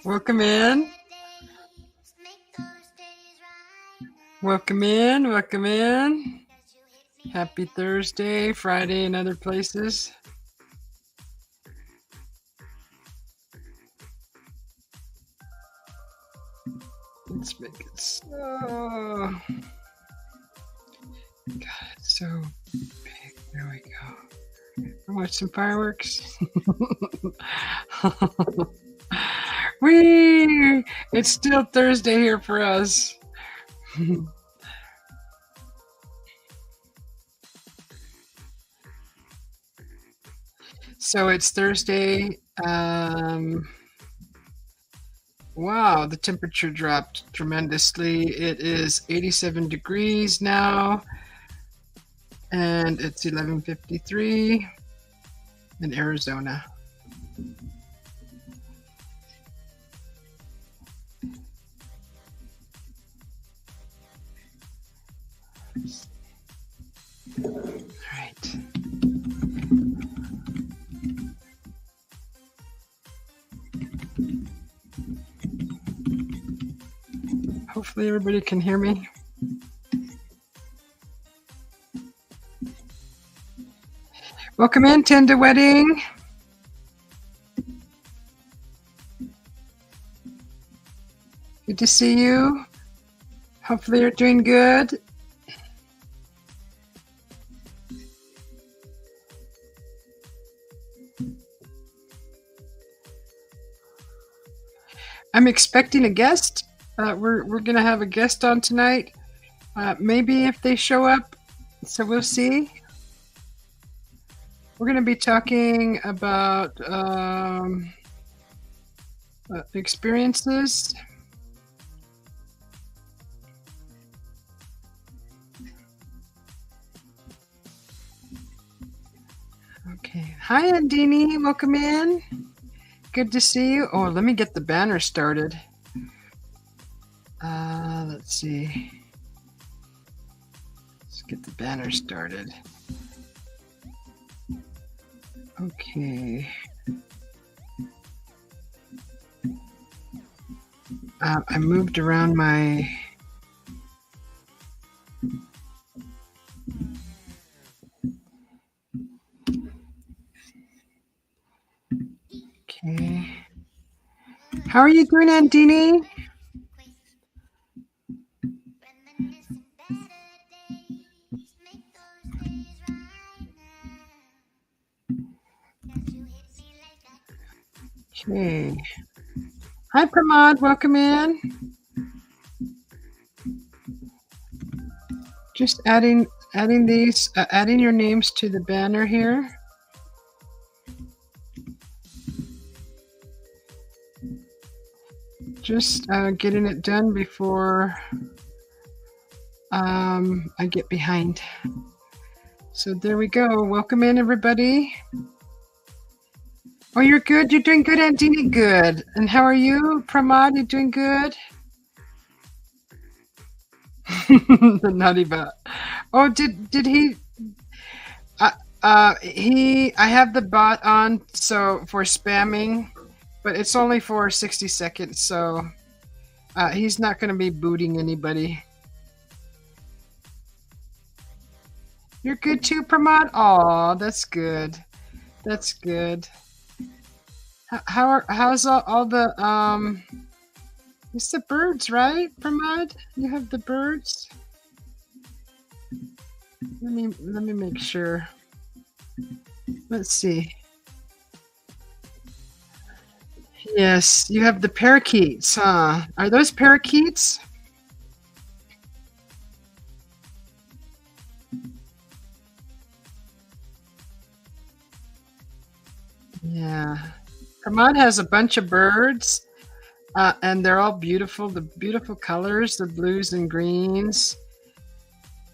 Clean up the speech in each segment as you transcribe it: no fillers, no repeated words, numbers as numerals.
Welcome in. Welcome in. Welcome in. Happy Thursday, Friday, and other places. Let's make it so. God, it's so big. There we go. Watch some fireworks. Whee! It's still Thursday here for us. So it's Thursday. Wow, the temperature dropped tremendously. It is 87 degrees now, and it's 11:53 in Arizona. All right. Hopefully everybody can hear me. Welcome in, Tenda Wedding. Good to see you. Hopefully you're doing good. I'm expecting a guest. We're going to have a guest on tonight. Maybe if they show up. So we'll see. We're going to be talking about experiences. Okay. Hi, Andini. Welcome in. Good to see you. Oh, let me get the banner started. Let's see. Let's get the banner started. Okay. I moved around my... Okay. How are you doing, Andini? Okay. Hi, Pramod. Welcome in. Just adding these, adding your names to the banner here. Just getting it done before I get behind. So there we go. Welcome in, everybody. Oh, you're good. You're doing good, Andini. Good. And how are you, Pramod? You doing good? The naughty bot. Oh, did he? I have the bot on so for spamming, but it's only for 60 seconds, so he's not going to be booting anybody. You're good too, Pramod? Oh, that's good. That's good. How's all the it's the birds, right, Pramod? You have the birds. Let me make sure. Let's see. Yes, you have the parakeets, huh? Are those parakeets? Yeah. Pramod has a bunch of birds, and they're all beautiful. The beautiful colors, the blues and greens.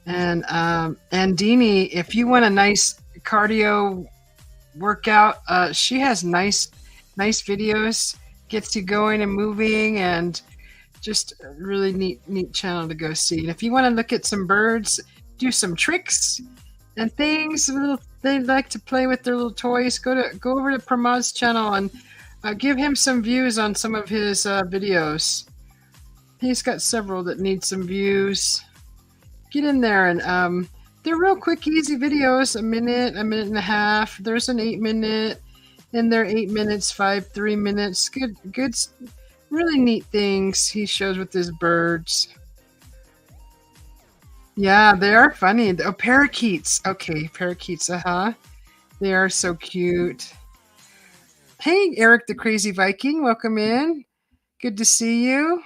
And Andini, if you want a nice cardio workout, she has nice videos, gets you going and moving, and just a really neat channel to go see. And if you want to look at some birds, do some tricks and things, they like to play with their little toys, go over to Pramod's channel and Give him some views on some of his videos. He's got several that need some views. Get in there and they're real quick, easy videos. A minute and a half. There's an 8-minute, and they're 8 minutes, 3 minutes. Good, really neat things he shows with his birds. Yeah, they are funny. Oh, parakeets. Okay, parakeets. They are so cute. Hey, Eric the Crazy Viking, welcome in. Good to see you.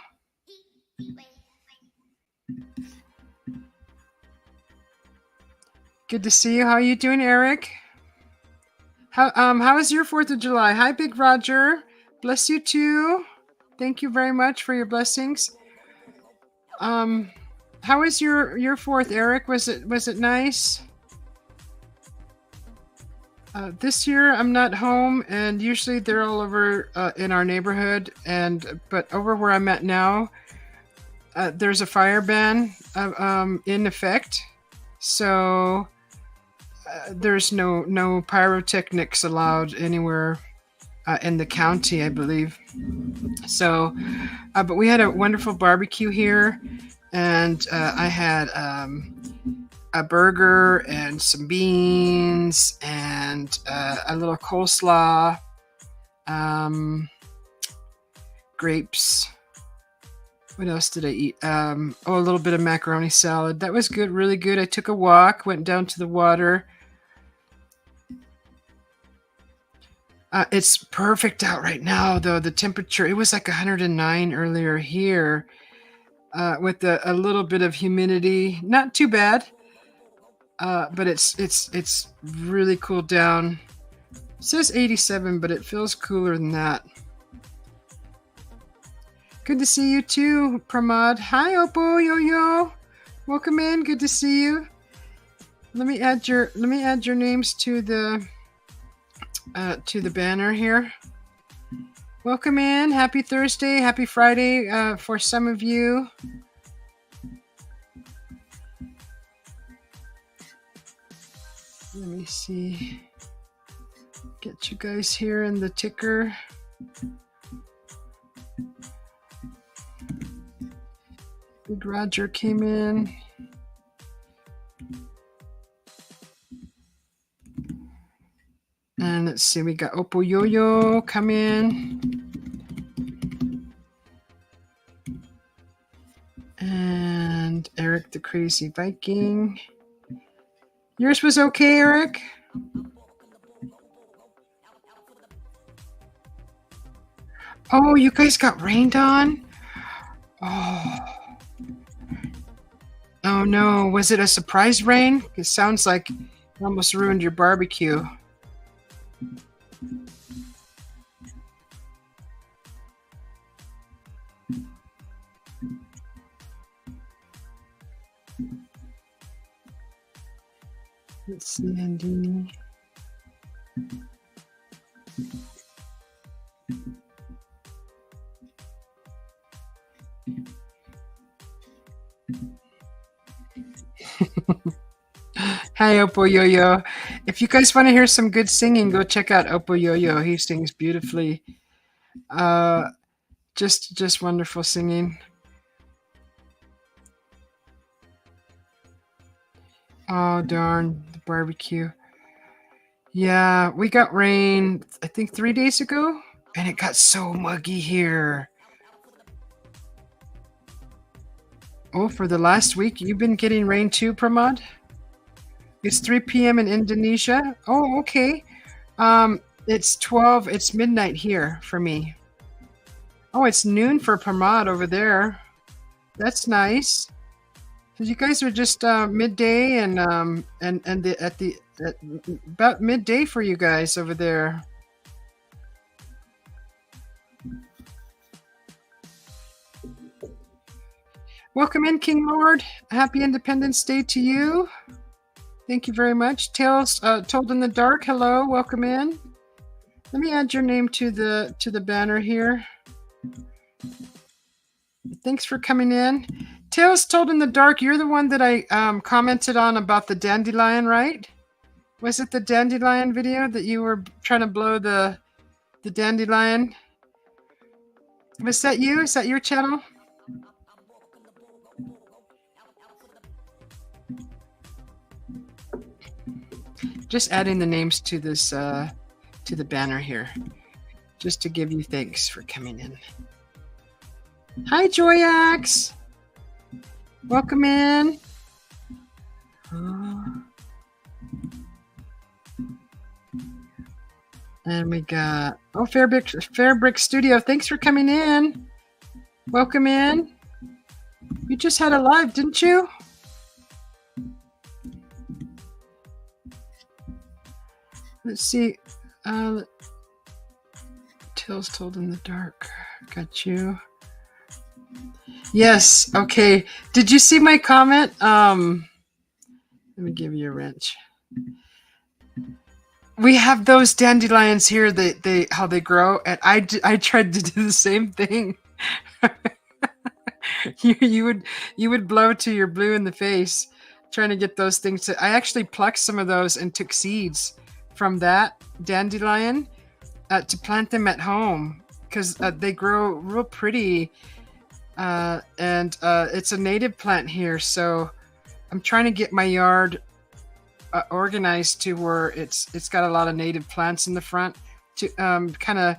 Good to see you. How are you doing, Eric? How was your 4th of July? Hi, Big Roger. Bless you too. Thank you very much for your blessings. How was your 4th, Eric? Was it nice? This year I'm not home, and usually they're all over in our neighborhood. But over where I'm at now, there's a fire ban in effect, so there's no pyrotechnics allowed anywhere in the county, I believe. So, but we had a wonderful barbecue here, and I had a burger and some beans and a little coleslaw, grapes. What else did I eat? A little bit of macaroni salad. That was good, really good. I took a walk, went down to the water. It's perfect out right now, though. The temperature, it was like 109 earlier here, with a little bit of humidity. Not too bad, but it's really cooled down. It says 87, but it feels cooler than that. Good to see you too, Pramod. Hi, Oppo Yo-Yo. Welcome in. Good to see you. Let me add your names to the banner here. Welcome in. Happy Thursday. Happy Friday for some of you. Let me see. Get you guys here in the ticker. Big Roger came in. And let's see, we got Oppo Yo-Yo come in. And Eric the Crazy Viking. Yours was okay, Eric? Oh, you guys got rained on? Oh no, was it a surprise rain? It sounds like it almost ruined your barbecue. Let's see, Andy. Hi, Oppo Yo-Yo. If you guys want to hear some good singing, go check out Oppo Yo-Yo. He sings beautifully. Just wonderful singing. Oh, darn, the barbecue. Yeah, we got rain, I think 3 days ago, and it got so muggy here. Oh, for the last week, you've been getting rain too, Pramod? It's 3 p.m. in Indonesia. Oh, okay. It's midnight here for me. Oh, it's noon for Pramod over there. That's nice. So you guys are just midday and about midday for you guys over there. Welcome in, King Lord. Happy Independence Day to you. Thank you very much. Tales Told in the Dark. Hello, welcome in. Let me add your name to the banner here. Thanks for coming in. Tales Told in the Dark, you're the one that I commented on about the dandelion, right? Was it the dandelion video that you were trying to blow the The dandelion. Was that you? Is that your channel? Just adding the names to this to the banner here, just to give you thanks for coming in. Hi, Joyax. Welcome in. And we got Fairbrick Studio. Thanks for coming in. Welcome in. You just had a live, didn't you? Let's see. Tales told in the dark. Got you. Yes. Okay. Did you see my comment? Let me give you a wrench. We have those dandelions here. They how they grow, and I tried to do the same thing. you would blow to your blue in the face, trying to get those things to. I actually plucked some of those and took seeds from that dandelion to plant them at home because they grow real pretty, and it's a native plant here. So I'm trying to get my yard organized to where it's got a lot of native plants in the front to kind of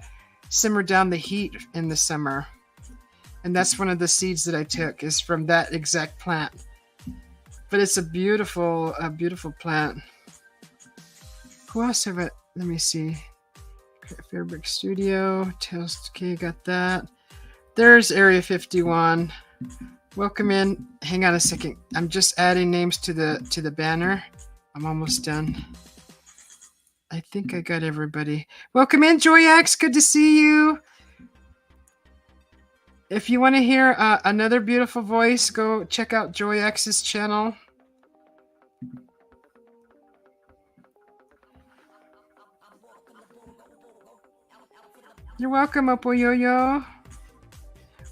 simmer down the heat in the summer. And that's one of the seeds that I took is from that exact plant. But it's a beautiful plant. Who else have it? Let me see. Fairbrick Studio. Tales. Okay, got that. There's Area 51. Welcome in. Hang on a second. I'm just adding names to the banner. I'm almost done. I think I got everybody. Welcome in, Joyax. Good to see you. If you want to hear another beautiful voice, go check out Joyax's channel. You're welcome, Opoyoyo.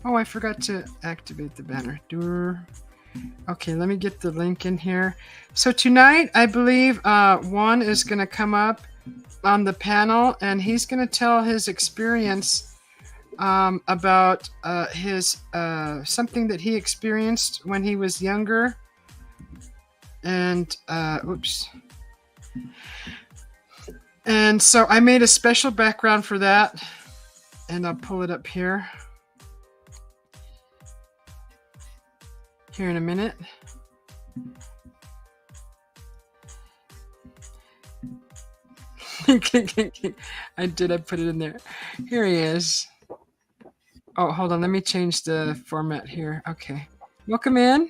Oh, I forgot to activate the banner. Okay, let me get the link in here. So tonight, I believe Juan is going to come up on the panel, and he's going to tell his experience about his something that he experienced when he was younger. And oops. And so I made a special background for that, and I'll pull it up here. Here in a minute. I put it in there. Here he is. Oh, hold on. Let me change the format here. Okay. Welcome in.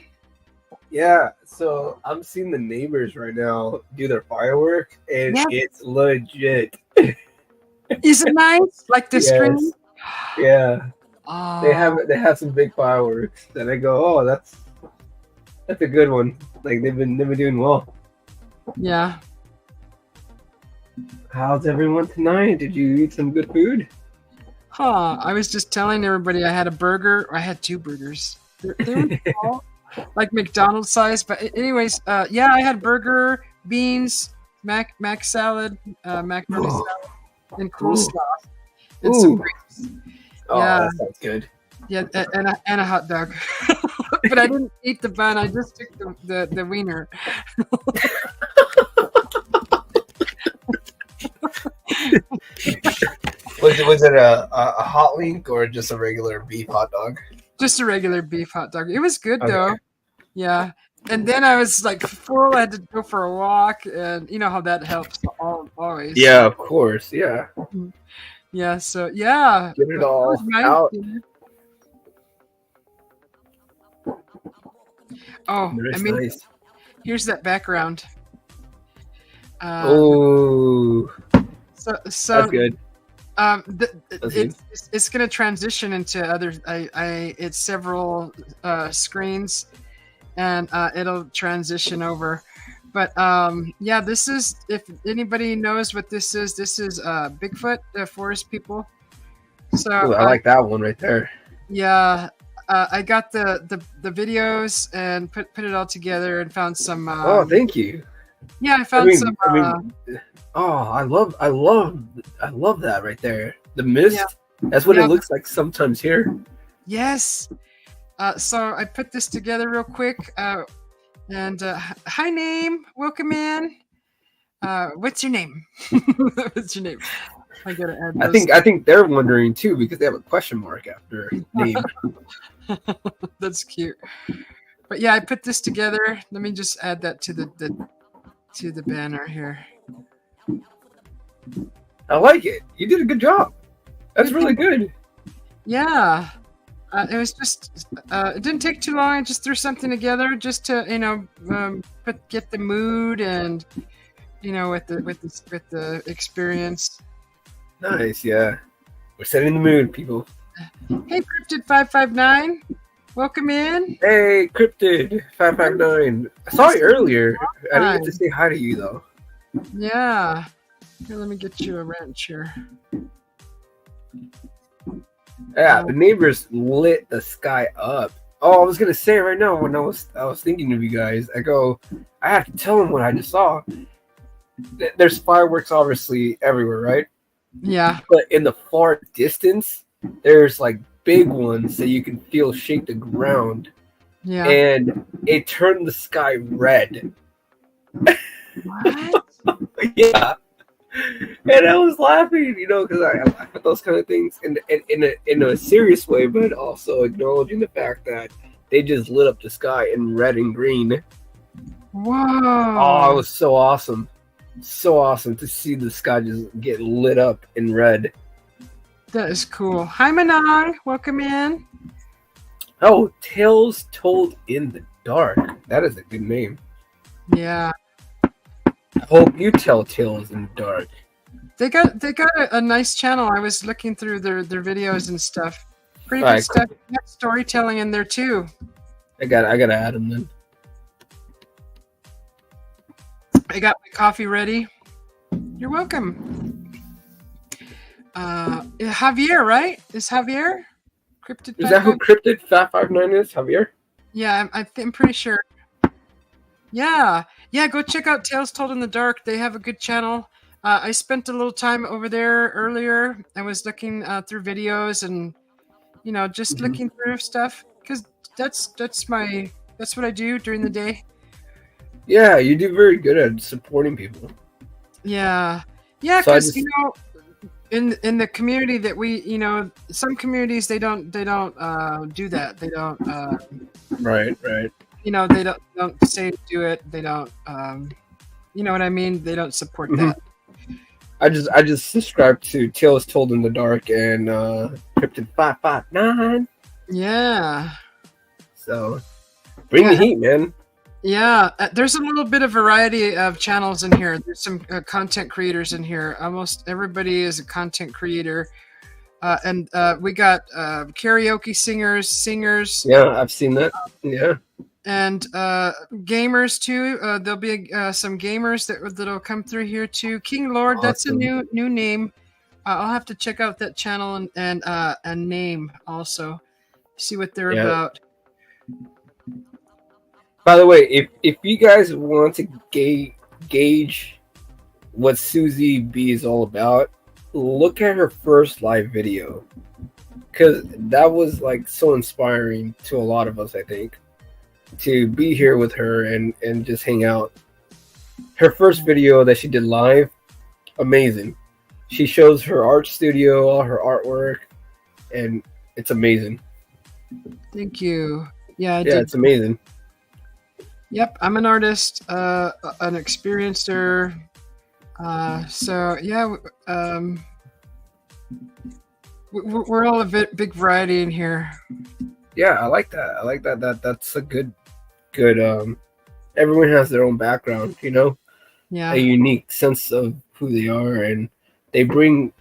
Yeah, so I'm seeing the neighbors right now do their firework, and it's legit. Is it nice? Like the screen? Yeah. Oh. They have some big fireworks, and I go, oh, that's a good one. Like they've been doing well. Yeah. How's everyone tonight? Did you eat some good food? I was just telling everybody I had a burger. I had 2 burgers. They're small, like McDonald's size. But anyways, yeah, I had burger, beans, mac salad, macaroni salad, and coleslaw, and some grapes. Oh, yeah, that sounds good. Yeah, and a hot dog. But I didn't eat the bun. I just took the wiener. Was it a hot link or just a regular beef hot dog? Just a regular beef hot dog. It was good though. Yeah. And then I was like full. I had to go for a walk, and you know how that helps always. Yeah, of course. Yeah. Yeah. So yeah. Get it all out. Oh, I mean, nice. Here's that background. Oh. So that's good. It's going to transition into other. It's several screens, and it'll transition over. But yeah, this is, if anybody knows what this is Bigfoot, the forest people. So I like that one right there. Yeah. I got the videos and put it all together and found some. Oh, thank you. Yeah, I found some. oh, I love that right there. The mist. Yeah. That's what Yeah. it looks like sometimes here. Yes. So I put this together real quick. And hi, name. Welcome in. What's your name? What's your name? I gotta add those. I think they're wondering too because they have a question mark after name. That's cute. But yeah, I put this together. Let me just add that to the banner here. I like it. You did a good job. That's really good. Yeah. It was just it didn't take too long. I just threw something together just to get the mood and with the experience. Nice, yeah. We're setting the mood, people. Hey, Cryptid 559, welcome in. Hey, Cryptid 559. I saw you earlier. I didn't get to say hi to you though. Yeah. Here, let me get you a wrench here. Yeah, the neighbors lit the sky up. Oh, I was gonna say right now when I was thinking of you guys, I have to tell them what I just saw. There's fireworks obviously everywhere, right? Yeah. But in the far distance, there's like big ones that you can feel shake the ground. Yeah. And it turned the sky red. What? Yeah. And I was laughing, because I laugh at those kind of things in a serious way, but also acknowledging the fact that they just lit up the sky in red and green. Whoa. Oh, it was so awesome. So awesome to see the sky just get lit up in red. That is cool. Hi, Manang. Welcome in. Oh, Tales Told in the Dark. That is a good name. Yeah. I hope you tell tales in the dark. They got a nice channel. I was looking through their videos and stuff. Pretty good stuff. Cool. Got storytelling in there too. I gotta add them then. I got my coffee ready. You're welcome. Javier, right? Is Javier? Cryptid. Is that who Cryptid 559 is? Javier? Yeah, I'm pretty sure. Yeah, go check out Tales Told in the Dark. They have a good channel. I spent a little time over there earlier. I was looking through videos and, just looking through stuff because that's what I do during the day. Yeah, you do very good at supporting people. Yeah, because in the community that we, some communities they don't do that. They don't. Right. They don't say to do it. They don't. You know what I mean? They don't support that. I just subscribed to Tales Told in the Dark and Cryptid 559. Yeah. So bring the heat, man. Yeah, there's a little bit of variety of channels in here. There's some content creators in here. Almost everybody is a content creator. And we got karaoke singers. Yeah, I've seen that. Yeah. And gamers too. There'll be some gamers that'll come through here too. King Lord, awesome. That's a new name. I'll have to check out that channel and name also, see what they're about. By the way, if you guys want to gauge what Susie B is all about, look at her first live video, because that was like so inspiring to a lot of us. I think to be here with her and just hang out. Her first video that she did live, amazing. She shows her art studio, all her artwork, and it's amazing. Thank you. Yeah, it's amazing. Yep, I'm an artist, an experiencer. So yeah, we're all a big variety in here. Yeah, I like that. I like that. That's a good. Everyone has their own background, Yeah. A unique sense of who they are, and they bring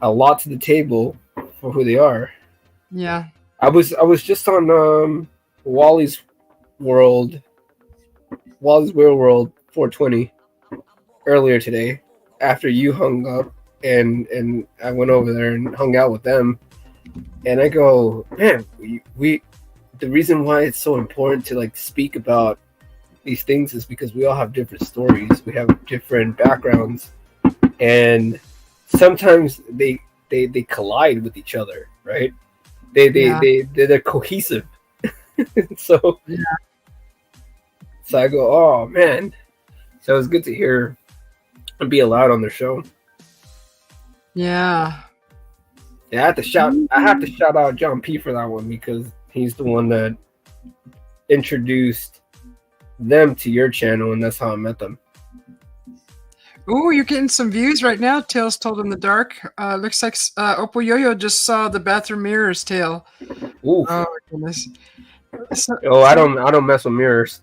a lot to the table for who they are. Yeah. I was just on Wally's World 420 earlier today after you hung up, and I went over there and hung out with them, and I go, man, we the reason why it's so important to like speak about these things is because we all have different stories, we have different backgrounds, and sometimes they collide with each other, right? Yeah. They're cohesive. so Yeah. so I go, oh man. So it's good to hear and be allowed on their show. Yeah. Yeah, I have to shout out John P for that one because he's the one that introduced them to your channel, and that's how I met them. Ooh, you're getting some views right now. Tales Told in the Dark. Looks like Oppo Yo-Yo just saw the bathroom mirrors tale. Ooh. Oh my goodness. I don't mess with mirrors.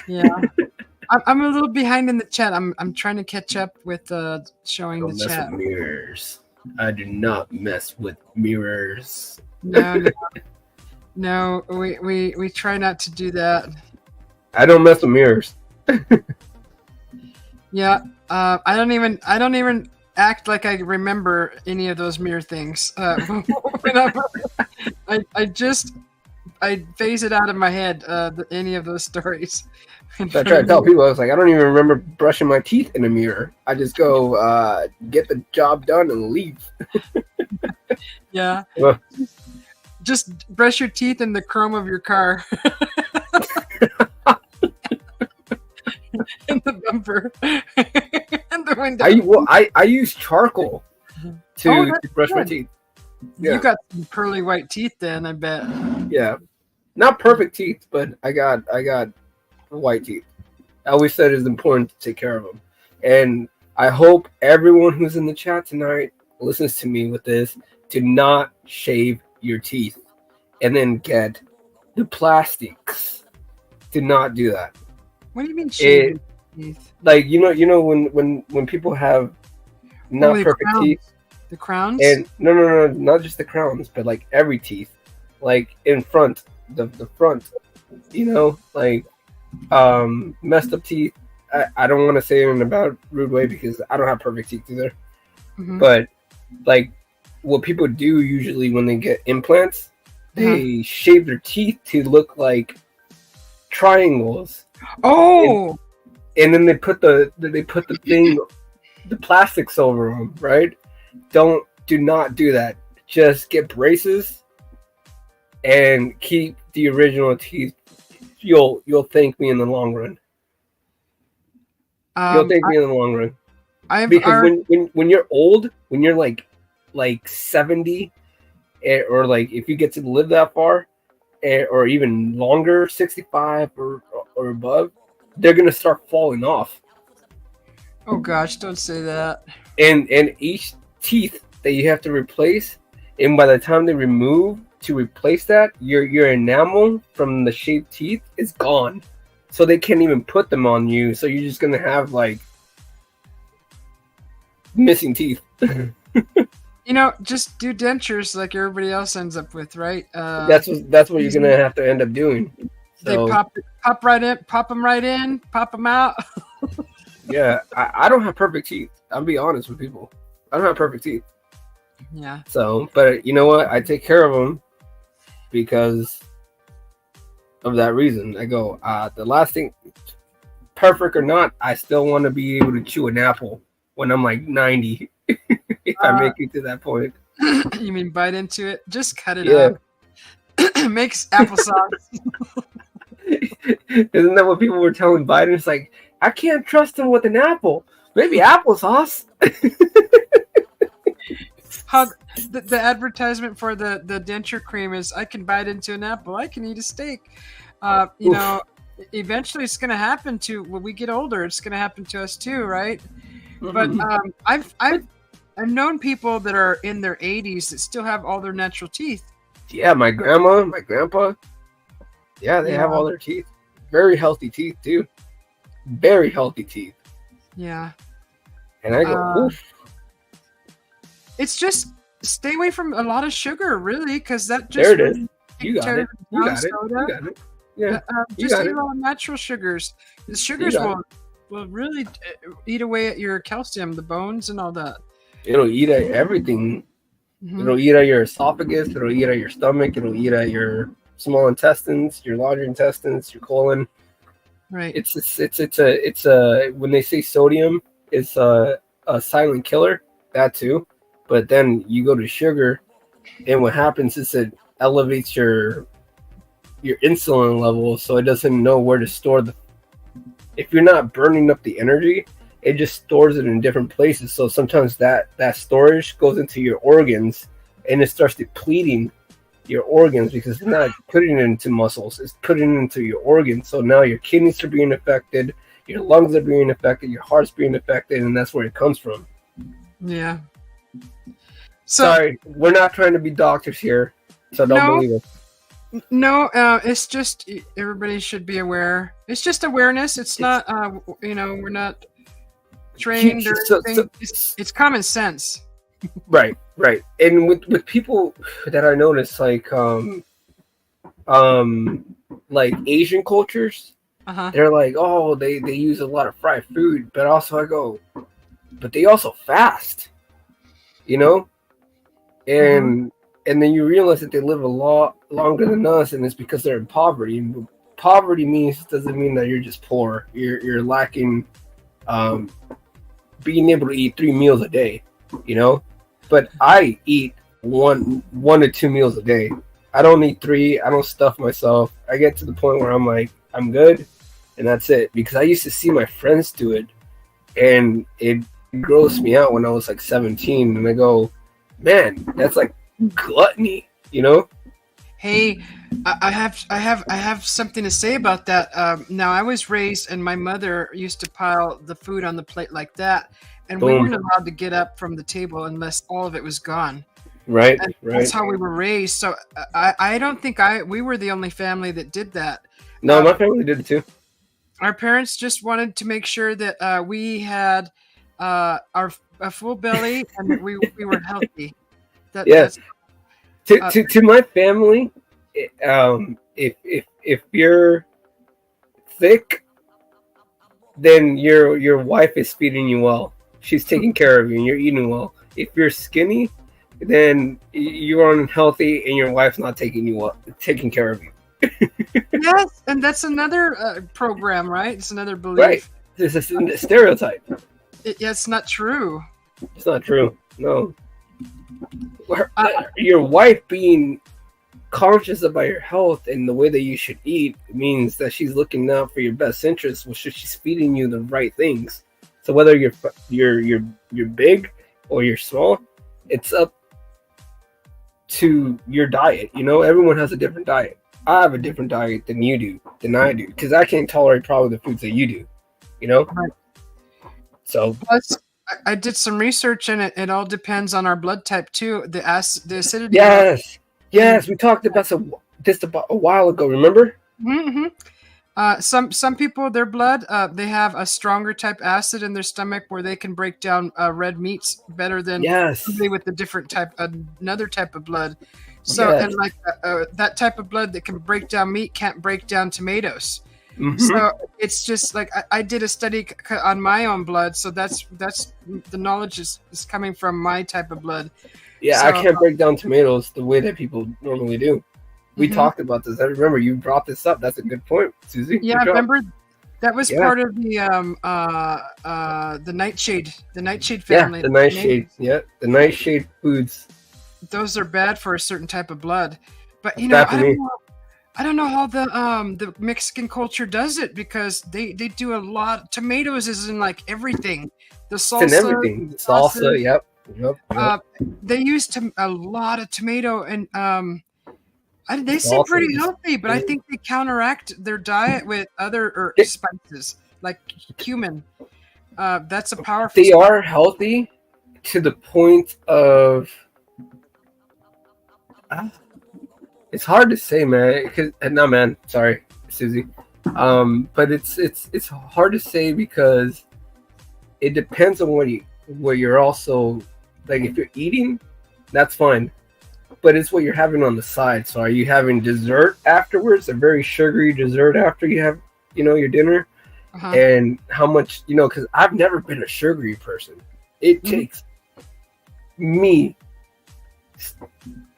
Yeah. I'm a little behind in the chat. I'm trying to catch up with showing the chat. With mirrors. I do not mess with mirrors. No, we try not to do that. I don't mess with mirrors. Yeah, I don't even act like I remember any of those mirror things. I phase it out of my head. Any of those stories. I try to tell people, I was like, I don't even remember brushing my teeth in a mirror. I just go get the job done and leave. Yeah. Just brush your teeth in the chrome of your car. In the bumper. And the window. I use charcoal to brush my teeth. Yeah. You got some pearly white teeth then, I bet. Yeah. Not perfect teeth, but I got white teeth. I always said it's important to take care of them. And I hope everyone who's in the chat tonight listens to me with this. Do not shave your teeth and then get the plastics. Do not do that. What do you mean shave teeth? Like you know when people have not perfect teeth. The crowns? And no, not just the crowns, but like every teeth. Like in front, the front, like messed up teeth. I don't want to say it in a bad rude way because I don't have perfect teeth either. Mm-hmm. But like what people do usually when they get implants, they shave their teeth to look like triangles. Oh, and then they put the thing, the plastics over them, right? Do not do that. Just get braces and keep the original teeth. You'll thank me in the long run. You'll thank me in the long run. Because when you're old, when you're like 70, or like if you get to live that far, or even longer, 65 or above, they're gonna start falling off. Oh gosh, don't say that. And each teeth that you have to replace, and by the time they remove to replace that, your enamel from the shaved teeth is gone, so they can't even put them on you. So you're just gonna have like missing teeth. Just do dentures like everybody else ends up with, right? That's what you're gonna have to end up doing. So, they pop right in, pop them right in, pop them out. Yeah, I don't have perfect teeth. I'll be honest with people. I don't have perfect teeth. Yeah. So, but you know what? I take care of them because of that reason. I go, the last thing, perfect or not, I still want to be able to chew an apple when I'm like 90. If I make it to that point. You mean bite into it? Just cut it up. Makes applesauce. Isn't that what people were telling Biden? It's like, I can't trust him with an apple. Maybe applesauce. How the advertisement for the denture cream is, I can bite into an apple, I can eat a steak. Eventually it's going to happen when we get older. It's going to happen to us too, right? Mm-hmm. But I've known people that are in their 80s that still have all their natural teeth. Yeah, my grandma, my grandpa. Yeah, they have all their teeth. Very healthy teeth too. Very healthy teeth. Yeah. And I go, oof. It's just stay away from a lot of sugar, really, because that just. There it is. You got it. You got it. Yeah. Just eat all natural sugars. The sugars will really eat away at your calcium, the bones, and all that. It'll eat at everything. Mm-hmm. It'll eat at your esophagus. It'll eat at your stomach. It'll eat at your small intestines, your larger intestines, your colon. Right. It's a when they say sodium, it's a silent killer. That too, but then you go to sugar, and what happens is it elevates your insulin level, so it doesn't know where to store the. If you're not burning up the energy, it just stores it in different places. So sometimes that storage goes into your organs, and it starts depleting your organs because it's not putting it into muscles, it's putting it into your organs. So now your kidneys are being affected, your lungs are being affected, your heart's being affected, and that's where it comes from. Yeah. Sorry, we're not trying to be doctors here, so don't believe us. No, it's just everybody should be aware. It's just awareness. It's not, we're not trained or anything. It's common sense. Right. And with people that I notice, like Asian cultures, they're like, oh, they use a lot of fried food, but also I go, but they also fast, and then you realize that they live a lot longer than us, and it's because they're in poverty. And poverty doesn't mean that you're just poor. You're lacking being able to eat 3 meals a day, But I eat one to 2 meals a day. I don't eat 3. I don't stuff myself. I get to the point where I'm like, I'm good, and that's it. Because I used to see my friends do it, and it grossed me out when I was like 17. And I go, man, that's like gluttony, Hey, I have something to say about that. Now, I was raised, and my mother used to pile the food on the plate like that. And we weren't allowed to get up from the table unless all of it was gone. Right. That's how we were raised. So I don't think we were the only family that did that. No, my family did it too. Our parents just wanted to make sure that we had a full belly and that we were healthy. Yes. To my family, if you're thick, then your wife is feeding you well. She's taking care of you and you're eating well. If you're skinny, then you're unhealthy and your wife's not taking care of you. Yes, and that's another program, right? It's another belief. Right. This is a stereotype. It's not true. It's not true. No. Your wife being conscious about your health and the way that you should eat means that she's looking out for your best interest, which is she's feeding you the right things. So whether you're big or you're small, it's up to your diet. Everyone has a different diet. I have a different diet than I do, because I can't tolerate probably the foods that you do. Right. So plus, I did some research, and it all depends on our blood type too. The acidity. Yes, we talked about this about a while ago. Remember? Mm-hmm. Some people, their blood, they have a stronger type acid in their stomach where they can break down red meats better than somebody with a different type, another type of blood. So, and like that type of blood that can break down meat can't break down tomatoes. Mm-hmm. So it's just like I did a study on my own blood, so that's the knowledge is coming from my type of blood. Yeah, so, I can't break down tomatoes the way that people normally do. We talked about this. I remember you brought this up. That's a good point, Susie. Yeah, I remember that was part of the nightshade family. Yeah, the nightshade. Yeah, the nightshade foods. Those are bad for a certain type of blood, but I don't know how the Mexican culture does it, because they do a lot. Tomatoes is in like everything. The salsa, it's in everything. The salsa, yep. They use a lot of tomato, and they seem pretty healthy, but I think they counteract their diet with other spices like cumin. That's a powerful. They are healthy to the point of. It's hard to say, man. Sorry, Susie. But it's hard to say because it depends on what you're also like. If you're eating, that's fine. But it's what you're having on the side. So are you having dessert afterwards? A very sugary dessert after you have, your dinner? And how much, because I've never been a sugary person. It takes me.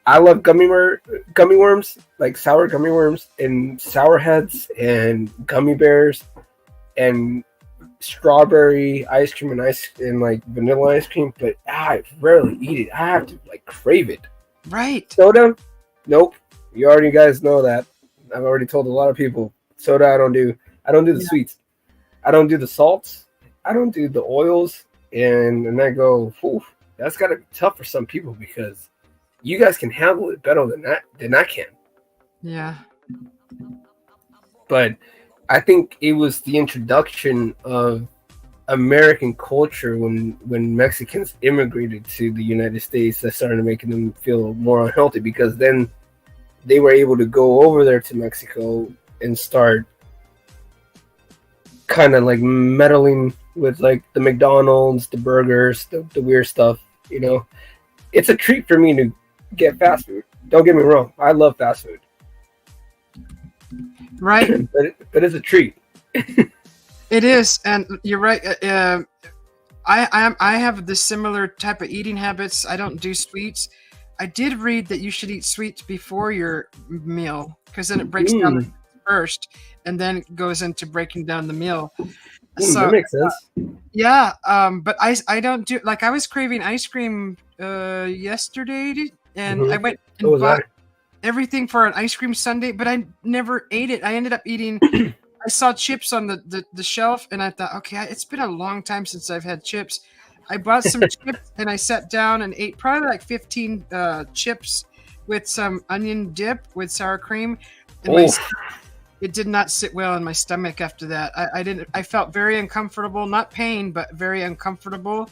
I love gummy worms, like sour gummy worms and sour heads and gummy bears and strawberry ice cream and like vanilla ice cream, but I rarely eat it. I have to like crave it. Right. Soda? Nope. You already guys know that. I've already told a lot of people. Soda I don't do. I don't do the sweets. I don't do the salts. I don't do the oils. And I go, oof, that's gotta be tough for some people because you guys can handle it better than I can. Yeah. But I think it was the introduction of American culture when Mexicans immigrated to the United States that started making them feel more unhealthy, because then they were able to go over there to Mexico and start kind of like meddling with like the McDonald's, the burgers, the weird stuff. You know, it's a treat for me to get fast food. Don't get me wrong, I love fast food. Right. but it's a treat. It is, and you're right. I have the similar type of eating habits. I don't do sweets. I did read that you should eat sweets before your meal because then it breaks down first, and then it goes into breaking down the meal. So that makes sense. Yeah, but I don't do, like, I was craving ice cream yesterday, and I went and bought everything for an ice cream sundae, but I never ate it. I ended up eating. I saw chips on the shelf, and I thought, okay, it's been a long time since I've had chips. I bought some chips, and I sat down and ate probably like 15 chips with some onion dip with sour cream. And it did not sit well in my stomach after that. I felt very uncomfortable, not pain, but very uncomfortable.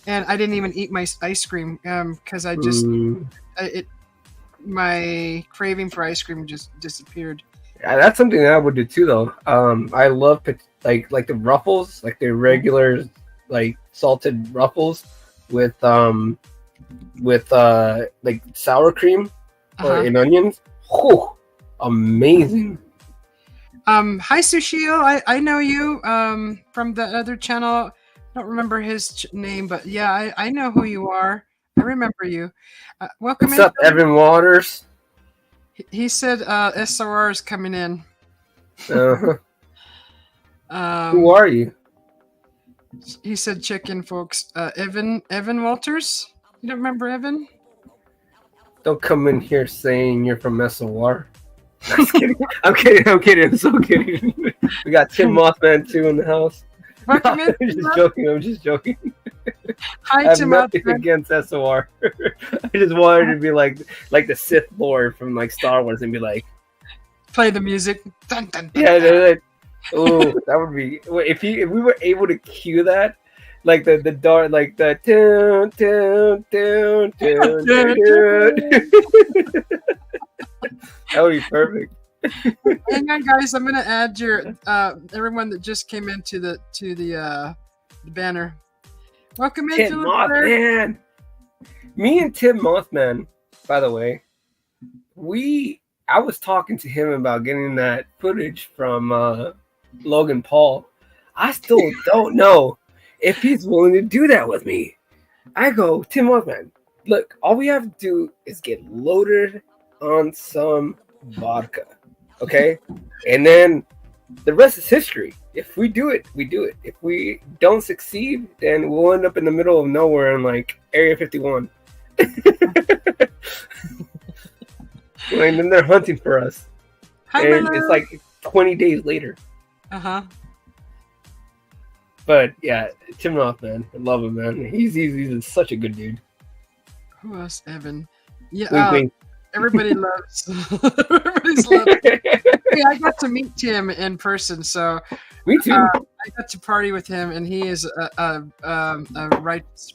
And I didn't even eat my ice cream because I just, my craving for ice cream just disappeared. Yeah, that's something that I would do too, though. I love like the Ruffles, like the regular like salted Ruffles with like sour cream and onions. Whew, amazing. Hi Sushil, I know you from the other channel. I don't remember his name, but yeah, I know who you are. I remember you. Welcome. What's up, Evan Waters? He said SOR is coming in. Who are you? He said check in, folks. Evan Walters? You don't remember Evan? Don't come in here saying you're from SOR. I'm kidding. I'm kidding. I'm so kidding. We got Tim Mothman too in the house. Welcome in. I'm just joking. Hi, Tim nothing against SOR. I just wanted to be like the Sith Lord from like Star Wars and be like, play the music. Dun, dun, dun, yeah, like, oh, that would be if we were able to cue that, like the dark, like the tune. That would be perfect. Hang on, guys. I'm gonna add your everyone that just came into the banner. Welcome in, Tim Mothman. Me and Tim Mothman, by the way, I was talking to him about getting that footage from Logan Paul. I still don't know if he's willing to do that with me. I go, Tim Mothman, look, all we have to do is get loaded on some vodka, okay? And then the rest is history. If we do it, we do it. If we don't succeed, then we'll end up in the middle of nowhere in like Area 51. And then they're hunting for us. And it's like 20 days later. But yeah, Tim Roth, man. I love him, man. He's such a good dude. Who else? Evan. Yeah. Wink, wink. Everybody loves. Everybody's loving. Yeah, I got to meet Tim in person, so me too. I got to party with him, and he is a righteous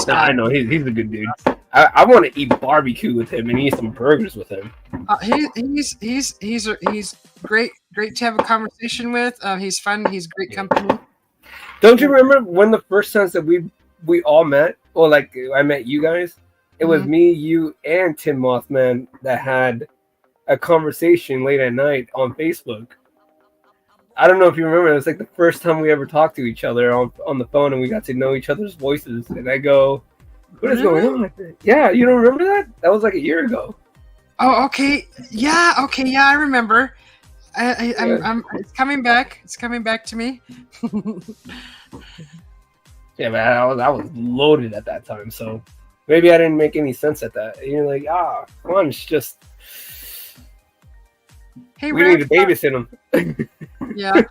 guy. I know he's a good dude. I want to eat barbecue with him and eat some burgers with him. He's great to have a conversation with. He's fun. He's great company. Don't you remember when the first times that we all met? Well, like I met you guys. It was me, you, and Tim Mothman that had a conversation late at night on Facebook. I don't know if you remember. It was like the first time we ever talked to each other on the phone, and we got to know each other's voices. And I go, "What is going on?" Yeah, you don't remember that? That was like a year ago. Oh, okay. Yeah, I remember. It's coming back. It's coming back to me. Yeah, man, I was loaded at that time, so maybe I didn't make any sense at that. And you're like, come on, it's just Hey, we Rev, need to babysit him. yeah.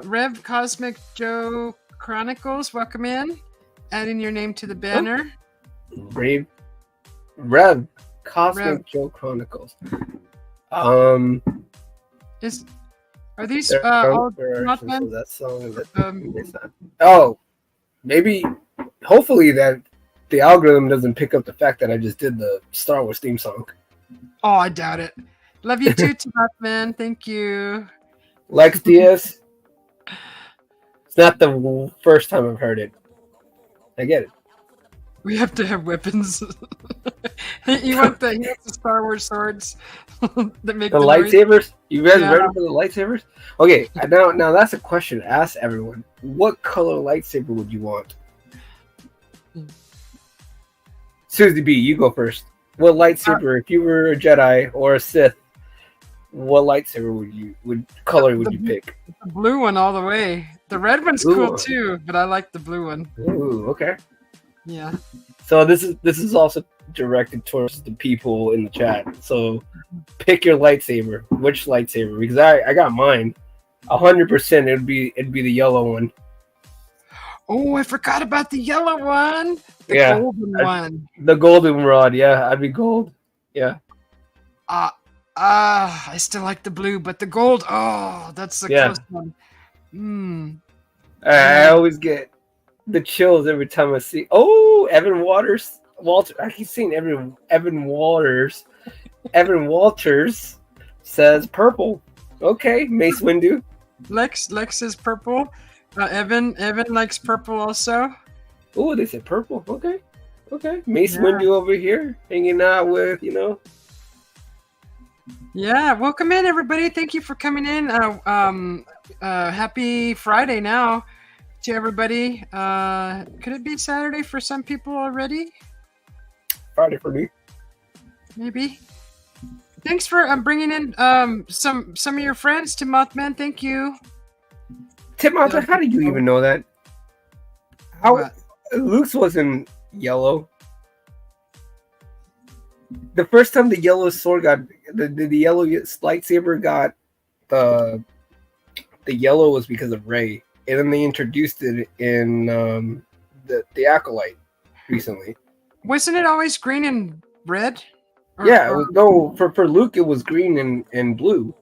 Rev Cosmic Joe Chronicles, welcome in. Adding your name to the banner. Rev Cosmic Joe Chronicles. Are these all Mothman? That song oh, maybe. Hopefully that the algorithm doesn't pick up the fact that I just did the Star Wars theme song. Oh, I doubt it. Love you too, Mothman. Thank you. Lex Diaz. It's not the first time I've heard it. I get it. We have to have weapons. You want the Star Wars swords that make the lightsabers? Noise? You guys ready for the lightsabers? Okay, now that's a question. Ask everyone. What color lightsaber would you want? Susie B, you go first. What lightsaber, if you were a Jedi or a Sith, what lightsaber would you pick? The blue one all the way. The red one's cool too, but I like the blue one. Ooh, okay. Yeah. So this is also directed towards the people in the chat. So pick your lightsaber. Which lightsaber? Because I got mine. 100% it'd be the yellow one. Oh, I forgot about the yellow one. The golden one. The golden rod, yeah. I'd be gold. Yeah. I still like the blue, but the gold, that's the close one. I always get the chills every time I see. Evan Walter. I keep seeing Evan Walters. Evan Walters says purple. Okay, Mace Windu. Lex is purple. Evan likes purple also. Oh, they said purple. Okay. Mace Windu over here hanging out with Yeah, welcome in everybody. Thank you for coming in. Happy Friday now to everybody. Could it be Saturday for some people already? Friday for me. Maybe. Thanks for bringing in some of your friends to Mothman. Thank you. Tim Mothman, how did you even know that? Luke's wasn't yellow. The first time the yellow sword got the yellow lightsaber got the yellow was because of Rey, and then they introduced it in the Acolyte recently. Wasn't it always green and red? For Luke it was green and blue.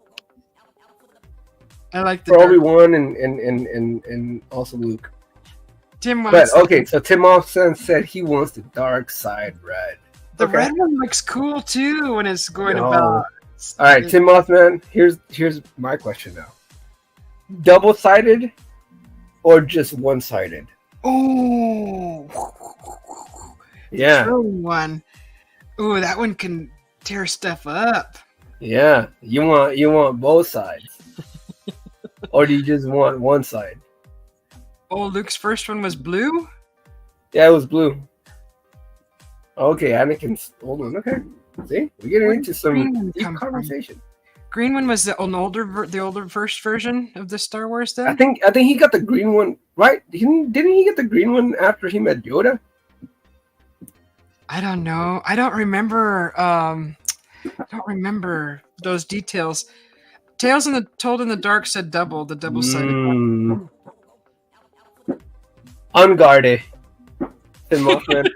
I like the for Obi-Wan and also Luke. Tim so Tim Mothman said he wants the dark side red. The red one looks cool too when it's going about. All right, Tim Mothman. Here's my question now: double-sided or just one-sided? Oh, yeah, one. Oh, that one can tear stuff up. Yeah, you want both sides, or do you just want one side? Oh, Luke's first one was blue. Yeah, it was blue. Okay, Anakin's old one. Okay, see, we're getting into some deep conversation. Green one was the older first version of the Star Wars. Then I think he got the green one right. Didn't he get the green one after he met Yoda? I don't know. I don't remember. I don't remember those details. Tales Told in the Dark said the double-sided. Unguarded. Tim Mothman.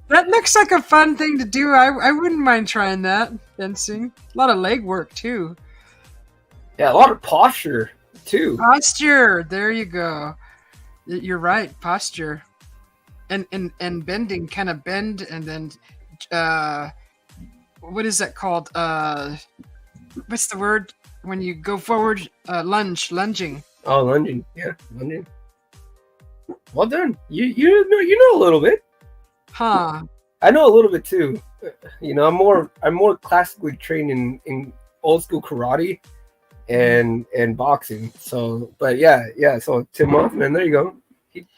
That looks like a fun thing to do. I wouldn't mind trying that. Fencing. A lot of leg work too. Yeah, a lot of posture too. Posture. There you go. You're right. Posture. And bending, kind of bend, and then what is that called? What's the word when you go forward? Lunging. Oh, lunging. Yeah, lunging. Well done. You know a little bit. Huh. I know a little bit too. I'm more classically trained in old school karate and boxing. So, but yeah. So Tim Mothman, there you go.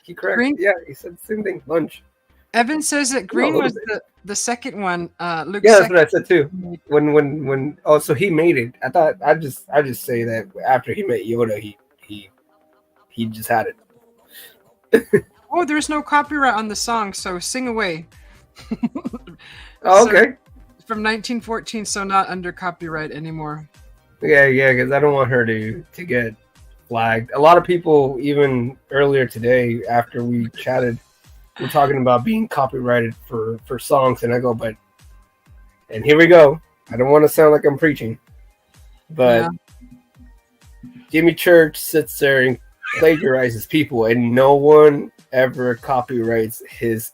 He correct. Green? Yeah, he said the same thing. Lunge. Evan says that No, a green little was bit. the second one. Luke's Yeah, that's what second. I said too. When oh, so he made it. I thought I just say that after he met Yoda, he just had it. Oh, there's no copyright on the song, so sing away. Oh, So, okay. from 1914, so not under copyright anymore. Yeah, because I don't want her to get flagged. A lot of people, even earlier today, after we chatted, were talking about being copyrighted for songs, and I go, and here we go. I don't want to sound like I'm preaching, but Jimmy Church sits there and plagiarizes people, and no one ever copyrights his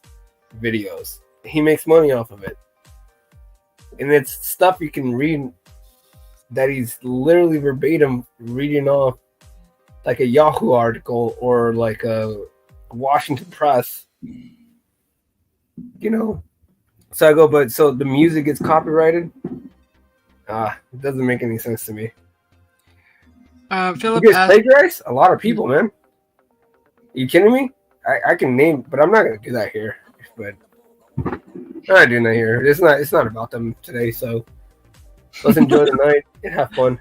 videos. He makes money off of it, and it's stuff you can read that he's literally verbatim reading off like a Yahoo article or like a Washington Press, you know. So I go, but so the music gets copyrighted? It doesn't make any sense to me. Philip You guys plagiarize? A lot of people, man. Are you kidding me? I can name, but I'm not gonna do that here. But I'm not doing that here. It's not about them today, so let's enjoy the night and have fun.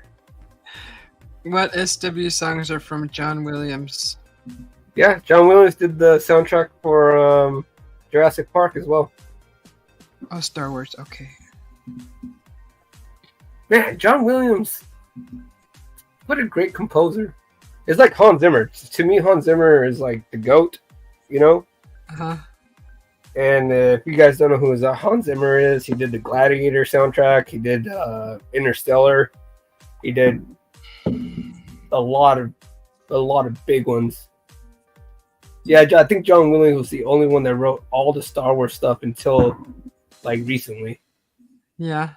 What SW songs are from John Williams? Yeah, John Williams did the soundtrack for Jurassic Park as well. Oh, Star Wars. Okay. Man, John Williams, what a great composer. It's like Hans Zimmer. To me, Hans Zimmer is like the GOAT, you know? Uh-huh. And if you guys don't know who Hans Zimmer is, he did the Gladiator soundtrack. He did Interstellar. He did a lot of big ones. Yeah, I think John Williams was the only one that wrote all the Star Wars stuff until like recently. Yeah.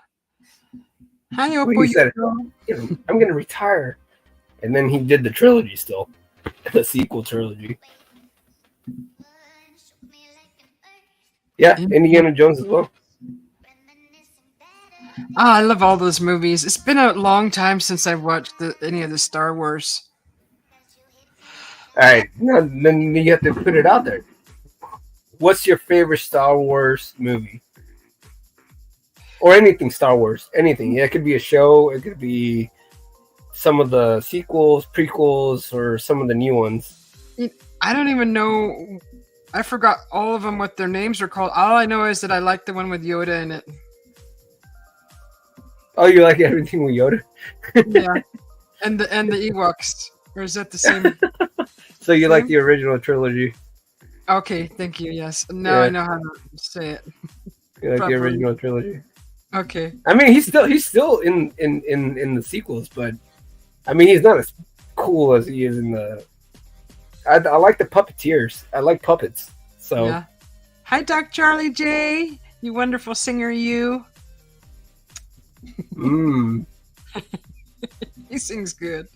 Hi, Oppo. He said, I'm going to retire. And then he did the trilogy still, the sequel trilogy. Yeah, Indiana Jones as well. Oh, I love all those movies. It's been a long time since I've watched any of the Star Wars. All right, now then you have to put it out there. What's your favorite Star Wars movie? Or anything Star Wars, anything. Yeah, it could be a show. It could be some of the sequels, prequels, or some of the new ones. I don't even know. I forgot all of them, what their names are called. All I know is that I like the one with Yoda in it. Oh, you like everything with Yoda? Yeah, and the Ewoks. Or is that the same? So you like the original trilogy? Okay, thank you. Yes, now I know how to say it. You like the original trilogy? Okay. I mean, he's still in the sequels, but I mean, he's not as cool as he is in the. I like the puppeteers. I like puppets. So. Yeah. Hi, Doc Charlie J. You wonderful singer, you. He sings good.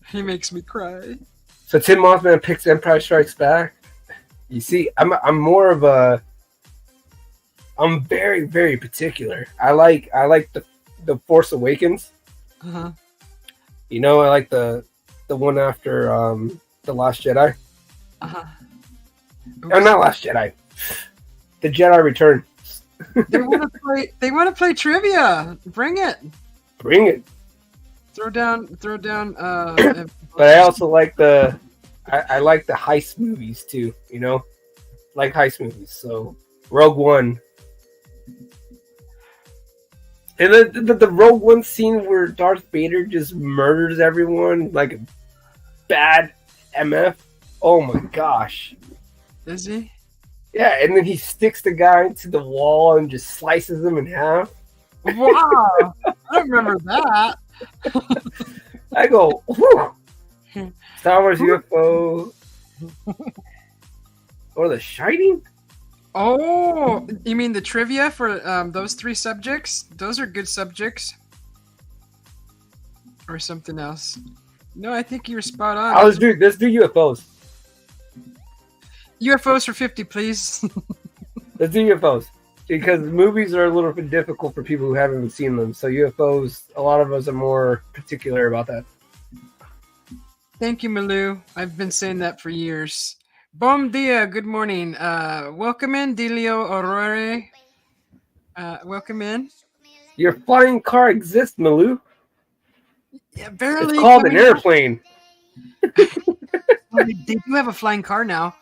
He makes me cry. So Tim Mothman picks Empire Strikes Back. You see, I'm more of a. I'm very, very particular. I like the Force Awakens. Uh-huh. You know, I like the one after the Last Jedi. Uh-huh. Oh, not Last Jedi. The Jedi Return. They want to play trivia. Bring it. Bring it. Throw down. But I also like I like the heist movies too. You know, like heist movies. So Rogue One. And the Rogue One scene where Darth Vader just murders everyone like a bad MF. Oh my gosh. Is he? Yeah, and then he sticks the guy to the wall and just slices him in half. Wow. I don't remember that. I go, whew. Star Wars UFO. Or The Shining? Oh, you mean the trivia for those three subjects? Those are good subjects. Or something else. No, I think you're spot on. Let's do UFOs. UFOs for 50, please. Let's do UFOs. Because movies are a little bit difficult for people who haven't seen them. So UFOs, a lot of us are more particular about that. Thank you, Malou. I've been saying that for years. Bom dia. Good morning. Welcome in, Delio Aurore. Welcome in. Your flying car exists, Malou. Yeah, It's barely called an coming up. airplane. They do have a flying car now,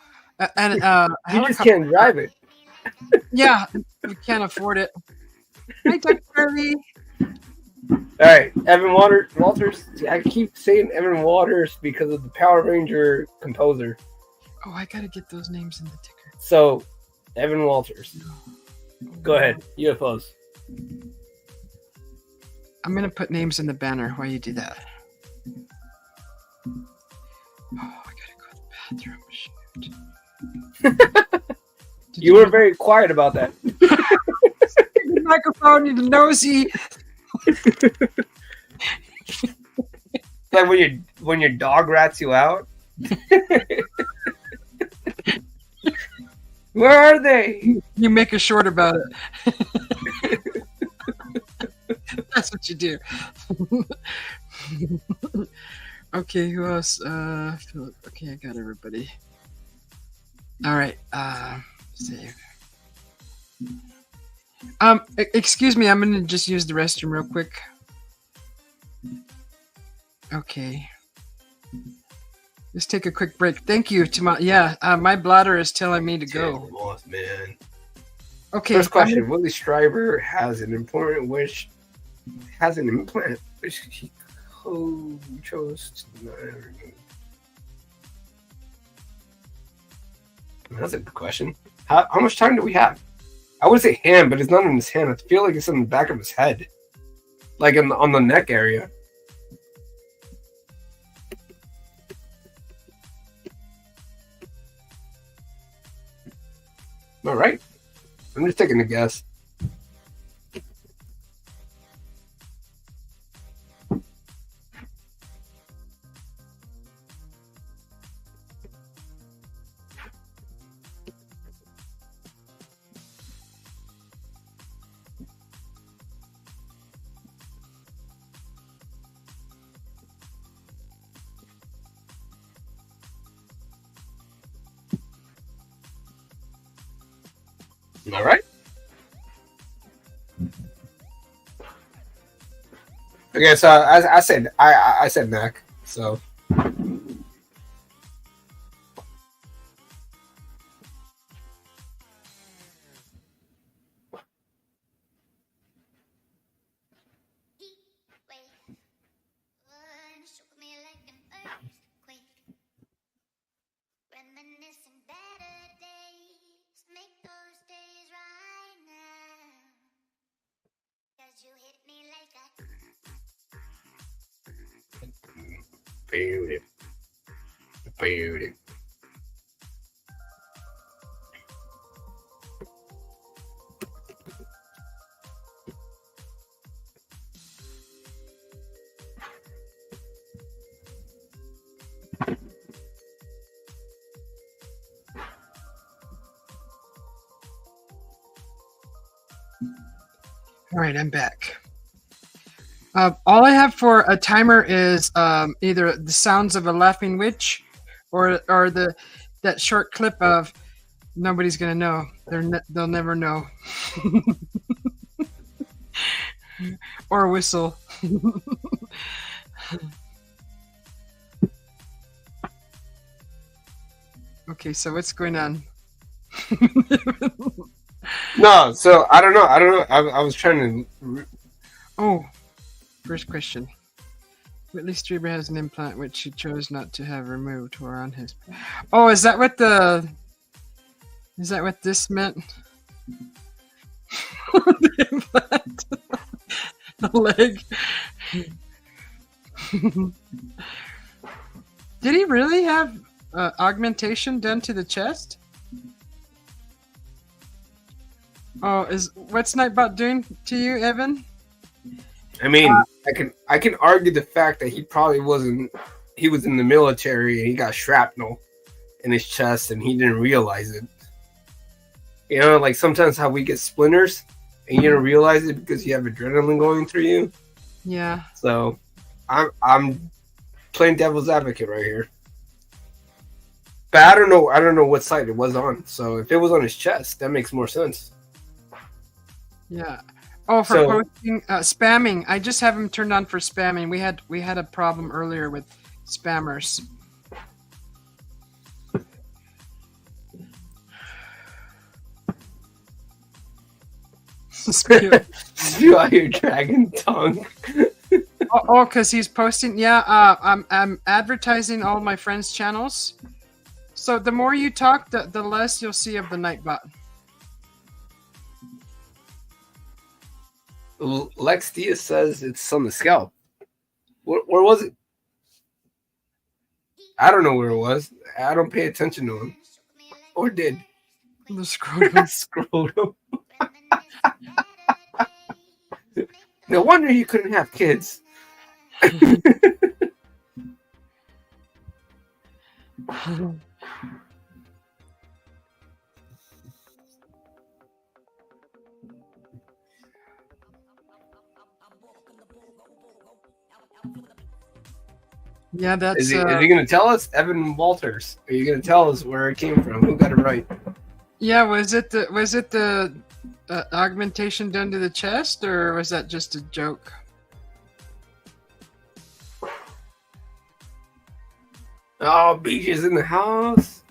and You just helicopter. can't drive it. Yeah, we can't afford it. Hi, Dr. Harvey. All right, Evan Walters. See, I keep saying Evan Waters because of the Power Ranger composer. Oh, I gotta get those names in the ticker. So, Evan Walters. Go ahead. UFOs. I'm gonna put names in the banner while you do that. Oh, I gotta go to the bathroom. Shoot. You were very quiet about that. The microphone, you nosy. Like when your dog rats you out. Where are they? You make a short about it. That's what you do. Okay, who else? Philip. Okay, I got everybody. All right. Save. Excuse me. I'm gonna just use the restroom real quick. Okay. Let's take a quick break. Thank you to my bladder is telling me to go. Lost, man. Okay. First question: Willie Stryber has an implant which he chose to not remove. That's a good question. How much time do we have? I would say hand, but it's not in his hand. I feel like it's in the back of his head, like on the neck area. All right. I'm just taking a guess. All right. Okay, so I said Mac. So beauty. All right, I'm back. All I have for a timer is either the sounds of a laughing witch, or that short clip of nobody's gonna know. They'll never know. Or a whistle. Okay, so what's going on? No, so I don't know. I was trying to. Oh, first question. Whitley Strieber has an implant which he chose not to have removed or on his. Oh, is that what this meant? The implant. The leg. Did he really have augmentation done to the chest? Oh, what's Nightbot doing to you, Evan? I mean, I can argue the fact that he probably wasn't. He was in the military and he got shrapnel in his chest and he didn't realize it. You know, like sometimes how we get splinters and you don't realize it because you have adrenaline going through you. Yeah. So, I'm playing devil's advocate right here. But I don't know. I don't know what side it was on. So if it was on his chest, that makes more sense. Yeah. Oh, for posting spamming. I just have him turned on for spamming. We had a problem earlier with spammers. Spew out your dragon tongue. Oh, because he's posting. Yeah, I'm advertising all my friends' channels. So the more you talk, the less you'll see of the Nightbot. Lex Diaz says it's on the scalp. Where was it? I don't know where it was. I don't pay attention to him. Or did. The scrotum. Scrotum. No wonder you couldn't have kids. Yeah, that's. Is he going to tell us? Evan Walters. Are you going to tell us where it came from? Who got it right? Yeah, was it the augmentation done to the chest, or was that just a joke? Oh, BJ's in the house.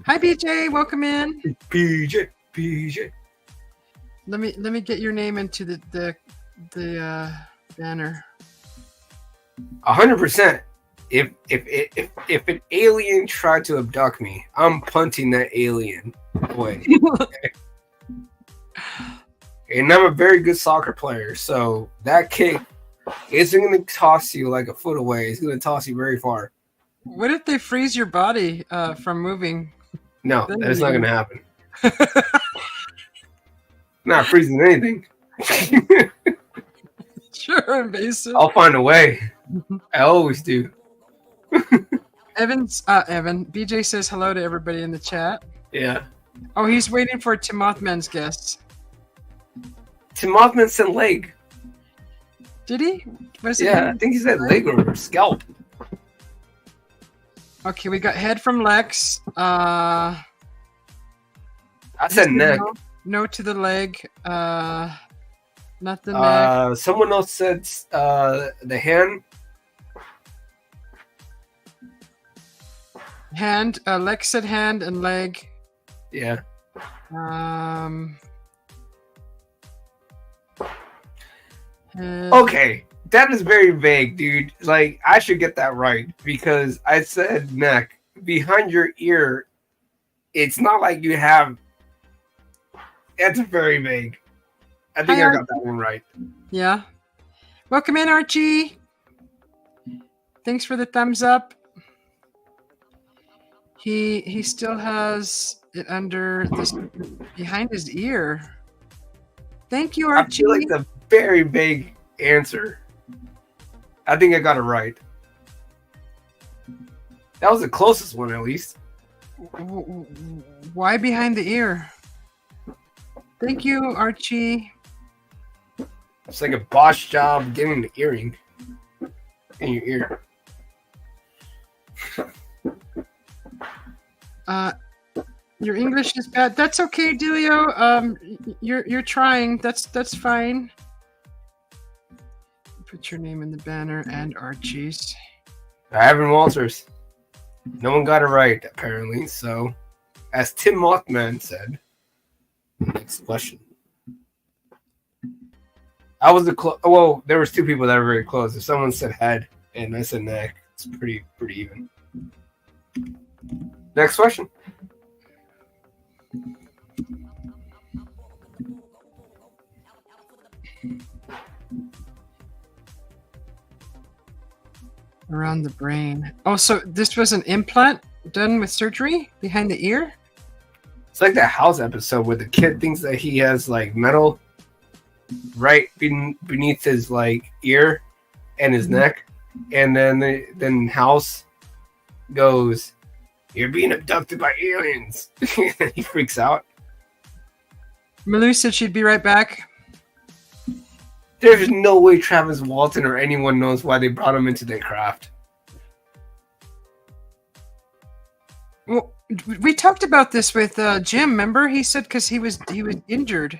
Hi, BJ. Welcome in. BJ. Let me get your name into the banner. 100%. If an alien tried to abduct me, I'm punting that alien away. And I'm a very good soccer player, so that kick isn't going to toss you like a foot away. It's going to toss you very far. What if they freeze your body from moving? No, that's not going to happen. Not freezing anything. Sure, invasive. I'll find a way. I always do. Evan, BJ says hello to everybody in the chat. Yeah. Oh, he's waiting for Timothman's guest. Timothman said leg. Did he? I think he said leg or scalp. Okay, we got head from Lex. I said neck. No to the leg. Not the neck. Someone else said the hand. Hand. Lex said hand and leg. Yeah. Okay, that is very vague, dude. Like, I should get that right because I said neck. Behind your ear, it's not like you have. That's very vague. I think I got that one right. Yeah. Welcome in, Archie. Thanks for the thumbs up. He still has it under this behind his ear. Thank you, Archie. I feel like the very vague answer. I think I got it right. That was the closest one, at least. Why behind the ear? Thank you, Archie. It's like a botch job getting the earring in your ear. Your English is bad. That's okay, Delio. You're trying. That's fine. Put your name in the banner and Archie's. Evan Walters. No one got it right, apparently. So, as Tim Mothman said, next question. I was well, there was two people that were very close. If someone said head and I said neck, it's pretty even. Next question. Around the brain. Oh, so this was an implant done with surgery behind the ear? It's like that House episode where the kid thinks that he has like metal right beneath his like ear and his neck, and then House goes, "You're being abducted by aliens." He freaks out. Malou said she'd be right back. There's no way Travis Walton or anyone knows why they brought him into their craft. Well, we talked about this with Jim. Remember, he said because he was injured.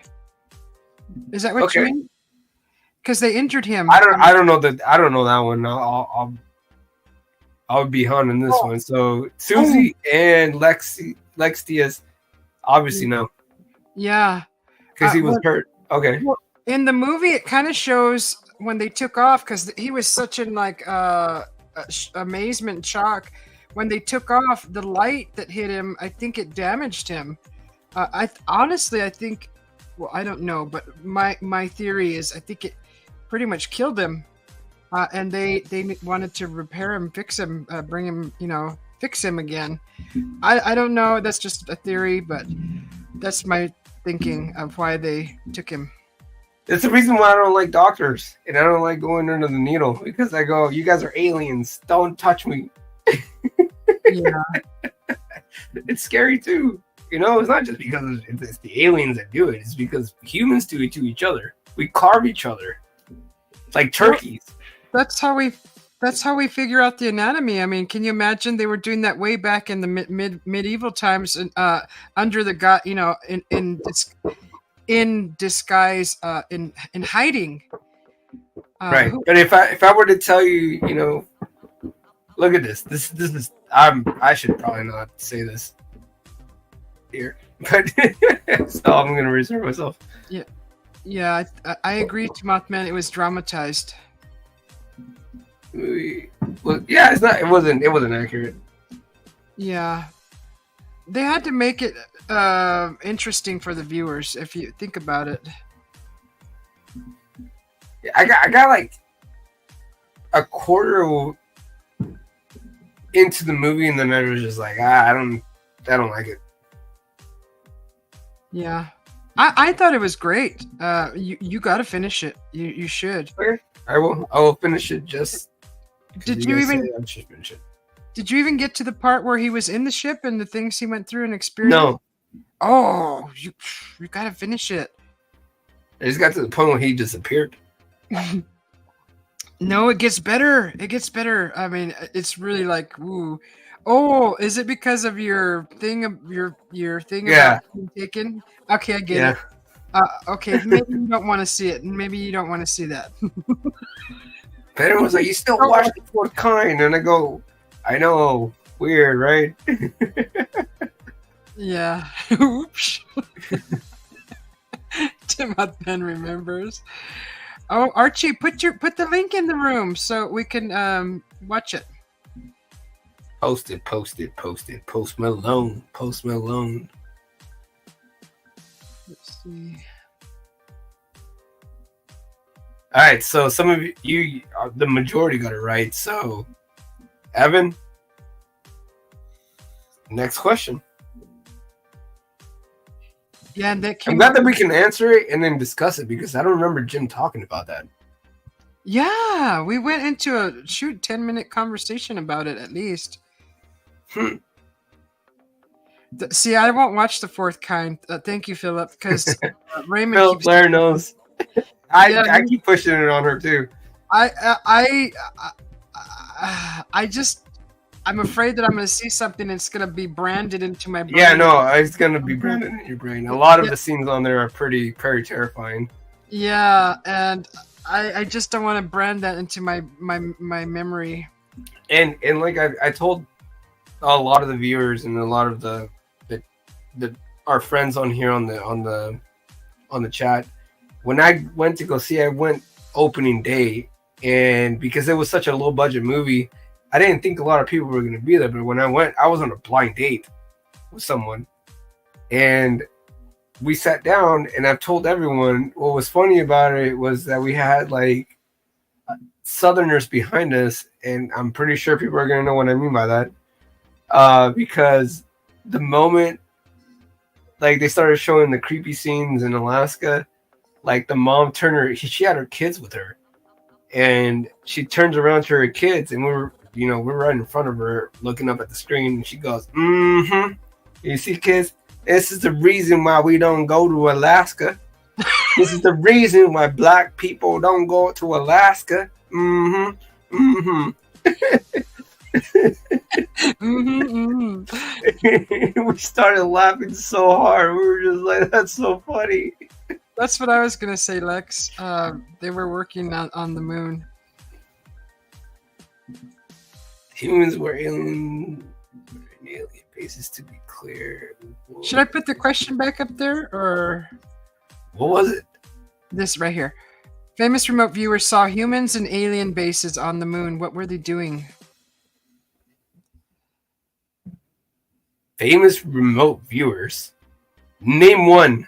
Is that what you Okay. mean? Because they injured him. I don't know that one. I'll be hunting this one. So Susie and Lexius obviously no, Yeah. because he was hurt. Okay. Well, in the movie, it kind of shows when they took off because he was such in like amazement, shock. When they took off, the light that hit him, I think it damaged him. I honestly, I think, well, I don't know, but my theory is, I think it pretty much killed him. And they wanted to repair him, fix him, bring him, fix him again. I don't know. That's just a theory, but that's my thinking of why they took him. It's the reason why I don't like doctors and I don't like going under the needle, because I go, you guys are aliens. Don't touch me. Yeah. It's scary too. It's not just because it's the aliens that do it. It's because humans do it to each other. We carve each other like turkeys. That's how we figure out the anatomy. I mean, can you imagine they were doing that way back in the medieval times, and under the god, in disguise, in hiding. Right. But if I were to tell you, look at this. This is I should probably not say this here, but so I'm gonna reserve myself. Yeah, I agree, Mothman. It was dramatized. Well, yeah, it wasn't accurate. Yeah, they had to make it interesting for the viewers, if you think about it. I got like a quarter into the movie, and then I was just like, I don't like it. Yeah, I thought it was great. You got to finish it. You should. Okay, I will finish it. Just did you even get to the part where he was in the ship and the things he went through and experienced? No. Oh, you got to finish it. I just got to the point where he disappeared. No, it gets better. It gets better. I mean, it's really like, ooh. Oh, is it because of your thing about being taken? Okay, I get it. Okay, maybe you don't want to see it, and maybe you don't want to see that. Peter was like, "You still watch the fourth kind?" And I go, "I know, weird, right?" Yeah. Oops. Timothy remembers. Oh, Archie, put the link in the room so we can watch it. Post Malone. Let's see. All right, so some of you, the majority got it right. So, Evan, next question. Yeah, and I'm glad that we can answer it and then discuss it, because I don't remember Jim talking about that. Yeah, we went into a 10-minute conversation about it at least. See, I won't watch the fourth kind. Thank you, Philip, because Raymond. Blair knows. I keep pushing it on her too. I'm afraid that I'm going to see something that's going to be branded into my brain. Yeah, no, it's going to be branded in your brain. A lot of the scenes on there are very terrifying. Yeah, and I just don't want to brand that into my memory. And like I told a lot of the viewers and a lot of the our friends on here on the chat, when I went to go see, I went opening day, and because it was such a low budget movie, I didn't think a lot of people were going to be there. But when I went, I was on a blind date with someone, and we sat down, and I've told everyone what was funny about it was that we had like Southerners behind us, and I'm pretty sure people are going to know what I mean by that, because the moment like they started showing the creepy scenes in Alaska, like the mom turned she had her kids with her, and she turns around to her kids, and we're right in front of her looking up at the screen, and she goes, "You see, kids, this is the reason why we don't go to Alaska. This is the reason why black people don't go to Alaska." We started laughing so hard. We were just like, "That's so funny." That's what I was gonna say, Lex. They were working on the moon. Humans were alien bases, to be clear. Whoa. Should I put the question back up there, or What was it? this right here? Famous remote viewers saw humans and alien bases on the moon. What were they doing? Famous remote viewers. Name one.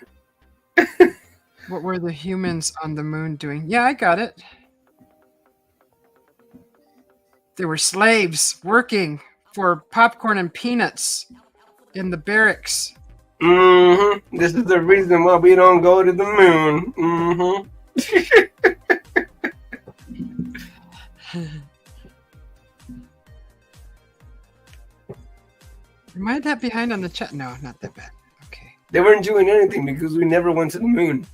What were the humans on the moon doing? Yeah, I got it. They were slaves working for popcorn and peanuts in the barracks. Mm-hmm. This is the reason why we don't go to the moon. Mm-hmm. Am I that behind on the chat? No, not that bad. Okay. They weren't doing anything because we never went to the moon.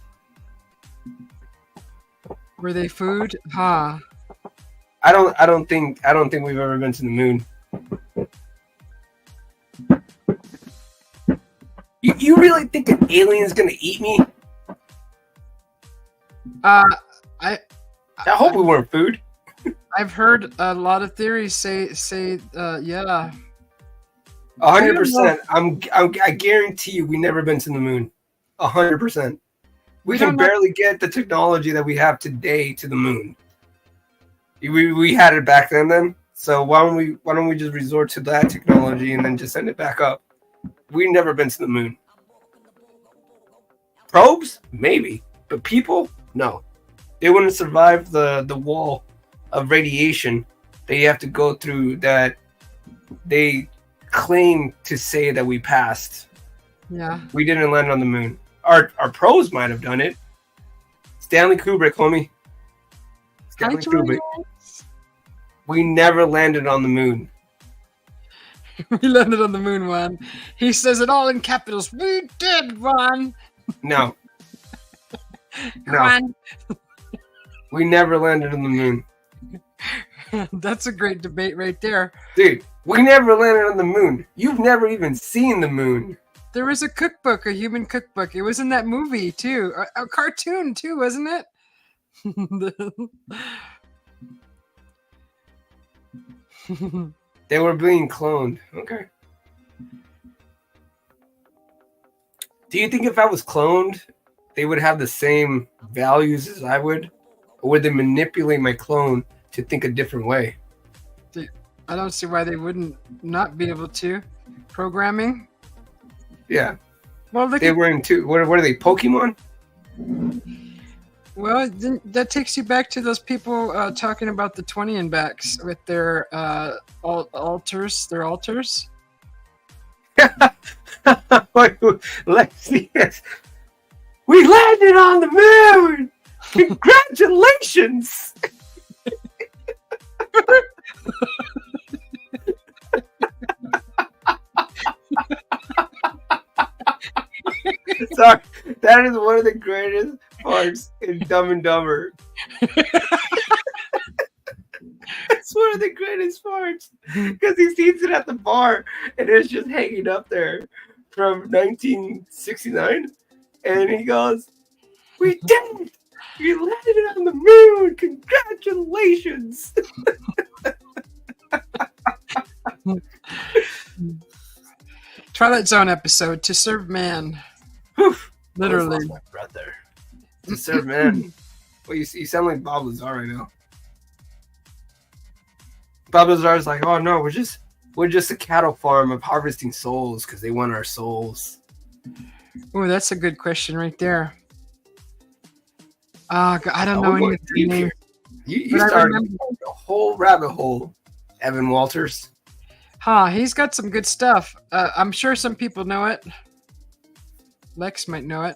Were they food? Ha. I don't think we've ever been to the moon. You really think an alien's gonna eat me? I hope we weren't food. I've heard a lot of theories say yeah. 100%. I guarantee you, we never been to the moon. 100%. We can barely get the technology that we have today to the moon. We had it back then. So why don't we just resort to that technology and then just send it back up? We've never been to the moon. Probes, maybe, but people, no. They wouldn't survive the wall of radiation that you have to go through. That they claim to say that we passed. Yeah, we didn't land on the moon. Our pros might have done it. Stanley Kubrick, homie. Stanley Kubrick. We never landed on the moon. We landed on the moon, Juan. He says it all in capitals. We did, Juan. No. No. We never landed on the moon. That's a great debate right there. Dude, we never landed on the moon. You've never even seen the moon. There was a cookbook, a human cookbook. It was in that movie, too. A cartoon, too, wasn't it? They were being cloned. Okay. Do you think if I was cloned, they would have the same values as I would? Or would they manipulate my clone to think a different way? I don't see why they wouldn't not be able to. Programming? Yeah. Well, they were into, what are they, Pokemon? Well, that takes you back to those people talking about the 20 and backs with their altars. Their altars. Let's see this. We landed on the moon. Congratulations. Sorry, that is one of the greatest parts in Dumb and Dumber. It's one of the greatest parts because he sees it at the bar and it's just hanging up there from 1969, and he goes, "We did it! We landed on the moon! Congratulations!" Twilight Zone episode, To Serve Man. Literally. My brother. To Serve Man. Well, you sound like Bob Lazar right now. Bob Lazar's like, "Oh no, we're just a cattle farm of harvesting souls because they want our souls." Oh, that's a good question right there. I don't know any of the names. You started a whole rabbit hole, Evan Walters. He's got some good stuff. I'm sure some people know it. Lex might know it.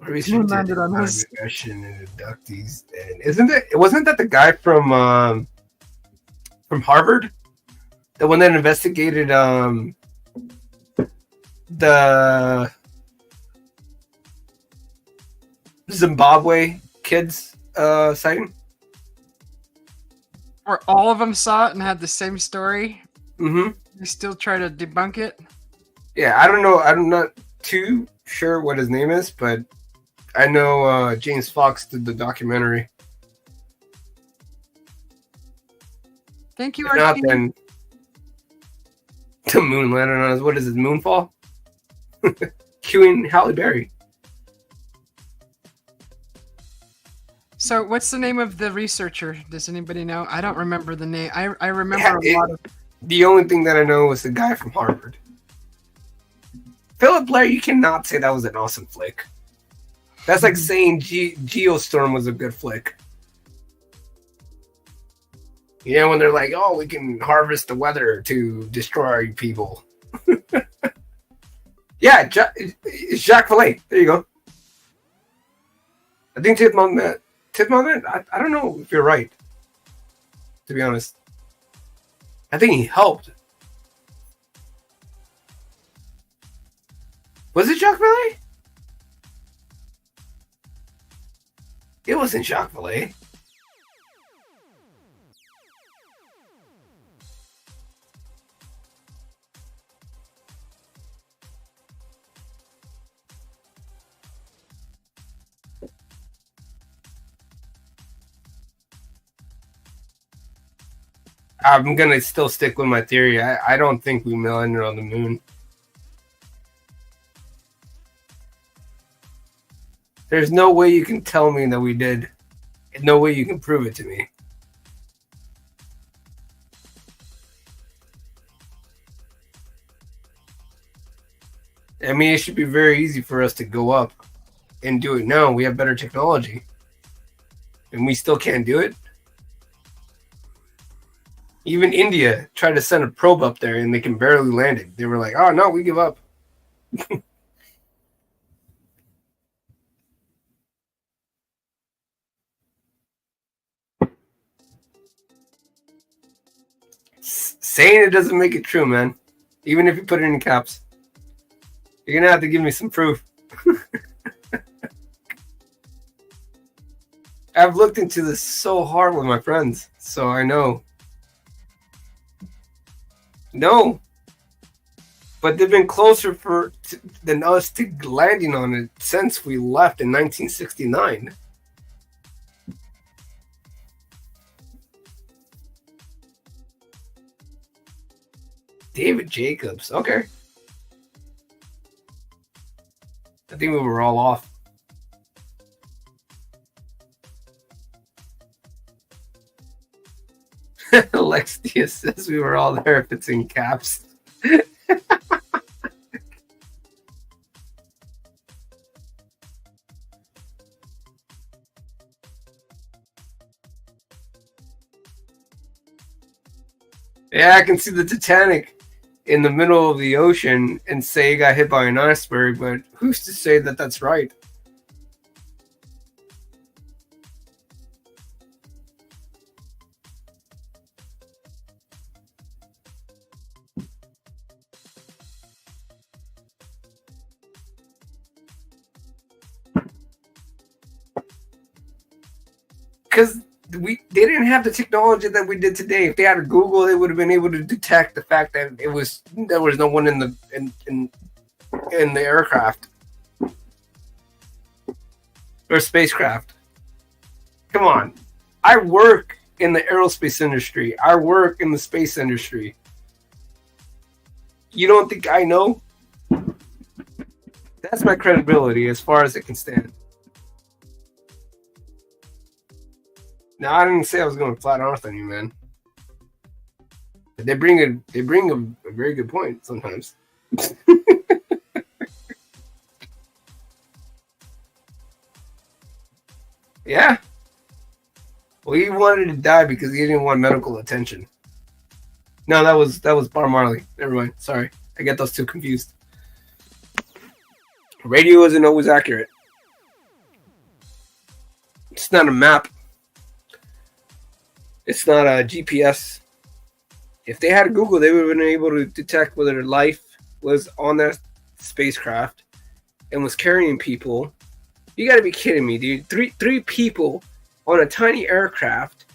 Landed on his and inductees. And wasn't that the guy from Harvard? The one that investigated the Zimbabwe kids sighting? Or all of them saw it and had the same story. Mm-hmm. You still try to debunk it. Yeah, I don't know. I'm not too sure what his name is, but I know James Fox did the documentary. Thank you, If not, Archie. then the moon landed on us. What is it? Moonfall? Cueing Halle Berry. So, what's the name of the researcher? Does anybody know? I don't remember the name. I remember a lot of. The only thing that I know was the guy from Harvard. Philip Blair, you cannot say that was an awesome flick. That's like saying Geostorm was a good flick. Yeah, when they're like, oh, we can harvest the weather to destroy people. Yeah, it's Jacques Vallée. There you go. I think Tip on that. I don't know if you're right, to be honest. I think he helped. Was it Jacques Vallée? It wasn't Jacques Vallée. I'm gonna still stick with my theory. I don't think we landed on the moon. There's no way you can tell me that we did. And no way you can prove it to me. I mean, it should be very easy for us to go up and do it now. We have better technology. And we still can't do it. Even India tried to send a probe up there and they can barely land it. They were like, oh, no, we give up. Saying it doesn't make it true, man. Even if you put it in caps. You're going to have to give me some proof. I've looked into this so hard with my friends, so I know. No. But they've been closer than us to landing on it since we left in 1969. David Jacobs. Okay. I think we were all off. Alexia says we were all there if it's in caps. Yeah, I can see the Titanic in the middle of the ocean and say it got hit by an iceberg, but who's to say that that's right? Because they didn't have the technology that we did today. If they had a Google, they would have been able to detect the fact that there was no one in the aircraft or spacecraft. Come on, I work in the aerospace industry. I work in the space industry. You don't think I know? That's my credibility as far as it can stand. No, I didn't say I was going to flat earth on you, man. They bring a very good point sometimes. Yeah. Well, he wanted to die because he didn't want medical attention. No, that was Bar Marley. Never mind. Sorry, I get those two confused. Radio isn't always accurate. It's not a map. It's not a GPS. If they had a Google, they would have been able to detect whether life was on that spacecraft and was carrying people. You got to be kidding me, dude. Three people on a tiny aircraft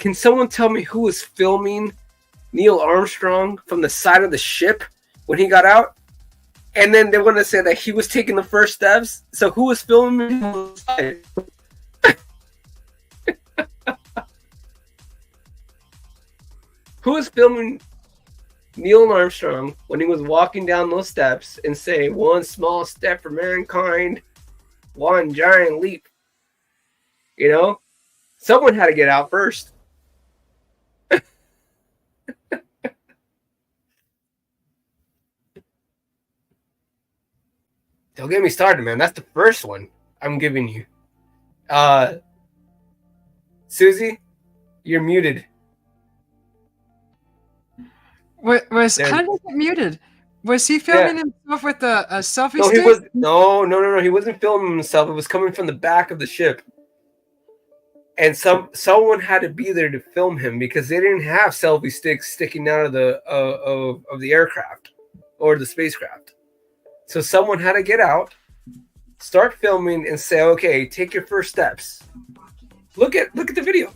Can someone tell me who was filming Neil Armstrong from the side of the ship when he got out? And then they want to say that he was taking the first steps. So who was filming him on the side? Who was filming Neil Armstrong when he was walking down those steps and saying, "One small step for mankind, one giant leap"? You know, someone had to get out first. Don't get me started, man. That's the first one I'm giving you. Susie, you're muted. How did he get muted? Was he filming himself with a selfie stick? He was no. He wasn't filming himself. It was coming from the back of the ship, and someone had to be there to film him because they didn't have selfie sticks sticking out of the aircraft or the spacecraft. So someone had to get out, start filming, and say, "Okay, take your first steps." Look at the video.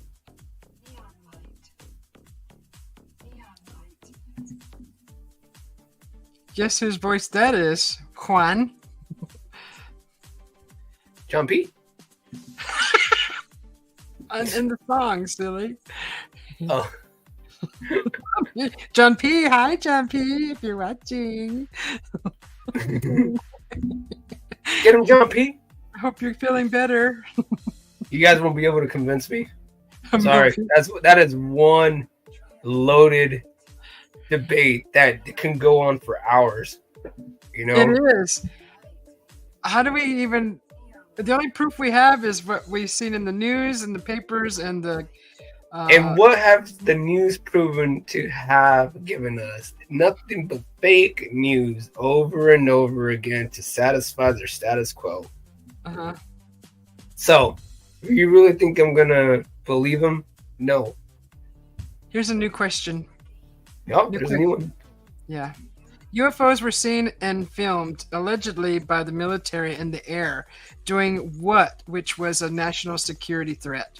Guess whose voice that is? Juan. John P. In the song, silly. Oh. John P. Hi, John P. If you're watching. Get him, John P. I hope you're feeling better. You guys won't be able to convince me. Sorry. That is one loaded debate that can go on for hours. You know, it is. How do we even? The only proof we have is what we've seen in the news and the papers and the. And what have the news proven to have given us? Nothing but fake news over and over again to satisfy their status quo. So, you really think I'm gonna believe them? No. Here's a new question. Oh, there's a new one. Yeah. UFOs were seen and filmed allegedly by the military in the air doing what, which was a national security threat?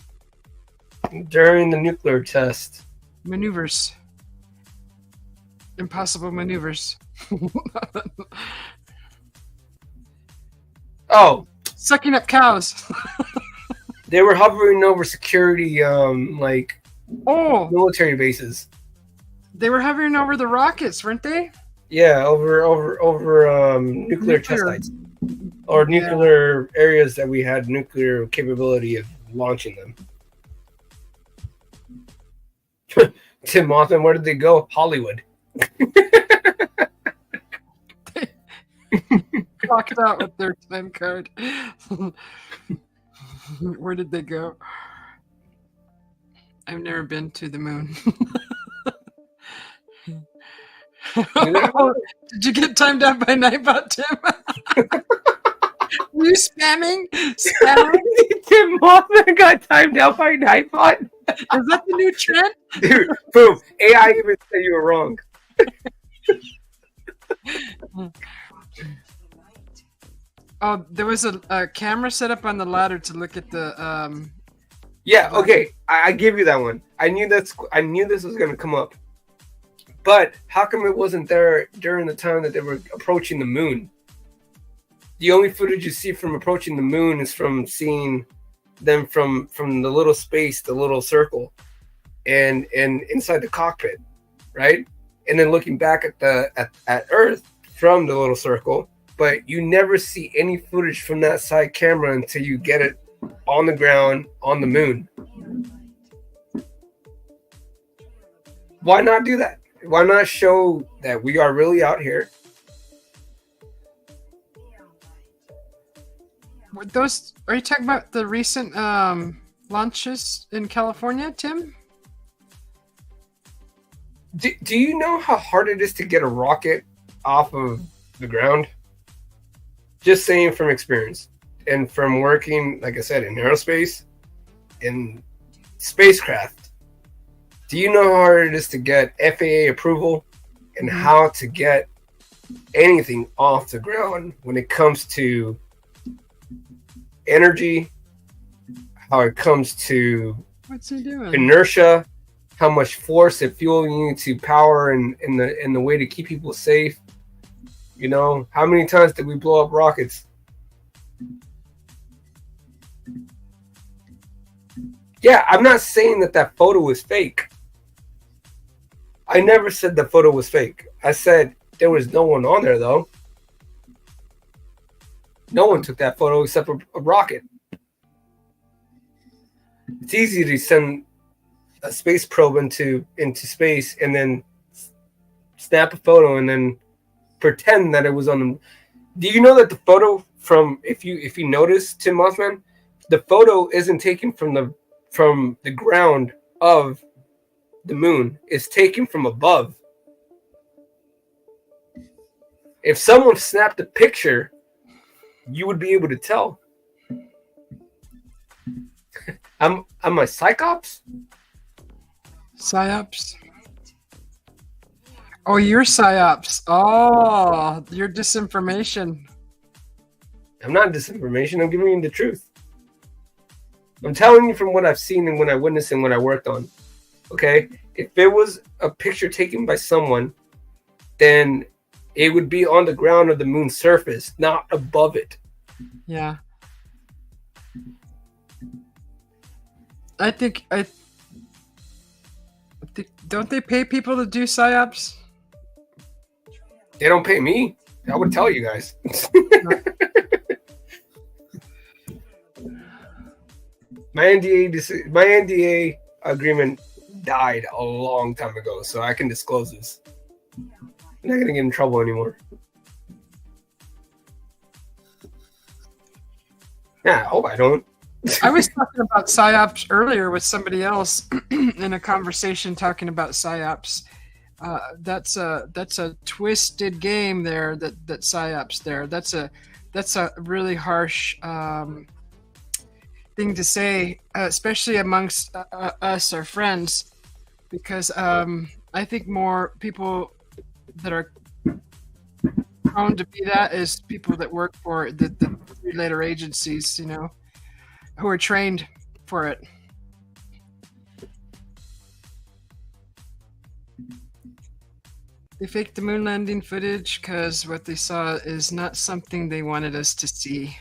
During the nuclear test. Maneuvers. Impossible maneuvers. Oh. Sucking up cows. They were hovering over security, military bases. They were hovering over the rockets, weren't they? Yeah, over nuclear test sites or nuclear areas that we had nuclear capability of launching them. Tim Mothman, where did they go? Hollywood. Clocked out with their time card. Where did they go? I've never been to the moon. Did you get timed out by Nightbot, Tim? Were you spamming? Tim Mothman got timed out by Nightbot. Is that the new trend? Dude, boom. AI even said you were wrong. Oh, there was a camera set up on the ladder to look at the. Yeah. Okay. I give you that one. I knew this was going to come up. But how come it wasn't there during the time that they were approaching the moon? The only footage you see from approaching the moon is from seeing them from the little space, the little circle, and inside the cockpit, right? And then looking back at Earth from the little circle, but you never see any footage from that side camera until you get it on the ground on the moon. Why not do that? Why not show that we are really out here? Are you talking about the recent launches in California, Tim? Do you know how hard it is to get a rocket off of the ground? Just saying from experience and from working, like I said, in aerospace, in spacecraft. Do you know how hard it is to get FAA approval and how to get anything off the ground when it comes to energy, how it comes to What's he doing? Inertia, how much force and fuel you need to power in the way to keep people safe. You know, how many times did we blow up rockets? Yeah, I'm not saying that photo was fake. I never said the photo was fake. I said there was no one on there, though. No one took that photo except for a rocket. It's easy to send a space probe into space and then snap a photo and then pretend that it was on the. Do you know that the photo from if you notice, Tim Mothman, the photo isn't taken from the ground of the moon. It's taken from above. If someone snapped a picture, you would be able to tell. I'm a psychops? Psyops. Oh, you're psyops. Oh, you're disinformation. I'm not disinformation. I'm giving you the truth. I'm telling you from what I've seen and what I witnessed and what I worked on. Okay? If it was a picture taken by someone, then it would be on the ground of the moon's surface, not above it. Yeah. I think don't they pay people to do psyops? They don't pay me. I would tell you guys. My NDA agreement died a long time ago, so I can disclose this. I'm not gonna get in trouble anymore. Yeah, I hope I don't. I was talking about psyops earlier with somebody else in a conversation talking about psyops. That's a twisted game there. That psyops there. That's a really harsh thing to say, especially amongst us, our friends, because I think more people that are prone to be that is people that work for the three-letter agencies, you know, who are trained for it. They faked the moon landing footage because what they saw is not something they wanted us to see.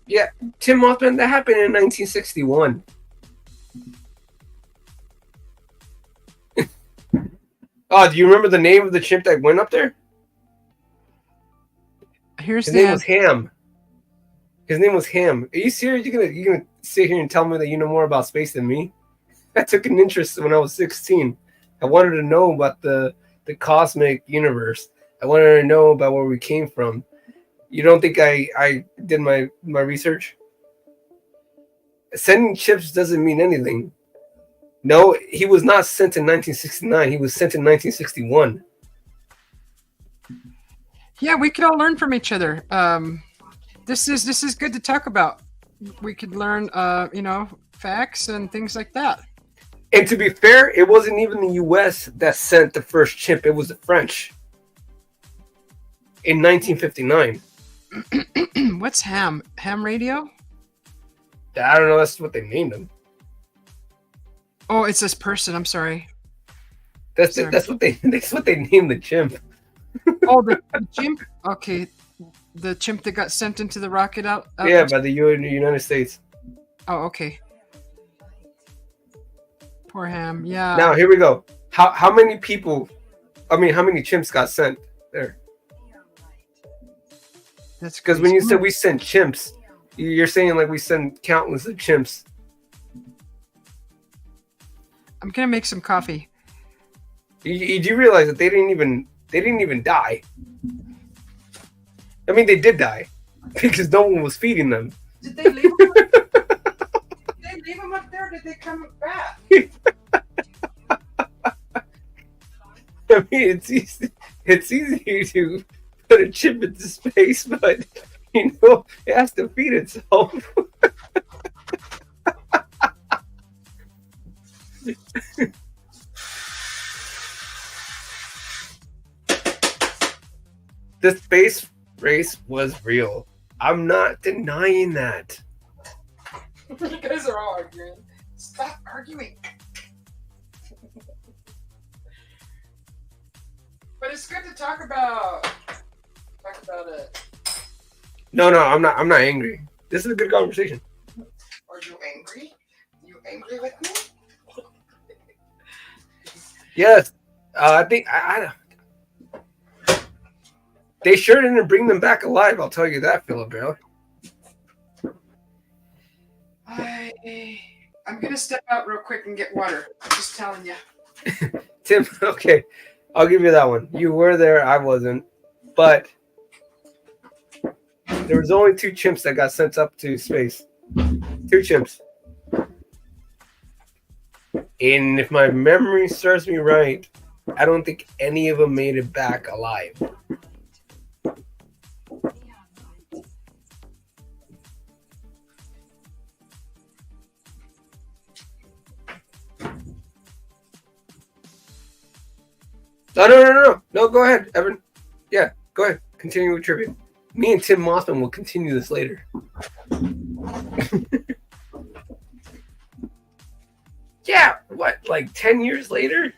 Yeah, Tim Mothman, that happened in 1961. Oh, do you remember the name of the chimp that went up there? His name was Ham. His name was Ham. Are you serious? You're gonna sit here and tell me that you know more about space than me? I took an interest when I was 16. I wanted to know about the cosmic universe. I wanted to know about where we came from. You don't think I did my research? Sending chips doesn't mean anything. No, he was not sent in 1969. He was sent in 1961. Yeah, we could all learn from each other. This is good to talk about. We could learn, facts and things like that. And to be fair, it wasn't even the U.S. that sent the first chimp. It was the French in 1959. What's ham? Ham radio? I don't know. That's what they named him. Oh, it's this person. I'm sorry. That's what they named the chimp. Oh, the chimp. Okay, the chimp that got sent into the rocket out. Yeah, by the United States. Oh, okay. Poor ham. Yeah. Now here we go. How many people? I mean, how many chimps got sent there? That's because when you said we sent chimps, you're saying like we send countless of chimps. I'm gonna make some coffee. You do realize that they didn't even die. I mean, they did die because no one was feeding them. Did they leave them? Did they leave them up there? Or did they come back? I mean, it's easy to put a chip into space, but it has to feed itself. The space race was real. I'm not denying that. You guys are are all arguing. Stop arguing. But it's good to talk about it. No, I'm not angry. This is a good conversation. Are you angry? You angry with me? Yes. I think they sure didn't bring them back alive. I'll tell you that, Philip. I'm gonna step out real quick and get water. I'm just telling you. Tim, okay, I'll give you that one. You were there, I wasn't, but there was only 2 chimps that got sent up to space. 2 chimps. And if my memory serves me right, I don't think any of them made it back alive. No, go ahead, Evan. Yeah, go ahead. Continue with trivia. Me and Tim Mossman will continue this later. Yeah, what, like 10 years later?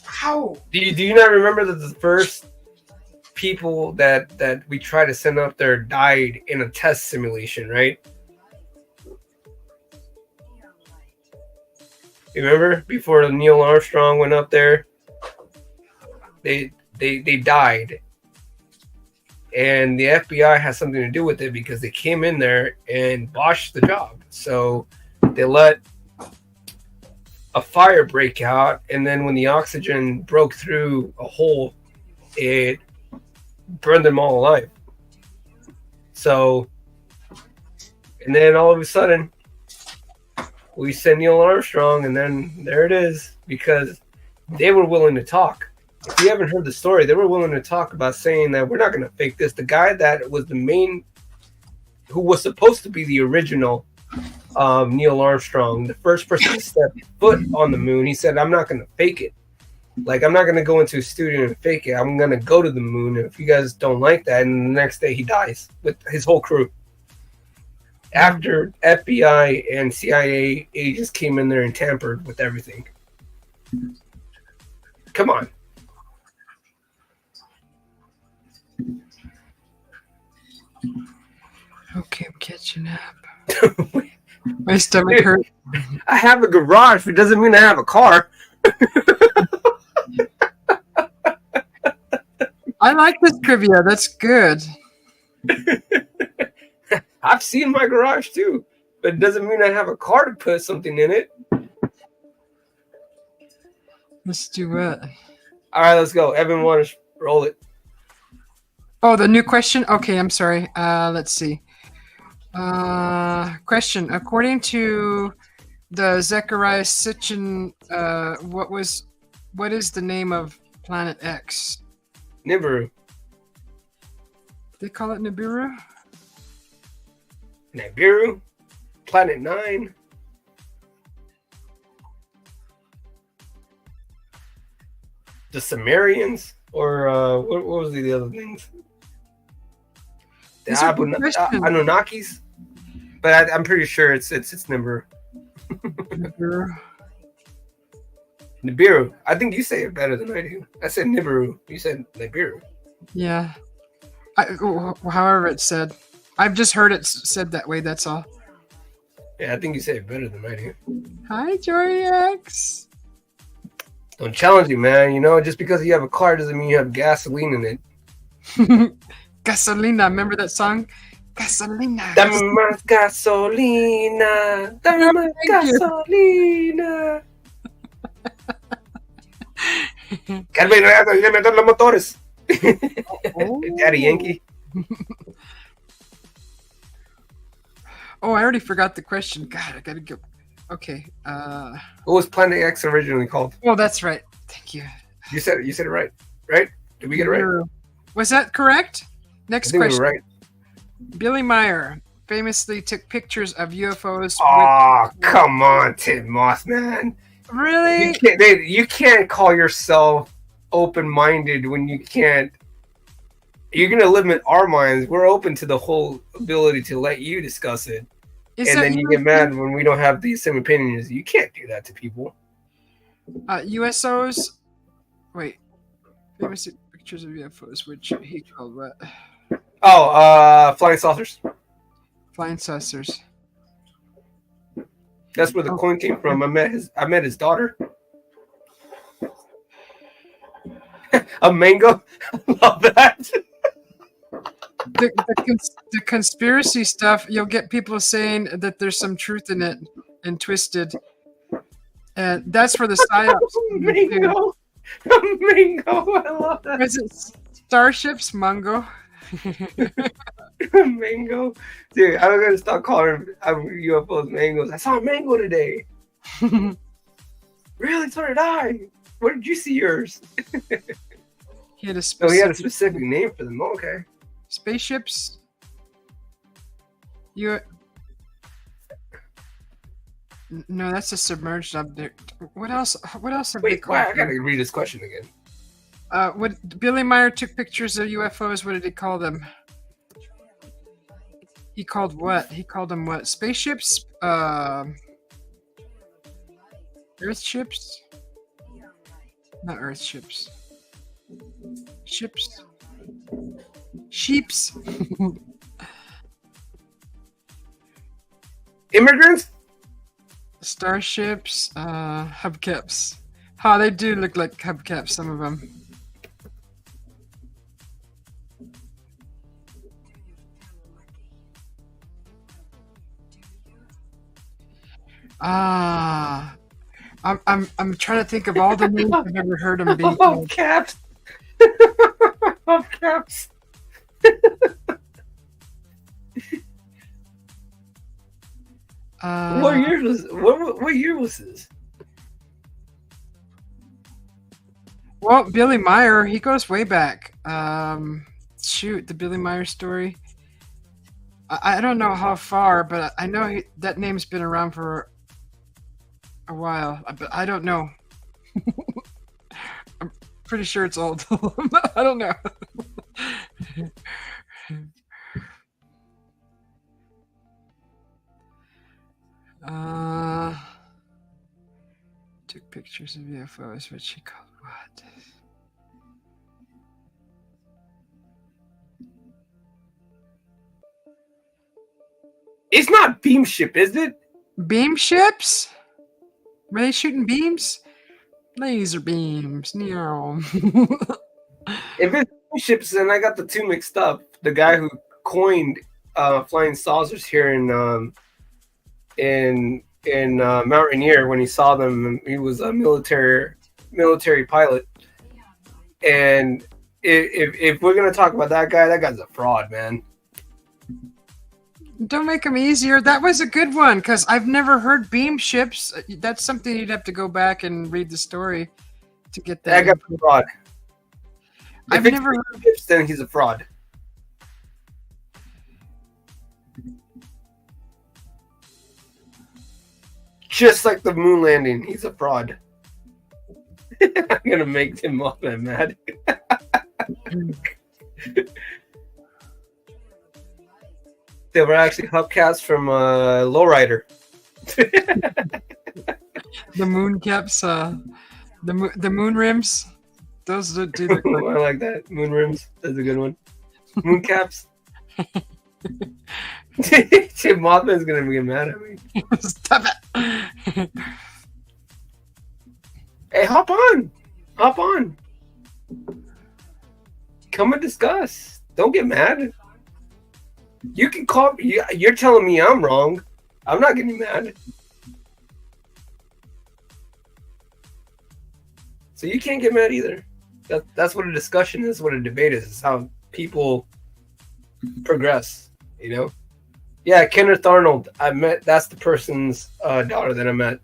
How? Do you not remember that the first people that we tried to send up there died in a test simulation, right? You remember before Neil Armstrong went up there, they died, and the FBI has something to do with it because they came in there and botched the job. So they let a fire break out, and then when the oxygen broke through a hole, it burned them all alive. So, and then all of a sudden, we sent Neil Armstrong, and then there it is, because they were willing to talk. If you haven't heard the story, they were willing to talk about saying that we're not going to fake this. The guy that was the main, who was supposed to be the original Neil Armstrong, the first person to step foot on the moon, he said, I'm not going to fake it. Like, I'm not going to go into a studio and fake it. I'm going to go to the moon. And if you guys don't like that, and the next day he dies with his whole crew. After FBI and CIA agents came in there and tampered with everything. Come on. Okay, I'm catching up. My stomach hurts. I have a garage, but it doesn't mean I have a car. I like this trivia. That's good. I've seen my garage too, but it doesn't mean I have a car to put something in it. Let's do what? All right, let's go. Evan Waters, roll it. Oh, the new question? Okay, I'm sorry. Let's see. Question. According to the Zechariah Sitchin, what is the name of Planet X? Nibiru. They call it Nibiru? Nibiru. Planet 9. The Sumerians? Or what was the other things? The Anunnakis? But I'm pretty sure it's Nibiru. Nibiru. I think you say it better than I do. I said Nibiru. You said Nibiru. Yeah. However it's said. I've just heard it said that way, that's all. Yeah, I think you say it better than I do. Hi, Jory X. Don't challenge you, man. You know, just because you have a car doesn't mean you have gasoline in it. Gasolina. Remember that song? Gasolina. Dame más gasolina. Dame más gasolina. Carbohidratos, y meter los motores. Daddy Yankee. Oh, I already forgot the question. God, I gotta go. Okay. What was Planet X originally called? Oh, that's right. Thank you. You said it right. Right? Did we get it right? Was that correct? Next question. We were right. Billy Meyer famously took pictures of UFOs. Oh, come on, Tim Moss, man. Really? You can't call yourself open-minded when you can't you're gonna limit our minds. We're open to the whole ability to let you discuss it, Is and that then you get mad when we don't have the same opinions. You can't do that to people. USOs? Wait. Famous pictures of UFOs, which he called what? Oh, flying saucers. Flying saucers. That's where the coin came from. I met his daughter. A mango. Love that. The conspiracy stuff, you'll get people saying that there's some truth in it and twisted. And that's for the psyops. Mango. Mango. I love that. Is it starships, Mungo? Mango. Dude, I'm going to start calling UFOs mangoes. I saw a mango today. Really? So did I. Where did you see yours? He had a specific name for them. Okay. Spaceships. No, that's a submerged object. What else? What else? Wait, I gotta read this question again. What Billy Meyer took pictures of UFOs. What did he call them? He called what? He called them what? Spaceships? Earthships? Not Earthships. Ships? Sheeps? Immigrants? Starships? Hubcaps. Ha, they do look like hubcaps, some of them. I'm trying to think of all the names I've ever heard them being called. Hubcaps. Hubcaps. What year was this? Well, Billy Meyer, he goes way back. Shoot, the Billy Meyer story. I don't know how far, but I know that name's been around for a while. But I don't know. I'm pretty sure it's old. I don't know. Took pictures of UFOs. What she called what? It's not beam ship, is it? Beam ships? Were they shooting beams? Laser beams. No. If it's beam ships, then I got the two mixed up. The guy who coined flying saucers here in Mount Rainier, when he saw them, he was a military pilot. And if we're gonna talk about that guy's a fraud, man. Don't make them easier. That was a good one because I've never heard beam ships. That's something you'd have to go back and read the story to get that. That guy's a fraud. I've never heard ships, then he's a fraud. Just like the moon landing, he's a fraud. I'm gonna make Tim Mothman mad. They were actually hubcaps from Lowrider. The moon caps, the moon rims. Those do look like. I like that. Moon rims. That's a good one. Moon caps. Tim Mothman's gonna get mad at me. Stop it. Hey, hop on. Come and discuss. Don't get mad. You can call. You're telling me I'm wrong. I'm not getting mad. So you can't get mad either. That's what a discussion is. What a debate is. It's how people progress. You know. Yeah, Kenneth Arnold. I met. That's the person's daughter that I met.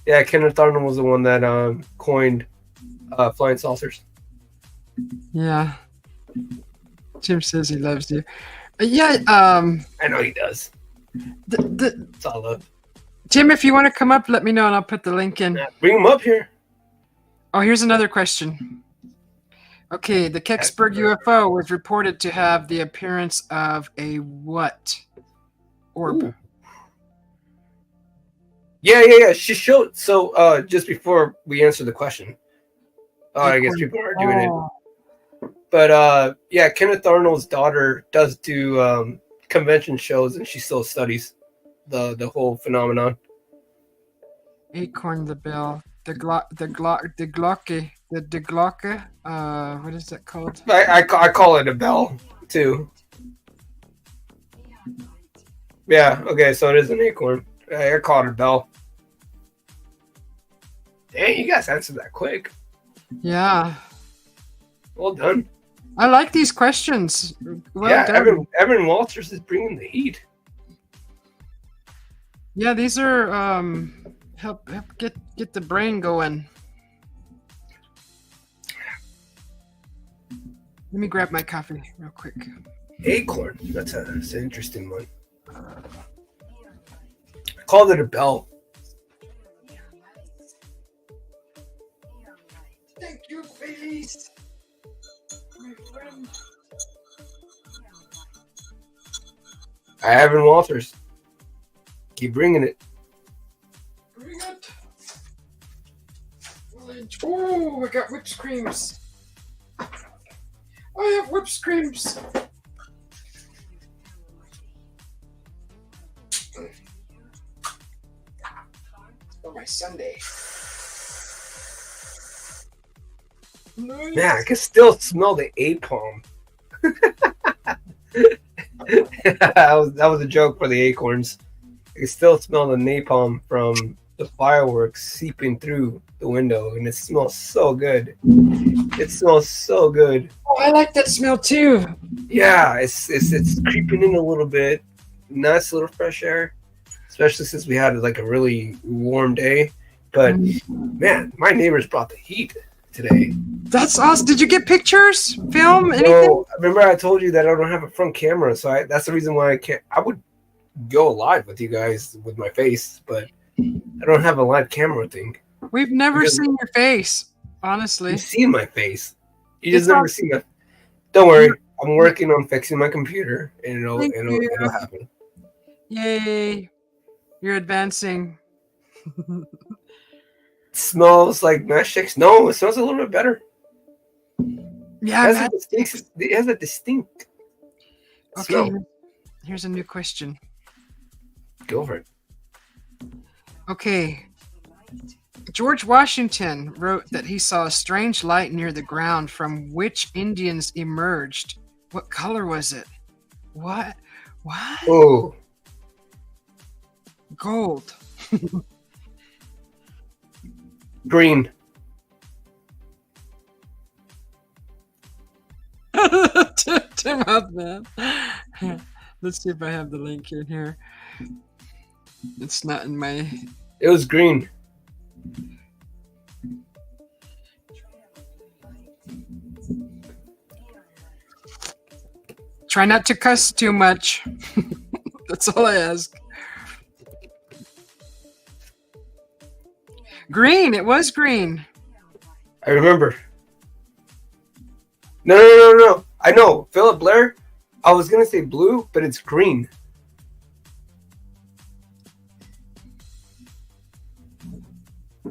Yeah, Kenneth Arnold was the one that coined flying saucers. Yeah. Jim says he loves you. Yeah. I know he does. It's all love. Jim, if you want to come up, let me know and I'll put the link in. Bring him up here. Oh, here's another question. Okay, the Kecksburg UFO was reported to have the appearance of a what? Orb. Ooh. Yeah. She showed. So, just before we answer the question, I guess people are doing it. But yeah, Kenneth Arnold's daughter does do convention shows, and she still studies the whole phenomenon. Acorn the bell. The glocke. What is that called? I call it a bell too. Yeah. Okay. So it is an acorn. I call it a bell. Dang, you guys answered that quick. Yeah. Well done. I like these questions. Well yeah, done. Evan Walters is bringing the heat. Yeah, these are help get the brain going. Let me grab my coffee real quick. Acorn. That's an interesting one. I called it a bell. Thank you, please. My friend. Evan Walters. Keep bringing it. Bring it. Oh, I got whipped creams. I have whipped creams. For my Sunday. Nice. Man, I can still smell the apalm. that was a joke for the acorns. I can still smell the napalm from the fireworks seeping through the window, and it smells so good. It smells so good. Oh, I like that smell too. Yeah, it's creeping in a little bit. Nice little fresh air, especially since we had like a really warm day. But man, my neighbors brought the heat today. That's awesome. Did you get pictures, film, anything? No, remember I told you that I don't have a front camera, so that's the reason why I can't. I would go live with you guys with my face, but I don't have a live camera thing. We've never seen your face, honestly. You've seen my face. You just never seen it. Don't worry, I'm working on fixing my computer, and it'll happen. Yay! You're advancing. It smells like mashed chicks. No, it smells a little bit better. Yeah, it has a distinct smell. Here's a new question. Go for it. Okay. George Washington wrote that he saw a strange light near the ground from which Indians emerged. What color was it? What? Oh. Gold. Green. Tim Huffman. Let's see if I have the link in here. It's not in my... It was green. Try not to cuss too much. That's all I ask. Green. It was green. I remember. No. I know. Philip Blair. I was going to say blue, but it's green.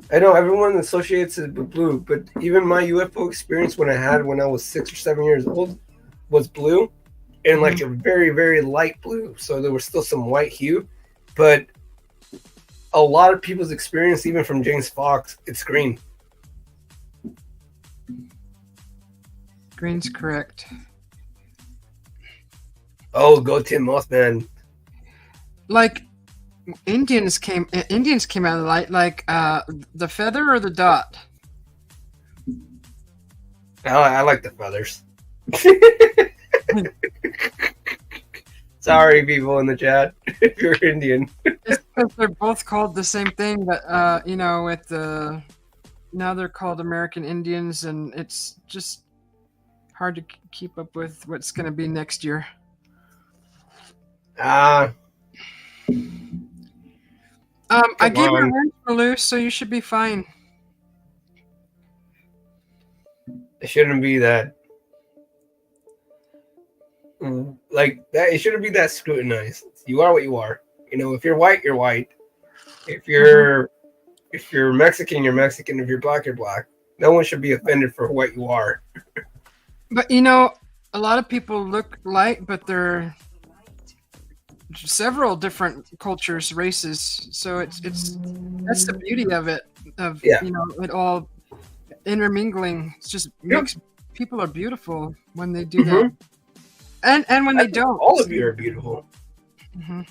I know everyone associates it with blue, but even my UFO experience when I was 6 or 7 years old was blue, and like a very, very light blue. So there was still some white hue, but a lot of people's experience, even from James Fox, it's green. Green's correct. Oh, go Tim Mothman. Like Indians came out of the light, like the feather or the dot. I like the feathers. Sorry, people in the chat, if you're Indian. It's because they're both called the same thing, but with the now they're called American Indians, and it's just hard to keep up with what's going to be next year. I gave you a wrench, Malou, so you should be fine. It shouldn't be that like that. It shouldn't be that scrutinized. You are what you are. You know, if you're white, you're white. If Mhm. you're Mexican, you're Mexican. If you're black, you're black. No one should be offended for what you are. But you know, a lot of people look like, but they're several different cultures, races. So it's that's the beauty of it. Of Yeah. you know, it all intermingling. It just Yep. makes people are beautiful when they do that, Mm-hmm. and when I they think don't. all of you are beautiful. Hmm.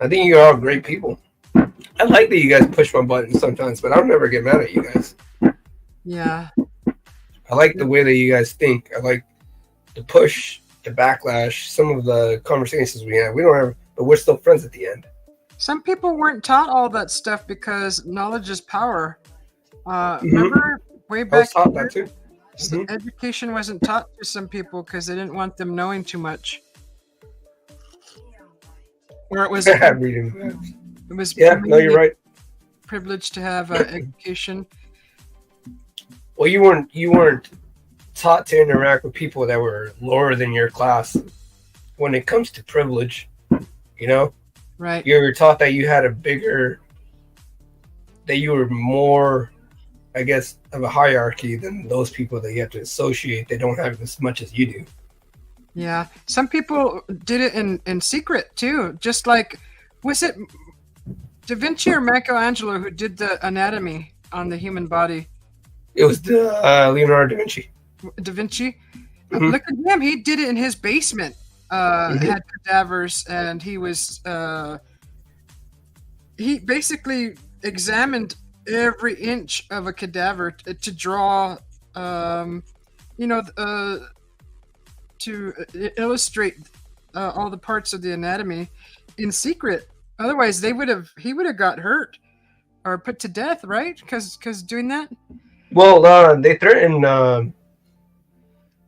I think you're all great people. I like that you guys push my buttons sometimes, but I'll never get mad at you guys. Yeah. I like the way that you guys think. I like the push, the backlash, some of the conversations we have. We don't have, but we're still friends at the end. Some people weren't taught all that stuff because knowledge is power. Mm-hmm. Remember way I was back taught here, that too. Mm-hmm. education wasn't taught to some people because they didn't want them knowing too much, or it was Reading. it was Yeah, no, you're right. privileged to have education. Well, you weren't taught to interact with people that were lower than your class. When it comes to privilege, you know, Right. you were taught that you had a bigger, that you were more, I guess, of a hierarchy than those people that you have to associate. They don't have as much as you do. Yeah. Some people did it in secret too. Just like, was it Da Vinci or Michelangelo who did the anatomy on the human body? It was the Leonardo da Vinci. Da Vinci. Mhm. Look at him. He did it in his basement. Mhm. Had cadavers, and he was he basically examined every inch of a cadaver to draw, you know, to illustrate all the parts of the anatomy in secret. Otherwise, he would have got hurt or put to death, right? Because doing that. Well, they threatened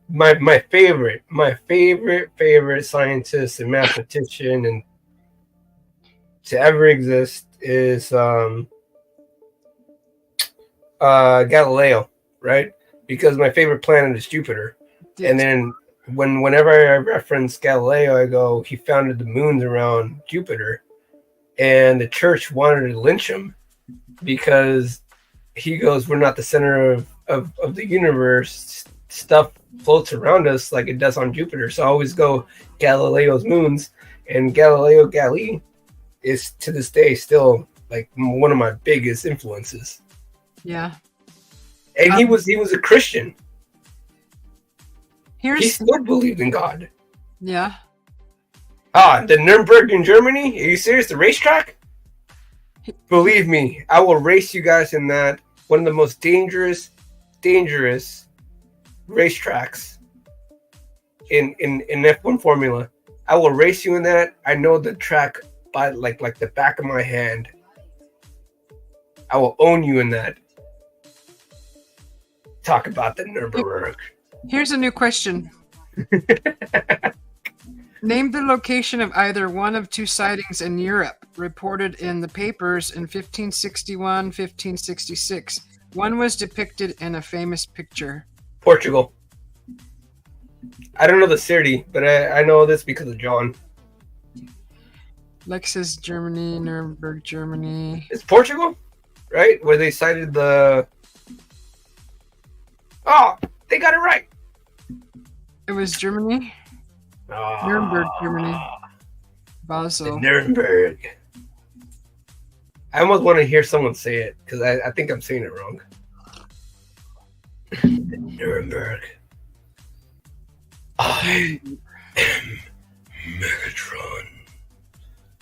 my favorite scientist and mathematician and to ever exist is Galileo, right? Because my favorite planet is Jupiter. And then whenever I reference Galileo, I go, he founded the moons around Jupiter, and the church wanted to lynch him because he goes, we're not the center of the universe. Stuff floats around us like it does on Jupiter. So I always go Galileo's moons, and Galileo Galilei is to this day still like one of my biggest influences. Yeah. And he was a Christian. Here's He still believed in God. yeah. The Nuremberg in Germany? Are you serious? The racetrack? Believe me, I will race you guys in that. One of the most dangerous racetracks in F1 Formula. I will race you in that. I know the track by like the back of my hand. I will own you in that. Talk about the Nuremberg. Here's a new question. Name the location of either one of two sightings in Europe reported in the papers in 1561, 1566. One was depicted in a famous picture. Portugal. I don't know the city, but I know this because of John. Lex says Germany, Nuremberg, Germany. It's Portugal, right? Where they cited the... Oh, they got it right. It was Germany? Nuremberg, Germany. Basel. The Nuremberg. I almost want to hear someone say it because I think I'm saying it wrong. The Nuremberg. I am Megatron.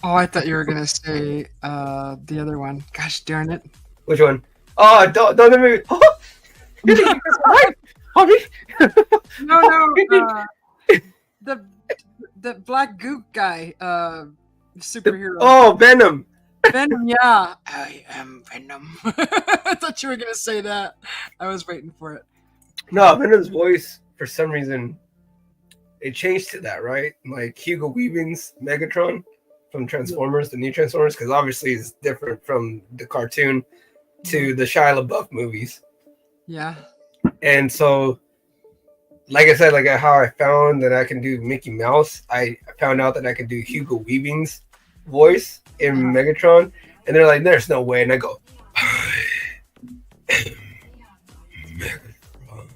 Oh, I thought you were going to say the other one. Gosh darn it. Which one? Oh, don't let me. Oh, you guys are right. No. The black gook guy, superhero. Venom. Venom, yeah. I am Venom. I thought you were going to say that. I was waiting for it. No, Venom's voice, for some reason, it changed to that, right? Like Hugo Weaving's Megatron from Transformers, the new Transformers, because obviously it's different from the cartoon to the Shia LaBeouf movies. Yeah. And so like I said, like how I found that I can do Mickey Mouse. I found out that I can do Hugo Weaving's voice in Megatron, and they're like, "There's no way," and I go, "I am Megatron.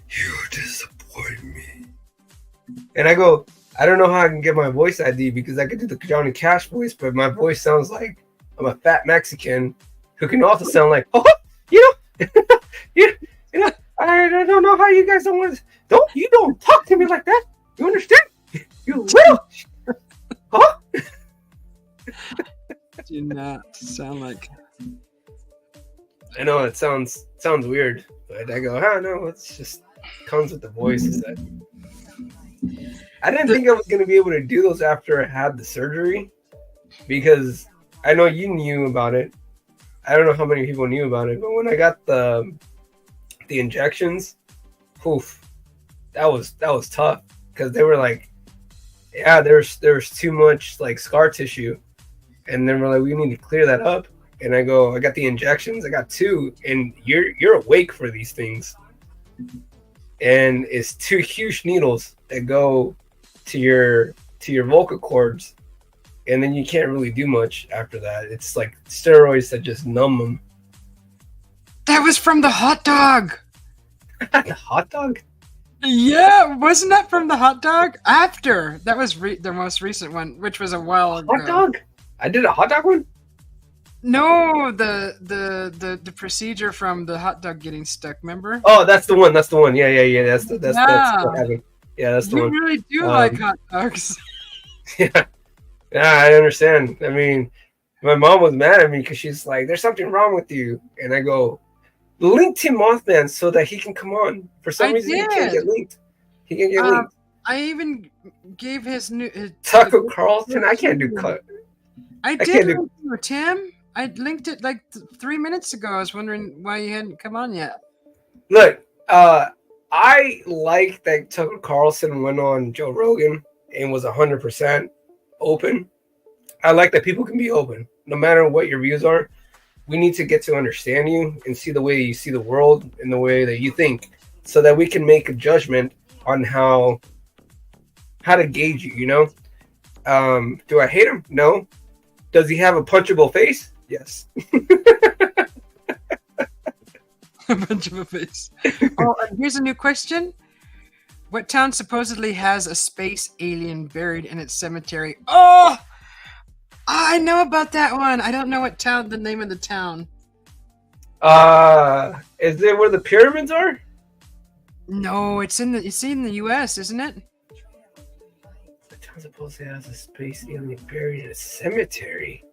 You disappoint me." And I go, "I don't know how I can get my voice ID because I could do the Johnny Cash voice, but my voice sounds like I'm a fat Mexican who can also sound like, oh, you know, you know, I don't know how you guys don't talk to me like that. You understand? You little, huh?" Do not sound like. I know it sounds weird, but I go, "Oh no, it's just comes with the voice." Is that I didn't think I was going to be able to do those after I had the surgery, because I know you knew about it. I don't know how many people knew about it, but when I got the injections, poof, that was tough, because they were like, yeah, there's too much like scar tissue, and then we're like, we need to clear that up. And I go, I got the injections, I got 2, and you're awake for these things, and it's 2 huge needles that go to your vocal cords, and then you can't really do much after that. It's like steroids that just numb them. That was from the hot dog. The hot dog? Yeah, wasn't that from the hot dog? After that was the most recent one, which was a while ago. Hot dog? I did a hot dog one? No, the procedure from the hot dog getting stuck. Remember? Oh, that's the one. That's the one. Yeah. That's what happened. Yeah, that's the you one. You really do like hot dogs. Yeah, I understand. I mean, my mom was mad at me because she's like, "There's something wrong with you," and I go, "Link Tim Mothman so that he can come on." For some reason, he can't get linked. He can't get linked. I even gave his new Tucker Carlson. I can't do cut. I did link you, Tim. I linked it like 3 minutes ago. I was wondering why you hadn't come on yet. Look, I like that Tucker Carlson went on Joe Rogan and was 100% open. I like that people can be open, no matter what your views are. We need to get to understand you and see the way you see the world and the way that you think, so that we can make a judgment on how to gauge you. You know, do I hate him? No. Does he have a punchable face? Yes. A bunch of a face. Oh, and here's a new question. What town supposedly has a space alien buried in its cemetery? Oh, I know about that one. I don't know what town, the name of the town. Is it where the pyramids are? No, it's in the US, isn't it? The town supposedly has a space alien buried in a cemetery.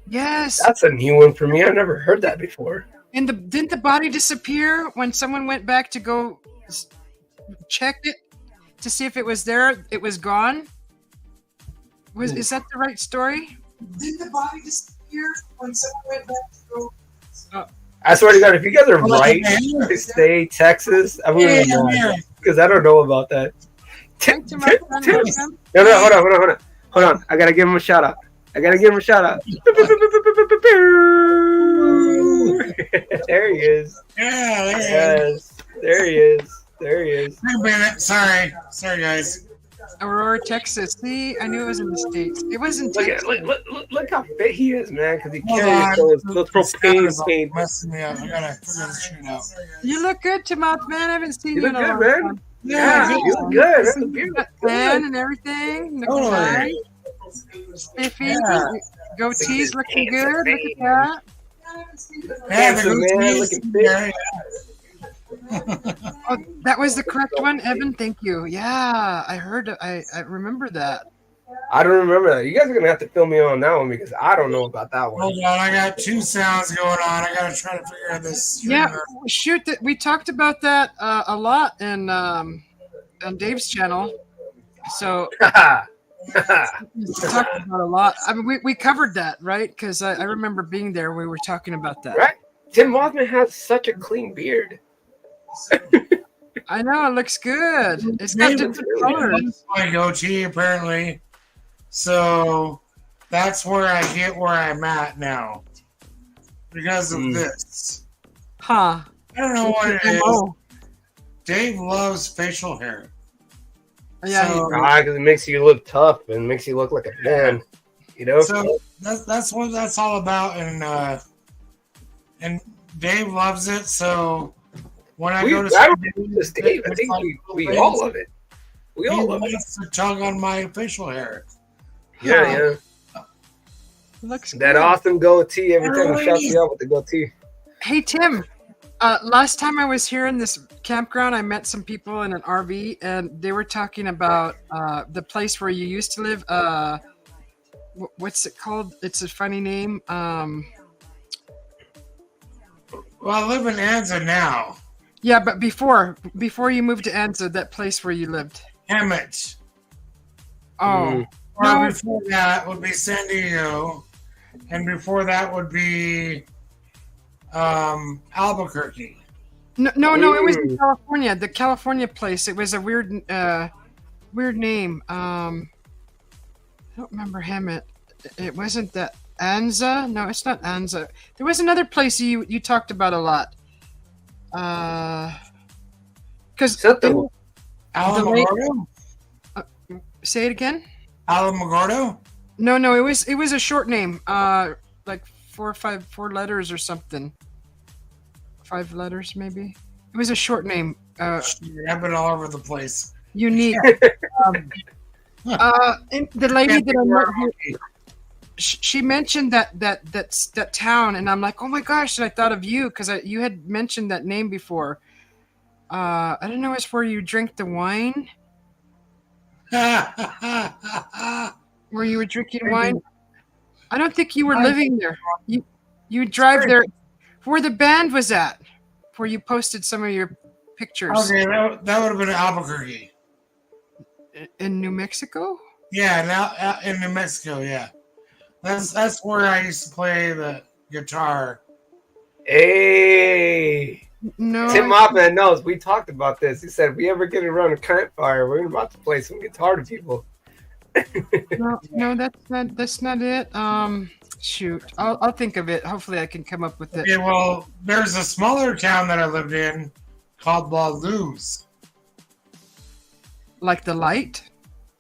Yes. That's a new one for me. I've never heard that before. And didn't the body disappear when someone went back to go check it to see if it was there? It was gone. Is that the right story? Did the body disappear when someone went back to go? I swear to God, if you guys are right to say Texas, I'm gonna know, because I don't know about that. No, hold on. I gotta give him a shout out. There he is. Yes, there he is. Wait a minute. Sorry, guys. Aurora, Texas. See, I knew it was in the States. It wasn't Texas. Look how fit he is, man, because he carries those propane paint. Messing me up. I gotta figure this shit out. You look good, Timoth, man. I haven't seen you in a long time. Man. Yeah, you look good. That's a beautiful man and everything. Looking nice. Spiffy. Yeah. Goatee's looking good. Look at that. Handsome man, looking fit. Oh, that was the correct one, Evan. Thank you. Yeah, I heard. I remember that. I don't remember that. You guys are gonna have to fill me on that one because I don't know about that one. Hold on, I got 2 sounds going on. I gotta try to figure out this. Yeah, shoot. That we talked about that a lot in on Dave's channel. So. Talked about a lot. I mean, we covered that, right? Because I remember being there. We were talking about that. Right. Tim Mothman has such a clean beard. I know, it looks good. It's got different colors. My goatee, apparently. So that's where I get where I'm at now because of this. Huh. I don't know what it is. MO. Dave loves facial hair. Yeah, So- Because it makes you look tough and makes you look like a man. You know. So that's what that's all about, and Dave loves it. So when I go to I don't think it's just Dave. I think we all love it. We all love it. wants to tug on my facial hair. Yeah. looks That good. awesome goatee. Every time he shouts me out with the goatee. Hey Tim, last time I was here in this campground, I met some people in an RV, and they were talking about the place where you used to live. What's it called? It's a funny name. Well, I live in Anza now. Yeah, but before you moved to Anza, that place where you lived. Emmett. Oh, Or No. before that would be San Diego, and before that would be Albuquerque. no, it was in California. The California place. It was a weird name. I don't remember him. It wasn't that Anza. No, it's not Anza. There was another place you talked about a lot. Because Something. Alamogordo? say it again. Alamogordo? No, it was a short name. Like 4 letters or something. 5 letters maybe. It was a short name. I've been all over the place. Unique. And the lady that I met here, she mentioned that town, and I'm like, oh my gosh! And I thought of you because you had mentioned that name before. I don't know. It's where you drink the wine. Where you were drinking wine. I don't think you were living there. You drive there, where the band was at, where you posted some of your pictures. Okay, that would have been Albuquerque. In New Mexico. Yeah, now in New Mexico, yeah. That's where I used to play the guitar. Hey. No. Tim Moffman knows. We talked about this. He said, if we ever get around a campfire, we're about to play some guitar to people. No, that's not it. Shoot, I'll think of it. Hopefully, I can come up with it. Okay, well, there's a smaller town that I lived in called La Luz. Like the light.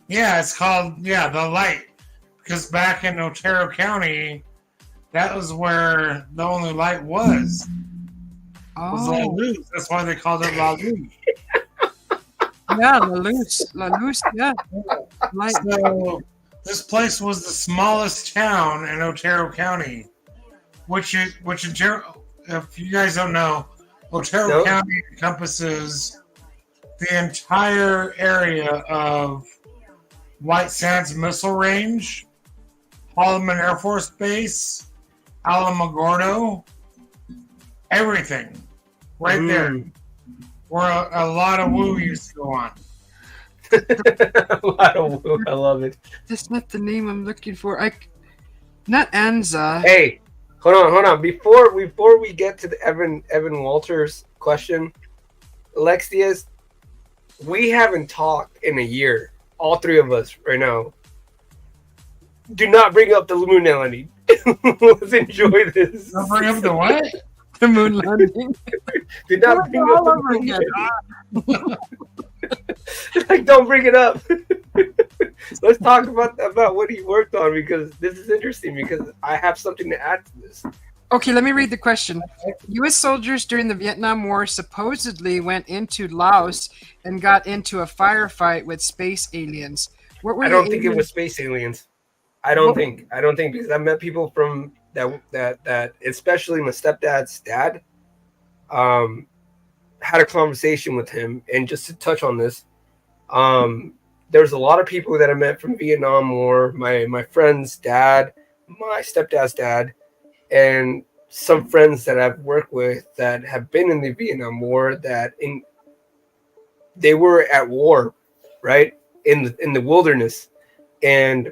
Yeah, it's called the Light, because back in Otero County, that was where the only light was. Was La Oh, Luz. That's why they called it La Luz. yeah, La Luz, yeah. Light. So this place was the smallest town in Otero County, which if you guys don't know, Otero County encompasses the entire area of White Sands Missile Range, Holloman Air Force Base, Alamogordo, everything right there, where a lot of woo used to go on. A lot of woo. I love it. That's not the name I'm looking for. Not Anza. Hey, hold on. Before we get to the Evan Walters question, Alexius, we haven't talked in a year. All three of us right now. Do not bring up the moon landing. Let's enjoy this. Don't bring up the what? The moon landing. Do not bring up the moon landing. Like, don't bring it up. Let's talk about what he worked on, because this is interesting, because I have something to add to this. Okay, let me read the question. U.S. soldiers during the Vietnam War supposedly went into Laos and got into a firefight with space aliens. What were I don't the think it aliens? was space aliens. I don't think because I met people from that especially my stepdad's dad had a conversation with him, and just to touch on this, there's a lot of people that I met from Vietnam War, my friend's dad, my stepdad's dad, and some friends that I've worked with that have been in the Vietnam War, they were at war, right? In the wilderness, and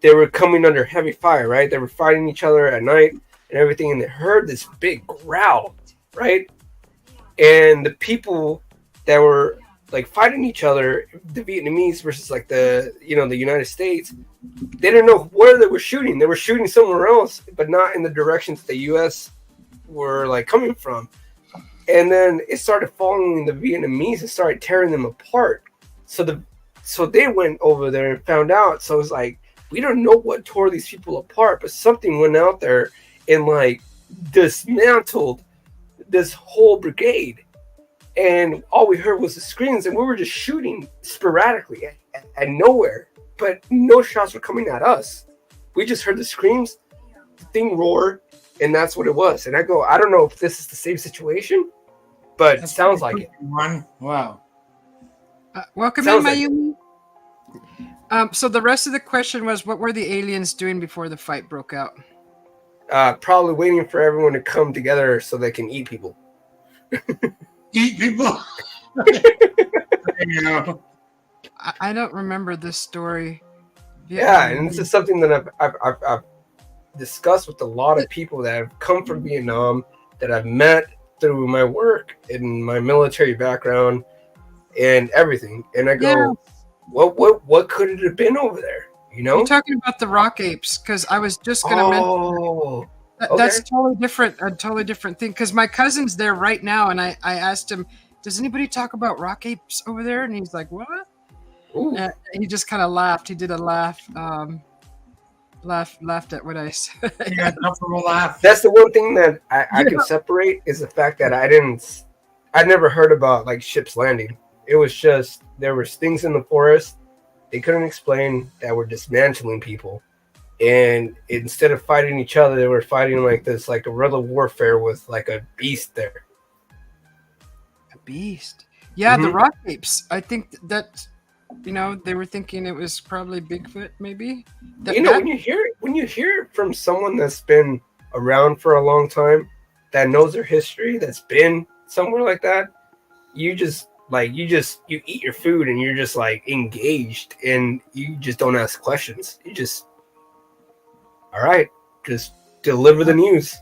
they were coming under heavy fire, right? They were fighting each other at night and everything, and they heard this big growl, right? And the people that were like fighting each other, the Vietnamese versus like the United States, they didn't know where they were shooting. They were shooting somewhere else, but not in the direction that the U.S. were like coming from. And then it started following the Vietnamese and started tearing them apart. So they went over there and found out. So it's like, we don't know what tore these people apart, but something went out there and like dismantled this whole brigade. And all we heard was the screams, and we were just shooting sporadically at nowhere. But no shots were coming at us. We just heard the screams, the thing roar, and that's what it was. And I go, I don't know if this is the same situation, but it sounds like it. Wow. Welcome in, Mayumi. So the rest of the question was, what were the aliens doing before the fight broke out? Probably waiting for everyone to come together so they can eat people. Eat people? You know. I don't remember this story. Yeah, and this is something that I've discussed with a lot of people that have come from Vietnam, that I've met through my work and my military background and everything. And I go, what could it have been over there? You know, you're talking about the rock apes, because I was just going to mention that's a totally different thing. Because my cousin's there right now, and I asked him, "Does anybody talk about rock apes over there?" And he's like, "What?" He just kind of laughed. He did a laughed at what I said. Yeah, comfortable laugh. That's the one thing that I can separate, is the fact that I never heard about like ships landing. It was just, there was things in the forest they couldn't explain that were dismantling people, and instead of fighting each other, they were fighting like this, like guerrilla warfare with like a beast there. A beast, yeah. The rock apes. I think that. You know, they were thinking it was probably Bigfoot, maybe. When you hear it from someone that's been around for a long time, that knows their history, that's been somewhere like that, you eat your food and you're just like engaged, and you just don't ask questions. You just, all right, just deliver the news.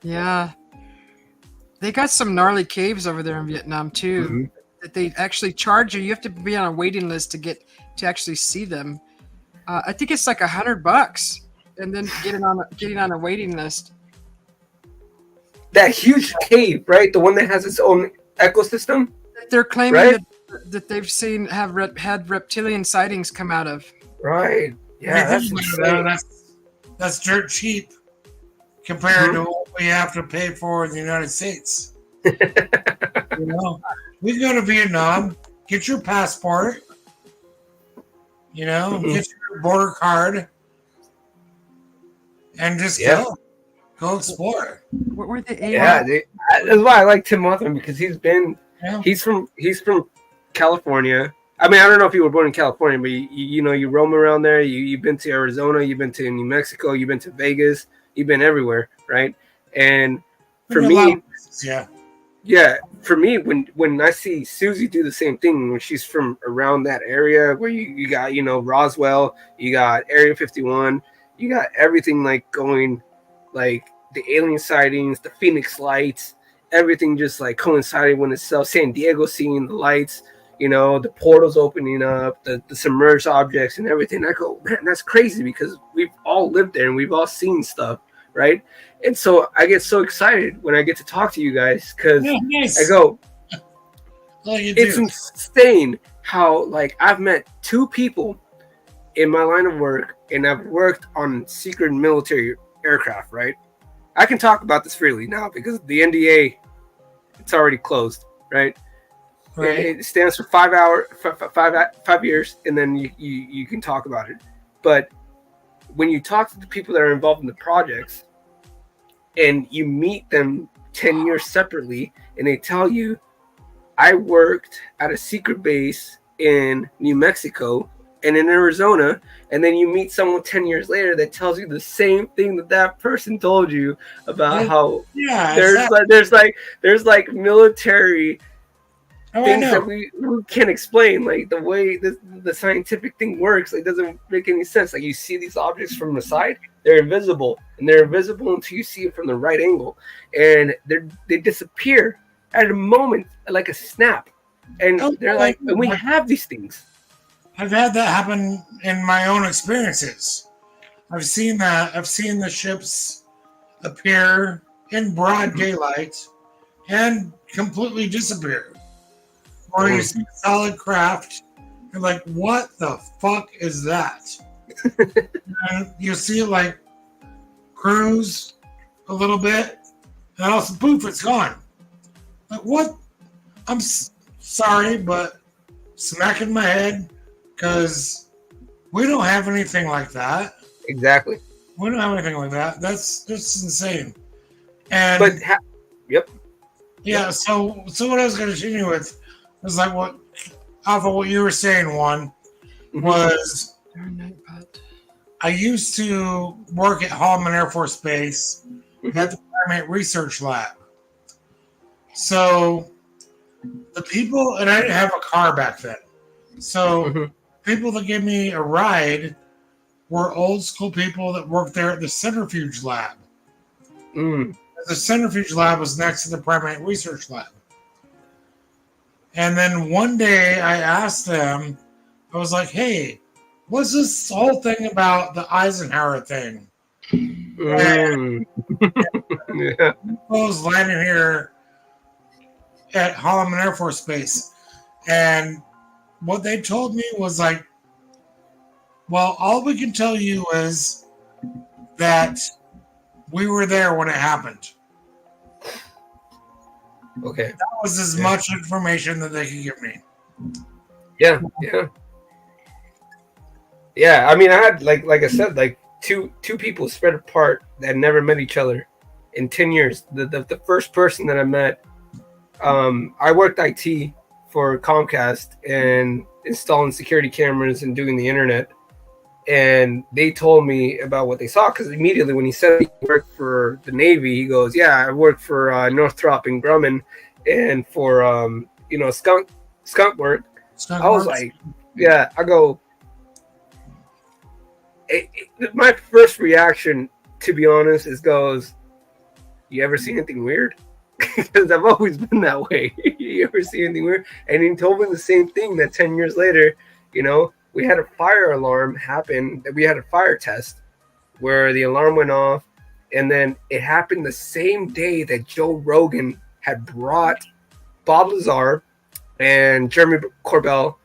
Yeah, they got some gnarly caves over there in Vietnam too. Mm-hmm. That they actually charge you. You have to be on a waiting list to actually see them. I think it's like $100, and then getting on a waiting list. That huge cave, right? The one that has its own ecosystem. They're claiming that they've seen had reptilian sightings come out of. Right. Yeah, that's dirt cheap compared to what we have to pay for in the United States. You know, we go to Vietnam, get your passport, get your border card, and just go explore. What were they? Yeah, that's why I like Tim Mothman, because he's from California. I mean, I don't know if you were born in California, but you roam around there. You've been to Arizona, you've been to New Mexico, you've been to Vegas, you've been everywhere, right? And for me, yeah, for me, when I see Susie do the same thing, when she's from around that area where you got, Roswell, you got Area 51, you got everything like going, like the alien sightings, the Phoenix lights, everything just like coinciding when it's San Diego seeing the lights, the portals opening up, the submerged objects and everything. I go, man, that's crazy, because we've all lived there and we've all seen stuff, right? And so I get so excited when I get to talk to you guys, because I go, it's insane how, like, I've met two people in my line of work, and I've worked on secret military aircraft, right? I can talk about this freely now because the NDA, it's already closed, right? It stands for 5 years, and then you can talk about it. But when you talk to the people that are involved in the projects, and you meet them 10 years separately, and they tell you, I worked at a secret base in New Mexico and in Arizona, and then you meet someone 10 years later that tells you the same thing that person told you about how there's like military things that we can't explain, like the way the scientific thing works. It doesn't make any sense. Like, you see these objects from the side, they're invisible, and they're invisible until you see it from the right angle, and they disappear at a moment, like a snap, and and we have these things. I've had that happen in my own experiences. I've seen that. I've seen the ships appear in broad daylight and completely disappear. Or you see solid craft, you're like, what the fuck is that? And you see it like cruise a little bit, and also poof, it's gone. Like, what? I'm sorry, but smacking my head because we don't have anything like that. Exactly. We don't have anything like that. That's just insane. And But yep. yeah, so what I was going to continue with was like what off of what you were saying. One was I used to work at Holloman Air Force Base at the Primate Research Lab. So the people, and I didn't have a car back then. So people that gave me a ride were old school people that worked there at the centrifuge lab. The centrifuge lab was next to the Primate Research Lab. And then one day I asked them, I was like, hey, what's this whole thing about the Eisenhower thing? And Yeah. I was landing here at Holloman Air Force Base. And what they told me was like, well, all we can tell you is that we were there when it happened. Okay. That was as much information that they could give me. Yeah. I mean, I had like I said, like two people spread apart that never met each other in 10 years. The first person that I met, I worked IT for Comcast and installing security cameras and doing the internet. And they told me about what they saw because immediately when he said he worked for the Navy, he goes, "Yeah, I worked for Northrop and Grumman and for skunk work." I was like, "Yeah." I go. My first reaction, to be honest, goes, "You ever see anything weird?" Because I've always been that way. You ever see anything weird? And he told me the same thing that 10 years later, we had a fire alarm happen. We had a fire test where the alarm went off, and then it happened the same day that Joe Rogan had brought Bob Lazar and Jeremy Corbell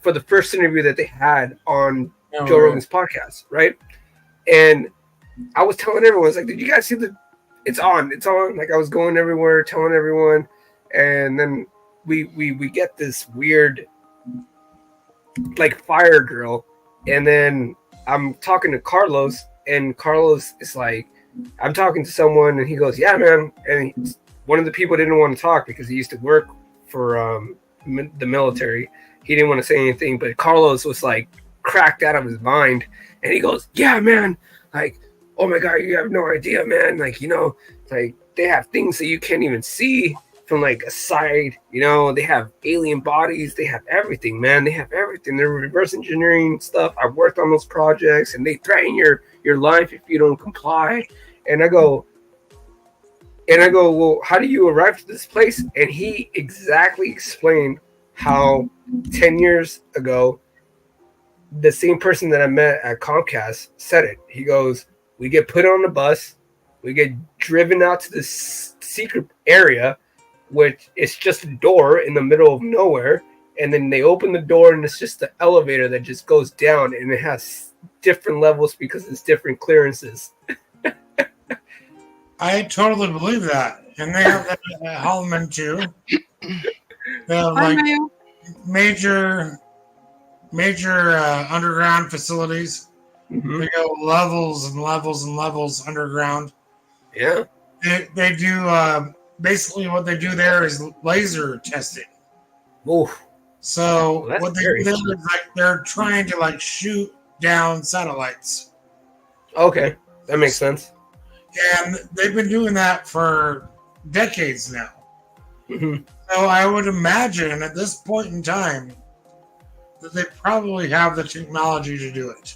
for the first interview that they had on Joe Rogan's podcast, right? And I was telling everyone, I was like, "Did you guys see it's on. Like I was going everywhere, telling everyone, and then we get this weird like fire drill, and then I'm talking to Carlos, and Carlos is like, I'm talking to someone, and he goes, "Yeah, man," and one of the people didn't want to talk because he used to work for the military. He didn't want to say anything, but Carlos was like cracked out of his mind, and he goes, "Yeah, man, like, oh my God, you have no idea, man. Like, like they have things that you can't even see from like a side, they have alien bodies. They have everything, man. They have everything. They're reverse engineering stuff. I've worked on those projects and they threaten your life if you don't comply." And I go, "Well, how do you arrive to this place?" And he exactly explained how 10 years ago, the same person that I met at Comcast said it. He goes, "We get put on the bus, we get driven out to this secret area, which is just a door in the middle of nowhere, and then they open the door and it's just the elevator that just goes down, and it has different levels because it's different clearances." I totally believe that. And they have that at Holloman too. They have like major underground facilities. They go levels and levels and levels underground. Yeah. They do basically what they do there is laser testing. Oof. So what they do there is like they're trying to like shoot down satellites. Okay, that makes sense. And they've been doing that for decades now. So I would imagine at this point in time that they probably have the technology to do it.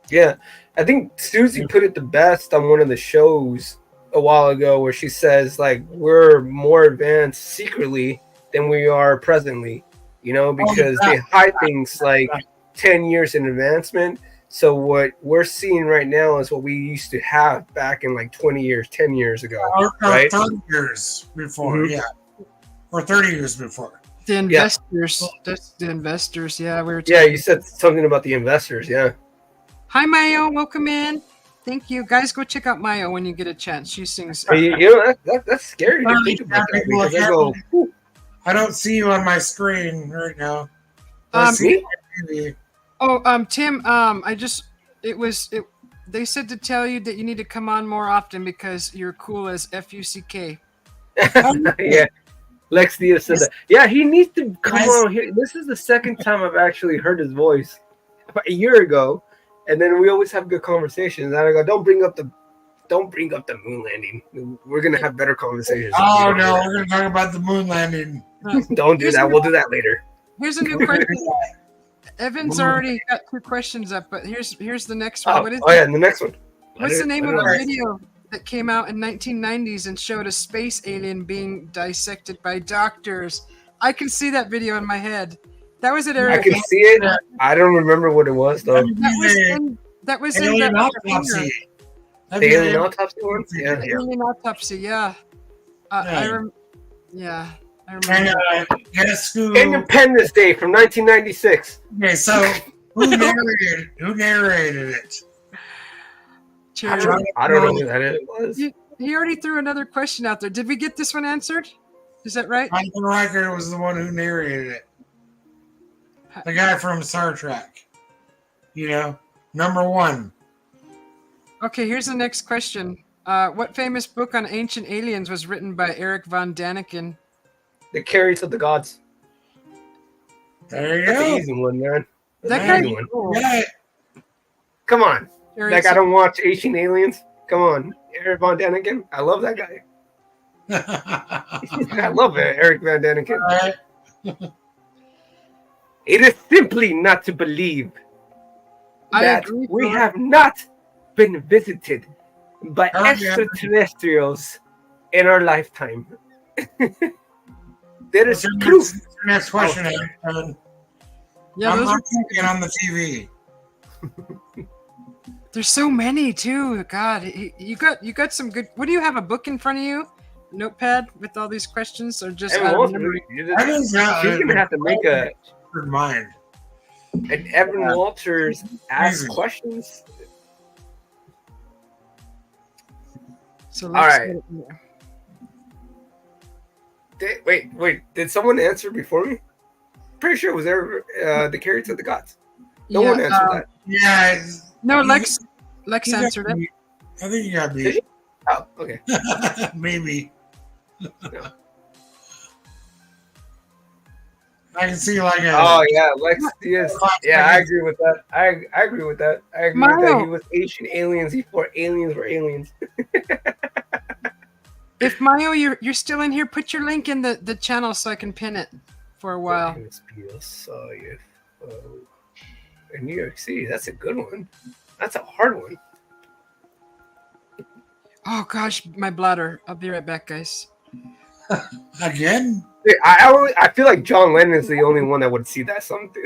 Yeah, I think Susie put it the best on one of the shows a while ago where she says, like, we're more advanced secretly than we are presently, because they hide things like 10 years in advancement. So what we're seeing right now is what we used to have back in like 20 years, 10 years ago, or right? 30 years before, Mhm. yeah. Or 30 years before. The investors. That's the investors. Yeah, we were talking. Yeah, you said something about the investors. Yeah. Hi, Mayo. Welcome in. Thank you. Guys, go check out Mayo when you get a chance. She sings. But you know, that's scary to think about that People because I go, "Whew, I don't see you on my screen right now. me? Tim, they said to tell you that you need to come on more often because you're cool as FUCK. Yeah. Lex Diaz said that. Yeah, he needs to come Guys. on here. This is the second time I've actually heard his voice. About a year ago, and then we always have good conversations. And I go, don't bring up the moon landing. We're gonna have better conversations. Oh no, we're gonna talk about the moon landing. Don't do that. We'll do that later. Here's a new question. Evan's already got 2 questions up, but here's the next one. Yeah, and the next one. What's the name of the video that came out in 1990s and showed a space alien being dissected by doctors? I can see that video in my head. That was at Area. I can see it. I don't remember what it was though. That was in alien that autopsy. The alien autopsy one. Yeah. alien autopsy. Yeah. I remember. And guess who? Independence Day from 1996. Okay, so who narrated it? Cherry. I don't know who that was. He already threw another question out there. Did we get this one answered? Is that right? Michael Riker was the one who narrated it. The guy from Star Trek. You know, number 1. Okay, here's the next question. What famous book on ancient aliens was written by Eric von Daniken? The Carries of the Gods. There you That's go. an easy one, man. That That's an guy. easy one. Cool. Yeah. Come on. Cherry, Like I don't watch Ancient Aliens. Come on. Eric Von Daniken. I love that guy. I love it, Eric Van Daniken. Right. It is simply not to believe I that agree, we Phil. have not been visited by Oh, yeah. extraterrestrials in our lifetime. There is What's your proof. next question, Evan? Yeah, I'm those are, looking on the TV. there's so many too. God, you got some good. What do you have, a book in front of you? Notepad with all these questions, or just Evan out of Walters, memory? she's gonna have to make an mind. Evan Walters ask Amazing. questions. So All let's right. get it in there. Wait. Did someone answer before me? Pretty sure it was there. The Carries of the Gods. No Yeah, one answered that. Yeah. No, You- Lex you got answered it. beat. I think you got Did beat. you? Oh, okay. Maybe. I can see like a. Oh yeah, Lex Diaz. Yeah, I agree with that. I agree with that. I agree with that. Mario. He was ancient aliens before aliens were aliens. If Mayo, you're still in here, put your link in the channel so I can pin it for a while. In New York City, that's a good one. That's a hard one. Oh gosh, my bladder. I'll be right back, guys. Again? I feel like John Lennon is the only one that would see that something.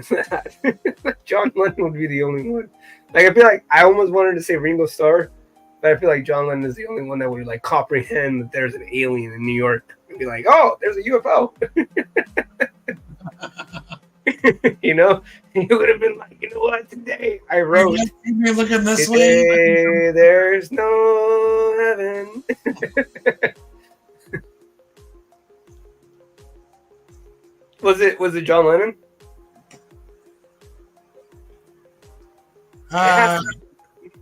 John Lennon would be the only one. Like I feel like I almost wanted to say Ringo Starr, but I feel like John Lennon is the only one that would like comprehend that there's an alien in New York and be like, "Oh, there's a UFO." You know, he would have been like, "You know what? Today I wrote, You're looking this today way. there's no heaven." Was it John Lennon?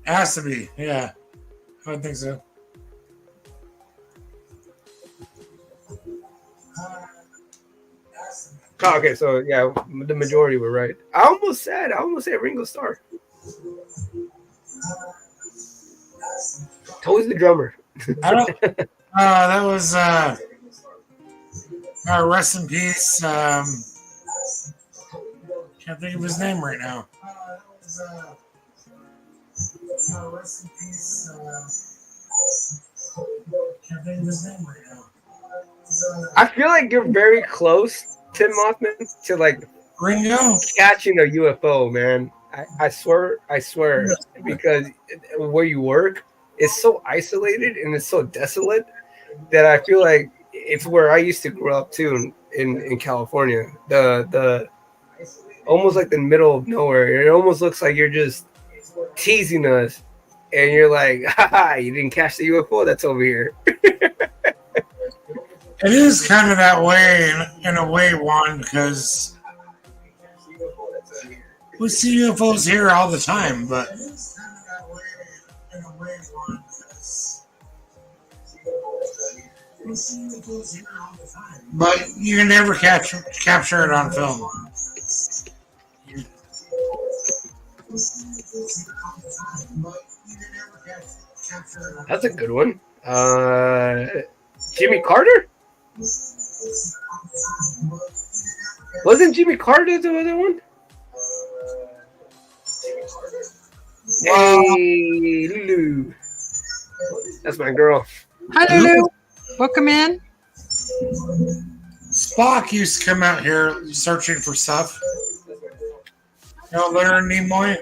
Has to be. Yeah. I would think so. Oh, okay, so yeah, the majority were right. I almost said Ringo Starr. Toes the drummer. I don't. That was. Rest in peace. Can't think of his name right now. Rest in peace. Can't think of his name right now. I feel like you're very close, Tim Mothman, to like Ringo. catching a UFO, man. I swear, because where you work is so isolated and it's so desolate that I feel like it's where I used to grow up too in California. The almost like the middle of nowhere. It almost looks like you're just teasing us, and you're like, haha, you didn't catch the UFO that's over here. It is kind of that way in a way, Juan, because we see UFOs here all the time, but you can never capture it on film. That's a good one. Jimmy Carter? Wasn't Jimmy Carter the other one? Hey, Lulu. That's my girl. Hi, Lulu. Welcome in. Spock used to come out here searching for stuff. You know Leonard Nimoy?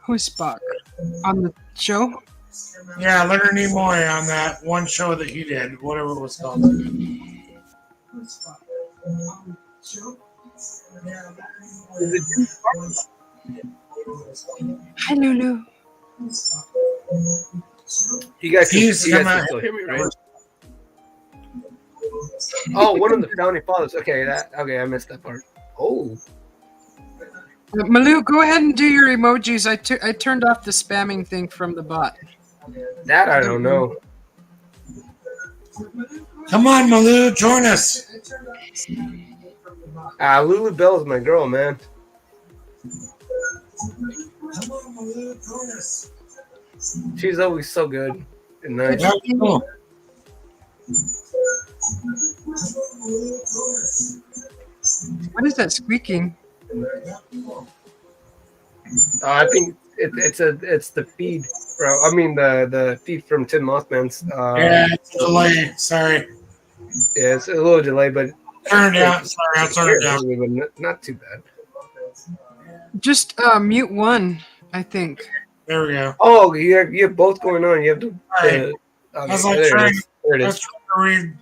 Who's Spock? On the show? Yeah, Leonard Nimoy on that one show that he did, whatever it was called. Hi, Lulu. You guys He used to come can out still hear me, right? here. Oh, one of the founding fathers. Okay, I missed that part. Oh, Malu, go ahead and do your emojis. I turned off the spamming thing from the bot. that I don't know. Come on, Malu, join us. Lulu Bell is my girl, man. Come on, Malu, join us. She's always so good and nice. That was cool. What is that squeaking? I think it's the feed, bro. I mean the feed from Tim Mothman's. Yeah, it's a delay. Sorry. Yeah, it's a little delay, but Turn it down. Sorry, I'll turn it down. But not too bad. Just mute one, I think. There we go. Oh, you have both going on. You have the. I was like trying to read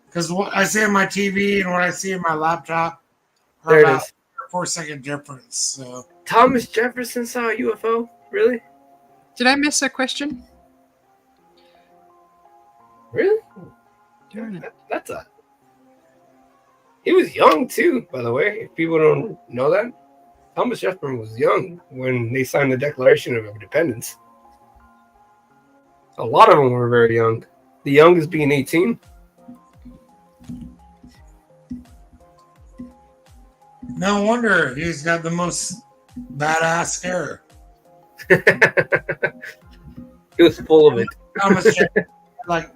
because what I see on my TV and what I see on my laptop are There it about is. 4-second difference. So Thomas Jefferson saw a UFO. Really? Did I miss a question? Really? Darn it. That's a. He was young too, by the way. If people don't know that, Thomas Jefferson was young when they signed the Declaration of Independence. A lot of them were very young. The youngest being 18. no wonder he's got the most badass hair. He was full of it. Thomas Jefferson, like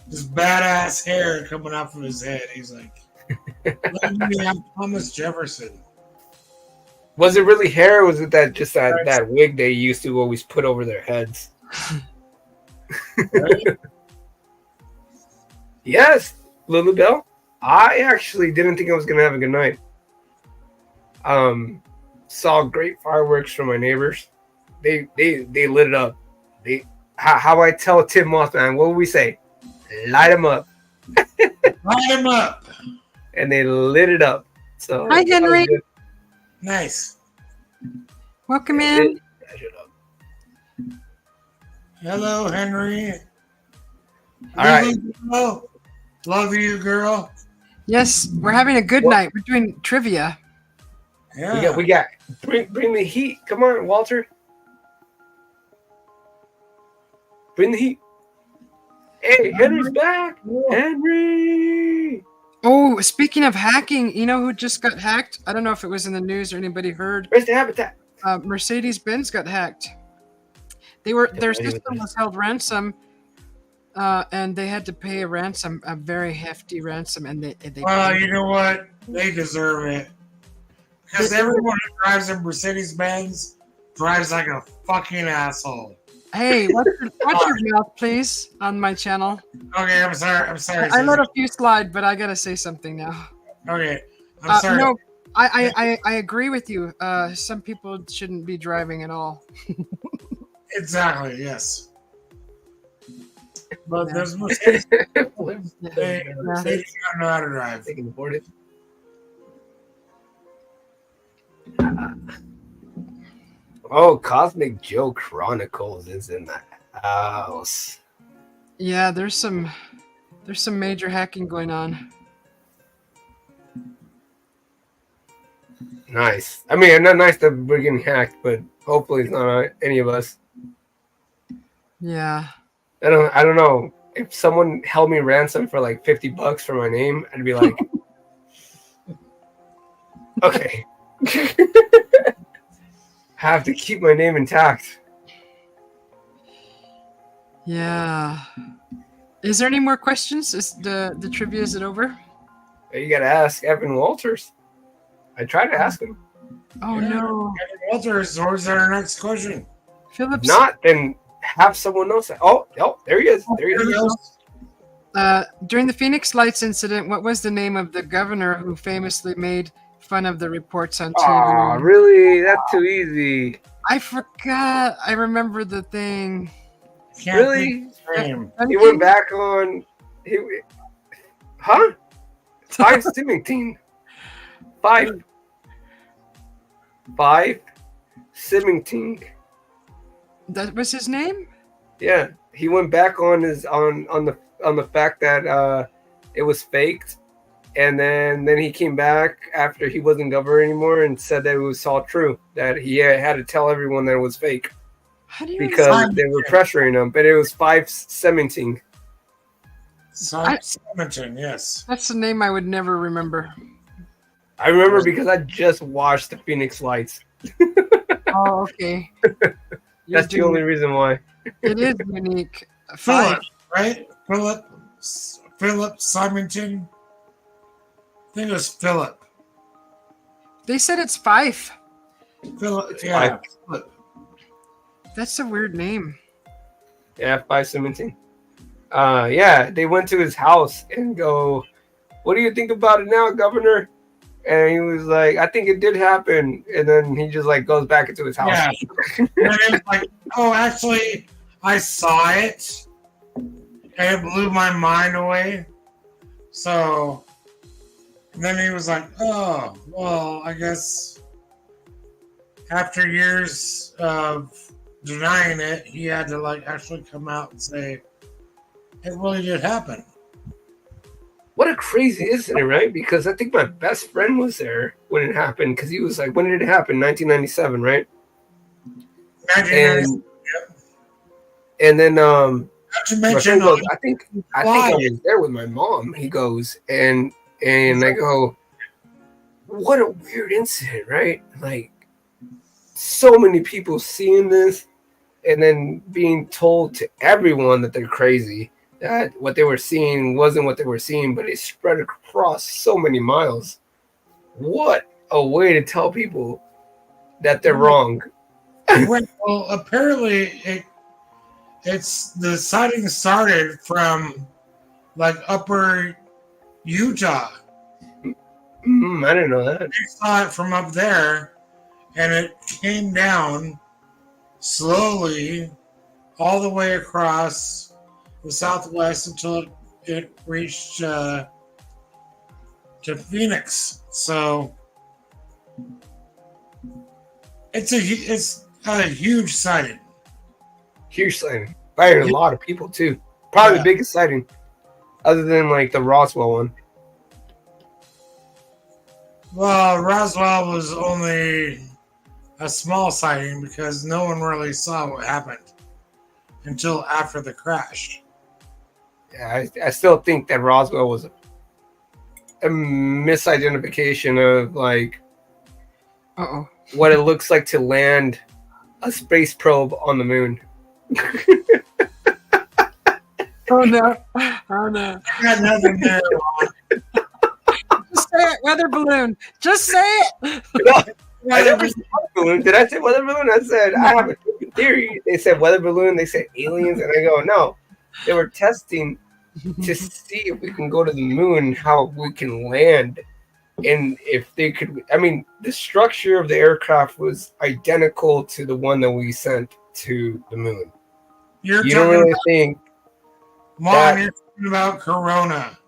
this badass hair coming out from his head. He's like, look at me, I'm Thomas Jefferson. Was it really hair, or was it that wig they used to always put over their heads? Right? Yes, Lulu Bell. I actually didn't think I was gonna have a good night. Saw great fireworks from my neighbors. They lit it up. How I tell Tim Mothman, what would we say? Light them up. Light him up. And they lit it up. So Hi, Henry. Nice. Welcome in. Hello, Henry. All right. Hello. Love you, girl. Yes, we're having a good night. We're doing trivia. Yeah. We got bring the heat. Come on, Walter. Bring the heat. Hey, Henry's back. Henry. Oh, speaking of hacking, you know who just got hacked? I don't know if it was in the news or anybody heard. Where's the habitat? Mercedes-Benz got hacked. Their system was held ransom, and they had to pay a ransom, a very hefty ransom, and they. Well, you know what? They deserve it. Because everyone who drives a Mercedes-Benz drives like a fucking asshole. Hey, watch your mouth, please, on my channel. Okay, I'm sorry. I let a few slide, but I gotta say something now. Okay, I'm sorry. No, I agree with you. Some people shouldn't be driving at all. Exactly. Yes. But Yeah. there's mistakes. Yeah. They do not know how to drive. They can afford it. Oh, Cosmic Joe Chronicles is in the house. Yeah, there's some major hacking going on. Nice. I mean, not nice that we're getting hacked, but hopefully it's not any of us. Yeah. I don't know. If someone held me ransom for like $50 for my name, I'd be like, okay. Have to keep my name intact. Yeah. Is there any more questions? Is the trivia, is it over? You gotta ask Evan Walters. I tried to ask him. Oh no. Walters, or is that our next question? Phillips. Not, then have someone else. Oh, there he is. There he is. During the Phoenix Lights incident, what was the name of the governor who famously made fun of the reports on TV? Oh, really? That's too easy. I forgot. I remember the thing. Really? Name. He went back on. Huh? 5 Symington. 5 Symington. That was his name? Yeah, he went back on his on the fact that it was faked, and then he came back after he wasn't governor anymore and said that it was all true, that he had to tell everyone that it was fake because they were pressuring him. But it was 5 Symington. Symington, yes. That's the name I would never remember. I remember because I just watched the Phoenix Lights. Oh, okay. That's the only reason why. It is unique. Philip, right? Philip Symington. I think it was Philip. They said it's Fife. Philip, yeah. Philip. That's a weird name. Yeah, 5 Symington. Yeah, they went to his house and go, "What do you think about it now, Governor?" And he was like, "I think it did happen." And then he just like goes back into his house. Yeah. And it was like, "Oh, actually, I saw it, and it blew my mind away." So and then he was like, "Oh, well, I guess after years of denying it, he had to like actually come out and say it really did happen." What a crazy incident, right? Because I think my best friend was there when it happened. Because he was like, "When did it happen?" 1997, right? 1997. And then Not to my mention, friend goes, I think I was there with my mom. He goes, and I go, "What a weird incident, right? Like, so many people seeing this, and then being told to everyone that they're crazy, that what they were seeing wasn't what they were seeing, but it spread across so many miles. What a way to tell people that they're wrong." Well, apparently it's the sighting started from like upper Utah. I didn't know that. They saw it from up there, and it came down slowly all the way across the Southwest until it reached to Phoenix. So it's a huge sighting. Huge sighting. Fired a lot of people too. Probably the biggest sighting, other than like the Roswell one. Well, Roswell was only a small sighting because no one really saw what happened until after the crash. Yeah, I still think that Roswell was a misidentification of like what it looks like to land a space probe on the moon. Oh no! Oh no! I got nothing there. Just say it, weather balloon. Just say it. I never said weather balloon. Did I say weather balloon? I said I have a theory. They said weather balloon. They said aliens, and I go no. They were testing to see if we can go to the moon, how we can land And if they could, I mean, the structure of the aircraft was identical to the one that we sent to the moon. You're You don't talking really about, think Mom, that? you're talking about Corona.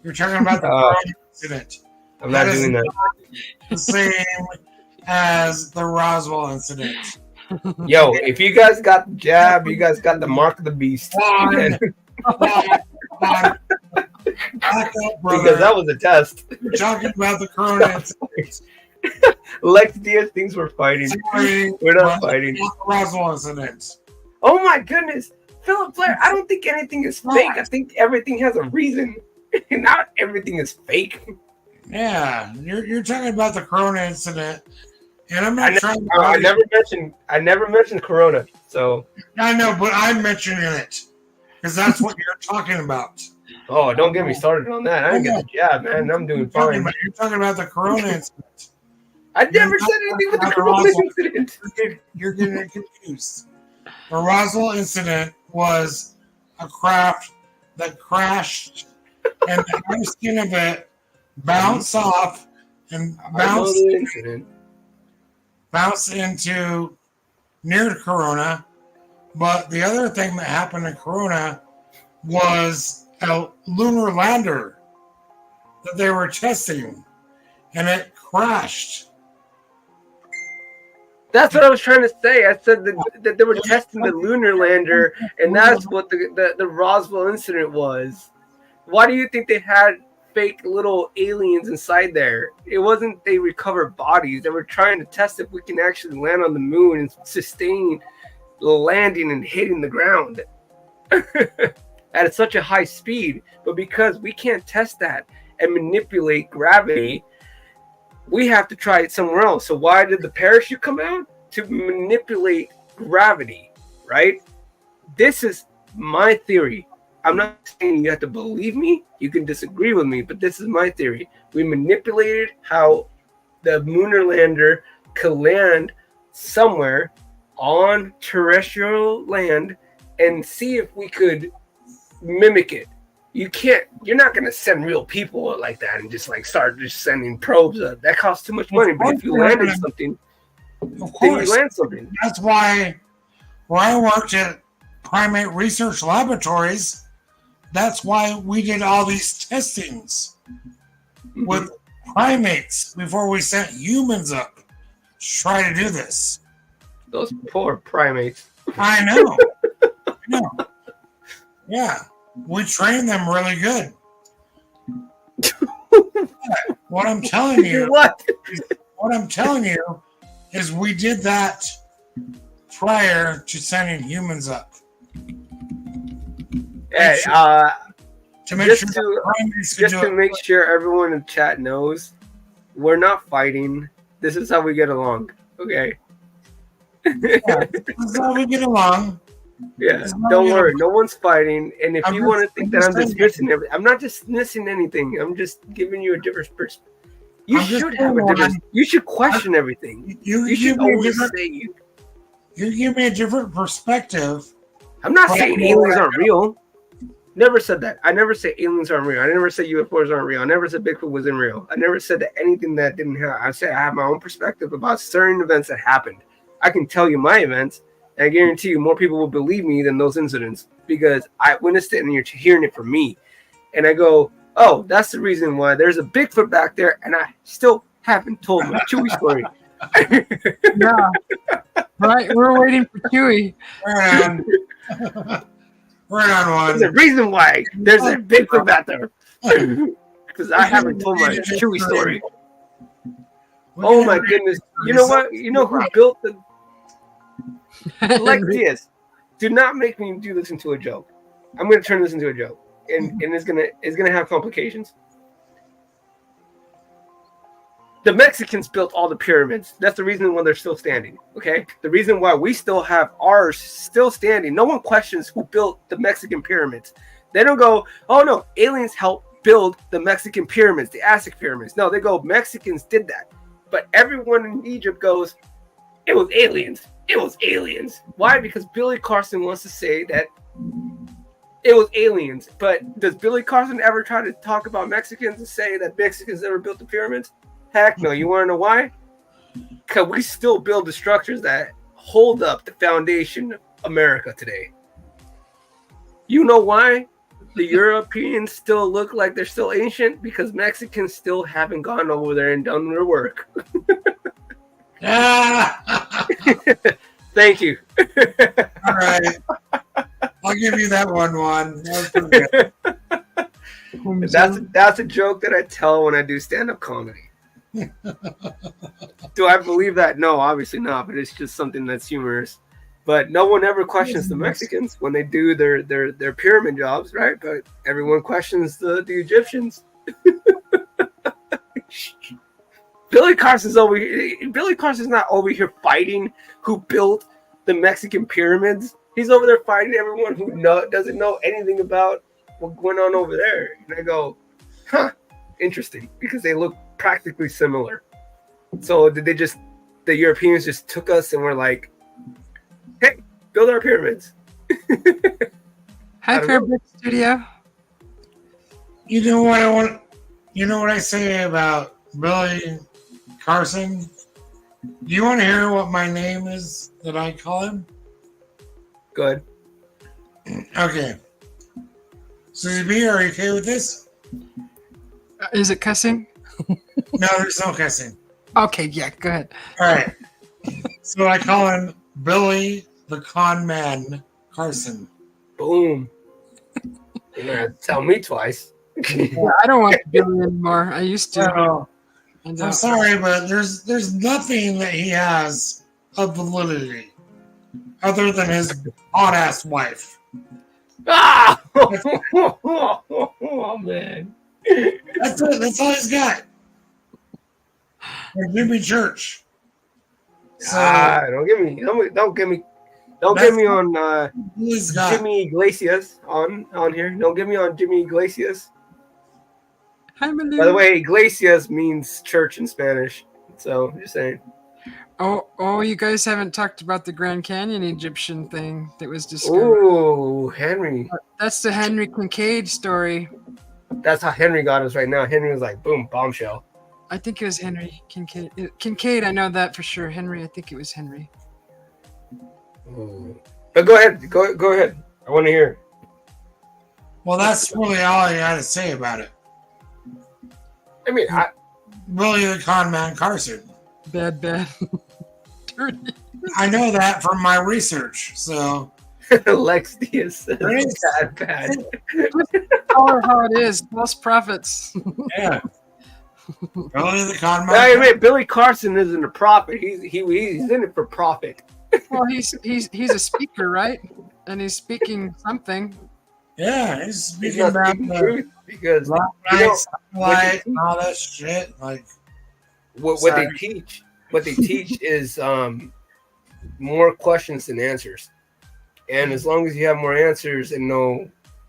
You're talking about the Corona incident. I'm not doing that. The same as the Roswell incident. Yo, if you guys got the jab, you guys got the mark of the beast. Back up, Because that was a test. You're talking about the Corona incident. Lex Diaz thinks we're fighting. Sorry, We're not fighting. Not the Roswell incident. Oh my goodness. Philip Blair, I don't think anything is fake. I think everything has a reason. Not everything is fake. Yeah, you're talking about the Corona incident. And I'm not trying to. I never mentioned Corona. So I know, but I'm mentioning it because that's what you're talking about. oh, don't get me started on that. I didn't get the jab, man. I'm doing fine. You're talking about the Corona incident. I never said anything with the Corona incident. You're getting it confused. The Roswell incident was a craft that crashed, and the outer skin of it bounced off and bounced into near Corona. But the other thing that happened in Corona was a lunar lander that they were testing, and it crashed. That's what I was trying to say. I said that they were testing the lunar lander, and that's what the Roswell incident was. Why do you think they had fake little aliens inside there? It wasn't they recovered bodies. They were trying to test if we can actually land on the moon and sustain the landing and hitting the ground at such a high speed. But because we can't test that and manipulate gravity, we have to try it somewhere else. So why did the parachute come out? To manipulate gravity, right? This is my theory. I'm not saying you have to believe me. You can disagree with me, but this is my theory. We manipulated how the lunar lander could land somewhere on terrestrial land and see if we could mimic it. You're not going to send real people like that and just like start just sending probes. That costs too much money. But if you landed something, of course, then you land something. That's why where I worked at primate research laboratories, that's why we did all these testings with primates before we sent humans up to try to do this. Those poor primates. I know. I know. Yeah. We train them really good. What I'm telling you, is we did that prior to sending humans up. Hey, to make make sure everyone in chat knows, we're not fighting. This is how we get along. Okay. Yeah, this is how we get along. Yeah, don't worry. No one's fighting. And if you want to think that I'm dismissing everything, I'm not dismissing anything. I'm just giving you a different perspective. You should question everything. You should always say you give me a different perspective. I'm not saying aliens aren't real. Never said that. I never say aliens aren't real. I never said UFOs aren't real. I never said Bigfoot wasn't real. I never said that anything that didn't happen. I said I have my own perspective about certain events that happened. I can tell you my events. I guarantee you more people will believe me than those incidents because I witnessed it and you're hearing it from me. And I go, oh, that's the reason why there's a Bigfoot back there and I still haven't told my Chewy story. Yeah. Right, we're waiting for Chewy. Right on one. There's a reason why there's a Bigfoot back there. Because I haven't told my Chewy story. Oh my goodness. You know what? You know who built the Lex Diaz, do not make me do this into a joke. I'm going to turn this into a joke, and it's gonna have complications. The Mexicans built all the pyramids. That's the reason why they're still standing. Okay, the reason why we still have ours still standing. No one questions who built the Mexican pyramids. They don't go, oh no, aliens helped build the Mexican pyramids, the Aztec pyramids. No, they go, Mexicans did that. But everyone in Egypt goes, it was aliens. It was aliens. Why? Because Billy Carson wants to say that It was aliens. But does Billy Carson ever try to talk about Mexicans and say that Mexicans never built the pyramids? Heck no. You want to know why? Because we still build the structures that hold up the foundation of America today. You know why the Europeans still look like they're still ancient? Because Mexicans still haven't gone over there and done their work. Thank you. All right. I'll give you that one. That was pretty good. That's a joke that I tell when I do stand-up comedy. Do I believe that? No, obviously not, but it's just something that's humorous. But no one ever questions the Mexicans when they do their pyramid jobs, right? But everyone questions the Egyptians. Billy Carson's not over here fighting who built the Mexican pyramids. He's over there fighting everyone who doesn't know anything about what went on over there. And I go, huh, interesting, because they look practically similar. So did the Europeans just took us and were like, hey, build our pyramids. Hi, Fairbrick Studio. You know what I say about Billy Carson? Do you want to hear what my name is that I call him? Good. Okay. Susie B, are you okay with this? Is it cussing? No, there's no cussing. Okay, yeah, go ahead. All right. So I call him Billy the Con Man Carson. Boom. You're going to tell me twice. Yeah, I don't want Billy anymore. I used to. No, I'm sorry, but there's nothing that he has of validity other than his hot-ass wife. Ah! Oh, man. That's it. That's all he's got. And Jimmy Church. So, don't get me on Jimmy Iglesias on here. Don't get me on Jimmy Iglesias. Hi, Malou. By the way, Iglesias means church in Spanish. So just saying. Oh, you guys haven't talked about the Grand Canyon Egyptian thing that was discovered. Oh, Henry. That's the Henry Kincaid story. That's how Henry got us right now. Henry was like, boom, bombshell. I think it was Henry Kincaid. Kincaid, I know that for sure. Henry, I think it was Henry. Ooh. But go ahead. Go ahead. I want to hear. Well, that's really all I got to say about it. I mean, Billy the Con Man Carson. Bad. Dirty. I know that from my research, so. Lex Diaz says bad. Tell her how it is. False prophets. Yeah. Billy the Con Man. Hey, wait, Billy Carson isn't a prophet. He's in it for profit. Well, he's a speaker, right? And he's speaking something. Yeah, he's speaking about the truth because light and all that shit. Like what they teach. What they teach is more questions than answers. And as long as you have more answers and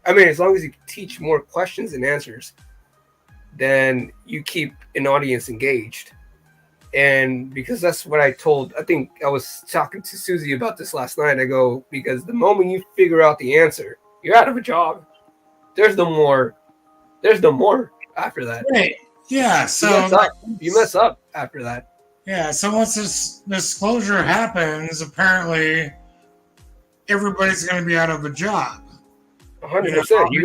as long as you teach more questions than answers, then you keep an audience engaged. And because that's what I think I was talking to Susie about this last night. I go, because the moment you figure out the answer, you're out of a job. There's no more after that. Right. Yeah. So you mess up after that. Yeah. So once this disclosure happens, apparently everybody's going to be out of a job. 100%. You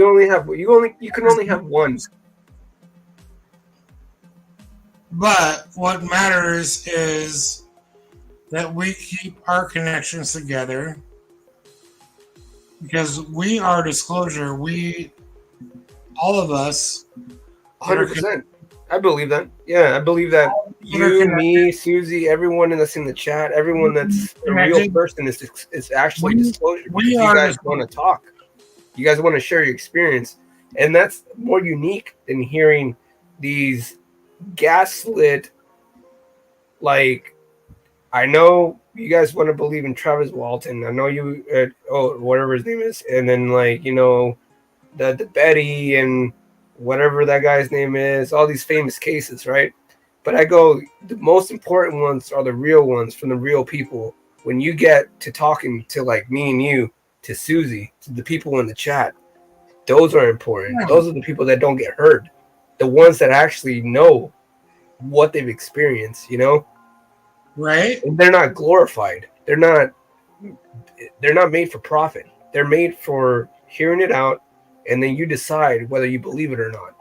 can only have one. But what matters is that we keep our connections together because we are disclosure. All of us. 100%. I believe that. Yeah, I believe that you, me, Susie, everyone that's in the chat, everyone that's a real person is actually disclosure. You guys want to talk. You guys want to share your experience. And that's more unique than hearing these gaslit, like, I know you guys want to believe in Travis Walton. I know you, whatever his name is. And then, like, the Betty and whatever that guy's name is, all these famous cases, right? But I go, the most important ones are the real ones from the real people. When you get to talking to like me and you, to Susie, to the people in the chat, Those are important. Yeah. Those are the people that don't get hurt. The ones that actually know what they've experienced, you know? Right? And they're not glorified. They're not made for profit. They're made for hearing it out, and then you decide whether you believe it or not.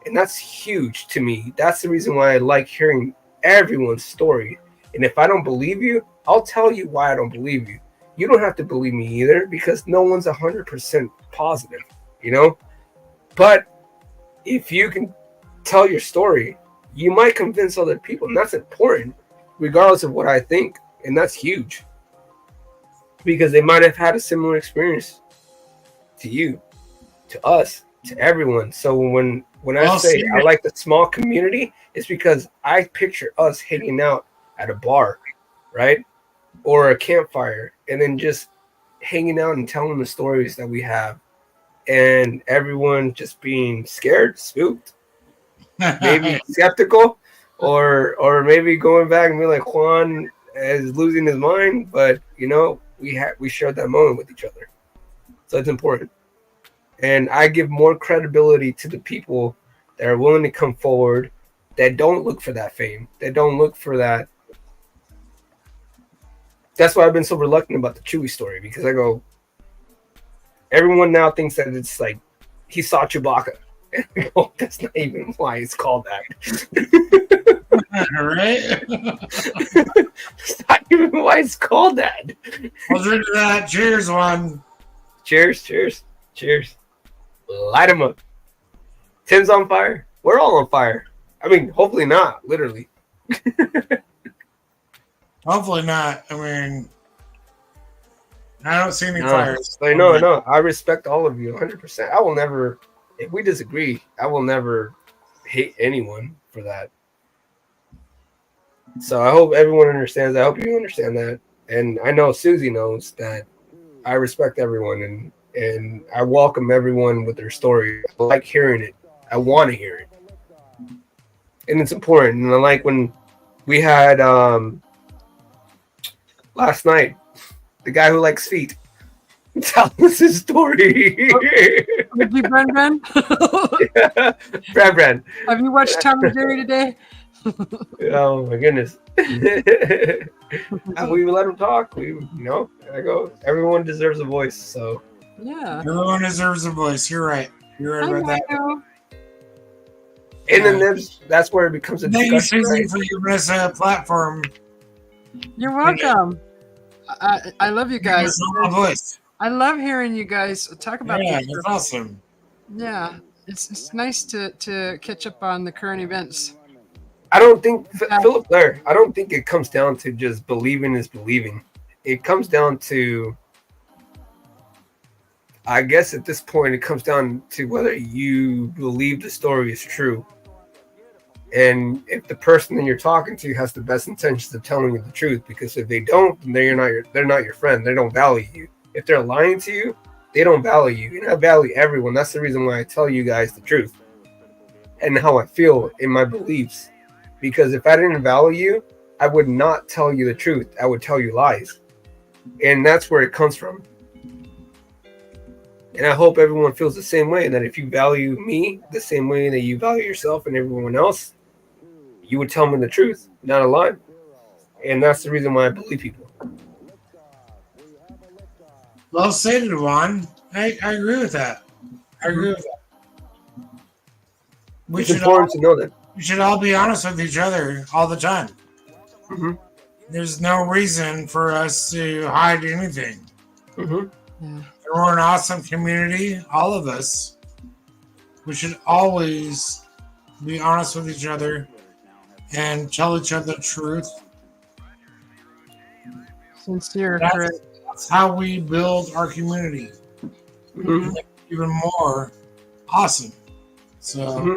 And that's huge to me. That's the reason why I like hearing everyone's story. And if I don't believe you, I'll tell you why I don't believe you. You don't have to believe me either, because no one's 100% positive, you know? But if you can tell your story, you might convince other people, and that's important, regardless of what I think. And that's huge, because they might have had a similar experience to you, to us, to everyone. So when I say I like the small community, it's because I picture us hanging out at a bar, right? Or a campfire, and then just hanging out and telling the stories that we have, and everyone just being scared, spooked, maybe skeptical, or maybe going back and be like, Juan is losing his mind, but you know, we shared that moment with each other. So it's important. And I give more credibility to the people that are willing to come forward, that don't look for that fame, that don't look for that. That's why I've been so reluctant about the Chewie story, because I go, everyone now thinks that it's like he saw Chewbacca. And I go, that's not even why it's called that. Right? That's not even why it's called that. I'll drink to that. Cheers, one. Cheers, cheers, cheers. Light them up. Tim's on fire. We're all on fire. I mean, hopefully not, literally. Hopefully not. I mean, I don't see any fires. No. I respect all of you 100%. I will never, if we disagree, I will never hate anyone for that. So I hope everyone understands. I hope you understand that. And I know Susie knows that I respect everyone, and I welcome everyone with their story. I like hearing it. I want to hear it. And it's important. And I like when we had last night, the guy who likes feet tell us his story. Did you, Bren? Yeah. Bren. Have you watched Tom and Jerry today? Oh my goodness. We let him talk. I go, everyone deserves a voice. So Yeah. Everyone deserves a voice. You're right. You're right about that. And then that's where it becomes a Thank you, discussion. Susie, Right? for giving us a platform. You're welcome. I love you guys. My voice. I love hearing you guys talk about Yeah, this. that's awesome. Yeah, it's nice to catch up on the current events. I don't think Philip Blair. I don't think it comes down to just believing is believing. It comes down to, I guess at this point, it comes down to whether you believe the story is true. And if the person that you're talking to has the best intentions of telling you the truth, because if they don't, then they're not your friend. They don't value you. If they're lying to you, they don't value you. And I value everyone. That's the reason why I tell you guys the truth and how I feel in my beliefs. Because if I didn't value you, I would not tell you the truth. I would tell you lies. And that's where it comes from. And I hope everyone feels the same way, that if you value me the same way that you value yourself and everyone else, you would tell me the truth, not a lie. And that's the reason why I believe people. Well stated, Juan. I agree with that. I agree with that. It's important to know that. We should all be honest with each other all the time. Mm-hmm. There's no reason for us to hide anything. Mm-hmm. Yeah. We're an awesome community, all of us. We should always be honest with each other and tell each other the truth. Sincere, correct. That's how we build our community. Mm-hmm. Even more awesome. So Mm-hmm.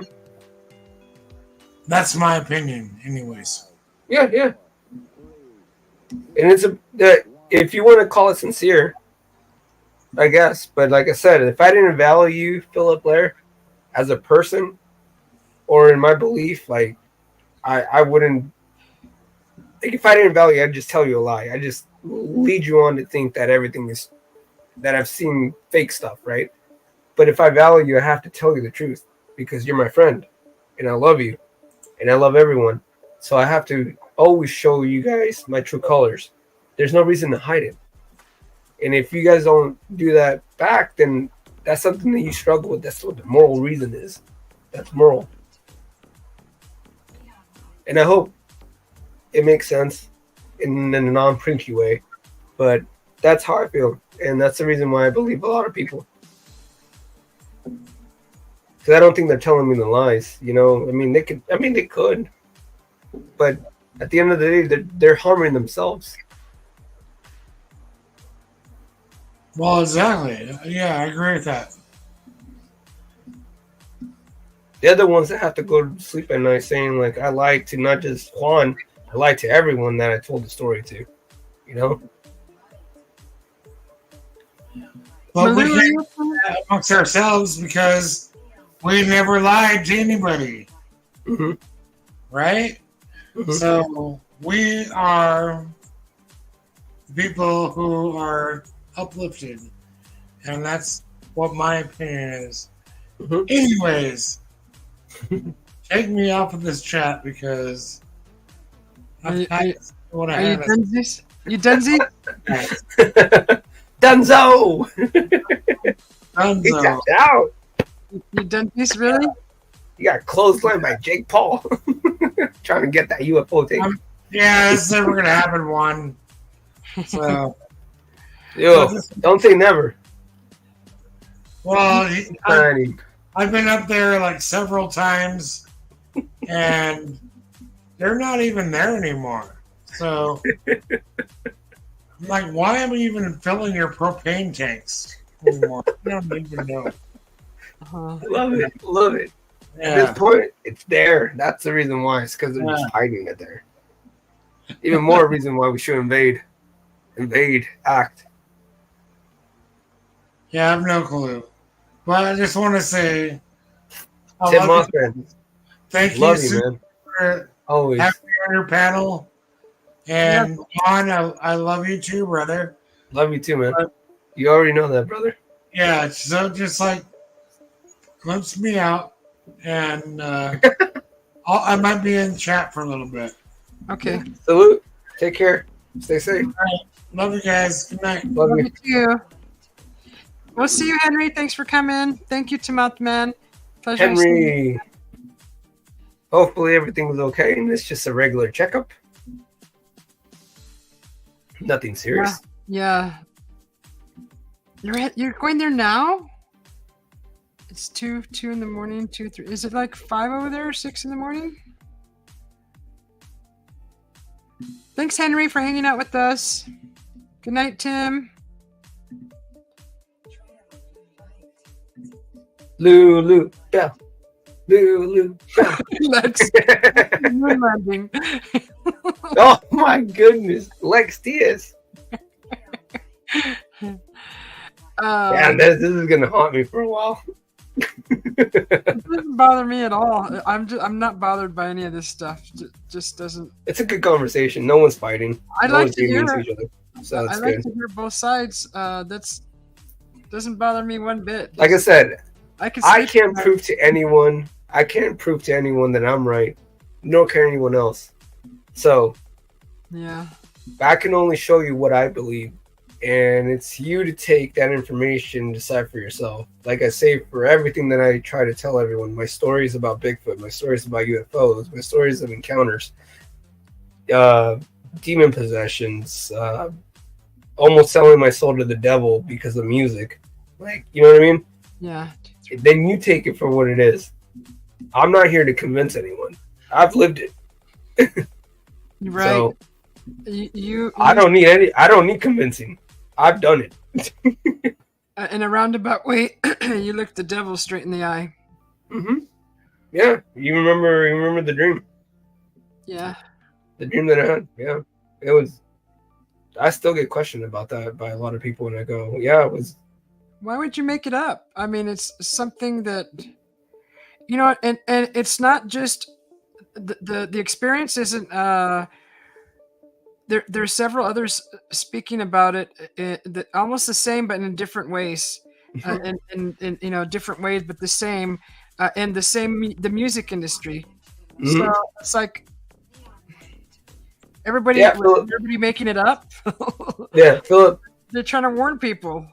that's my opinion, anyways. Yeah. And if you want to call it sincere, I guess. But like I said, if I didn't value Philip Blair as a person, or in my belief, like I wouldn't. Like if I didn't value you, I'd just tell you a lie. I just lead you on to think that everything is, that I've seen fake stuff, right? But if I value you, I have to tell you the truth because you're my friend, and I love you, and I love everyone. So I have to always show you guys my true colors. There's no reason to hide it. And if you guys don't do that back, then that's something that you struggle with. That's what the moral reason is. That's moral. And I hope it makes sense in a non-preachy way. But that's how I feel. And that's the reason why I believe a lot of people. Because I don't think they're telling me the lies. You know, I mean, they could. But at the end of the day, they're harming themselves. Well, exactly. Yeah, I agree with that. They're the ones that have to go to sleep at night saying, like, I lied to not just Juan, I lied to everyone that I told the story to. You know? But we can't do that amongst ourselves because we never lied to anybody. Mm-hmm. Right? Mm-hmm. So we are people who are uplifted. And that's what my opinion is. Mm-hmm. Anyways, take me off of this chat because are you Dunsies? You Dunsies? Dunzo! Dunzo. Out. You Dunsies, really? You got clotheslined by Jake Paul. Trying to get that UFO thing. Yeah, it's never going to happen, one. So. Don't say never. Well, I've been up there like several times, and they're not even there anymore. So, I'm like, why am I even filling your propane tanks anymore? I don't even know. Love it. Yeah. At this point, it's there. That's the reason why. It's because they're just hiding it there. Even more reason why we should act. Yeah, I have no clue. But I just want to say, Tim Mothman. Thank you, Susie, man. For always having me on your panel. And Juan, I love you too, brother. Love you too, man. You already know that, brother. Yeah, so just like glimpse me out, and I might be in chat for a little bit. Okay. Salute. Take care. Stay safe. All right. Love you guys. Good night. Love you too. We'll see you, Henry. Thanks for coming. Thank you to Mothman. Pleasure. Henry. Hopefully everything was okay, and it's just a regular checkup. Nothing serious. Yeah. You're going there now? It's 2 in the morning, 2, 3. Is it like 5 over there, 6 in the morning? Thanks, Henry, for hanging out with us. Good night, Tim. Lulu Bell. Lulu Bell. Lex. Oh my goodness. Lex Diaz. This is gonna haunt me for a while. It doesn't bother me at all. I'm not bothered by any of this stuff. It just doesn't. It's a good conversation. No one's fighting. I like to hear each other, so I like to hear both sides. That's doesn't bother me one bit. Like I said, I can't prove to anyone. I can't prove to anyone that I'm right, nor can anyone else. So, yeah, I can only show you what I believe, and it's you to take that information and decide for yourself. Like I say, for everything that I try to tell everyone, my stories about Bigfoot, my stories about UFOs, my stories of encounters, demon possessions, almost selling my soul to the devil because of music. Like, you know what I mean? Yeah. Then you take it for what it is. I'm not here to convince anyone. I've lived it. Right. So, you I don't need convincing. I've done it. In a roundabout way, you looked the devil straight in the eye. Mm-hmm. Yeah. You remember the dream. Yeah. The dream that I had. Yeah. It was. I still get questioned about that by a lot of people when I go, yeah, it was. Why would you make it up? I mean, it's something that, you know, and it's not just the experience isn't. There's several others speaking about it, that almost the same, but in different ways. in different ways, but the same, the music industry. Mhm. So it's like Yeah, Philip. everybody making it up. Yeah, Philip. They're trying to warn people.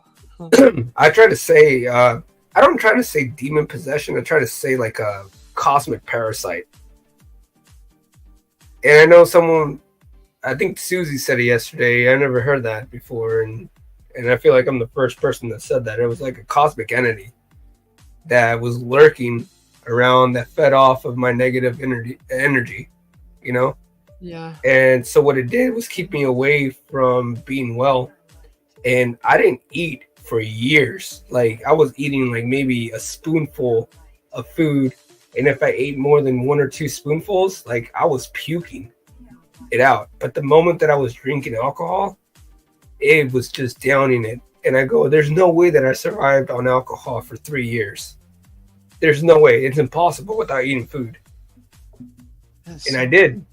I try to say, I don't try to say demon possession. I try to say like a cosmic parasite. And I know someone, I think Susie said it yesterday. I never heard that before, and I feel like I'm the first person that said that. It was like a cosmic entity that was lurking around that fed off of my negative energy, you know? Yeah. And so what it did was keep me away from being well. And I didn't eat for years. Like I was eating like maybe a spoonful of food. And if I ate more than 1 or 2 spoonfuls, like I was puking it out. But the moment that I was drinking alcohol, it was just downing it. And I go, there's no way that I survived on alcohol for 3 years. There's no way. It's impossible without eating food. And I did.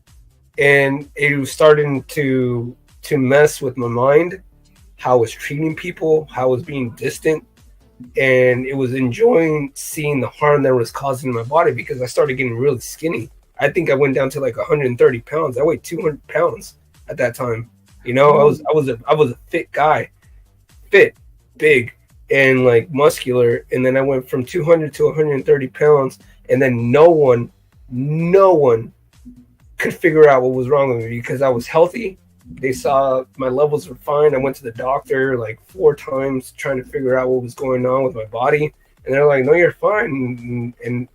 And it was starting to mess with my mind, how I was treating people, how I was being distant. And it was enjoying seeing the harm that was causing my body because I started getting really skinny. I think I went down to like 130 pounds. I weighed 200 pounds at that time. You know, I was a fit guy, fit, big, and like muscular. And then I went from 200 to 130 pounds. And then no one could figure out what was wrong with me because I was healthy. They saw my levels were fine. I went to the doctor like 4 times trying to figure out what was going on with my body. And they're like, no, you're fine. And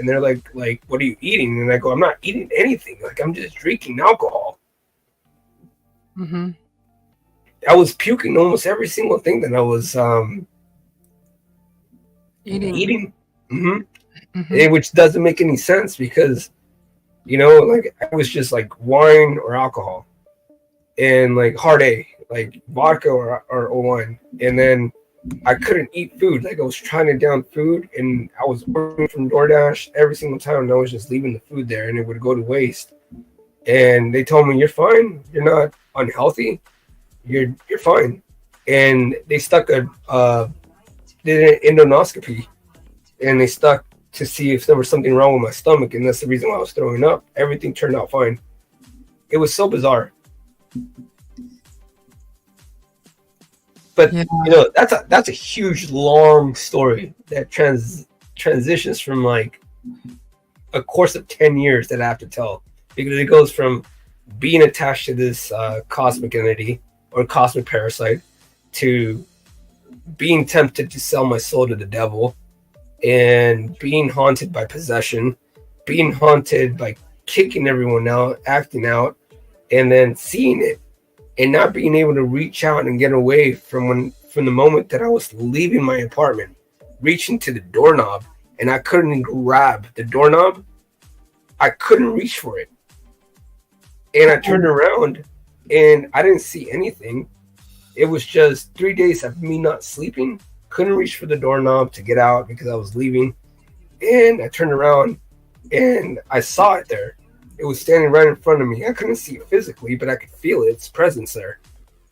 they're like, what are you eating? And I go, I'm not eating anything. Like, I'm just drinking alcohol. Mm-hmm. I was puking almost every single thing that I was eating. Mm-hmm. Mm-hmm. Which doesn't make any sense because, you know, like I was just like wine or alcohol. And like hard A, like vodka or wine. And then I couldn't eat food. Like I was trying to down food and I was ordering from DoorDash every single time and I was just leaving the food there and it would go to waste. And they told me, you're fine. You're not unhealthy. You're fine. And they stuck did an endoscopy and they stuck to see if there was something wrong with my stomach. And that's the reason why I was throwing up. Everything turned out fine. It was so bizarre. But you know, that's a huge long story that transitions from like a course of 10 years that I have to tell because it goes from being attached to this cosmic entity or cosmic parasite to being tempted to sell my soul to the devil and being haunted by possession, being haunted by kicking everyone out, acting out, and then seeing it and not being able to reach out and get away from the moment that I was leaving my apartment, reaching to the doorknob, and I couldn't grab the doorknob. I couldn't reach for it. And I turned around and I didn't see anything. It was just 3 days of me not sleeping. Couldn't reach for the doorknob to get out because I was leaving. And I turned around and I saw it there. It was standing right in front of me. I couldn't see it physically, but I could feel its presence there.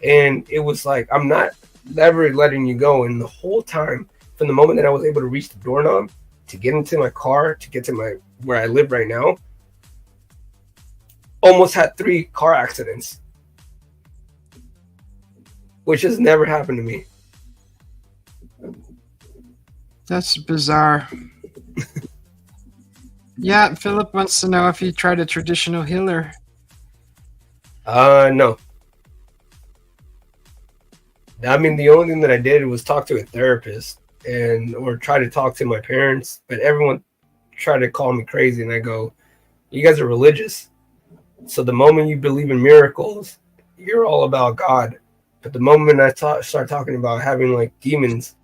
And it was like, I'm not ever letting you go. And the whole time, from the moment that I was able to reach the doorknob, to get into my car, to get to where I live right now, almost had 3 car accidents. Which has never happened to me. That's bizarre. Yeah, Philip wants to know if you tried a traditional healer. No. I mean, the only thing that I did was talk to a therapist or try to talk to my parents, but everyone tried to call me crazy, and I go, you guys are religious. So the moment you believe in miracles, you're all about God. But the moment I start talking about having like demons,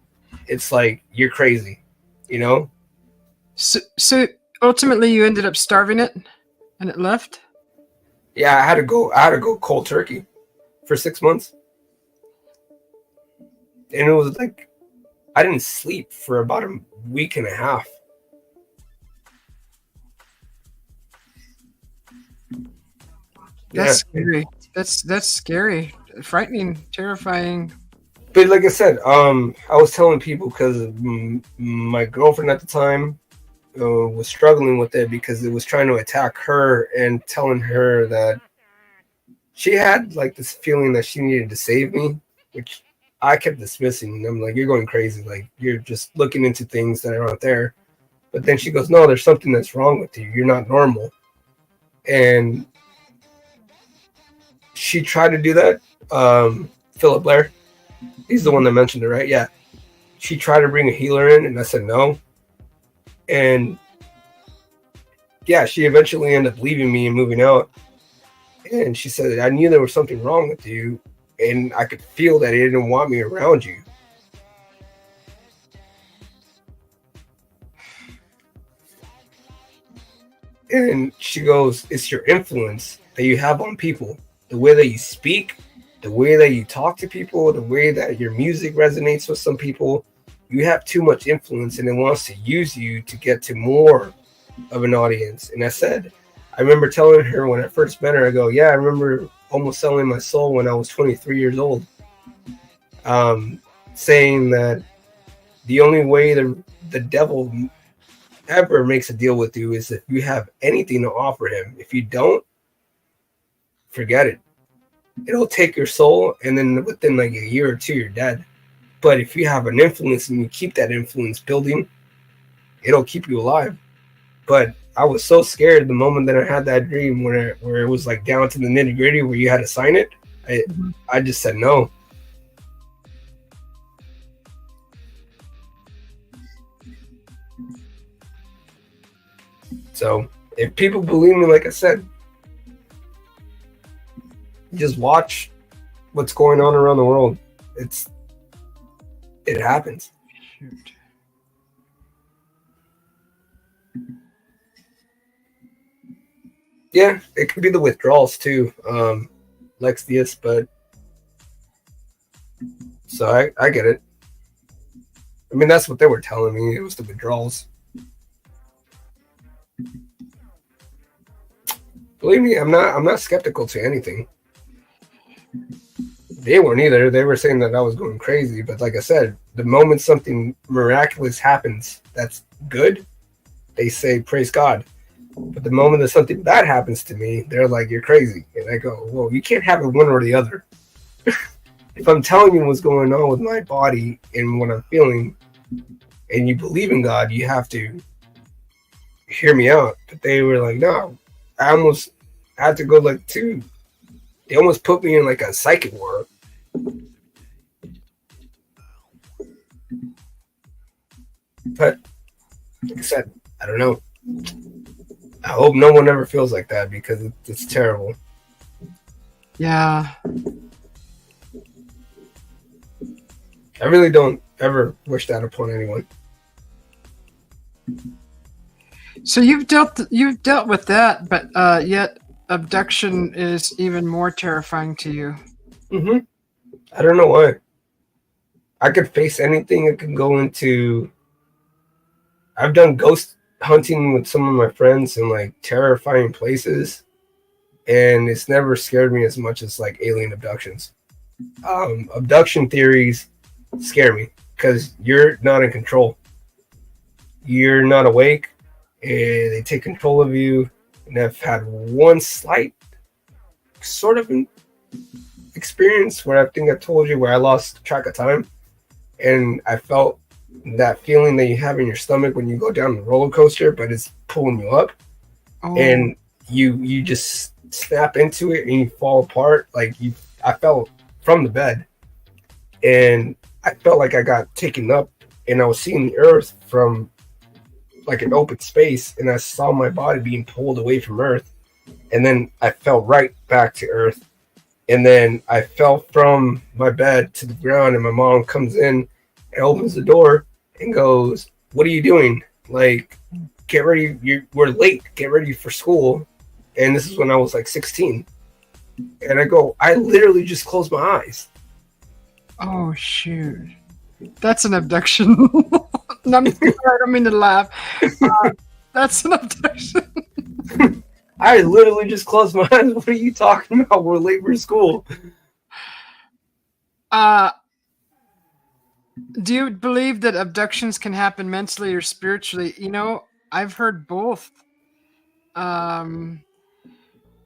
it's like, you're crazy, you know? So ultimately you ended up starving it and it left? Yeah, I had to go cold turkey for 6 months. And it was like, I didn't sleep for about a week and a half. That's scary. That's scary. Frightening, terrifying. But like I said, I was telling people because my girlfriend at the time was struggling with it because it was trying to attack her and telling her that she had like this feeling that she needed to save me, which I kept dismissing. I'm like, you're going crazy. Like, you're just looking into things that aren't there. But then she goes, no, there's something that's wrong with you. You're not normal. And she tried to do that. Philip Blair, he's the one that mentioned it, right? Yeah. She tried to bring a healer in, and I said no. And yeah, she eventually ended up leaving me and moving out. And she said, I knew there was something wrong with you, and I could feel that he didn't want me around you. And she goes, it's your influence that you have on people, the way that you speak, the way that you talk to people, the way that your music resonates with some people. You have too much influence, and it wants to use you to get to more of an audience. And I said, I remember telling her when I first met her, I go, yeah, I remember almost selling my soul when I was 23 years old. Saying that the only way the devil ever makes a deal with you is if you have anything to offer him. If you don't, forget it. It'll take your soul, and then within like a year or two, you're dead. But if you have an influence and you keep that influence building, it'll keep you alive. But I was so scared the moment that I had that dream where it was like down to the nitty gritty where you had to sign it. I just said no. So if people believe me, like I said, just watch what's going on around the world. It happens. Shoot. Yeah, it could be the withdrawals too, Lex Diaz, but so I get it. I mean, that's what they were telling me. It was the withdrawals. Believe me, I'm not skeptical to anything. They weren't either. They were saying that I was going crazy, but like I said, the moment something miraculous happens that's good, they say praise God. But the moment that something bad happens to me, they're like, you're crazy. And I go, well, you can't have it one or the other. If I'm telling you what's going on with my body and what I'm feeling, and you believe in God, you have to hear me out. But they were like, no. I almost had to go like two. They almost put me in like a psychic ward. But like I said, I don't know. I hope no one ever feels like that because it's terrible. Yeah. I really don't ever wish that upon anyone. So you've dealt with that, but yet abduction is even more terrifying to you. Mm-hmm. I don't know why. I could face anything. I could go into. I've done ghost hunting with some of my friends in like terrifying places, and it's never scared me as much as like alien abductions. Abduction theories scare me because you're not in control. You're not awake, and they take control of you. And I've had one slight sort of experience where I think I told you where I lost track of time, and I felt that feeling that you have in your stomach when you go down the roller coaster, but it's pulling you up, and you just snap into it and you fall apart. I fell from the bed, and I felt like I got taken up, and I was seeing the earth from like an open space, and I saw my body being pulled away from earth, and then I fell right back to earth, and then I fell from my bed to the ground, and my mom comes in and opens the door and goes, "What are you doing? Like, get ready. We're late. Get ready for school." And this is when I was like 16. And I go, I literally just closed my eyes. Oh, shoot. That's an abduction. No, I don't mean to laugh. That's an abduction. I literally just closed my eyes. What are you talking about? We're late for school. Do you believe that abductions can happen mentally or spiritually? I've heard both. Um,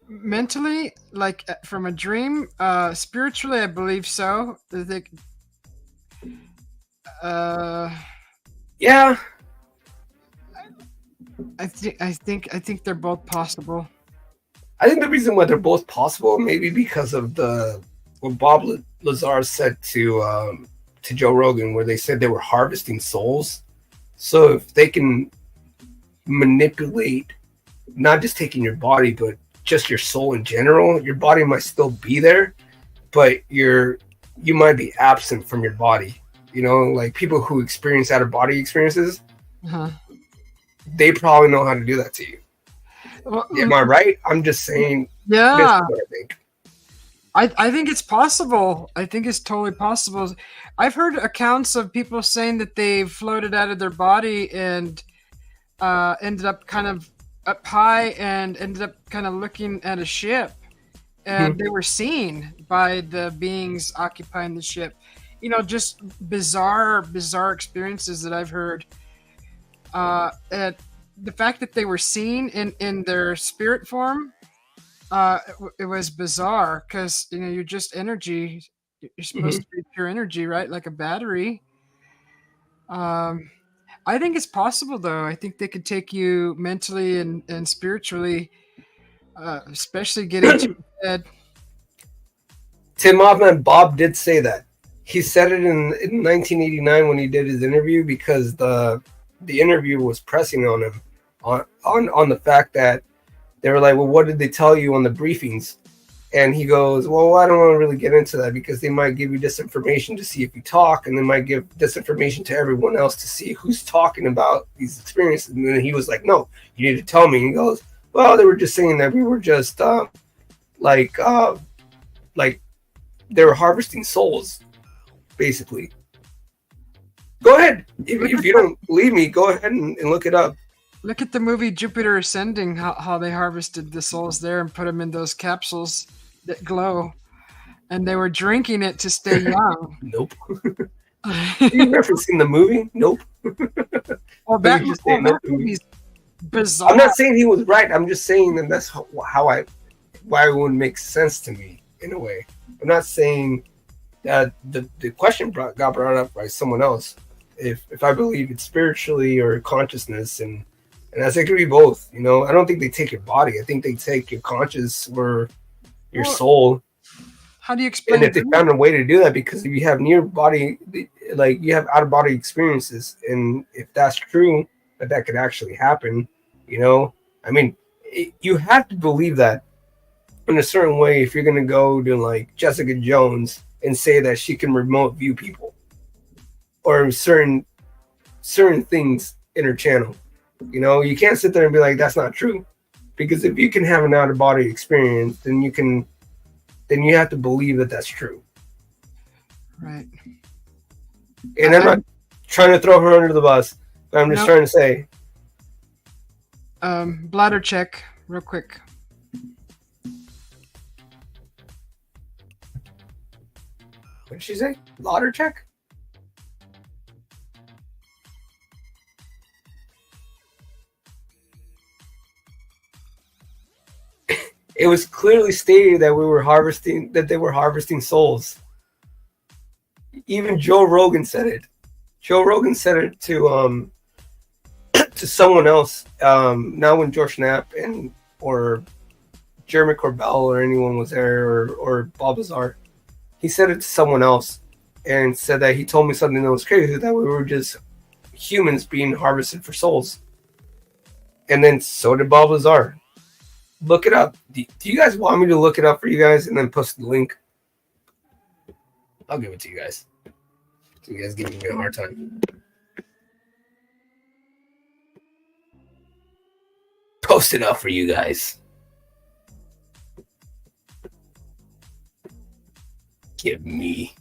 Mentally, like from a dream. Spiritually, I believe so. Uh, Yeah, I think they're both possible. I think the reason why they're both possible, maybe because of the what Bob Lazar said to Joe Rogan, where they said they were harvesting souls. So if they can manipulate, not just taking your body, but just your soul in general, your body might still be there, but you might be absent from your body. Like people who experience out of body experiences, Uh-huh. they probably know how to do that to you. Well, Am I right? I'm just saying this yeah, is what I think. I think it's possible. I think it's totally possible. I've heard accounts of people saying that they floated out of their body and ended up kind of up high and ended up kind of looking at a ship, and they were seen by the beings occupying the ship. Just bizarre experiences that I've heard. And the fact that they were seen in their spirit form, it was bizarre because you're just energy. You're supposed to be pure energy, right? Like a battery. Um, I think it's possible, though. I think they could take you mentally and spiritually, especially get into your head. Tim Hoffman, Bob did say that. He said it in 1989 when he did his interview, because the interview was pressing on him on the fact that they were like, well, what did they tell you on the briefings? And he goes, well, I don't want to really get into that because they might give you disinformation to see if you talk, and they might give disinformation to everyone else to see who's talking about these experiences. And then he was like, no, you need to tell me. And he goes, well, they were just saying that we were just like they were harvesting souls, basically. Go ahead. If you don't believe me, go ahead and look it up. Look at the movie Jupiter Ascending, how they harvested the souls there and put them in those capsules that glow. And they were drinking it to stay young. Nope. Are you referencing the movie? Nope. That movie's bizarre. I'm not saying he was right. I'm just saying that that's why it would make sense to me in a way. I'm not saying that the question got brought up by someone else. If I believe it's spiritually or consciousness, and I think it could be both. I don't think they take your body. I think they take your conscious or your soul. How do you explain? And if they found a way to do that, because if you have near body, like you have out of body experiences, and if that's true, that could actually happen. I mean, you have to believe that in a certain way if you're going to go to like Jessica Jones and say that she can remote view people or certain things in her channel. You can't sit there and be like, that's not true. Because if you can have an out of body experience, then you have to believe that that's true. Right. And I'm not trying to throw her under the bus, but I'm just trying to say. Bladder check, real quick. What did she say? Bladder check? It was clearly stated that they were harvesting souls. Even Joe Rogan said it. Joe Rogan said it to to someone else. Not when George Knapp or Jeremy Corbell or anyone was there, or Bob Lazar. He said it to someone else and said that he told me something that was crazy, that we were just humans being harvested for souls. And then so did Bob Lazar. Look it up. Do you guys want me to look it up for you guys and then post the link? I'll give it to you guys. So you guys giving me a hard time. Post it up for you guys. Give me.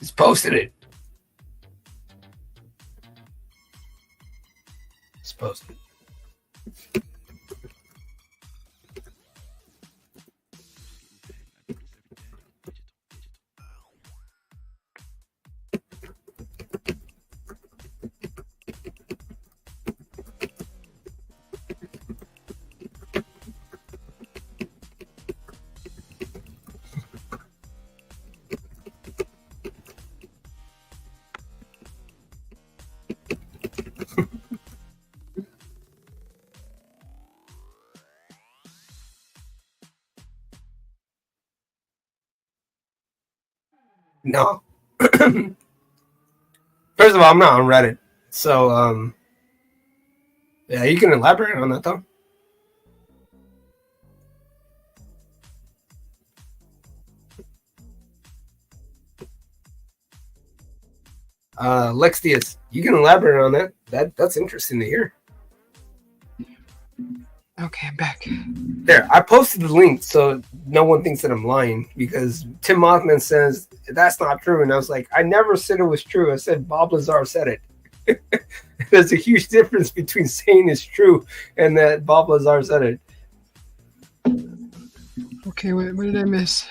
Just posted it. Just posted it. No. First of all, I'm not on Reddit. So, yeah, you can elaborate on that, though. Lex Diaz, you can elaborate on that. That's interesting to hear. Okay, I'm back. There, I posted the link so no one thinks that I'm lying, because Tim Mothman says that's not true, and I was like, I never said it was true. I said Bob Lazar said it. There's a huge difference between saying it's true and that Bob Lazar said it. Okay, what did I miss?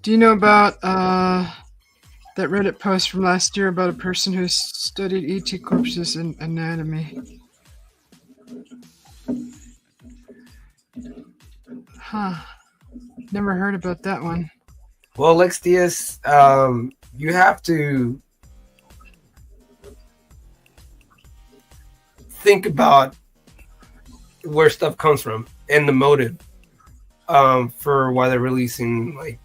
Do you know about that Reddit post from last year about a person who studied ET corpses and anatomy? Huh. Never heard about that one. Well, Lex Diaz, you have to think about where stuff comes from and the motive for why they're releasing like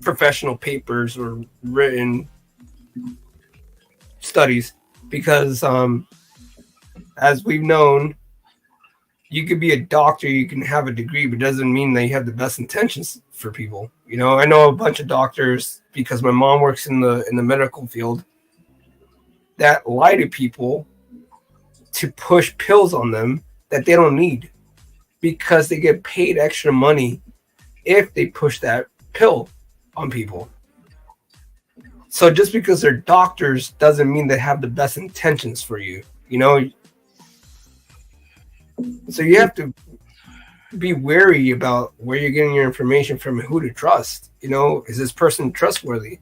professional papers or written studies, because as we've known, you could be a doctor, you can have a degree, but it doesn't mean that you have the best intentions for people. You know, I know a bunch of doctors, because my mom works in the medical field, that lie to people to push pills on them that they don't need, because they get paid extra money if they push that pill on people. So just because they're doctors doesn't mean they have the best intentions for you, you know? So you have to be wary about where you're getting your information from and who to trust. You know, is this person trustworthy?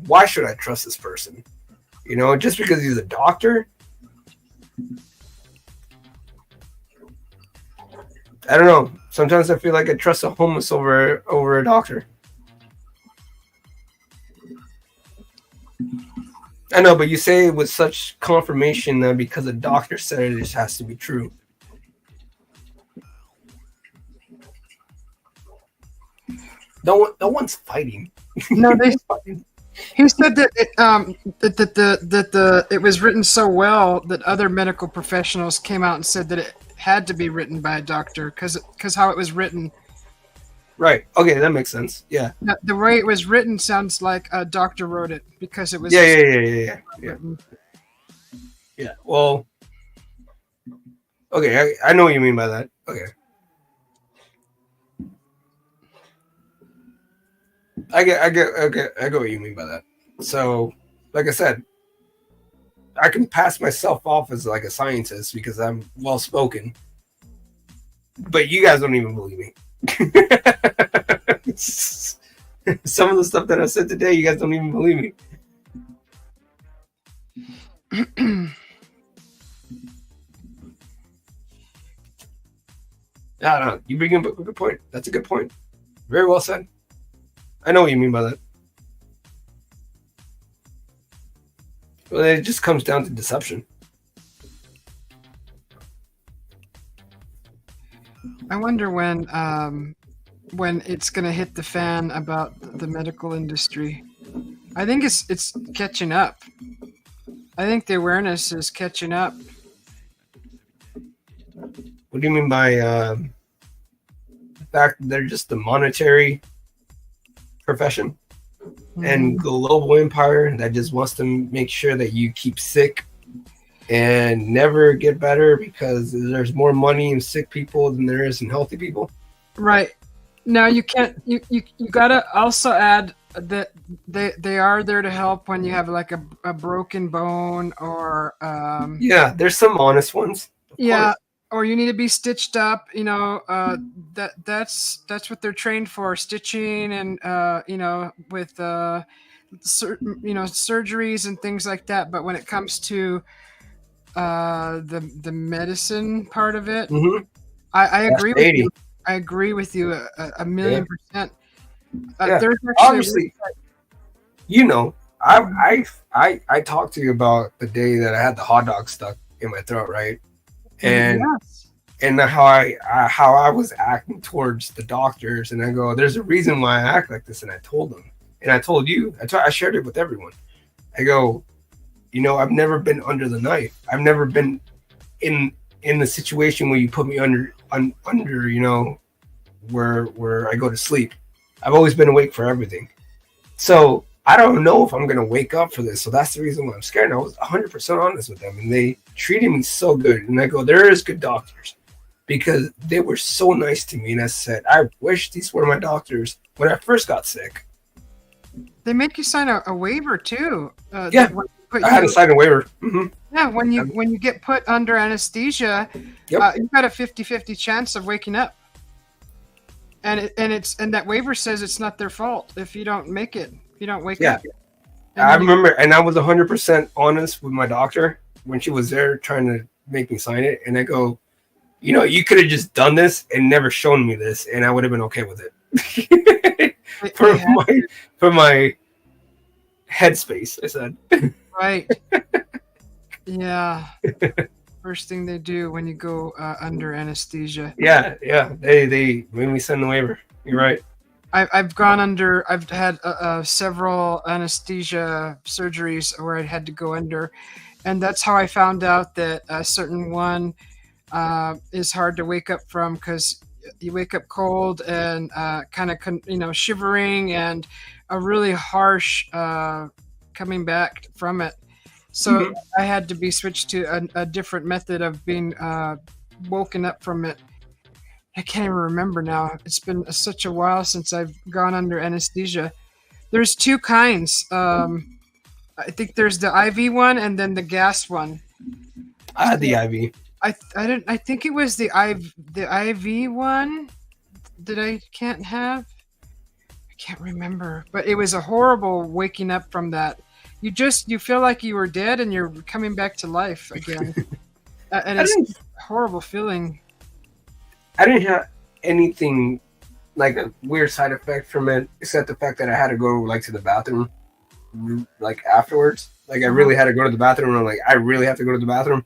Why should I trust this person? You know, just because he's a doctor? I don't know. Sometimes I feel like I trust a homeless over a doctor. I know, but you say it with such confirmation that because a doctor said it, it has to be true. No one's fighting. No, he said that it was written so well that other medical professionals came out and said that it had to be written by a doctor because how it was written. Right. Okay, that makes sense. Yeah. The way it was written sounds like a doctor wrote it because it was. Yeah. Yeah. Well. Okay, I know what you mean by that. Okay. I get what you mean by that. So, like I said, I can pass myself off as like a scientist because I'm well spoken, but you guys don't even believe me. Some of the stuff that I said today, you guys don't even believe me. No, you bring up a good point. That's a good point. Very well said. I know what you mean by that. Well, it just comes down to deception. I wonder when it's going to hit the fan about the medical industry. I think it's catching up. I think the awareness is catching up. What do you mean by the fact that they're just a monetary profession and global empire that just wants to make sure that you keep sick and never get better because there's more money in sick people than there is in healthy people? Right. No, you can't. You gotta also add that they are there to help when you have like a broken bone or Yeah, there's some honest ones, of yeah, course. or you need to be stitched up. That's what they're trained for, stitching and with surgeries and things like that. But when it comes to the medicine part of it, Mm-hmm. I That's agree with you. shady. I agree with you a Yeah, million percent. yeah. There's actually a Obviously, you know, I talked to you about the day that I had the hot dog stuck in my throat, right? And yes. how I was acting towards the doctors, and I go, "There's a reason why I act like this," and I told them, and I told you, I shared it with everyone. I go, I've never been under the knife. I've never been in the situation where you put me under, where I go to sleep. I've always been awake for everything. So I don't know if I'm gonna wake up for this. So that's the reason why I'm scared. And I was 100% honest with them, and they treated me so good. And I go, there is good doctors because they were so nice to me. And I said, I wish these were my doctors when I first got sick. They make you sign a waiver too. Yeah, I had to sign a waiver. Mm-hmm. Yeah, when you get put under anesthesia, Yep. you've got a 50-50 chance of waking up. And that waiver says it's not their fault if you don't make it. If you don't wake up. I remember, and I was 100% honest with my doctor when she was there trying to make me sign it. And I go, you could have just done this and never shown me this, and I would have been okay with it. for my headspace, I said. Right. Yeah. First thing they do when you go under anesthesia. Yeah. They made me sign the waiver. You're right. I've had several anesthesia surgeries where I had to go under, and that's how I found out that a certain one is hard to wake up from because you wake up cold and kind of shivering and a really harsh coming back from it. So I had to be switched to a different method of being woken up from it. I can't even remember now. It's been such a while since I've gone under anesthesia. There's two kinds. I think there's the IV one and then the gas one. I had the IV. I think it was the IV one that I can't have. I can't remember, but it was a horrible waking up from that. You feel like you were dead and you're coming back to life again, and it's a horrible feeling. I didn't have anything like a weird side effect from it, except the fact that I had to go like to the bathroom, like afterwards. Like I really had to go to the bathroom, and I'm like, I really have to go to the bathroom,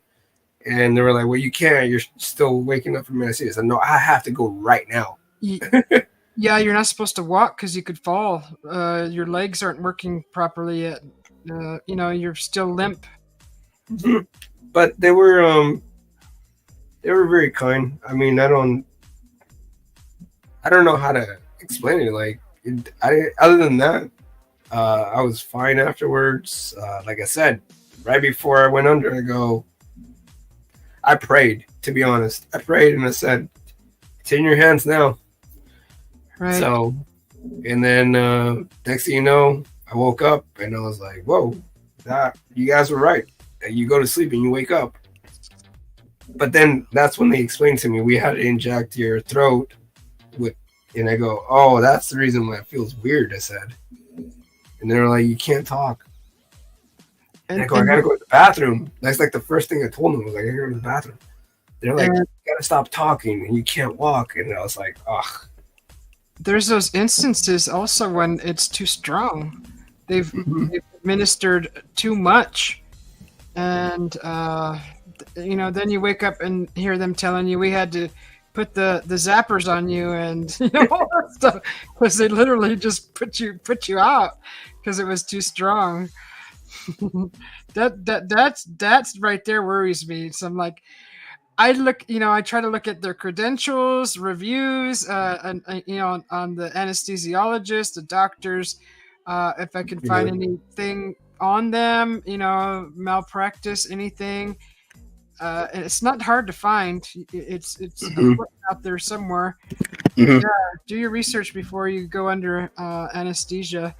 and they were like, well, you can't. You're still waking up from anesthesia. I said, no, I have to go right now. Yeah, you're not supposed to walk because you could fall. Your legs aren't working properly yet. You're still limp. But they were very kind. I mean, I don't know how to explain it. Like, other than that, I was fine afterwards. Like I said, right before I went under, I prayed. To be honest, I prayed and I said, "It's in your hands now." Right. So, and then next thing you know, I woke up and I was like, "Whoa, you guys were right. You go to sleep and you wake up." But then that's when they explained to me we had to inject your throat with, and I go, "Oh, that's the reason why it feels weird." I said, and they were like, "You can't talk." And I go, "I gotta go to the bathroom." That's like the first thing I told them was like, "I gotta go to the bathroom." They're like, "You gotta stop talking and you can't walk." And I was like, "Ugh." There's those instances also when it's too strong. They've administered too much, and then you wake up and hear them telling you we had to put the zappers on you and all that stuff because they literally just put you out because it was too strong. That's right there worries me. So I'm like, I try to look at their credentials, reviews, and on the anesthesiologist, the doctors, if I can find anything on them, malpractice, anything. and it's not hard to find. It's Mhm. out there somewhere. Mhm. Yeah, do your research before you go under anesthesia.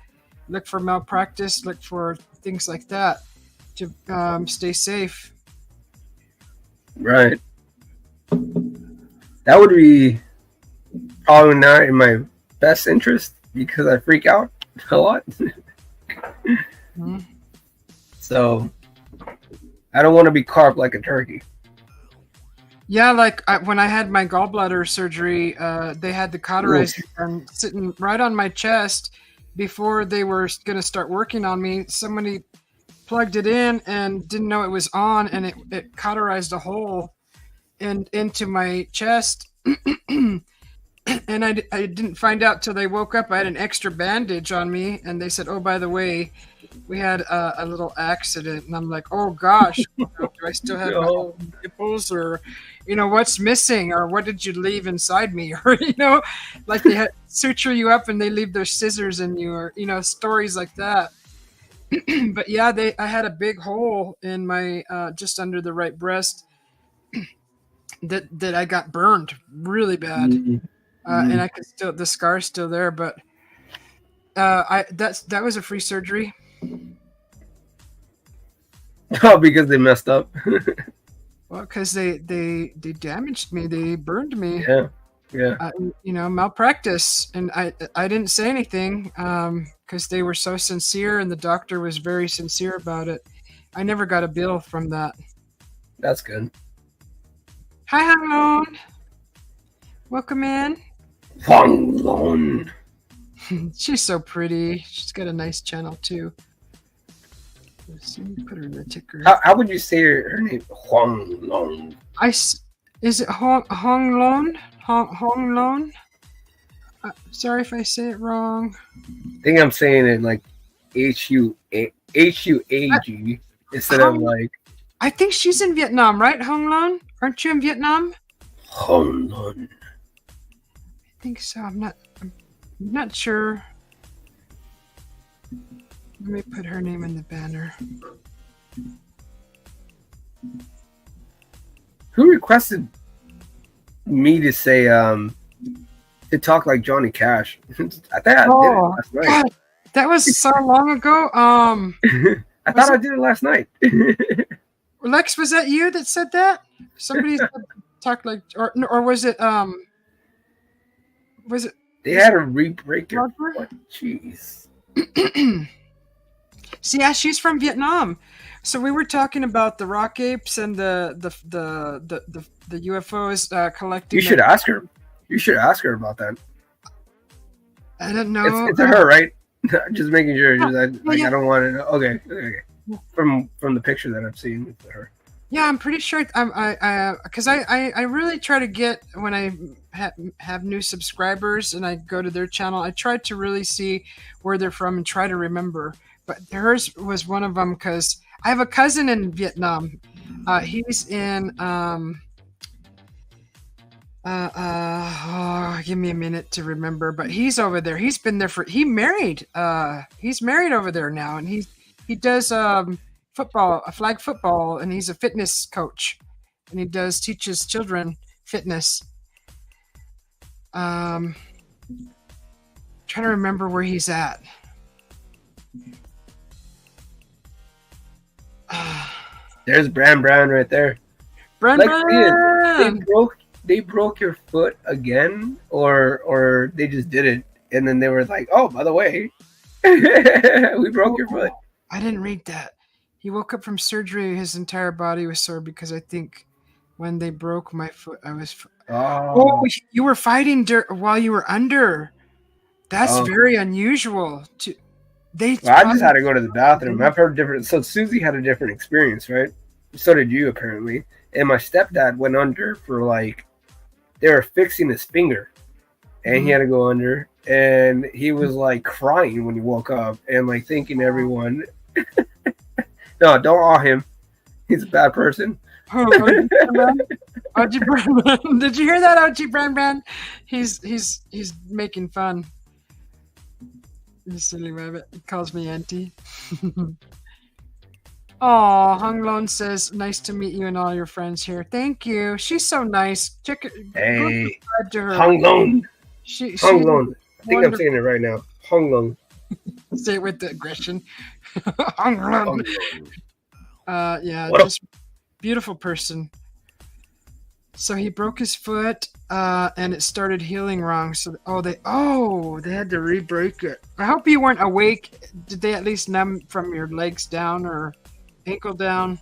Look for malpractice. Look for things like that to stay safe. Right. That would be probably not in my best interest because I freak out a lot. Mhm. So I don't want to be carved like a turkey. Yeah, like when I had my gallbladder surgery, they had the cauterizer gun sitting right on my chest before they were going to start working on me. Somebody plugged it in and didn't know it was on, and it cauterized a hole into my chest. And I didn't find out till they woke up. I had an extra bandage on me, and they said, "Oh, by the way, we had a little accident." And I'm like, "Oh gosh, do I still have my nipples, or what's missing, or what did you leave inside me?" Or like they suture you up and they leave their scissors in you, or stories like that. But yeah, I had a big hole in my just under the right breast that I got burned really bad. And I could still, the scar's still there, but that was a free surgery. Oh, because they messed up. Well, because they damaged me, they burned me. Yeah. Malpractice, and I didn't say anything because they were so sincere, and the doctor was very sincere about it. I never got a bill from that. That's good. Hi, Hang Lone. Welcome in. Hang Lone. She's so pretty. She's got a nice channel too. Let's see, put her in the ticker. How would you say her name? Huang Long. Is it Hong Lone? Hong Lone? Sorry if I say it wrong. I think I'm saying it like Huag instead of like. I think she's in Vietnam, right, Hong Lone? Aren't you in Vietnam? Hong Lone. I think so. I'm not sure. Let me put her name in the banner. Who requested me to say to talk like Johnny Cash? I thought I did it last night. God, that was so long ago. I thought I did it last night. Lex, was that you that said that? Somebody said, talk like, or was it was it? They had to re-break your foot. Jeez. See, yeah, she's from Vietnam. So we were talking about the rock apes and the UFOs collecting. You should ask her. You should ask her about that. I don't know. It's her, right? Just making sure. I don't want to know. Okay. From the picture that I've seen, it's her. Yeah, I'm pretty sure. Because I really try to get when I have new subscribers and I go to their channel. I try to really see where they're from and try to remember. But hers was one of them because I have a cousin in Vietnam. He's in. Give me a minute to remember. But he's over there. He's been there he married. He's married over there now, and he does football, flag football, and he's a fitness coach, and he teaches children fitness. Trying to remember where he's at. There's Brown right there. Brown. They broke your foot again, or they just did it, and then they were like, "Oh, by the way, we broke your foot." I didn't read that. He woke up from surgery. His entire body was sore because I think when they broke my foot, I was. Oh, you were fighting while you were under. That's very unusual. I just had to go to the bathroom. I've heard different. So Susie had a different experience, right? So did you, apparently. And my stepdad went under for they were fixing his finger, and he had to go under. And he was crying when he woke up and thanking everyone. No, don't awe him. He's a bad person. Did you hear that, OG Brand? He's making fun. You silly rabbit. He calls me auntie. Oh, Hung Lon says, "Nice to meet you and all your friends here." Thank you. She's so nice. Check it. Go Hey, subscribe to her. Hung Lon. She's Hung Lon. I think I'm wonderful. saying it right now. Hung Lon. Say it with the aggression. Hung Lon. Hung Lon. Yeah, What just beautiful person. So he broke his foot, and it started healing wrong. So they had to re-break it. I hope you weren't awake. Did they at least numb from your legs down or ankle down?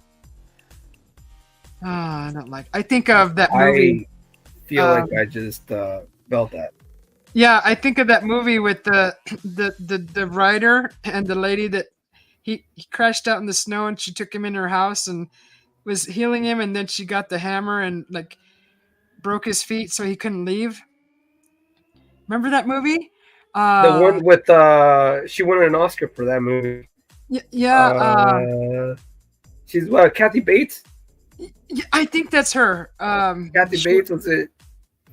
I don't like. I think of that movie. I feel like I just felt that. Yeah, I think of that movie with the writer and the lady that he crashed out in the snow and she took him in her house and was healing him, and then she got the hammer and like broke his feet so he couldn't leave. Remember that movie? The one with she won an Oscar for that movie. Yeah. She's Kathy Bates. I think that's her. Kathy Bates was it?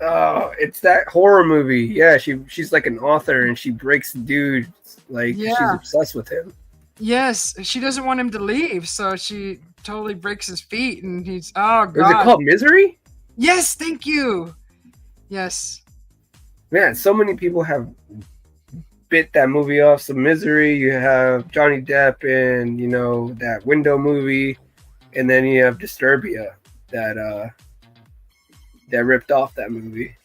It's that horror movie. Yeah, she's like an author and she breaks the dude. Like she's obsessed with him. Yes, she doesn't want him to leave, so she totally breaks his feet, and he's God. Is it called Misery? Yes, thank you. Yes. Man, so many people have bit that movie off. So Misery, you have Johnny Depp in, that Window movie, and then you have Disturbia that ripped off that movie.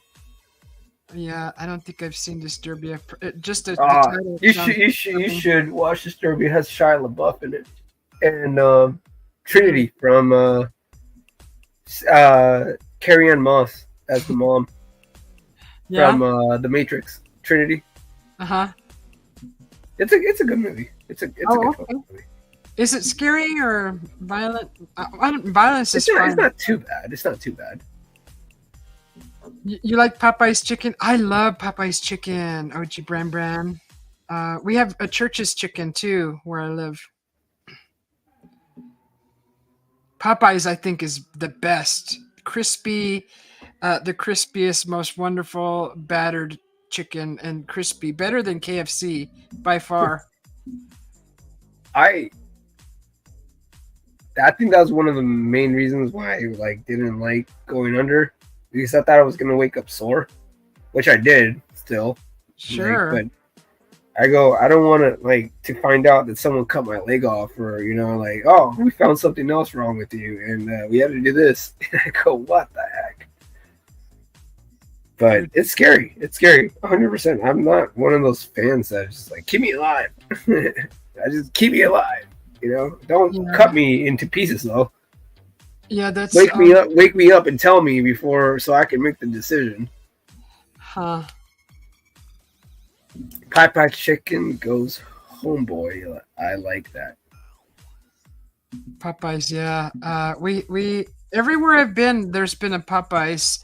Yeah, I don't think I've seen Disturbia. Just the title. You should watch Disturbia. It has Shia LaBeouf in it, and Trinity from Carrie-Anne Moss as the mom from The Matrix. Trinity. It's a good movie. It's a good movie. Is it scary or violent? Violence is fine. It's not too bad. It's not too bad. You like Popeye's chicken? I love Popeye's chicken. OG Bran. We have a Church's chicken too where I live. Popeye's, I think, is the best. Crispy, the crispiest, most wonderful battered chicken and crispy. Better than KFC by far. I think that was one of the main reasons why I didn't like going under. Because I thought I was going to wake up sore, which I did still. Sure. But I don't want to find out that someone cut my leg off or, oh, we found something else wrong with you and we had to do this. And I go, what the heck? But it's scary. It's scary. 100%. I'm not one of those fans that's just like, keep me alive. I just keep me alive. Don't cut me into pieces though. Yeah, that's wake me up and tell me before so I can make the decision. Huh. Popeye chicken goes homeboy. I like that. Popeyes, yeah. We everywhere I've been, there's been a Popeyes.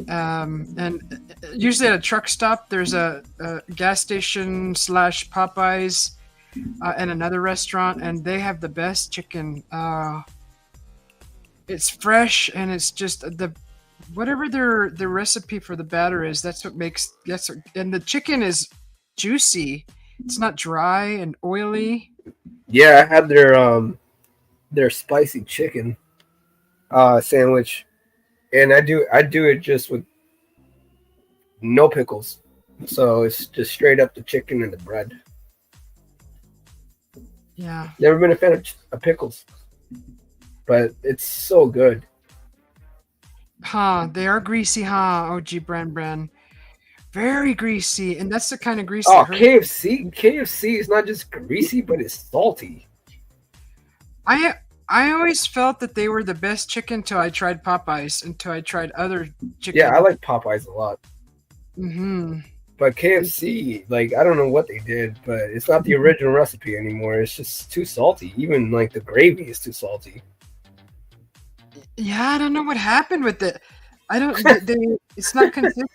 And usually at a truck stop, there's a gas station / Popeyes and another restaurant, and they have the best chicken. It's fresh and it's just whatever their recipe for the batter is. And the chicken is juicy. It's not dry and oily. Yeah, I had their spicy chicken sandwich, and I do it just with no pickles. So it's just straight up the chicken and the bread. Yeah. Never been a fan of pickles. But it's so good. They are greasy, OG Bran. Very greasy. And that's the kind of grease. Oh, KFC is not just greasy, but it's salty. I always felt that they were the best chicken until I tried Popeyes, until I tried other chicken. Yeah, I like Popeyes a lot. Mm-hmm. But KFC, I don't know what they did, but it's not the original recipe anymore. It's just too salty. Even the gravy is too salty. Yeah, I don't know what happened with it. I don't. It's not consistent.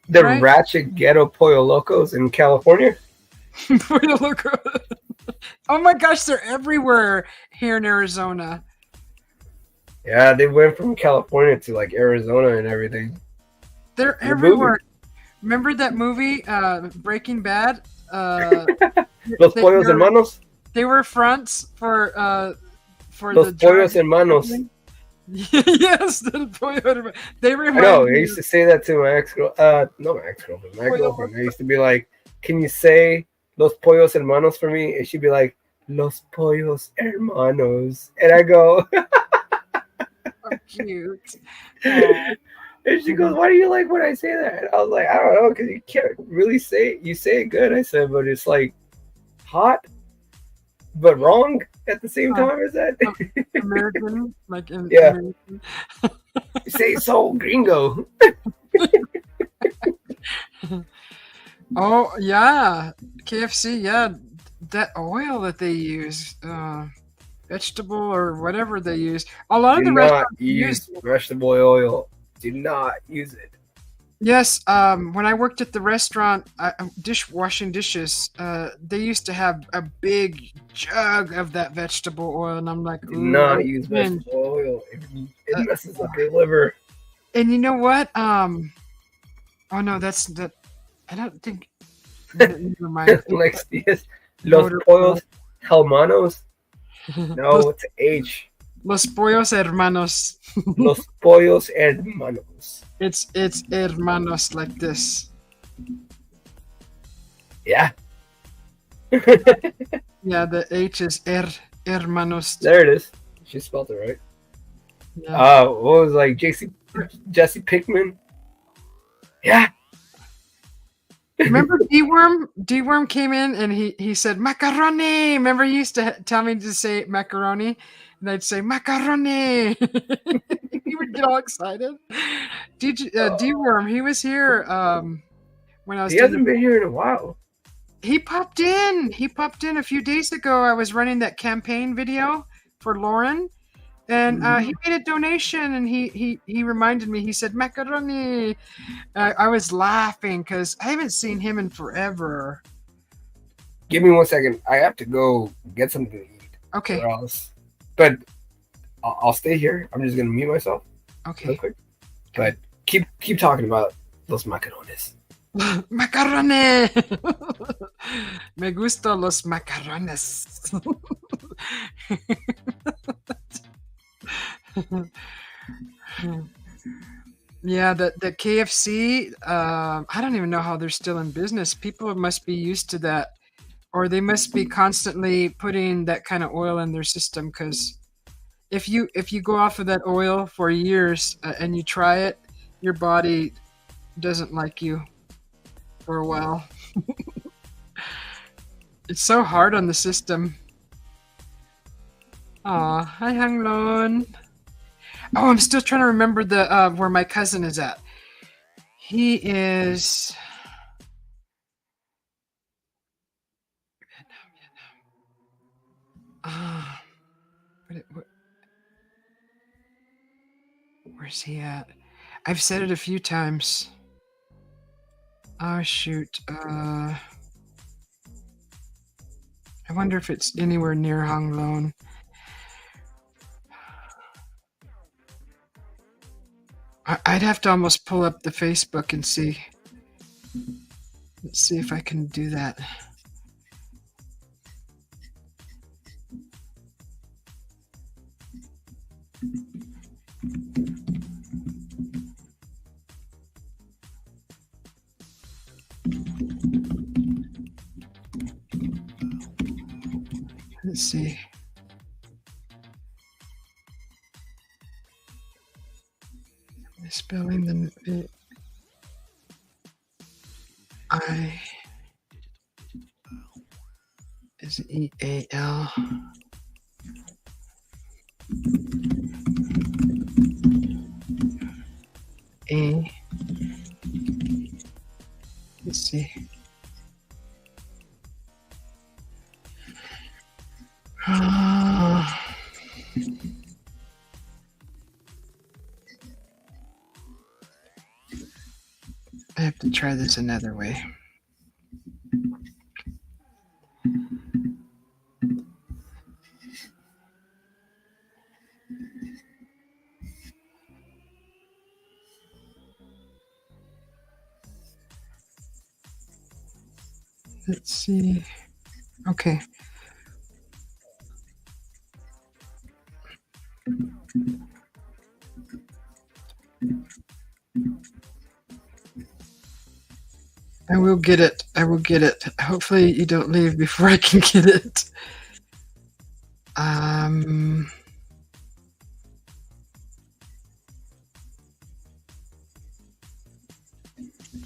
The ratchet ghetto Pollo Locos in California. Pollo Loco. Oh my gosh, they're everywhere here in Arizona. Yeah, they went from California to Arizona and everything. They're everywhere. Remember that movie, Breaking Bad? Los Pollos Hermanos? They were fronts for for Los the pollos drive. hermanos. Yes, the pollo. They I remind know. I me used of to say that to my ex-girl. No, my ex-girlfriend. My pollo. girlfriend. I used to be like, "Can you say los pollos hermanos for me?" And she'd be like, "Los pollos hermanos," and I go, So cute. Oh. and she goes, "Why do you like when I say that?" And I was like, "I don't know, because you can't really say it. You say it good." I said, "But it's like hot, but wrong at the same time." Is that? American, like in Yeah. American. You say it so gringo. Oh yeah, KFC. Yeah, that oil that they use, vegetable or whatever they use. A lot Do of the not restaurants use. use vegetable oil. Do not use it. Yes, when I worked at the restaurant, washing dishes, they used to have a big jug of that vegetable oil, and I'm like, Do ooh, I not would use cringe. vegetable oil. It Uh, messes up your liver. and you know what? Oh no, that's that. I don't think. Never mind. Like yes, los Motor pollos hermanos. No, it's H. Los pollos hermanos. Los pollos hermanos. It's hermanos like this. Yeah. Yeah, the H is hermanos. There it is. She spelled it right. Yeah. What was like Jesse Pinkman? Yeah. Remember D-Worm? D-Worm came in and he said macaroni. Remember he used to tell me to say macaroni, and I'd say macaroni. He would get all excited. D-Worm, he was here when I was He doing. hasn't been here in a while. He popped in. He popped in a few days ago. I was running that campaign video for Lauren, and he made a donation. And he reminded me. He said macaroni. I was laughing because I haven't seen him in forever. Give me 1 second. I have to go get something to eat. Okay. Or else. But I'll stay here. I'm just gonna mute myself. Okay. Real quick. But keep talking about los macarones. Macaroni. Me gustan los macarrones. Yeah, the KFC. I don't even know how they're still in business. People must be used to that, or they must be constantly putting that kind of oil in their system. Because if you go off of that oil for years and you try it, your body doesn't like you for a while. It's so hard on the system. Aw, hi Hanglon. Oh, I'm still trying to remember the where my cousin is at. He is where's he at? I've said it a few times. Oh shoot. I wonder if it's anywhere near Hanglon. I'd have to almost pull up the Facebook and see. Let's see if I can do that. Let's see. Spelling the I is EAL. A. Let's see. I have to try this another way. Let's see. Okay. I will get it. I will get it. Hopefully you don't leave before I can get it.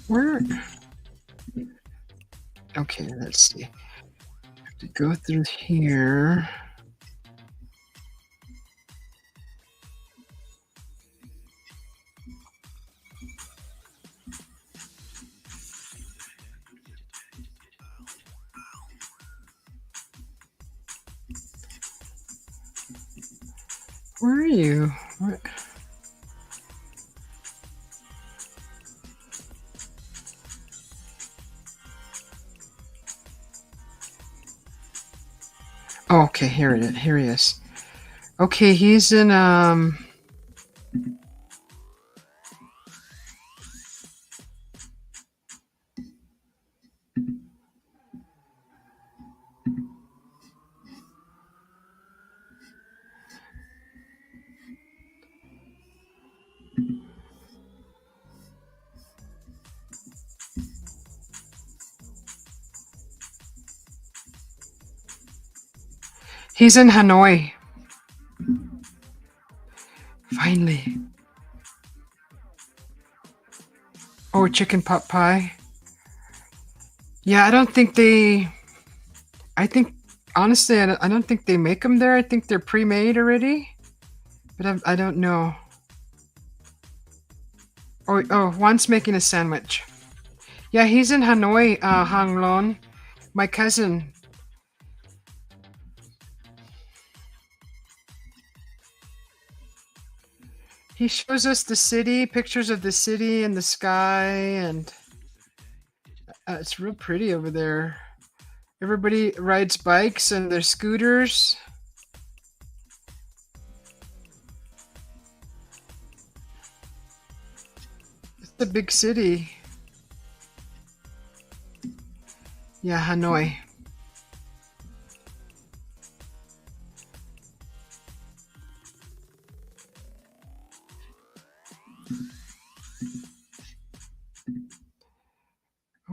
Where? Okay, let's see. Have to go through here. Where are you? What? Oh, okay, here it is. Here he is. Okay, he's in he's in Hanoi. Finally. Oh, chicken pot pie. Yeah, I don't think they. I think honestly, I don't think they make them there. I think they're pre-made already, but I don't know. Oh, Juan's making a sandwich. Yeah, he's in Hanoi, Hang Lon. My cousin. He shows us the city, pictures of the city and the sky, and it's real pretty over there. Everybody rides bikes and their scooters. It's a big city. Yeah, Hanoi.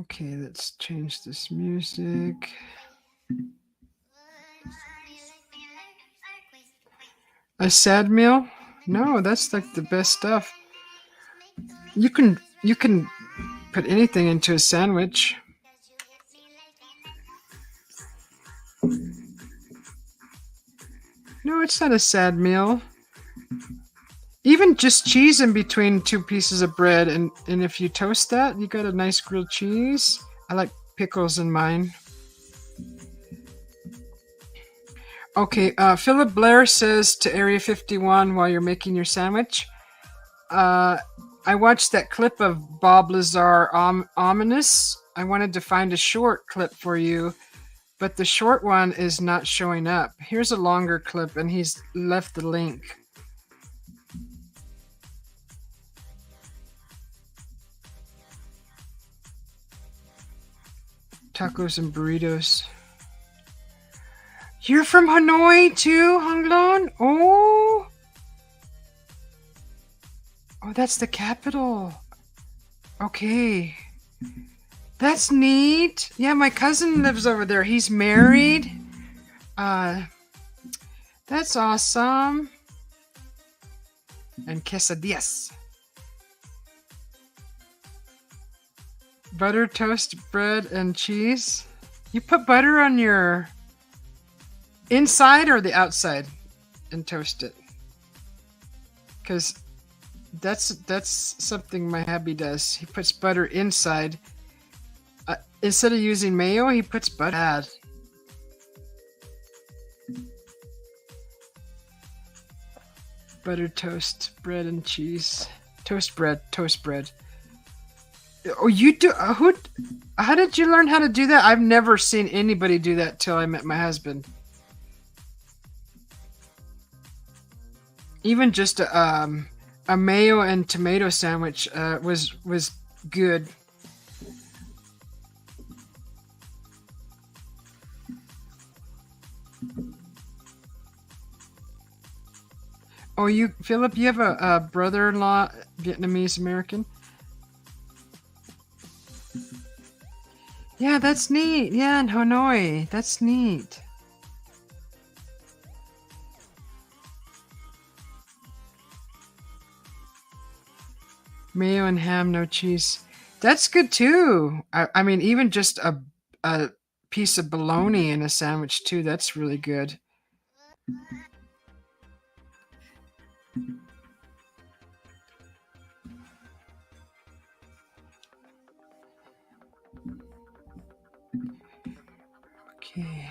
Okay, let's change this music. A sad meal? No, that's like the best stuff. You can put anything into a sandwich. No, it's not a sad meal. Even just cheese in between two pieces of bread, and if you toast that, you got a nice grilled cheese. I like pickles in mine. Okay, Philip Blair says to Area 51 while you're making your sandwich, I watched that clip of Bob Lazar, Ominous. I wanted to find a short clip for you, but the short one is not showing up. Here's a longer clip, and he's left the link. Tacos and burritos. You're from Hanoi too, Hanglon? Oh, that's the capital. Okay, that's neat. Yeah, my cousin lives over there. He's married. That's awesome. And quesadillas. Butter, toast, bread, and cheese. You put butter on your inside or the outside and toast it? Because that's something my hubby does. He puts butter inside. Instead of using mayo, he puts butter. Butter, toast, bread, and cheese. Toast bread. Oh, you do? How did you learn how to do that? I've never seen anybody do that till I met my husband. Even just a mayo and tomato sandwich was good. Oh, Philip, you have a brother-in-law, Vietnamese American? Yeah, that's neat. Yeah, in Hanoi. That's neat. Mayo and ham, no cheese. That's good too. I mean, even just a piece of bologna in a sandwich too. That's really good. Okay.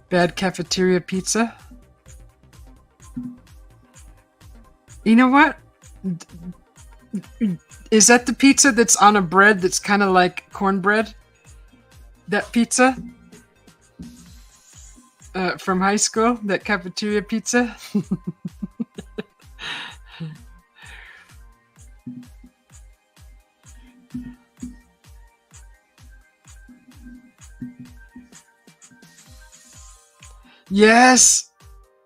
Bad cafeteria pizza. You know what? Is that the pizza that's on a bread that's kind of like cornbread? That pizza? From high school? That cafeteria pizza? Yes!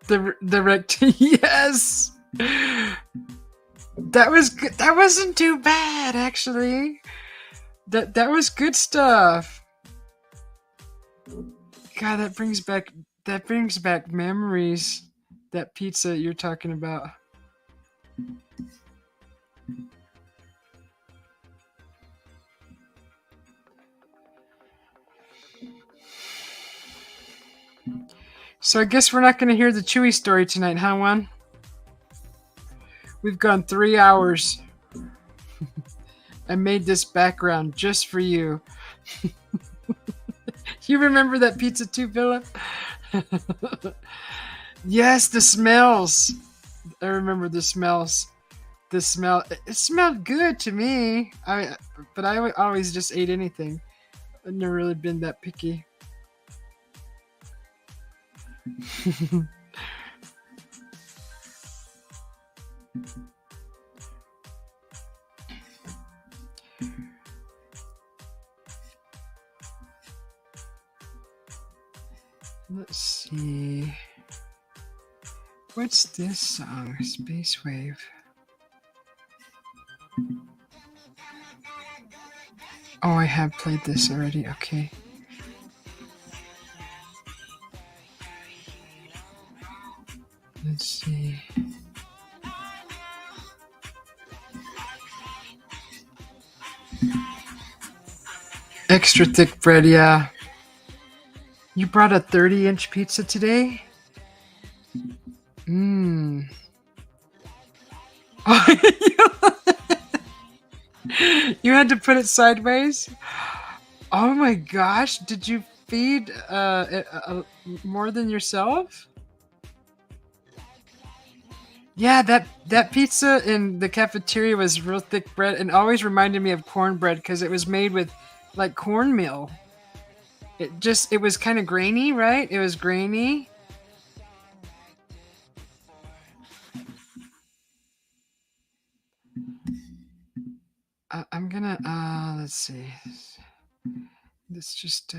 The rect. Yes! That was good. That wasn't too bad, actually. That was good stuff. God, that brings back memories. That pizza you're talking about. So I guess we're not going to hear the Chewy story tonight, huh, Juan? We've gone 3 hours. I made this background just for you. You remember that pizza too, Philip? Yes, the smells. I remember the smells. The smell. It smelled good to me. But I always just ate anything. I've never really been that picky. Let's see. What's this song? Space Wave. Oh, I have played this already. Okay. Let's see. Extra thick bread, yeah. You brought a 30-inch pizza today? Mmm. You had to put it sideways? Oh my gosh, did you feed more than yourself? Yeah, that pizza in the cafeteria was real thick bread and always reminded me of cornbread because it was made with like cornmeal. It was kind of grainy, right? It was grainy. I'm gonna let's see. Let's just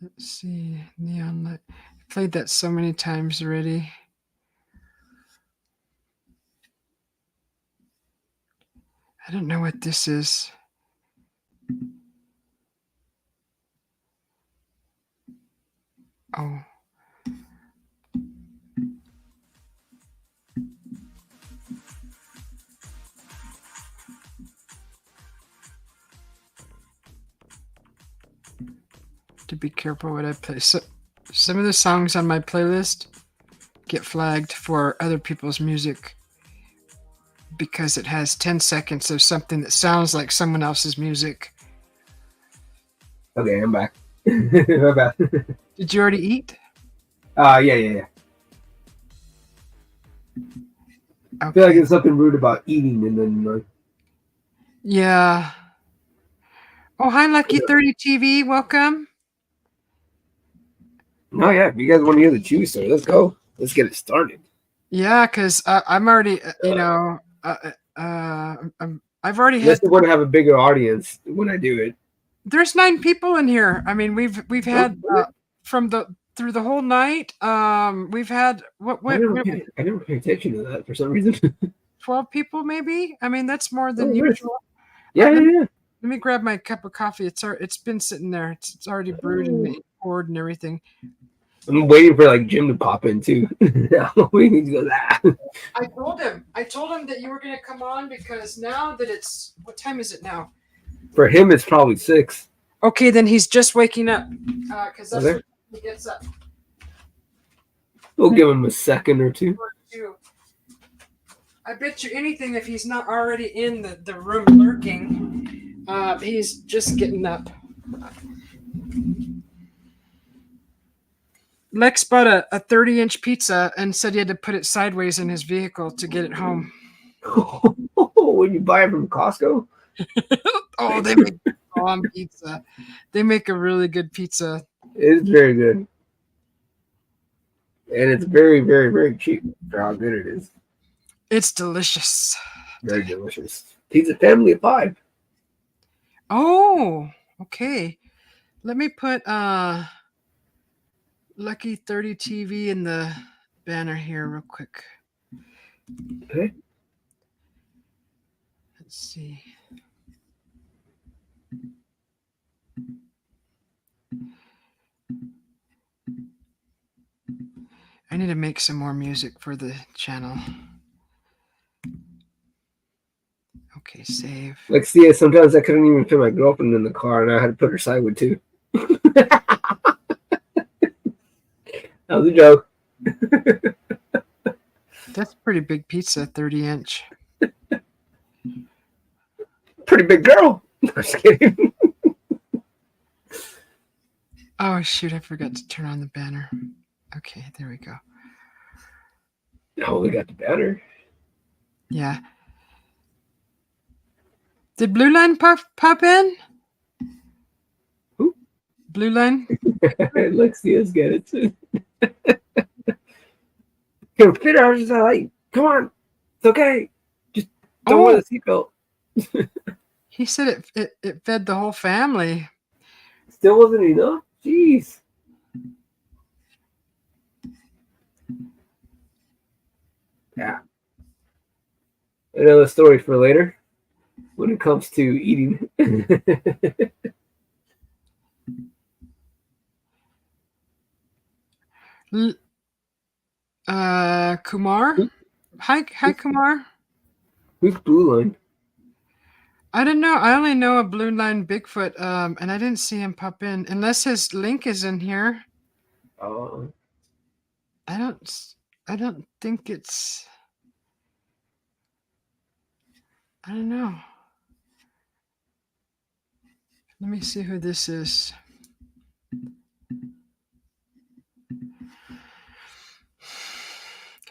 let's see. Neon light. I played that so many times already. I don't know what this is. Oh. To be careful what I play. So, some of the songs on my playlist get flagged for other people's music because it has 10 seconds of something that sounds like someone else's music. Okay, I'm back. My bad. Did you already eat? Yeah. Okay. I feel like there's something rude about eating and then like. Yeah. Oh, hi, Lucky 30 TV. Welcome. No, yeah. If you guys want to hear the Chewy story, let's go. Let's get it started. Yeah, because I'm already, I've already had. Unless you want to have a bigger audience when I do it. There's 9 people in here. I mean, we've had from through the whole night. We've had I never pay attention to that for some reason. 12 people maybe. I mean, that's more than Oh, nice. usual. Yeah, Let yeah. me grab my cup of coffee. It's been sitting there. It's already brewed and poured and everything. I'm waiting for like Jim to pop in too. I'm waiting to go. I told him that you were going to come on because now that it's what time is it now? For him, it's probably 6. Okay, then he's just waking up because that's when he gets up. We'll give him a second or two. I bet you anything if he's not already in the room lurking, he's just getting up. Lex bought a 30-inch pizza and said he had to put it sideways in his vehicle to get it home. When you buy it from Costco? Oh, they make bomb pizza. They make a really good pizza. It's very good. And it's very, very, very cheap for how good it is. It's delicious. Very delicious. Pizza family of 5. Oh, okay. Let me put Lucky 30 TV in the banner here real quick. Okay. Let's see. I need to make some more music for the channel. Okay, save. Like, see, sometimes I couldn't even fit my girlfriend in the car, and I had to put her sideways too. That was a joke. That's a pretty big pizza, 30-inch. Pretty big girl. I'm just kidding. Oh, shoot, I forgot to turn on the banner. Okay, there we go. Oh, we got the banner. Yeah. Did Blue Line pop in? Who? Blue Line? Lexia's get it too. Can fit out just like, come on, it's okay. Just don't wear the seatbelt. He said it fed the whole family. Still wasn't enough? Jeez. Yeah. Another story for later when it comes to eating. Kumar? Hi, Kumar. Who's Blue Line? I don't know. I only know a Blue Line Bigfoot, and I didn't see him pop in unless his link is in here. Oh. I don't think it's. I don't know. Let me see who this is.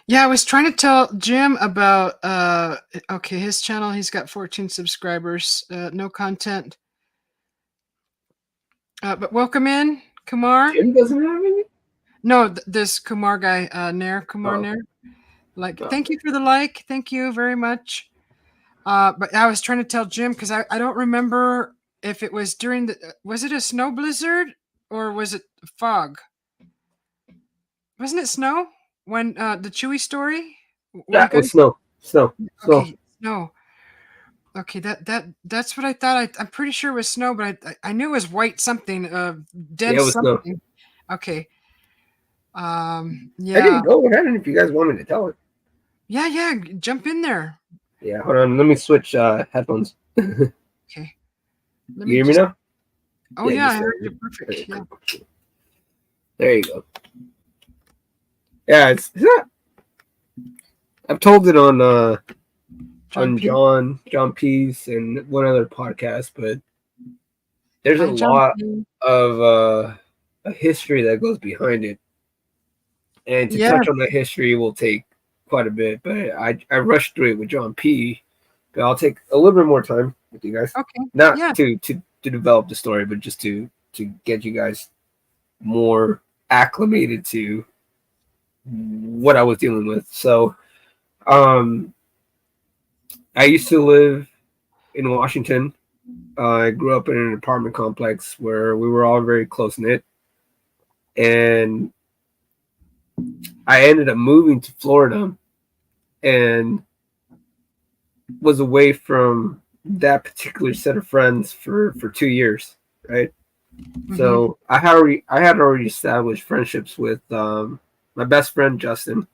Yeah, I was trying to tell Jim about okay, his channel, he's got 14 subscribers, no content. But welcome in, Kumar. Jim doesn't have any? No, this Kumar guy, Kumar Nair. Like, thank you for the like. Thank you very much. But I was trying to tell Jim because I don't remember if it was during was it a snow blizzard or was it fog? Wasn't it snow when the Chewy story? That was snow. Okay, snow. Okay, that's what I thought. I'm pretty sure it was snow, but I knew it was white something. Dead something. Snow. Okay. Yeah. I didn't go ahead if you guys want me to tell it. Yeah. Jump in there. Yeah, hold on. Let me switch headphones. Okay. You hear me now? Oh yeah, I heard you perfect. Yeah. There you go. Yeah, it's not. I've told it on John P's and one other podcast, but there's a lot of a history that goes behind it, and to touch on that history will take quite a bit. But I rushed through it with John P. But I'll take a little bit more time with you guys. Okay. Not to develop the story, but just to get you guys more acclimated to what I was dealing with. So, I used to live in Washington. I grew up in an apartment complex where we were all very close knit. and I ended up moving to Florida and was away from that particular set of friends for 2 years, right? Mm-hmm. So I had already established friendships with my best friend Justin,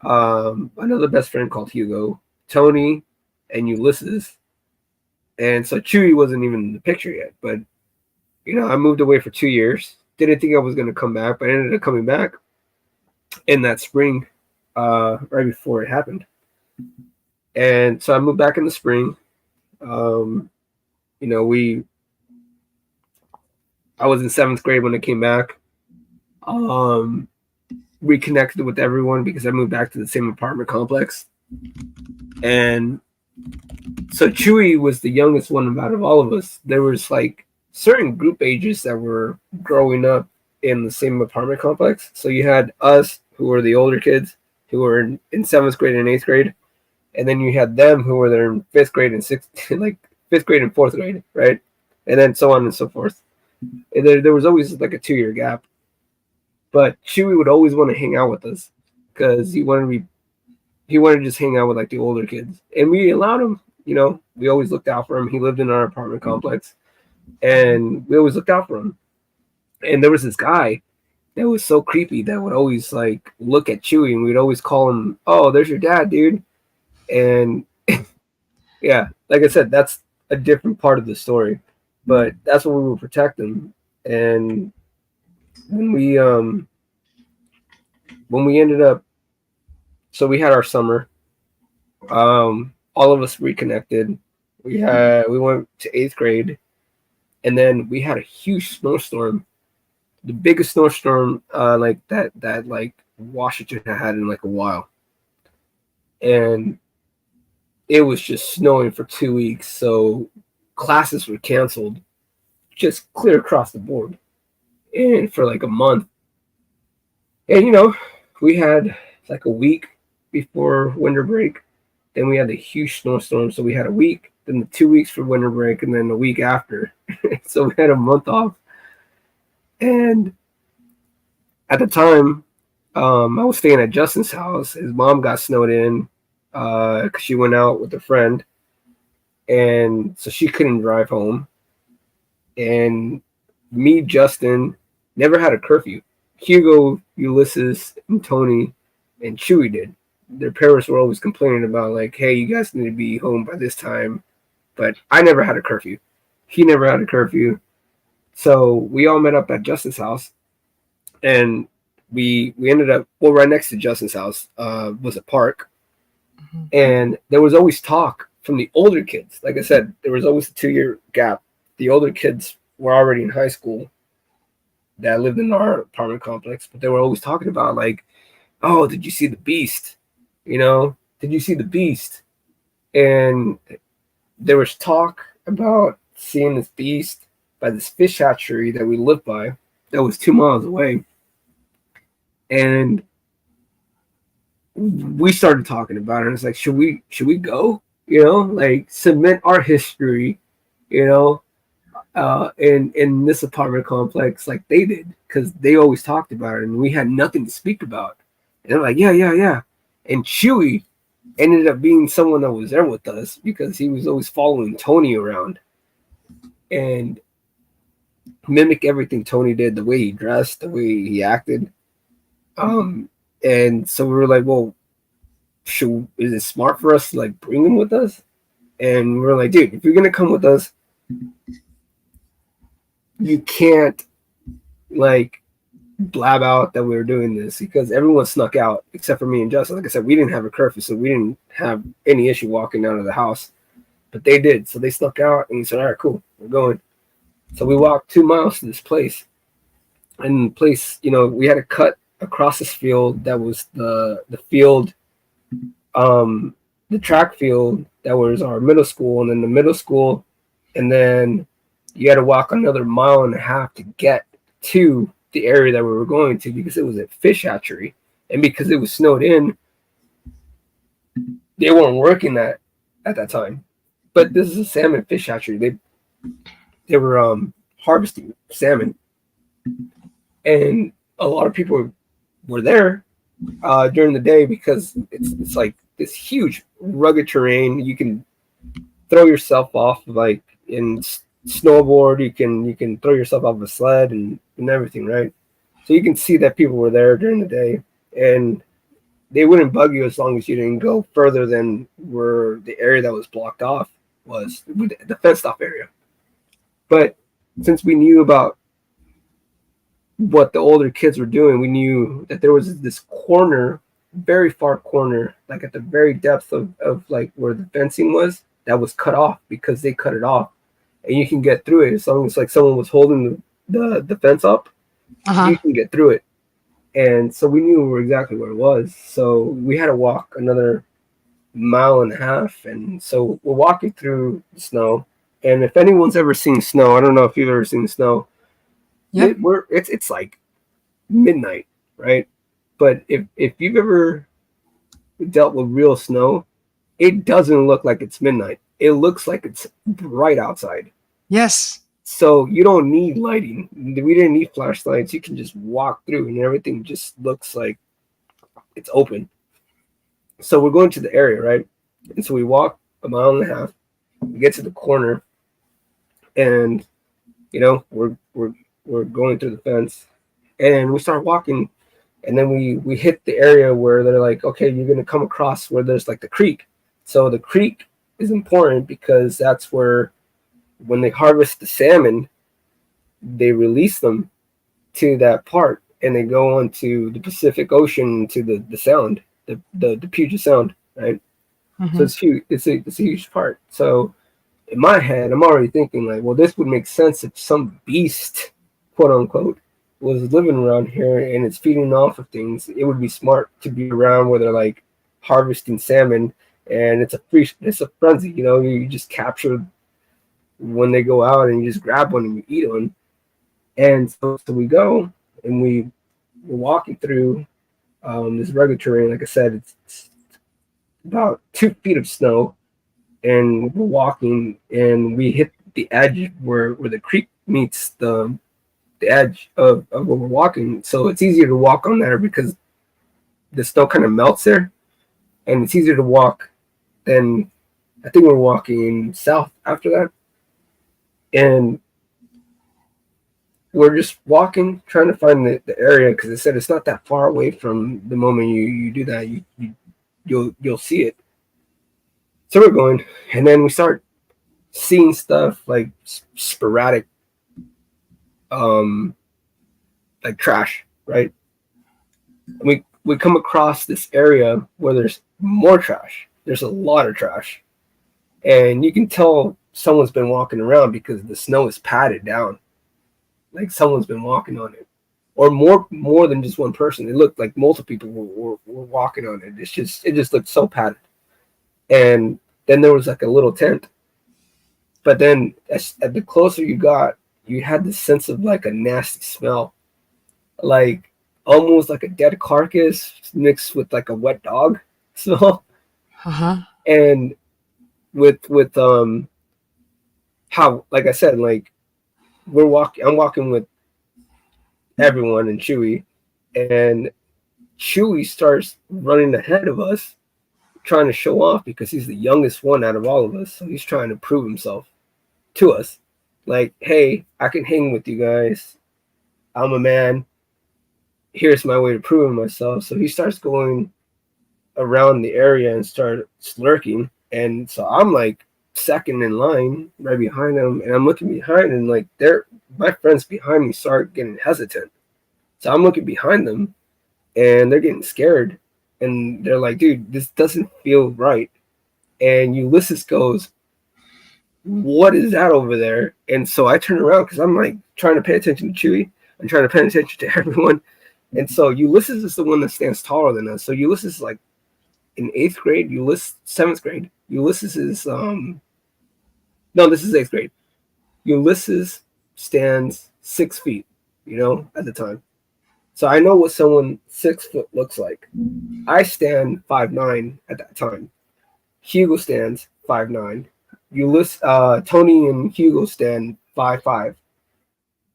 another best friend called Hugo, Tony, and Ulysses. And so Chewy wasn't even in the picture yet. But I moved away for 2 years. Didn't think I was going to come back, but I ended up coming back in that spring, right before it happened. And so I moved back in the spring. You know, I was in 7th grade when I came back. Reconnected with everyone because I moved back to the same apartment complex. And so Chewy was the youngest one out of all of us. There was like certain group ages that were growing up in the same apartment complex. So you had us, who were the older kids, who were in 7th grade and 8th grade. And then you had them who were there in 5th grade and 6th, like 5th grade and 4th grade, right? And then so on and so forth. And there was always like a 2-year gap. But Chewy would always want to hang out with us because he wanted to just hang out with like the older kids. And we allowed him, we always looked out for him. He lived in our apartment complex and we always looked out for him. And there was this guy that was so creepy that would always like look at Chewy and we'd always call him, "Oh, there's your dad, dude." And yeah, like I said, that's a different part of the story, but that's what we would protect him. And when we ended up, so we had our summer, all of us reconnected. We went to 8th grade, and then we had a huge snowstorm, the biggest snowstorm like that like Washington had in like a while, and it was just snowing for 2 weeks. So classes were canceled, just clear across the board, and for like a month. And we had like a week before winter break. Then we had the huge snowstorm, so we had a week, then the 2 weeks for winter break, and then the week after. So we had a month off. And at the time, I was staying at Justin's house. His mom got snowed in because she went out with a friend, and so she couldn't drive home. And me, Justin, never had a curfew. Hugo, Ulysses, and Tony, and Chewy did. Their parents were always complaining about like, "Hey, you guys need to be home by this time." But I never had a curfew. He never had a curfew. So we all met up at Justin's house, and we ended up right next to Justin's house was a park, and there was always talk from the older kids. Like I said, there was always a 2-year gap. The older kids were already in high school that lived in our apartment complex, but they were always talking about like, "Oh, did you see the beast? Did you see the beast?" And there was talk about seeing this beast by this fish hatchery that we lived by that was 2 miles away. And we started talking about it. And it's like, should we go? Like cement our history, in this apartment complex like they did, because they always talked about it and we had nothing to speak about. And they're like, yeah. And Chewy ended up being someone that was there with us because he was always following Tony around and mimic everything Tony did, the way he dressed, the way he acted. And so we were like, well, is it smart for us to like bring him with us? And we're like, dude, if you're gonna come with us, you can't like blab out that we were doing this, because everyone snuck out except for me and Justin. Like I said, we didn't have a curfew, so we didn't have any issue walking out of the house, but they did. So they snuck out and we said, all right, cool, we're going. So we walked 2 miles to this place, and the place, we had to cut across this field that was the field, the track field that was our middle school, and then the middle school, and then you had to walk another 1.5 miles to get to the area that we were going to, because it was a fish hatchery, and because it was snowed in, they weren't working at that time. But this is a salmon fish hatchery. They were harvesting salmon, and a lot of people were there during the day because it's like this huge rugged terrain. You can throw yourself off like in snowboard. You can throw yourself off a sled and everything, right? So you can see that people were there during the day, and they wouldn't bug you as long as you didn't go further than where the area that was blocked off was, the fenced off area. But since we knew about what the older kids were doing, we knew that there was this corner, very far corner, like at the very depth of like where the fencing was, that was cut off because they cut it off. And you can get through it as long as like someone was holding the fence up, you can get through it. And so we knew exactly where it was. So we had to walk another mile and a half. And so we're walking through the snow. And if anyone's ever seen snow, I don't know if you've ever seen snow. Yep. It's like midnight, right? But if you've ever dealt with real snow, it doesn't look like it's midnight. It looks like it's bright outside. Yes. So you don't need lighting. We didn't need flashlights. You can just walk through and everything just looks like it's open. So we're going to the area, right? And so we walk a mile and a half. We get to the corner, and we're going through the fence, and we start walking, and then we hit the area where they're like, okay, you're gonna come across where there's like the creek. So the creek is important because that's where, when they harvest the salmon, they release them to that part, and they go on to the Pacific Ocean, to the Sound, the Puget Sound, right? So it's huge. It's a huge part. So in my head, I'm already thinking like, well, this would make sense if some beast, quote unquote, was living around here and it's feeding off of things. It would be smart to be around where they're like harvesting salmon, and it's a frenzy. You just capture when they go out, and you just grab one and you eat one. And so we go, and we're walking through this rugged terrain. Like I said, it's about 2 feet of snow, and we're walking, and we hit the edge where the creek meets the edge of where we're walking. So it's easier to walk on there because the snow kind of melts there, and it's easier to walk than, I think we're walking south after that. And we're just walking, trying to find the area, because it said it's not that far away from the moment you do that. You'll see it. So we're going, and then we start seeing stuff like sporadic, like trash, right? We come across this area where there's more trash. There's a lot of trash, and you can tell someone's been walking around because the snow is padded down, like someone's been walking on it, or more than just one person. It looked like multiple people were walking on it. It just looked so padded. And then there was like a little tent, but then as the closer you got, you had this sense of like a nasty smell, like almost like a dead carcass mixed with like a wet dog smell. And with how, like I said, like I'm walking with everyone and Chewy, and Chewy starts running ahead of us, trying to show off because he's the youngest one out of all of us. So he's trying to prove himself to us, like, hey, I can hang with you guys. I'm a man. Here's my way to prove myself. So he starts going around the area and start lurking. And so I'm like second in line right behind him, and I'm looking behind, and like my friends behind me start getting hesitant. So I'm looking behind them, and they're getting scared, and they're like, dude, this doesn't feel right. And Ulysses goes, what is that over there? And so I turn around because I'm like trying to pay attention to Chewy. I'm trying to pay attention to everyone. And so Ulysses is the one that stands taller than us. So Ulysses is like in 8th grade, 7th grade. Ulysses is no, this is 8th grade. Ulysses stands 6 feet, at the time. So I know what someone 6 foot looks like. I stand 5'9" at that time. Hugo stands 5'9". Tony and Hugo stand 5'5".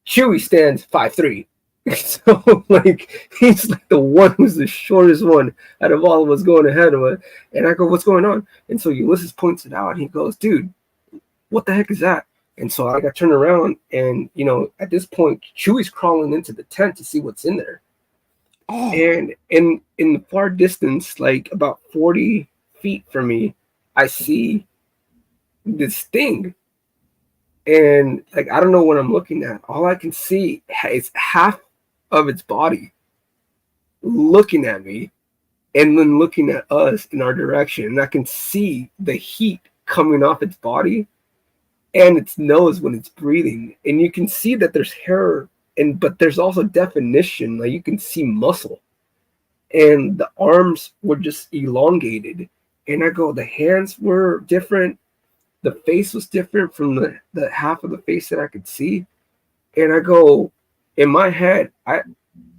Chewy stands 5'3". So like he's like the one who's the shortest one out of all of us going ahead of it. And I go, what's going on? And so Ulysses points it out and he goes, dude, what the heck is that? And so I got turned around and at this point Chewie's crawling into the tent to see what's in there. Oh. And in the far distance, like about 40 feet from me, I see this thing. And like I don't know what I'm looking at. All I can see is half of its body looking at me and then looking at us in our direction. And I can see the heat coming off its body and its nose when it's breathing. And you can see that there's hair, but there's also definition. Like you can see muscle. And the arms were just elongated. And I go, the hands were different. The face was different from the half of the face that I could see. And I go, in my head,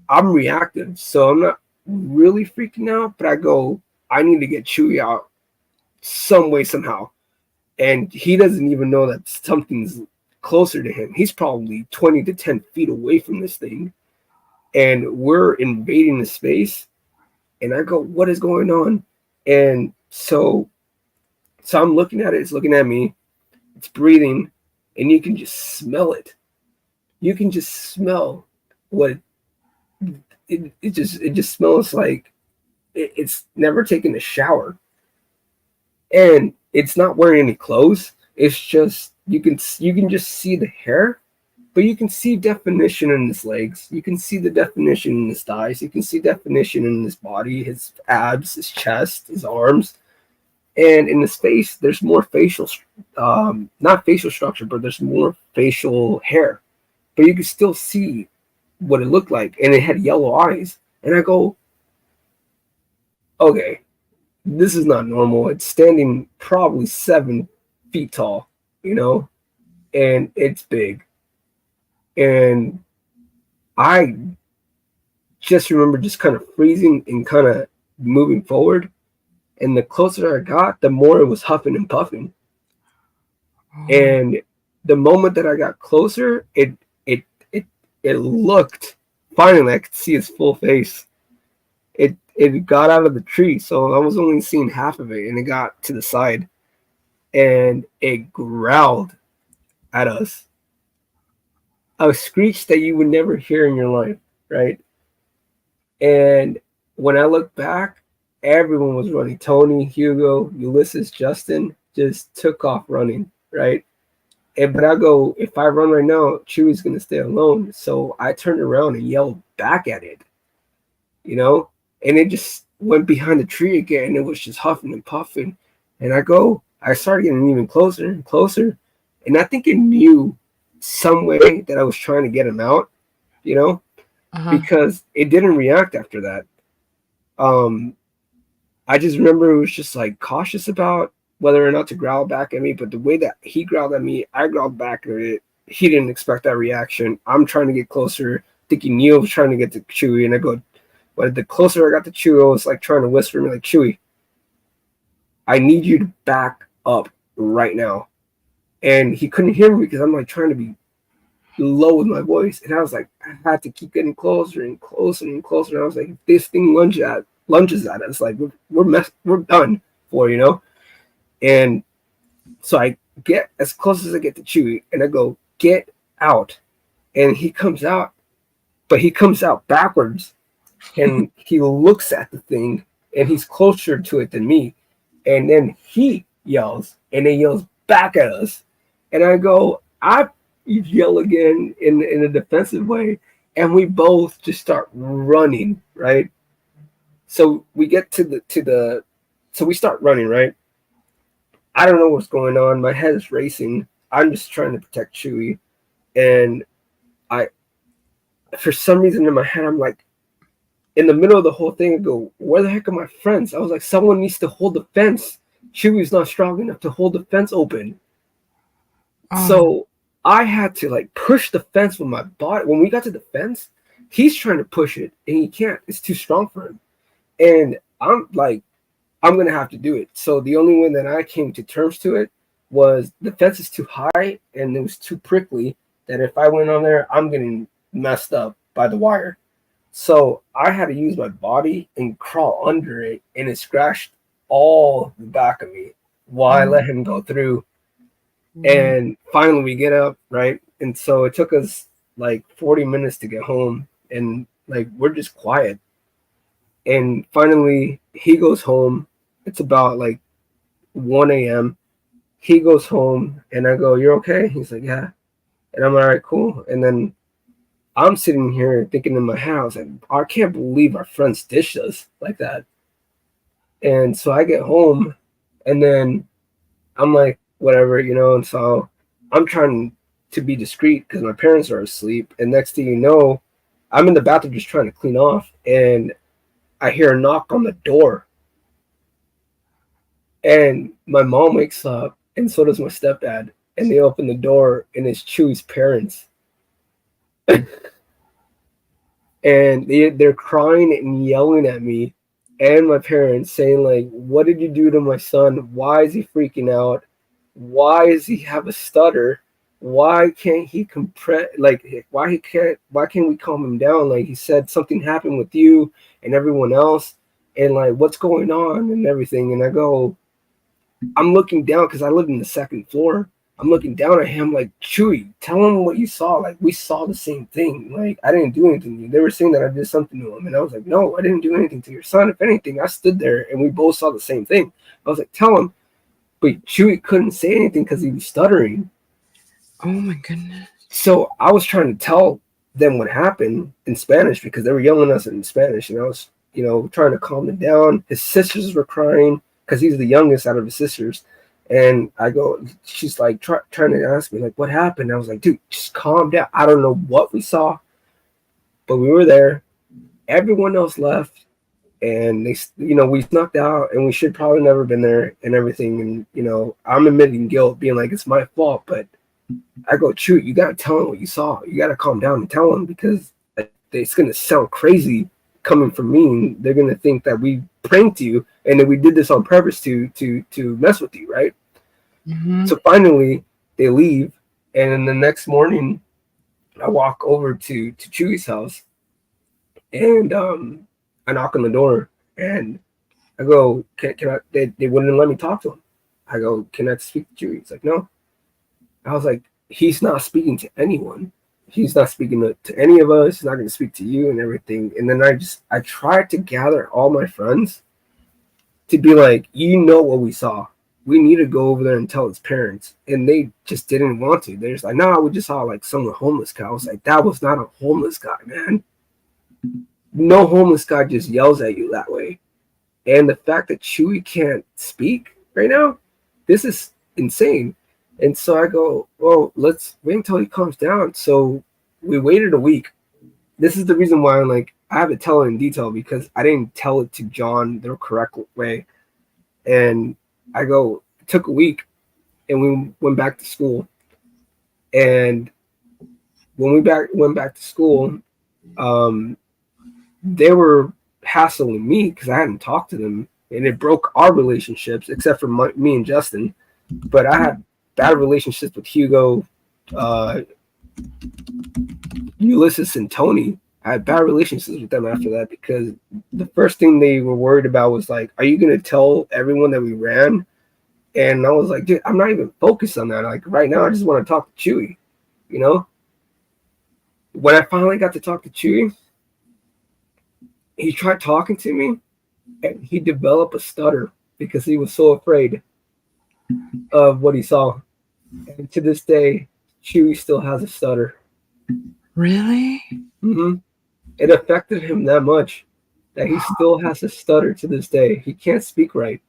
I'm reactive, so I'm not really freaking out, but I go, I need to get Chewie out some way, somehow. And he doesn't even know that something's closer to him. He's probably 20 to 10 feet away from this thing. And we're invading the space. And I go, what is going on? And so I'm looking at it. It's looking at me. It's breathing. And you can just smell it. You can just smell what it just smells like. It's never taken a shower. And it's not wearing any clothes. It's just you can just see the hair, but you can see definition in his legs. You can see the definition in his thighs. You can see definition in his body, his abs, his chest, his arms. And in his face, there's more facial, not facial structure, but there's more facial hair. But you can still see what it looked like. And it had yellow eyes. And I go, okay, this is not normal. It's standing probably 7 feet tall, and it's big. And I just remember just kind of freezing and kind of moving forward. And the closer I got, the more it was huffing and puffing. And the moment that I got closer, it looked, finally I could see his full face. It got out of the tree, so I was only seeing half of it, and it got to the side, and it growled at us. A screech that you would never hear in your life, right? And when I look back, everyone was running. Tony, Hugo, Ulysses, Justin just took off running, right? But I go, if I run right now, Chewie's going to stay alone. So I turned around and yelled back at it, and it just went behind the tree again. And it was just huffing and puffing. And I started getting even closer and closer. And I think it knew some way that I was trying to get him out, because it didn't react after that. I just remember it was just like cautious about whether or not to growl back at me, but the way that he growled at me, I growled back at it. He didn't expect that reaction. I'm trying to get closer, thinking Neil was trying to get to Chewie, and I go, but the closer I got to Chewie, I was like trying to whisper me like, Chewie, I need you to back up right now. And he couldn't hear me because I'm like trying to be low with my voice. And I was like, I had to keep getting closer and closer and closer. And I was like, if this thing lunges at us, like we're done for, And so I get as close as I get to Chewie, and I go, get out. And he comes out, but he comes out backwards, and he looks at the thing, and he's closer to it than me. And then he yells, and he yells back at us. And I go, I yell again in a defensive way, and we both just start running, right? So we get so we start running, right? I don't know what's going on. My head is racing. I'm just trying to protect Chewie. And for some reason in my head, I'm like, in the middle of the whole thing, I go, where the heck are my friends? I was like, someone needs to hold the fence. Chewie's not strong enough to hold the fence open. So I had to like push the fence with my body. When we got to the fence, he's trying to push it and he can't. It's too strong for him. And I'm like, I'm going to have to do it. So the only way that I came to terms to it was the fence is too high and it was too prickly that if I went on there, I'm getting messed up by the wire. So I had to use my body and crawl under it, and it scratched all the back of me while I let him go through. And finally we get up, right? And so it took us like 40 minutes to get home, and like we're just quiet. And finally he goes home. It's about like 1 a.m. He goes home, and I go, "You're okay?" He's like, "Yeah." And I'm all right, cool. And then I'm sitting here thinking in my house, like, I can't believe our friends dished us like that. And so I get home, and then I'm like, whatever, you know. And so I'm trying to be discreet because my parents are asleep. And next thing you know, I'm in the bathroom just trying to clean off, and I hear a knock on the door. And my mom wakes up, and so does my stepdad. And they open the door, and it's Chewy's parents. And they're crying and yelling at me and my parents, saying like, "What did you do to my son? Why is he freaking out? Why does he have a stutter? Why can't he compress? Like, why can't we calm him down? Like, he said something happened with you and everyone else, and like, what's going on and everything." And I go, I'm looking down because I live in the second floor. I'm looking down at him like, "Chewy, tell him what you saw. Like, we saw the same thing. Like, I didn't do anything to you." They were saying that I did something to him. And I was like, "No, I didn't do anything to your son. If anything, I stood there and we both saw the same thing." I was like, "Tell him." But Chewy couldn't say anything because he was stuttering. Oh my goodness. So I was trying to tell them what happened in Spanish because they were yelling at us in Spanish. And I was, trying to calm them down. His sisters were crying because he's the youngest out of his sisters. And I go, she's like trying to ask me, like, what happened? I was like, "Dude, just calm down. I don't know what we saw, but we were there. Everyone else left, and we snuck out, and we should probably never been there and everything." And, I'm admitting guilt, being like, it's my fault. But I go, "Shoot, you got to tell him what you saw. You got to calm down and tell him because it's going to sound crazy coming from me. And they're going to think that we pranked you and that we did this on purpose to mess with you, right?" Mm-hmm. So finally they leave, and then the next morning I walk over to Chewy's house, and I knock on the door, and I go, can I? They wouldn't let me talk to him. I go, "Can I speak to Chewy?" He's like, "No." I was like, "He's not speaking to anyone. He's not speaking to any of us. He's not going to speak to you and everything." And then I tried to gather all my friends to be like, what we saw. We need to go over there and tell his parents. And they just didn't want to. They're just like, "No, we just saw like someone homeless guy." I was like, "That was not a homeless guy, man. No homeless guy just yells at you that way." And the fact that Chewy can't speak right now, this is insane. And so I go, "Well, let's wait until he calms down." So we waited a week. This is the reason why I'm like, I have to tell it in detail because I didn't tell it to John the correct way. And I go, it took a week, and we went back to school. And when we went back to school, they were hassling me because I hadn't talked to them, and it broke our relationships, except for me and Justin. But I had bad relationships with Hugo, Ulysses, and Tony. I had bad relationships with them after that because the first thing they were worried about was like, "Are you going to tell everyone that we ran?" And I was like, "Dude, I'm not even focused on that. Like right now, I just want to talk to Chewy." When I finally got to talk to Chewy, he tried talking to me, and he developed a stutter because he was so afraid of what he saw. And to this day, Chewy still has a stutter. Really? Mm-hmm. It affected him that much that he still has a stutter to this day. He can't speak right.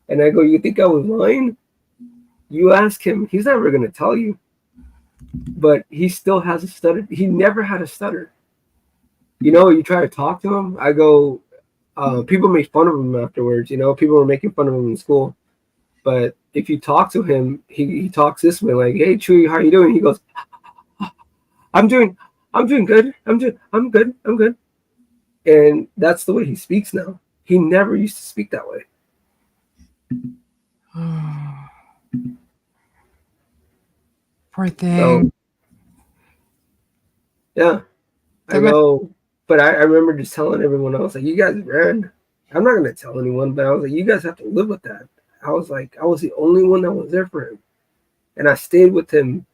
And I go, "You think I was lying?" You ask him, he's never going to tell you. But he still has a stutter. He never had a stutter. You try to talk to him. I go, people make fun of him afterwards. People were making fun of him in school. But if you talk to him, he talks this way, like, "Hey, Chewy, how are you doing?" He goes, I'm doing good. I'm good. I'm good." And that's the way he speaks now. He never used to speak that way. Oh, poor So, thing. yeah. I go, but I remember just telling everyone else, like, you guys ran. I'm not going to tell anyone, but I was like, you guys have to live with that. I was like, I was the only one that was there for him. And I stayed with him,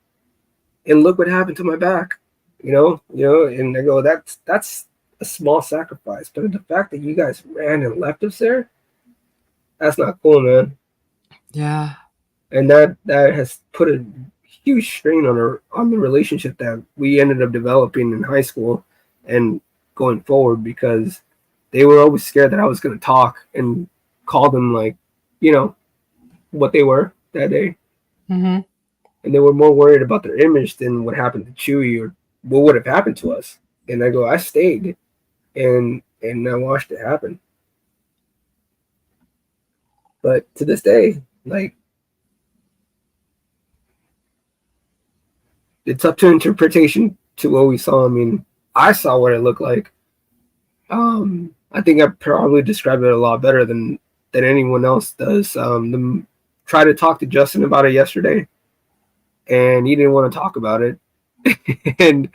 and look what happened to my back, and I go, that's a small sacrifice. But the fact that you guys ran and left us there, that's not cool, man. Yeah. And that has put a huge strain on the relationship that we ended up developing in high school and going forward, because they were always scared that I was going to talk and call them like, what they were that day. Mm-hmm. And they were more worried about their image than what happened to Chewy or what would have happened to us. And I go, I stayed and I watched it happen. But to this day, like, it's up to interpretation to what we saw. I mean, I saw what it looked like. I think I probably described it a lot better than anyone else does. Tried to talk to Justin about it yesterday, and he didn't want to talk about it. And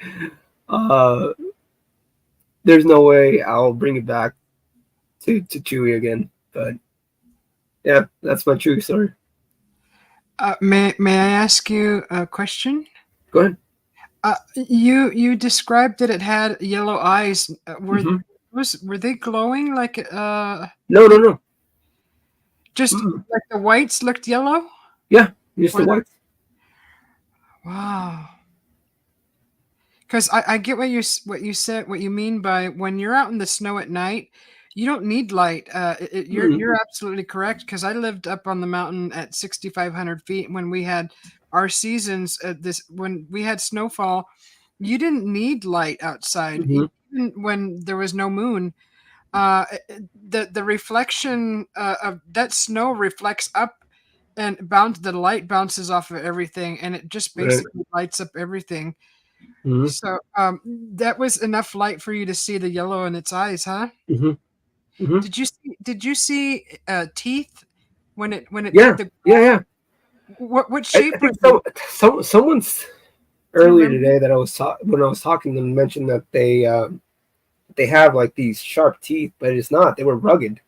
there's no way I'll bring it back to Chewy again. But yeah, that's my Chewy story. May I ask you a question? Go ahead. You described that it had yellow eyes. Mm-hmm. Were they glowing like No. Just like the whites looked yellow? Yeah, just the whites. Wow. Because I get what you said, what you mean by when you're out in the snow at night, you don't need light. You're absolutely correct, because I lived up on the mountain at 6,500 feet when we had our seasons. When we had snowfall, you didn't need light outside, even when there was no moon. The reflection of that snow reflects up, and the light bounces off of everything, and it just basically lights up everything. Mm-hmm. So that was enough light for you to see the yellow in its eyes, huh? Mm-hmm. Mm-hmm. Did you see teeth when it yeah. did the yeah what shape? I think someone's earlier today that when I was talking to them mentioned that they have like these sharp teeth, but it's not. They were rugged.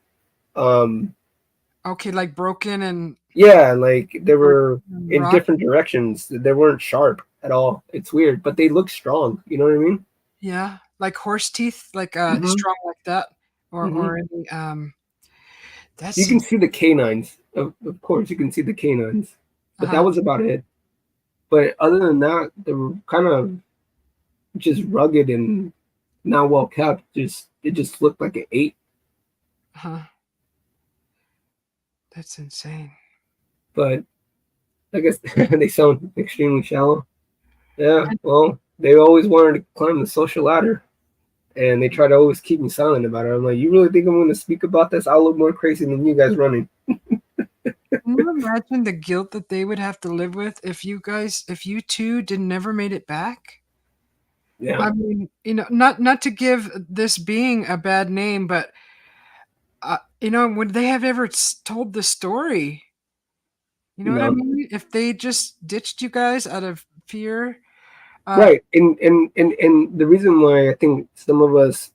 Okay, like broken and yeah, like they were in different directions. They weren't sharp at all. It's weird, but they look strong. You know what I mean? Yeah, like horse teeth, like strong like that, or any you can see the canines. Of course, you can see the canines, but that was about it. But other than that, they were kind of just rugged and not well kept. It just looked like an 8. That's insane. But I guess they sound extremely shallow. Yeah, well, they always wanted to climb the social ladder, and they try to always keep me silent about it. I'm like, you really think I'm going to speak about this? I'll look more crazy than you guys running. Can you imagine the guilt that they would have to live with if you two never made it back? Yeah. I mean, not to give this being a bad name, but would they have ever told the story? You know what I mean? If they just ditched you guys out of fear. Right. And the reason why I think some of us,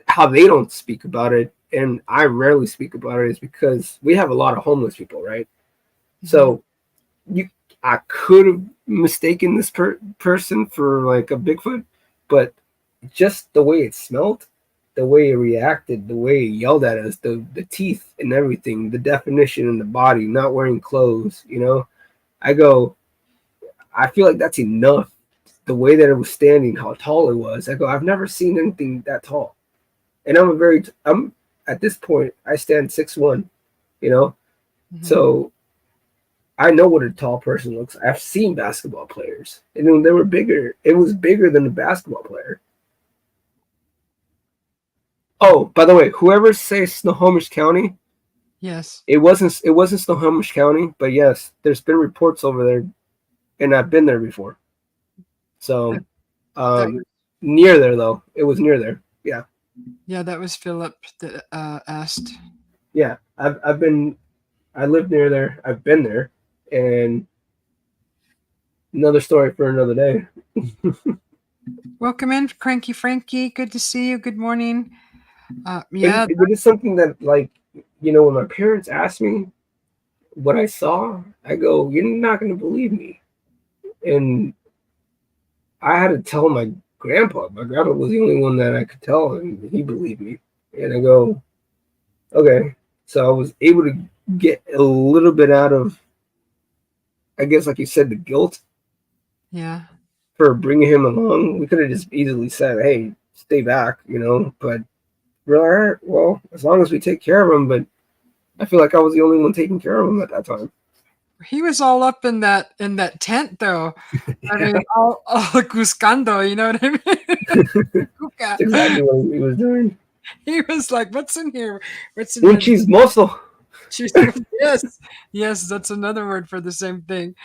how they don't speak about it, and I rarely speak about it, is because we have a lot of homeless people, right? Mm-hmm. So I could have mistaken this person for like a Bigfoot, but just the way it smelled, the way it reacted, the way it yelled at us, the teeth and everything, the definition in the body, not wearing clothes, I feel like that's enough. The way that it was standing, how tall it was. I go, I've never seen anything that tall. And I'm at this point, I stand 6'1", Mm-hmm. So I know what a tall person looks like. I've seen basketball players, and they were bigger. It was bigger than a basketball player. Oh, by the way, whoever says Snohomish County, yes, it wasn't Snohomish County, but yes, there's been reports over there, and I've been there before. So, near there though, it was near there. Yeah. Yeah, that was Philip that asked. Yeah, I live near there. I've been there, and another story for another day. Welcome in, Cranky Frankie. Good to see you. Good morning. And Yeah, it is something that, like, when my parents asked me what I saw, I go, "You're not going to believe me." And I had to tell my grandpa. My grandpa was the only one that I could tell, and he believed me. And I go, "Okay." So I was able to get a little bit out of, I guess, like you said, the guilt yeah. for bringing him along. We could have just easily said, "Hey, stay back," but we're like, all right, well, as long as we take care of him. But I feel like I was the only one taking care of him at that time. He was all up in that tent, though. I Yeah, mean, all cuscando. You know what I mean? that's Cuca. exactly what he was doing. He was like, "What's in here? What's in Un here?" chismoso. She's yes, yes. That's another word for the same thing.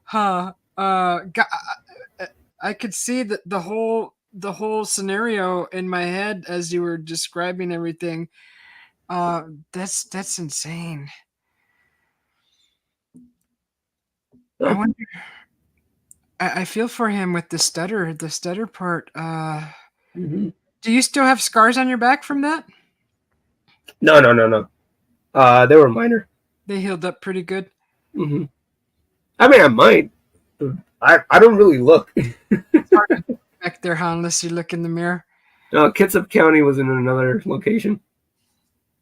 Huh. I could see the whole scenario in my head as you were describing everything. That's insane. I Huh. wonder. I feel for him with the stutter part. Hmm. Do you still have scars on your back from that? No, no, no, no. They were minor. They healed up pretty good. Hmm. I mean, I might. I don't really look. It's hard to back there, huh? Unless you look in the mirror. No, Kitsap County was in another location.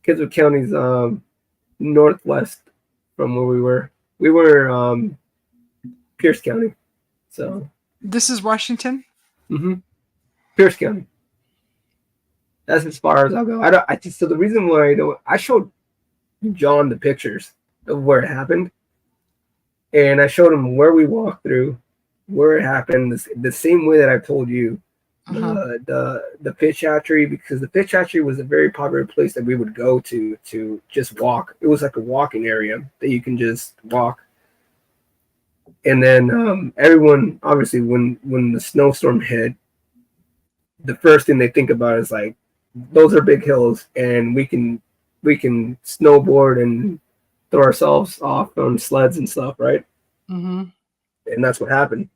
Kitsap County's northwest from where we were. We were Pierce County. So, This is Washington. Pierce County. That's as far as I'll go. I don't. So the reason why I showed John the pictures of where it happened, and I showed him where we walked through, where it happened, the same way that I told you, Uh-huh. the fish hatchery, because the fish hatchery was a very popular place that we would go to just walk. It was like a walking area that you can just walk. And then everyone, obviously, when the snowstorm hit, the first thing they think about is like, those are big hills, and we can snowboard and throw ourselves off on sleds and stuff, right? Mm-hmm. And that's what happened.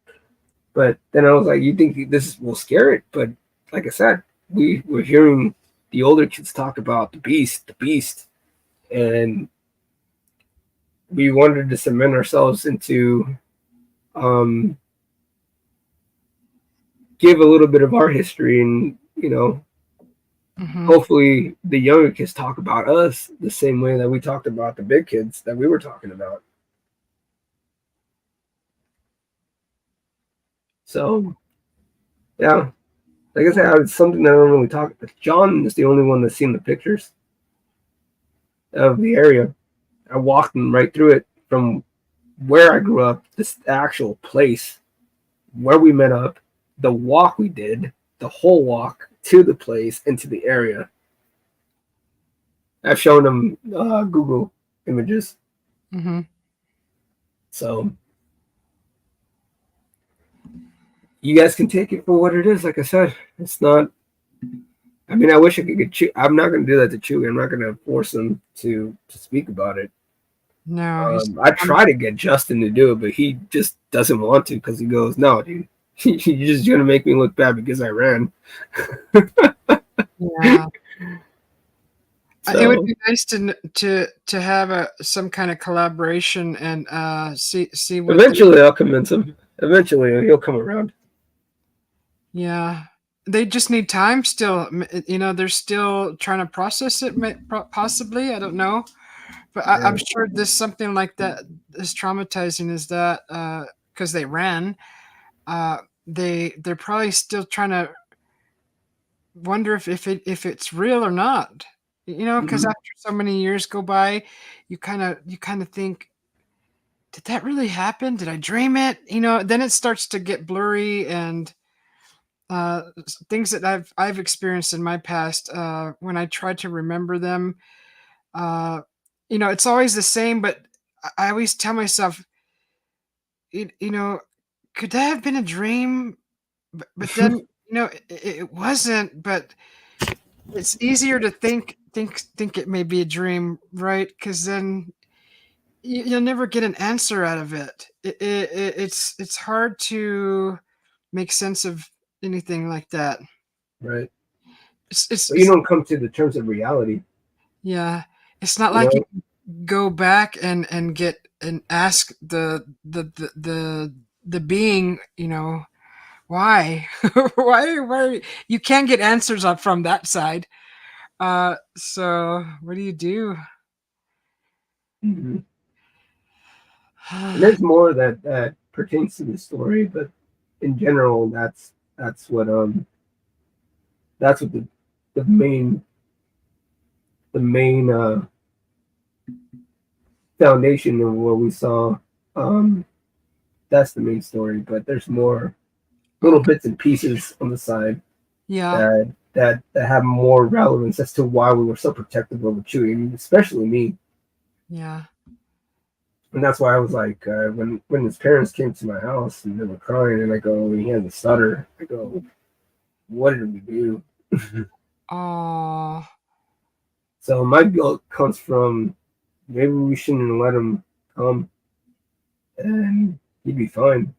But then I was like, you think this will scare it? But like I said, we were hearing the older kids talk about the beast, and we wanted to cement ourselves into um, give a little bit of our history, and Mm-hmm. hopefully the younger kids talk about us the same way that we talked about the big kids that we were talking about. So yeah, like I said, it's something that I don't really talk. John is the only one that's seen the pictures of the area. I walked him right through it from where I grew up, this actual place where we met up, the walk we did, the whole walk to the place into the area. I've shown him Google images, Mm-hmm. so you guys can take it for what it is. Like I said, it's not. I mean, I wish I could get Chew. I'm not going to do that to Chewy. I'm not going to force him to speak about it. No, he's. I try to get Justin to do it, but he just doesn't want to because he goes, "No, dude, you're just going to make me look bad because I ran." Yeah. It would So be nice to have some kind of collaboration and see what. eventually, I'll convince him. Eventually, he'll come around. Yeah, they just need time still. They're still trying to process it, possibly. I don't know. But Yeah. I'm sure this something like that is traumatizing is that because they ran, uh, they're probably still trying to wonder if it's real or not. Because Mhm. after so many years go by, you kind of think, did that really happen? Did I dream it? Then it starts to get blurry and things that I've experienced in my past when I try to remember them. Uh, it's always the same, but I always tell myself, you, you know, could that have been a dream? But then it wasn't. But it's easier to think it may be a dream, right? Because then you'll never get an answer out of it. It's hard to make sense of anything like that. Right. But you It's don't come to the terms of reality. yeah. It's not You like you know. go back and get and ask the being, why why you can't get answers up from that side. So what do you do? Mm-hmm. And there's more that pertains to the story, but in general, that's what that's what the main the main foundation of what we saw. Um, that's the main story, but there's more little Okay. bits and pieces on the side Yeah. that have more relevance as to why we were so protective over Chewie, and especially me. Yeah. And that's why I was like, when his parents came to my house and they were crying, and I go, he has a stutter. I go, what did we do? Oh. So my guilt comes from maybe we shouldn't have let him come, and he'd be fine.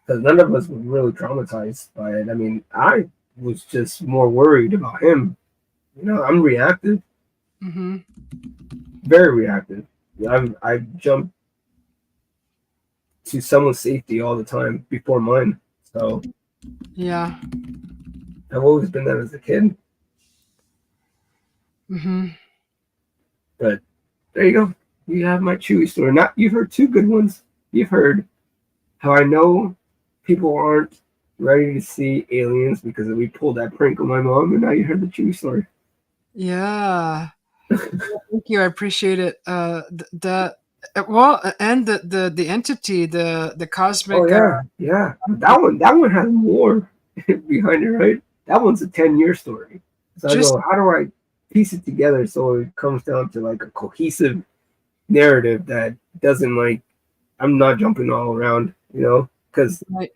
Because none of us were really traumatized by it. I mean, I was just more worried about him. I'm reactive, Mm-hmm. very reactive. I jump to someone's safety all the time before mine. So Yeah. I've always been that as a kid. Mm-hmm. But there you go. You have my Chewy story. Not you've heard two good ones. You've heard how I know people aren't ready to see aliens because we pulled that prank on my mom, and now you heard the Chewy story. Yeah. Thank you. I appreciate it. Well, and the entity, the Oh cosmic. yeah. That one has more behind it, right? That one's a 10-year story. So I Just go, how do I piece it together so it comes down to like a cohesive narrative that doesn't like I'm not jumping all around, because right.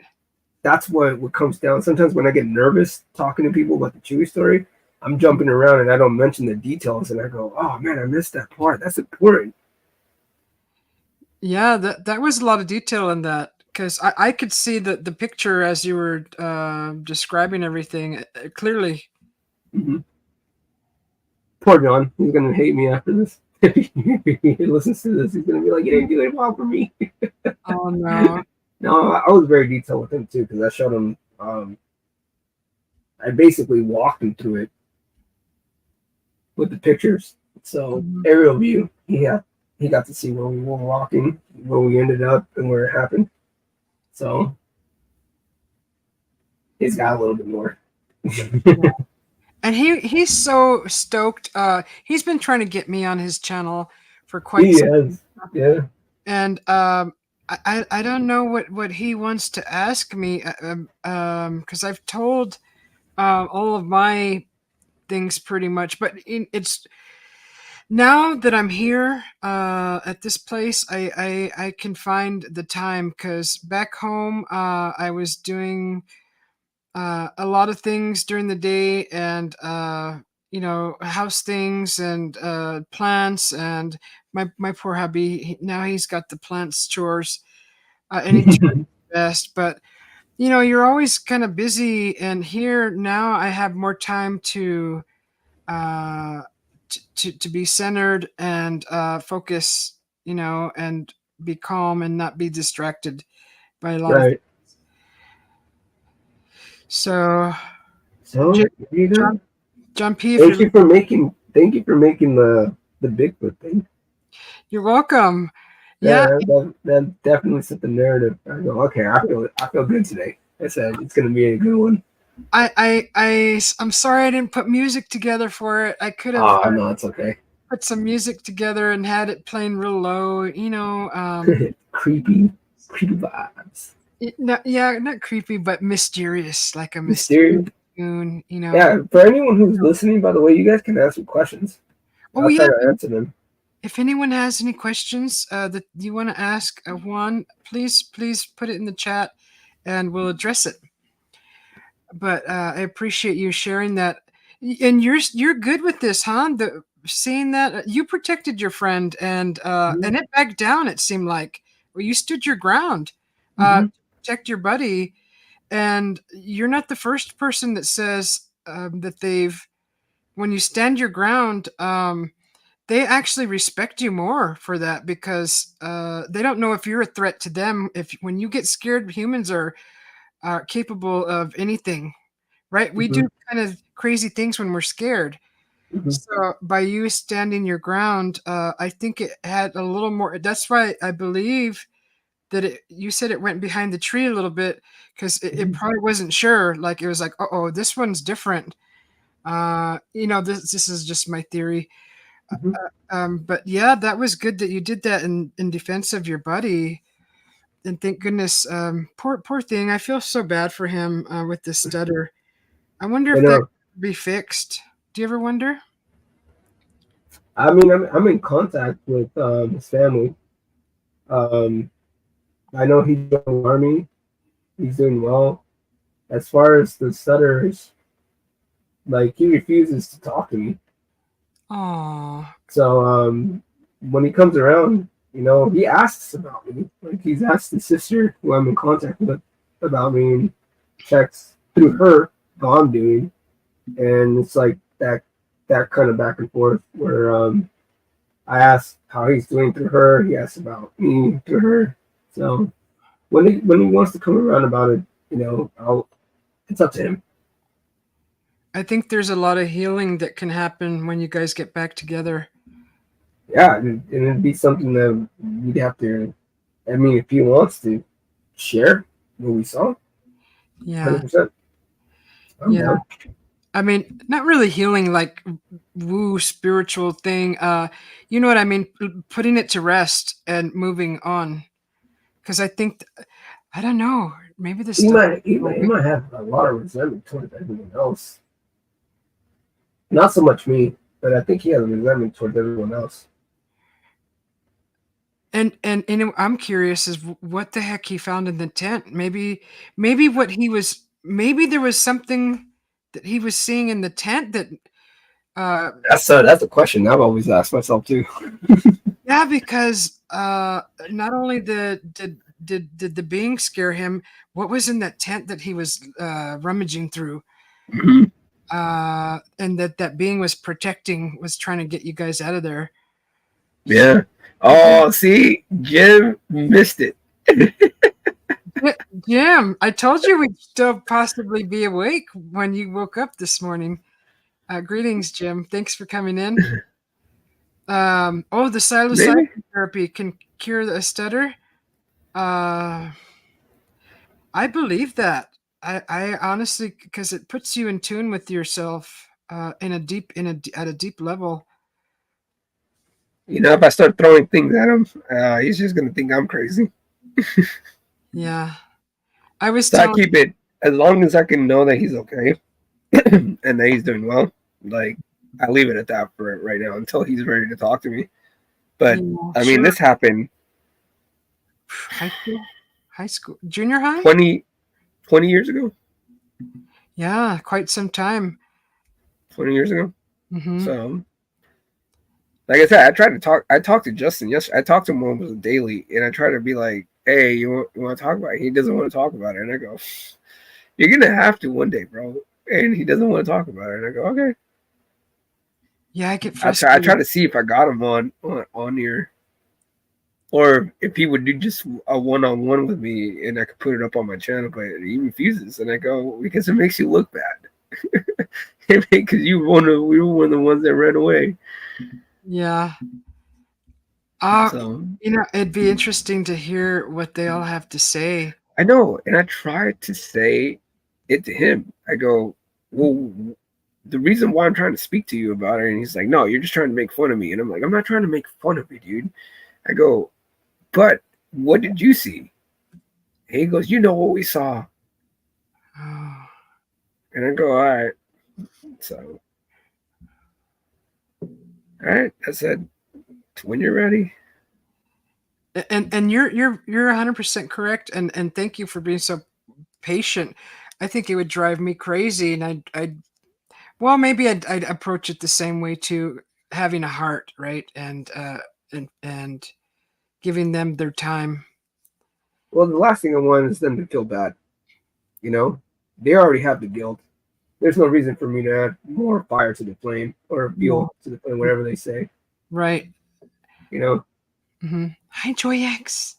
that's what comes down. Sometimes when I get nervous talking to people about the Chewy story, I'm jumping around and I don't mention the details, and I go, oh man, I missed that part. That's important. Yeah, that was a lot of detail in that because I could see the picture as you were describing everything clearly. Mm-hmm. Poor John. He's gonna hate me after this. If he listens to this, he's gonna be like, "You didn't do it well for me." Oh no. No, I was very detailed with him too because I showed him. I basically walked him through it with the pictures. So Mhm. aerial view. He got to see where we were walking, where we ended up, and where it happened. So he's got a little bit more. And he's so stoked. He's been trying to get me on his channel for quite He some, is. Yeah. and I don't know what he wants to ask me because I've told all of my things pretty much, but it's now that I'm here at this place, I can find the time because back home I was doing a lot of things during the day and house things and plants and my poor hubby now he's got the plants chores and he tries his best, but you're always kind of busy, and here now I have more time uh, to be centered and focus, and be calm and not be distracted by a lot of. Right. So, So J- there you go. John, John P, if Thank you for making the Bigfoot thing. you're welcome. Yeah, Yeah, that definitely set the narrative. I go, okay, I feel good today. I said it's gonna be a good one. I'm sorry I didn't put music together for it. I could have Oh no, it's okay. put some music together and had it playing real low. Creepy vibes. Yeah, not creepy, but mysterious, like a mysterious Mysterious. tune. Yeah, for anyone who's listening, by the way, you guys can ask some questions. Oh I'll try yeah. to answer them. If anyone has any questions that you want to ask Juan, please put it in the chat, and we'll address it. But I appreciate you sharing that, and you're good with this, huh? Seeing that you protected your friend, and it backed down. It seemed like, well, you stood your ground Mm-hmm. to protect your buddy, and you're not the first person that says that they've when you stand your ground. They actually respect you more for that because they don't know if you're a threat to them. If when you get scared, humans are capable of anything, right? We Hmm. do kind of crazy things when we're scared. Hmm. So by you standing your ground, I think it had a little more. That's why I believe that you said it went behind the tree a little bit because it Hmm. probably wasn't sure. Like it was like, oh, this one's different. This is just my theory. Hmm. But yeah, that was good that you did that in defense of your buddy. And thank goodness, poor thing. I feel so bad for him with the stutter. I wonder I if that know. could be fixed. Do you ever wonder? I mean, I'm in contact with his family. Um, I know he's joined the army. He's doing well. As far as the stutters, like he refuses to talk to me. Oh, So when he comes around, he asks about me. Like he's asked his sister, who I'm in contact with, about me, and checks through her how I'm doing. And it's like that kind of back and forth where I ask how he's doing through her, he asks about me through her. So when he wants to come around about it, it's up to him. I think there's a lot of healing that can happen when you guys get back together. Yeah, and it'd be something that we'd have to. I mean, if he wants to share what we saw, Yeah, 100%. I'm yeah. down. I mean, not really healing like woo spiritual thing. You know what I mean? Putting it to rest and moving on. Because I think I don't know. Maybe the He stuff. might, he might, he might have a lot of resentment towards everyone else. Not so much me, but I think he has a resentment towards everyone else. And I'm curious is what the heck he found in the tent. Maybe what he was. Maybe there was something that he was seeing in the tent that. Uh, That's a question I've always asked myself too. yeah, because not only did the being scare him, what was in that tent that he was rummaging through, and that being was protecting, was trying to get you guys out of there. Yeah. Jim, Oh, see, Jim missed it. Jim, I told you we'd still possibly be awake when you woke up this morning. Greetings, Jim. Thanks for coming in. The psilocybin Maybe. therapy can cure the stutter. Uh, I believe that. I honestly, because it puts you in tune with yourself at a deep level. If I start throwing things at him, he's just gonna think I'm crazy. Yeah, I was So I telling. keep it as long as I can know that he's okay and that he's doing well. Like I leave it at that for right now until he's ready to talk to me. But Yeah, I mean, sure. this happened High school, junior high. 20 years ago. Yeah, quite some time. 20 years ago. Hmm. So, like I said, I tried to talk. I talked to Justin yesterday. I talked to him almost daily, and I try to be like, "Hey, you want to talk about it?" He doesn't want to talk about it, and I go, "You're gonna have to one day, bro." And he doesn't want to talk about it, and I go, "Okay." Yeah, I get I try frustrated. to see if I got him on here, or if he would do just a one-on-one with me, and I could put it up on my channel. But he refuses, and I go because it makes you look bad. Because we were one of the ones that ran away. Yeah. Uh, So it'd be interesting to hear what they all have to say. I know, and I tried to say it to him. I go, well, the reason why I'm trying to speak to you about it, and he's like, no, you're just trying to make fun of me, and I'm like, I'm not trying to make fun of you, dude. I go, but what did you see? And he goes, you know what we saw, Oh. and I go, all right. So, all right, I said, when you're ready. And you're 100% correct, and thank you for being so patient. I think it would drive me crazy, and I'd well, maybe I'd approach it the same way too, having a heart, right, and giving them their time. Well, the last thing I want is them to feel bad. You know, they already have the guilt. There's no reason for me to add more fire to the flame or No. fuel to the flame, whatever they say. Right. You know, Hi, Joy X.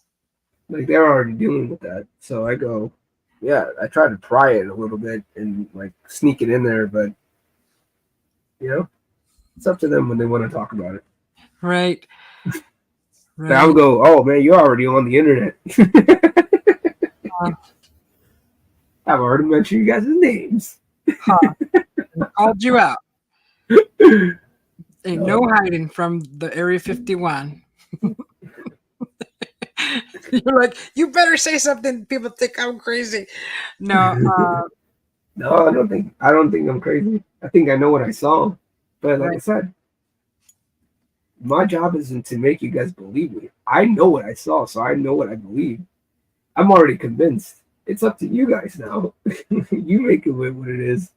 like they're already dealing with that. So I go, yeah, I try to pry it a little bit and like sneak it in there, but you know, it's up to them when they want to talk about it. Right. But I'll Right. go, oh man, you're already on the internet. Uh, I've already mentioned you guys' names. called you out. Ain't no Oh, hiding from the Area 51. You're like, you better say something. People think I'm crazy. No, no, I don't think I'm crazy. I think I know what I saw. But like I right, said, my job isn't to make you guys believe me. I know what I saw, so I know what I believe. I'm already convinced. It's up to you guys now. You make it with what it is.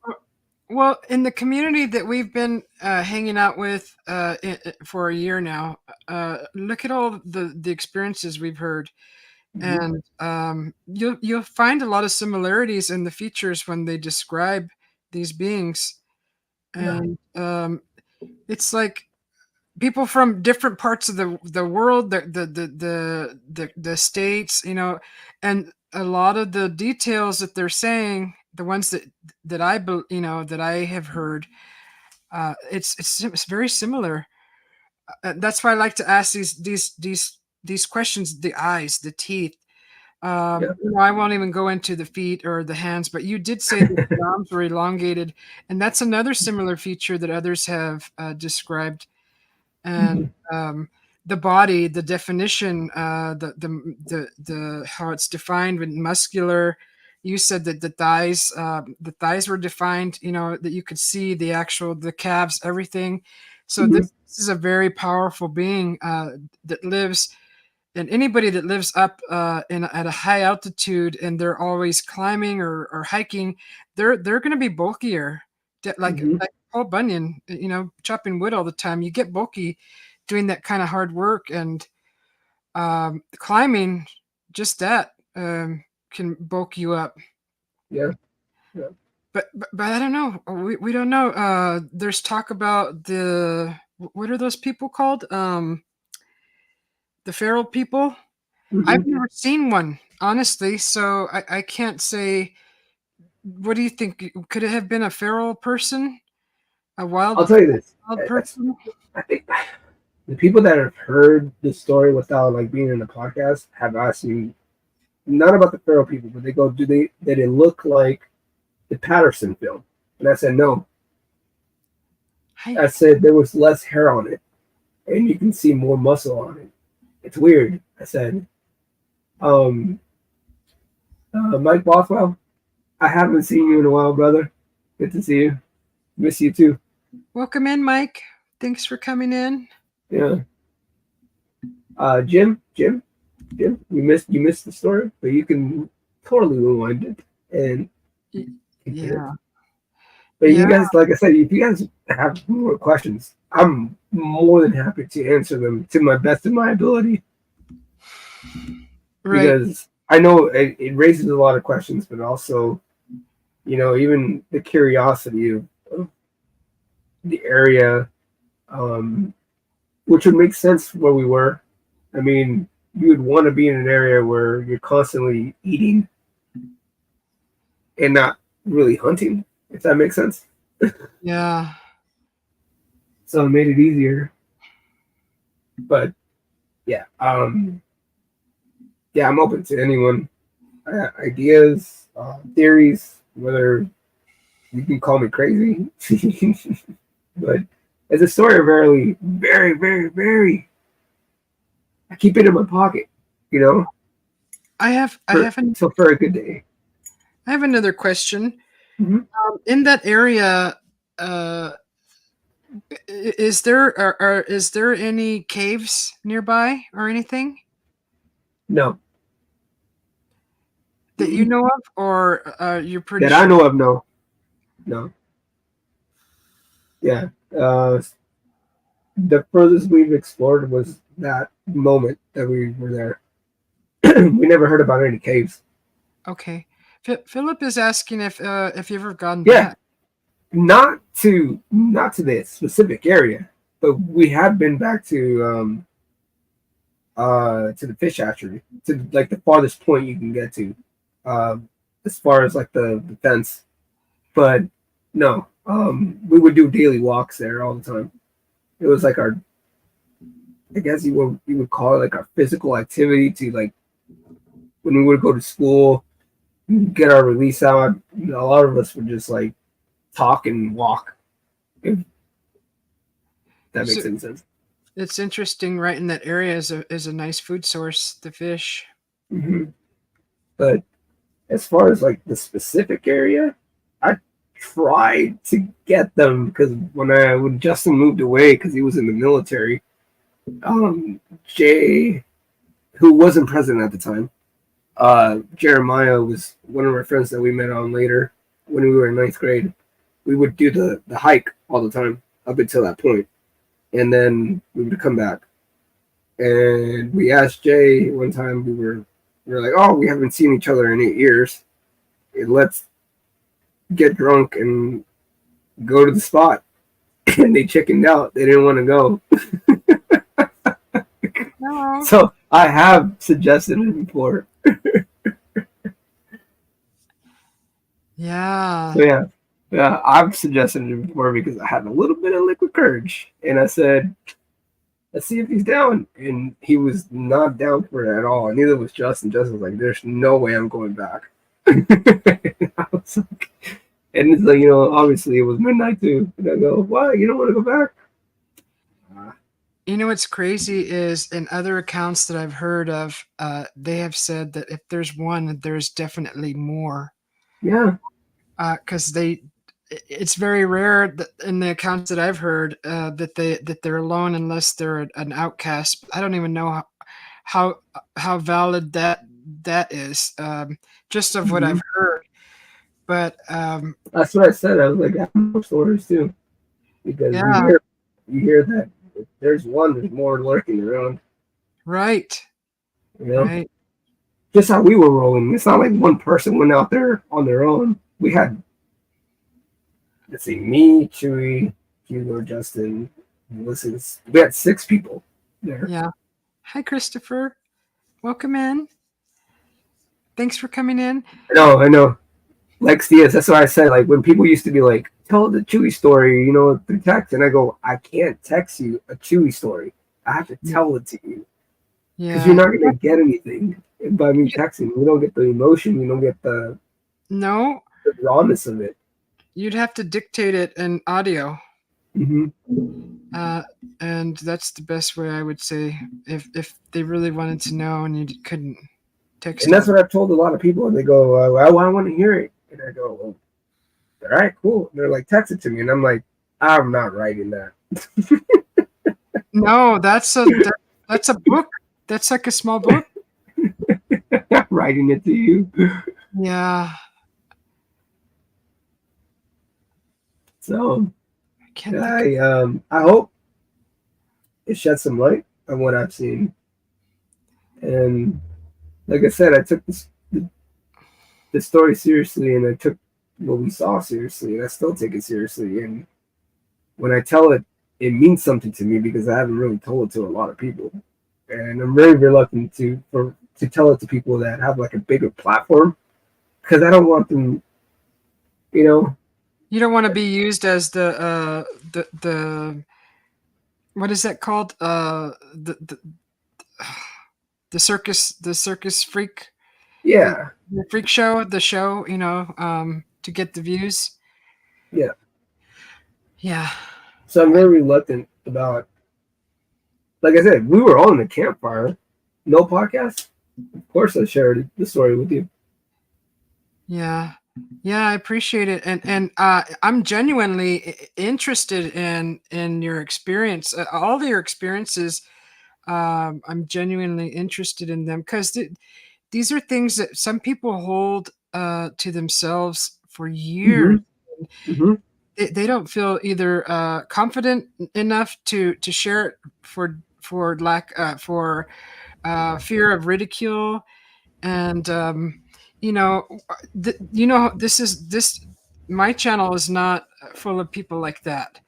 well, in the community that we've been hanging out with for a year now, look at all the experiences we've heard, Mhm. and you'll find a lot of similarities in the features when they describe these beings, Yeah. and it's like people from different parts of the world, the states, and a lot of the details that they're saying, the ones that that I have heard, it's very similar. That's why I like to ask these questions: the eyes, the teeth. Yeah. I won't even go into the feet or the hands, but you did say that the arms were elongated, and that's another similar feature that others have described. And Mhm. the body, the definition, the how it's defined with muscular. You said that the thighs were defined. That you could see the calves, everything. So Mhm. this is a very powerful being that lives, and anybody that lives up at a high altitude and they're always climbing or hiking, they're going to be bulkier. Like Mhm. Paul Bunyan, chopping wood all the time, you get bulky doing that kind of hard work, and climbing, just that can bulk you up. Yeah. Yeah. But I don't know. We don't know. There's talk about what are those people called? The feral people. I've Mhm. never seen one, honestly, so I can't say. What do you think? Could it have been a feral person? A I'll tell you this. wild That's, person? I think the people that have heard the story without like being in the podcast have asked me not about the feral people, but they go, did it look like the Patterson film? And I said no. I I said there was less hair on it, and you can see more muscle on it. It's weird. I said, um, Mike Bothwell, I haven't seen you in a while, brother. Good to see you. Miss you too. Welcome in, Mike. Thanks for coming in. Yeah. Jim, you missed the story, but you can totally rewind it and Y- compare it. Yeah, But yeah, you guys, like I said, if you guys have more questions, I'm more than happy to answer them to my best of my ability right. because I know it raises a lot of questions, but also, even the curiosity of the area, um, which would make sense where we were. I mean, you would want to be in an area where you're constantly eating and not really hunting, if that makes sense. Yeah, So it made it easier. But yeah, yeah, I'm open to anyone ideas, theories, whether you can call me crazy, but it's a story of very, very, very, very. I keep it in my pocket, you know, I have. I for have. An, so for a good day. I have another question. Mm-hmm. In that area, uh, is there any caves nearby or anything No, that you mm-mm. know of, or you're pretty That I sure? know of, no, no, yeah. Uh, the furthest we've explored was that moment that we were there. We never heard about any caves. Okay, Philip is asking if you've ever gone Yeah, back. not to the specific area, but we have been back to the fish hatchery, to like the farthest point you can get to, um, as far as like the fence. But no, we would do daily walks there all the time. It was like our, I guess you would call it like our physical activity to like when we would go to school, get our release out. A lot of us would just like talk and walk. If that So makes any sense. it's interesting. Right in that area is a nice food source. The fish. Hmm. But as far as like the specific area, I tried to get them because when Justin moved away because he was in the military, Jay, who wasn't present at the time, Jeremiah was one of our friends that we met on later when we were in ninth grade. We would do the hike all the time up until that point, and then we would come back. And we asked Jay one time. We were like, "Oh, we haven't seen each other in 8 years. Let's get drunk and go to the spot." And they chickened out. They didn't want to go. No. So I have suggested it before. Yeah. So yeah, I've suggested it before because I had a little bit of liquid courage, and I said, "Let's see if he's down." And he was not down for it at all. And neither was Justin. Justin was like, "There's no way I'm going back." I was like, and it's like, obviously it was midnight too. And I go, "What? You don't want to go back?" You know what's crazy is in other accounts that I've heard of, they have said that if there's one, there's definitely more. Yeah. Because it's very rare that in the accounts that I've heard that they're alone unless they're an outcast. I don't even know how valid that is. Just of what Mhm. I've heard, but That's what I said. I was like, I have more stories too, because you yeah, hear that if there's one, there's more lurking around. right, You know, right. just how we were rolling. It's not like one person went out there on their own. We had, let's see, me, Chewy, Hugo, Justin, Ulysses. We had 6 people there. Yeah. Hi, Christopher. Welcome in. Thanks for coming in. I know. Lex Diaz. That's what I said. Like when people used to be like, "Tell the Chewy story," through text, and I go, "I can't text you a Chewy story. I have to tell it to you because you're Yeah. not gonna get anything by me texting. You don't get the emotion. You don't get No, the rawness of it." you'd have to dictate it in audio. Hmm. Uh, and that's the best way I would say if they really wanted to know and you couldn't text And that's it. what I've told a lot of people, and they go, "Well, I want to hear it," and I go, "Well, all right, cool." And they're like, "Text it to me," and I'm like, "I'm not writing that." No, that's a book. That's like a small book. I'm writing it to you. Yeah, So I can't think of. I hope it sheds some light on what I've seen. And like I said, I took the story seriously, and I took what we saw seriously, and I still take it seriously. And when I tell it, it means something to me because I haven't really told it to a lot of people, and I'm very reluctant to tell it to people that have like a bigger platform because I don't want them, you know. You don't want to be used as the what is that called? The circus freak, the, Yeah, the freak show, the show. To get the views. yeah. Yeah, So I'm very reluctant about. Like I said, we were all in the campfire, no podcast. Of course, I shared the story with you. yeah, yeah. I appreciate it, and I'm genuinely interested in your experience, all of your experiences. I'm genuinely interested in them because these are things that some people hold to themselves for years. Hmm. Hmm. They don't feel either confident enough to share it for lack for fear of ridicule, and you know, this. My channel is not full of people like that,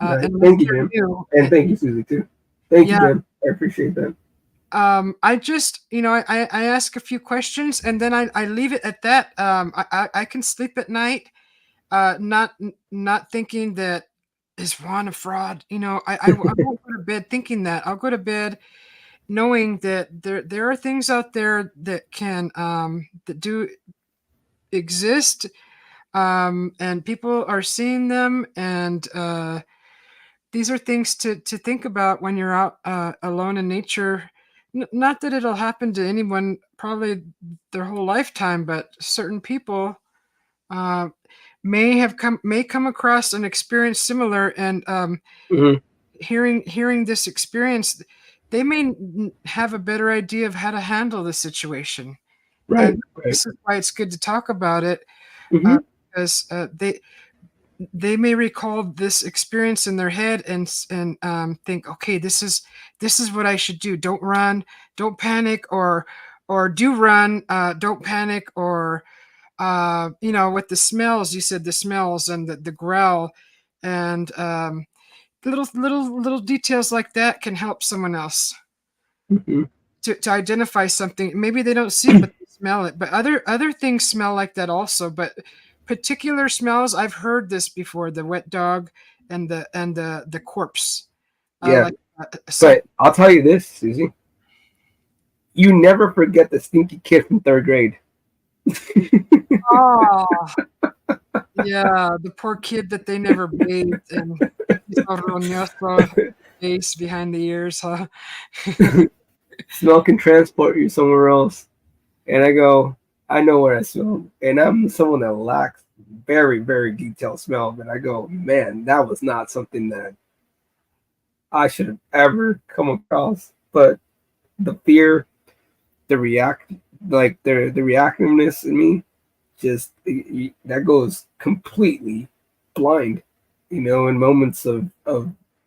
Right. unless Thank you, they're Jim. new. And thank you, Susie, too. Thank you, Yeah, Jim. I appreciate that. I just, I ask a few questions and then I leave it at that. I can sleep at night, not thinking that is Juan a fraud. I won't go to bed thinking that. I'll go to bed knowing that there are things out there that can that do exist, and people are seeing them, and these are things to think about when you're out alone in nature. Not that it'll happen to anyone probably their whole lifetime, but certain people uh, may come across an experience similar, and Hmm. hearing this experience, they may have a better idea of how to handle the situation. And Right. Right. this is why it's good to talk about it, uh, Hmm. because they may recall this experience in their head and think, okay, this is what I should do. Don't run, don't panic, or do run, don't panic, or with the smells, you said the smells and the growl, and little details like that can help someone else Hmm. to identify something. Maybe they don't see it, but they smell it. But other things smell like that also. But particular smells, I've heard this before: the wet dog and the corpse. Yeah. Like But I'll tell you this, Susie. You never forget the stinky kid from third grade. oh yeah, the poor kid that they never bathed and he's all roñoso, face behind the ears, huh? Smell can transport you somewhere else. And I go, I know where I smell. And I'm someone that lacks very, very detailed smell. But I go, man, that was not something that I should have ever come across. But the fear, the react, like the reactiveness in me, just that goes completely blind. In moments of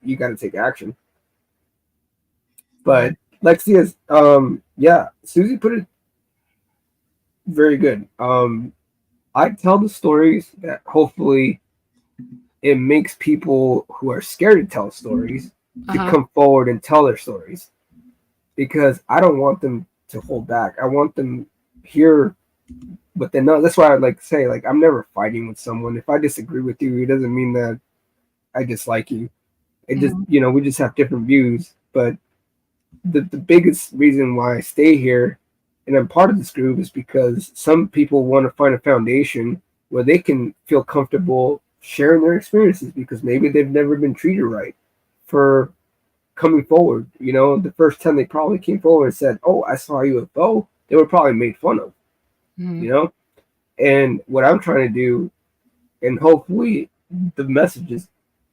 you got to take action. Right. But Lexia's, yeah, Susie put it very good. I tell the stories that hopefully it makes people who are scared to tell stories to Uh-huh. come forward and tell their stories, because I don't want them to hold back. I want them hear what they know. That's why I like to say, like, I'm never fighting with someone. If I disagree with you, it doesn't mean that I dislike you. It just, Mhm. we just have different views. But the biggest reason why I stay here and I'm part of this group is because some people want to find a foundation where they can feel comfortable sharing their experiences, because maybe they've never been treated right for coming forward. The first time they probably came forward and said, "Oh, I saw a UFO," they were probably made fun of. Mhm. You know, and what I'm trying to do, and hopefully the message is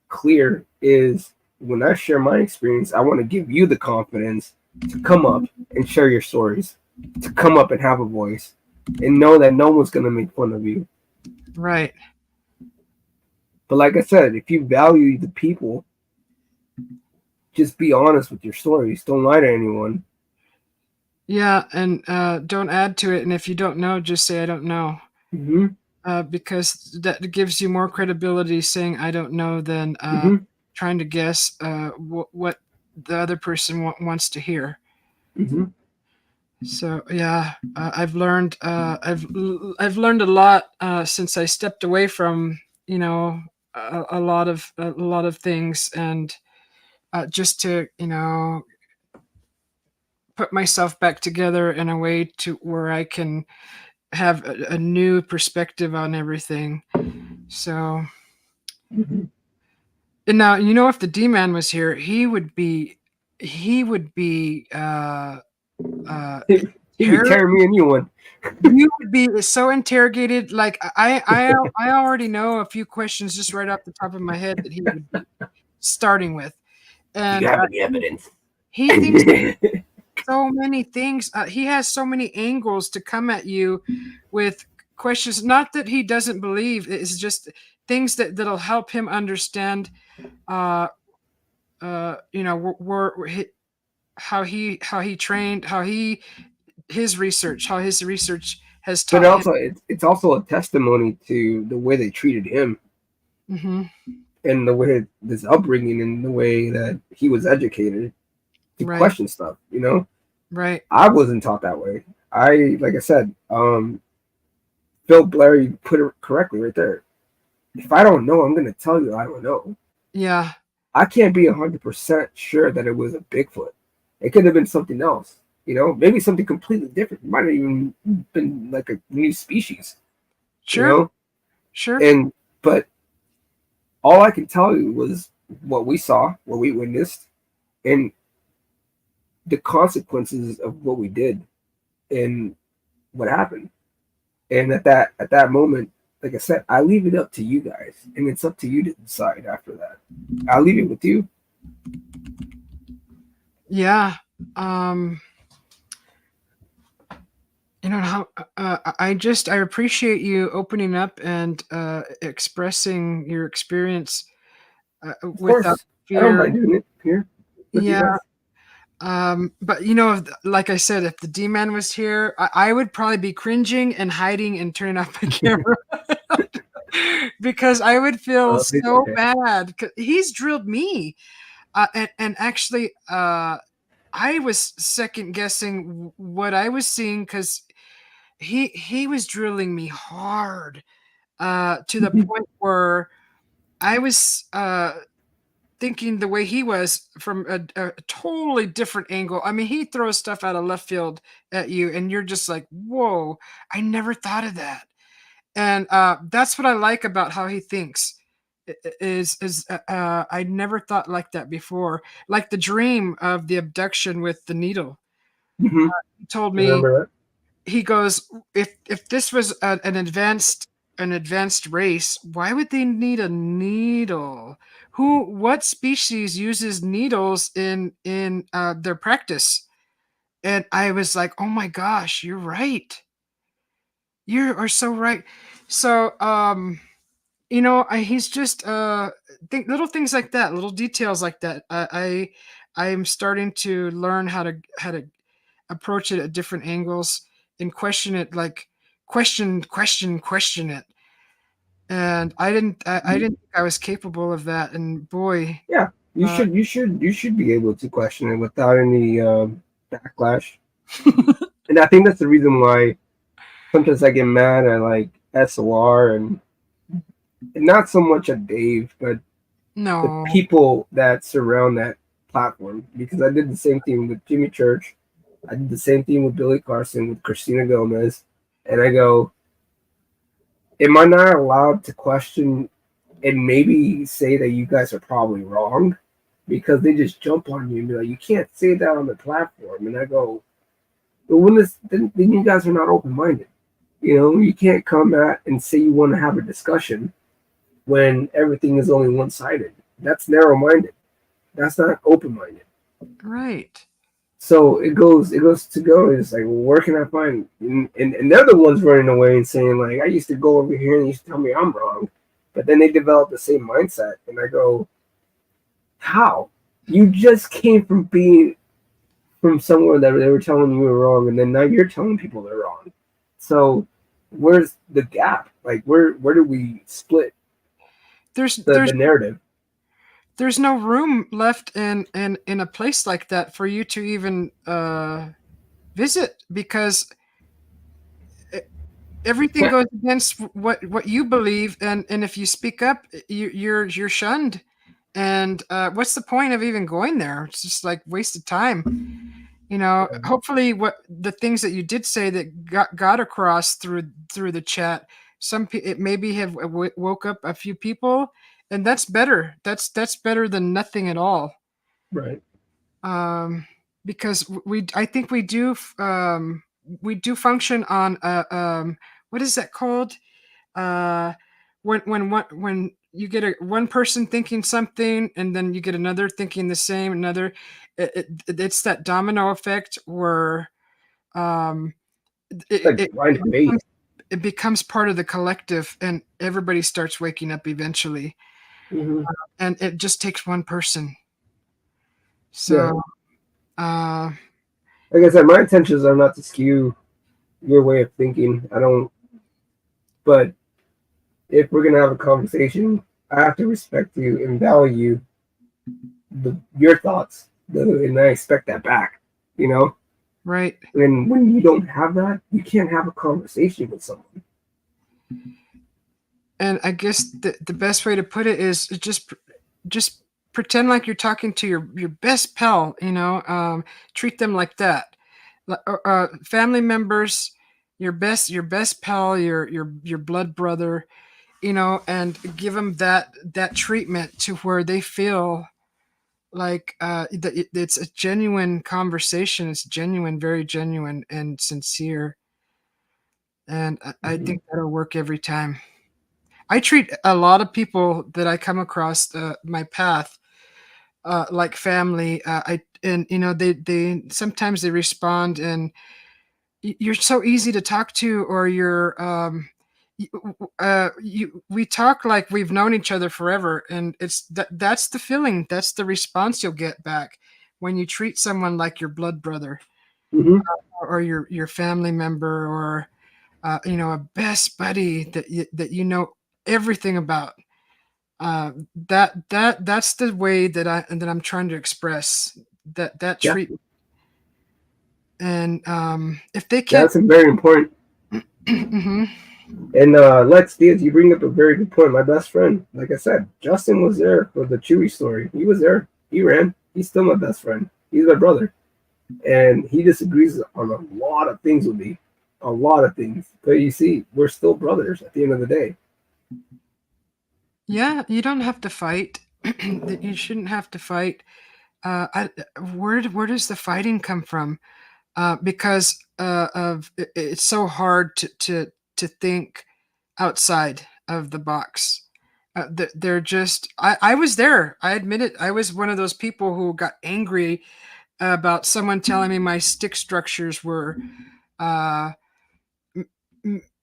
clear, is when I share my experience, I want to give you the confidence to come up and share your stories, to come up and have a voice, and know that no one's going to make fun of you. Right. But like I said, if you value the people, just be honest with your stories. Don't lie to anyone. Yeah, and don't add to it. And if you don't know, just say I don't know, Hmm. because that gives you more credibility saying I don't know than Hmm. trying to guess what the other person wants to hear. Hmm. So yeah, I've learned a lot since I stepped away from a lot of things, and just to put myself back together in a way to where I can have a new perspective on everything. So, Hmm. and now if the D man was here, he would be uh He'd be tearing me a new one. you would be so interrogated. Like I already know a few questions just right off the top of my head that he would be starting with, Do you and have any evidence? he thinks so many things. He has so many angles to come at you with questions. Not that he doesn't believe; it's just things that'll help him understand. Uh, how he trained, how his research has But taught him. also, it's also a testimony to the way they treated him Hmm. and the way this upbringing and the way that he was educated to Right, question stuff. You know, right. I wasn't taught that way. Like I said, Phil Blair, you put it correctly right there. If I don't know, I'm going to tell you I don't know. Yeah, I can't be 100% sure that it was a Bigfoot. It could have been something else. You know, maybe something completely different. It might have even been like a new species. You sure, know, sure. and but all I can tell you was what we saw, what we witnessed, and the consequences of what we did and what happened. And at that moment, like I said, I leave it up to you guys, and it's up to you to decide after that. I'll leave it with you. Yeah. Um, how I appreciate you opening up and expressing your experience Of without course, I don't fear. mind doing it here with you Yeah. guys. But like I said, if the D-man was here, I would probably be cringing and hiding and turning off my camera because I would feel It's so okay. bad. 'Cause he's drilled me, and actually, I was second guessing what I was seeing because he was drilling me hard, to the point where I was thinking the way he was from a totally different angle. I mean, he throws stuff out of left field at you, and you're just like, "Whoa, I never thought of that." And that's what I like about how he thinks. I never thought like that before. Like the dream of the abduction with the needle. Hmm. He told me, Remember that? he goes, if this was an advanced race, why would they need a needle? What species uses needles in their practice? And I was like, oh my gosh, you're right. You are so right. So he's just little things like that, little details like that. I'm starting to learn how to approach it at different angles and question it, like question it. And I didn't think I was capable of that. And boy, Yeah, you uh, should. You should be able to question it without any backlash. And I think that's the reason why sometimes I get mad at like SOR and not so much at Dave, but the no, people that surround that platform. Because I did the same thing with Jimmy Church. I did the same thing with Billy Carson, with Christina Gomez. And I go, am I not allowed to question and maybe say that you guys are probably wrong? Because they just jump on you and be like, you can't say that on the platform. And I go, but then you guys are not open minded. You know, you can't come at and say you want to have a discussion when everything is only one sided. That's narrow minded. That's not open minded. right. So it goes to go. It's like, well, where can I find? And they're the ones running away and saying like, I used to go over here and you used to tell me I'm wrong, but then they develop the same mindset, and I go, how? You just came from being from somewhere that they were telling you were wrong, and then now you're telling people they're wrong. So where's the gap? Like where do we split There's the there's narrative? there's no room left in a place like that for you to even visit, because everything Yeah, goes against what you believe, and if you speak up, you're shunned. And what's the point of even going there? It's just like wasted time. Hopefully what the things that you did say that got across through the chat, it maybe have woke up a few people, and that's better. That's better than nothing at all. right. um, because I think we do function on what is that called? Uh, when you get one person thinking something, and then you get another thinking the same, another, it's that domino effect where um, It's like blind faith. it becomes part of the collective, and everybody starts waking up eventually, Hmm. and it just takes one person. Yeah. So uh, Like I said, my intentions are not to skew your way of thinking. I don't. But if we're gonna have a conversation, I have to respect you and value your thoughts, and I expect that back. You know, Right. and when you don't have that, you can't have a conversation with someone. And I guess the best way to put it is just pretend like you're talking to your best pal. Treat them like that. Family members, your best pal, your blood brother. And give them that treatment to where they feel like it's a genuine conversation. It's genuine, very genuine and sincere. And I Mhm. think that'll work every time. I treat a lot of people that I come across my path like family. I and they sometimes they respond, and you're so easy to talk to, or we talk like we've known each other forever, and that's the feeling, that's the response you'll get back when you treat someone like your blood brother, Mhm. or your family member, or a best buddy that you know everything about. That's the way that I'm trying to express that Yeah, treat. And if they can't. that's very important. Mhm. And Lex Diaz, you bring up a very good point. My best friend, like I said, Justin was there for the Chewy story. He was there. He ran. He's still my best friend. He's my brother, and he disagrees on a lot of things with me, a lot of things. But you see, we're still brothers at the end of the day. Yeah, you don't have to fight. That you shouldn't have to fight. Where does the fighting come from? Because it's so hard to think outside of the box. They're just. I was there. I admit it. I was one of those people who got angry about someone telling me my stick structures were uh,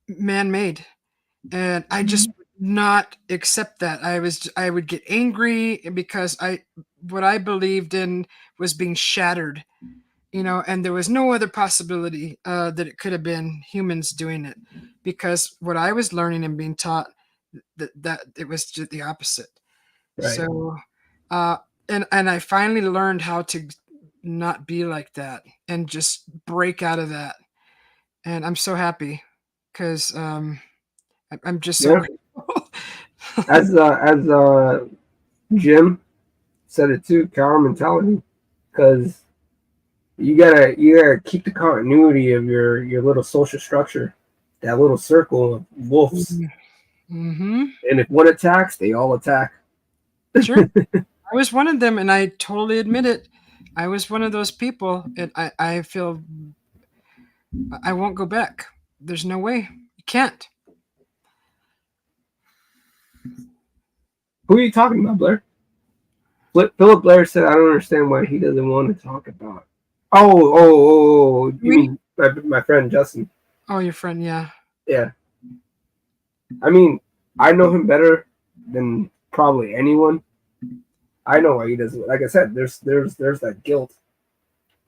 man-made, and I just would not accept that. I would get angry because what I believed in was being shattered, and there was no other possibility that it could have been humans doing it, because what I was learning and being taught, that it was just the opposite. Right. So, uh, and I finally learned how to not be like that and just break out of that, and I'm so happy because I'm just so Yeah. grateful. As Jim said it too, cower mentality, because you gotta keep the continuity of your little social structure, that little circle of wolves. Mm-hmm. And if one attacks, they all attack. Sure. I was one of them, and I totally admit it. I was one of those people, and I feel I won't go back. There's no way. You can't. Who are you talking about, Blair? Philip Blair said, "I don't understand why he doesn't want to talk about." You Me? mean my friend Justin? Oh, your friend, yeah. Yeah. I mean, I know him better than probably anyone. I know why he doesn't. Like I said, there's that guilt,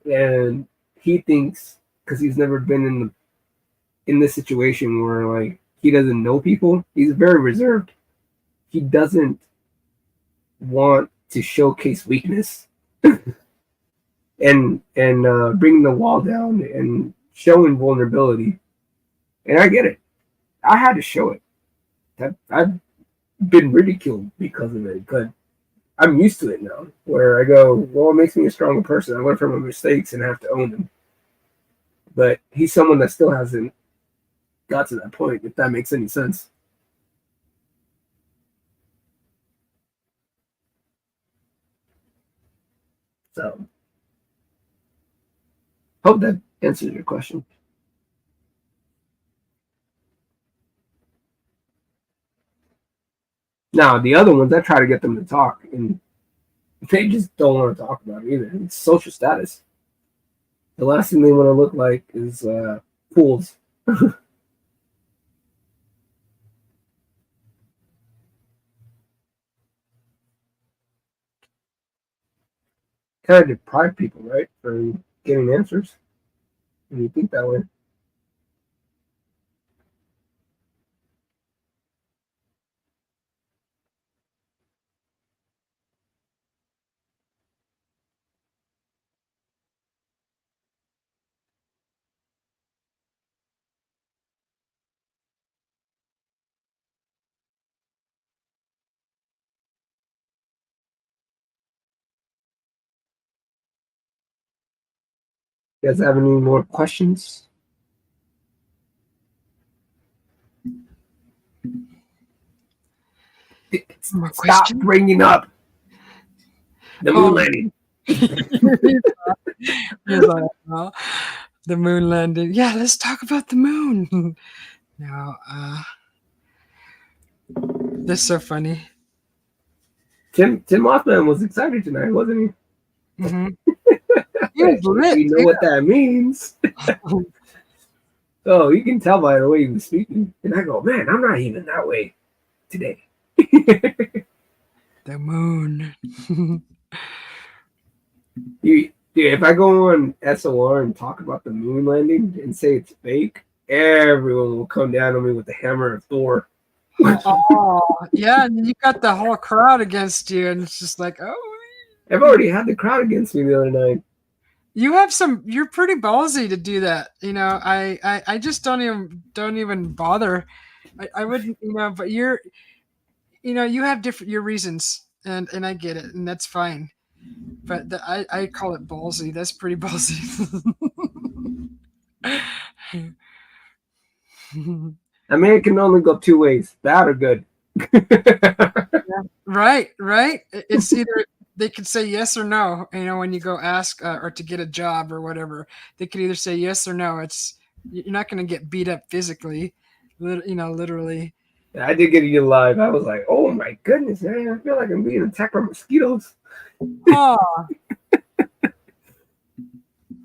and he thinks because he's never been in this situation where like he doesn't know people. He's very reserved. He doesn't want to showcase weakness and bring the wall down and showing vulnerability. And I get it. I had to show it. I've been ridiculed because of it, but I'm used to it now. Where I go, well, it makes me a stronger person. I learn from my mistakes and have to own them. But he's someone that still hasn't got to that point. If that makes any sense. So hope that answers your question. Now the other ones, I try to get them to talk, and they just don't want to talk about it either. It's social status. The last thing they want to look like is fools. Kind of deprive people, right, from getting answers. When you think that way. You guys have any more questions? More Stop questions? bringing up the moon Oh. landing. He's like, well, the moon landing. Yeah, let's talk about the moon. No, that's so funny. Tim Mothman was excited tonight, wasn't Mm-hmm. He was lit. you know what that means. Oh, you can tell by the way he was speaking. And I go, man, I'm not even that way today. The moon. Dude, if I go on SOR and talk about the moon landing and say it's fake, everyone will come down on me with the hammer of Thor. Oh, yeah, and you got the whole crowd against you, and it's just like, oh. I've already had the crowd against me the other night. You're pretty ballsy to do that. I just don't even bother. I wouldn't, but you have your reasons, and I get it, and that's fine. But I call it ballsy. That's pretty ballsy. A man can only go two ways, bad or good. Right. It's either they could say yes or no. When you go ask or to get a job or whatever, they could either say yes or no. You're not going to get beat up physically, literally. I did get you live. I was like, oh my goodness, man! I feel like I'm being attacked by mosquitoes. Oh.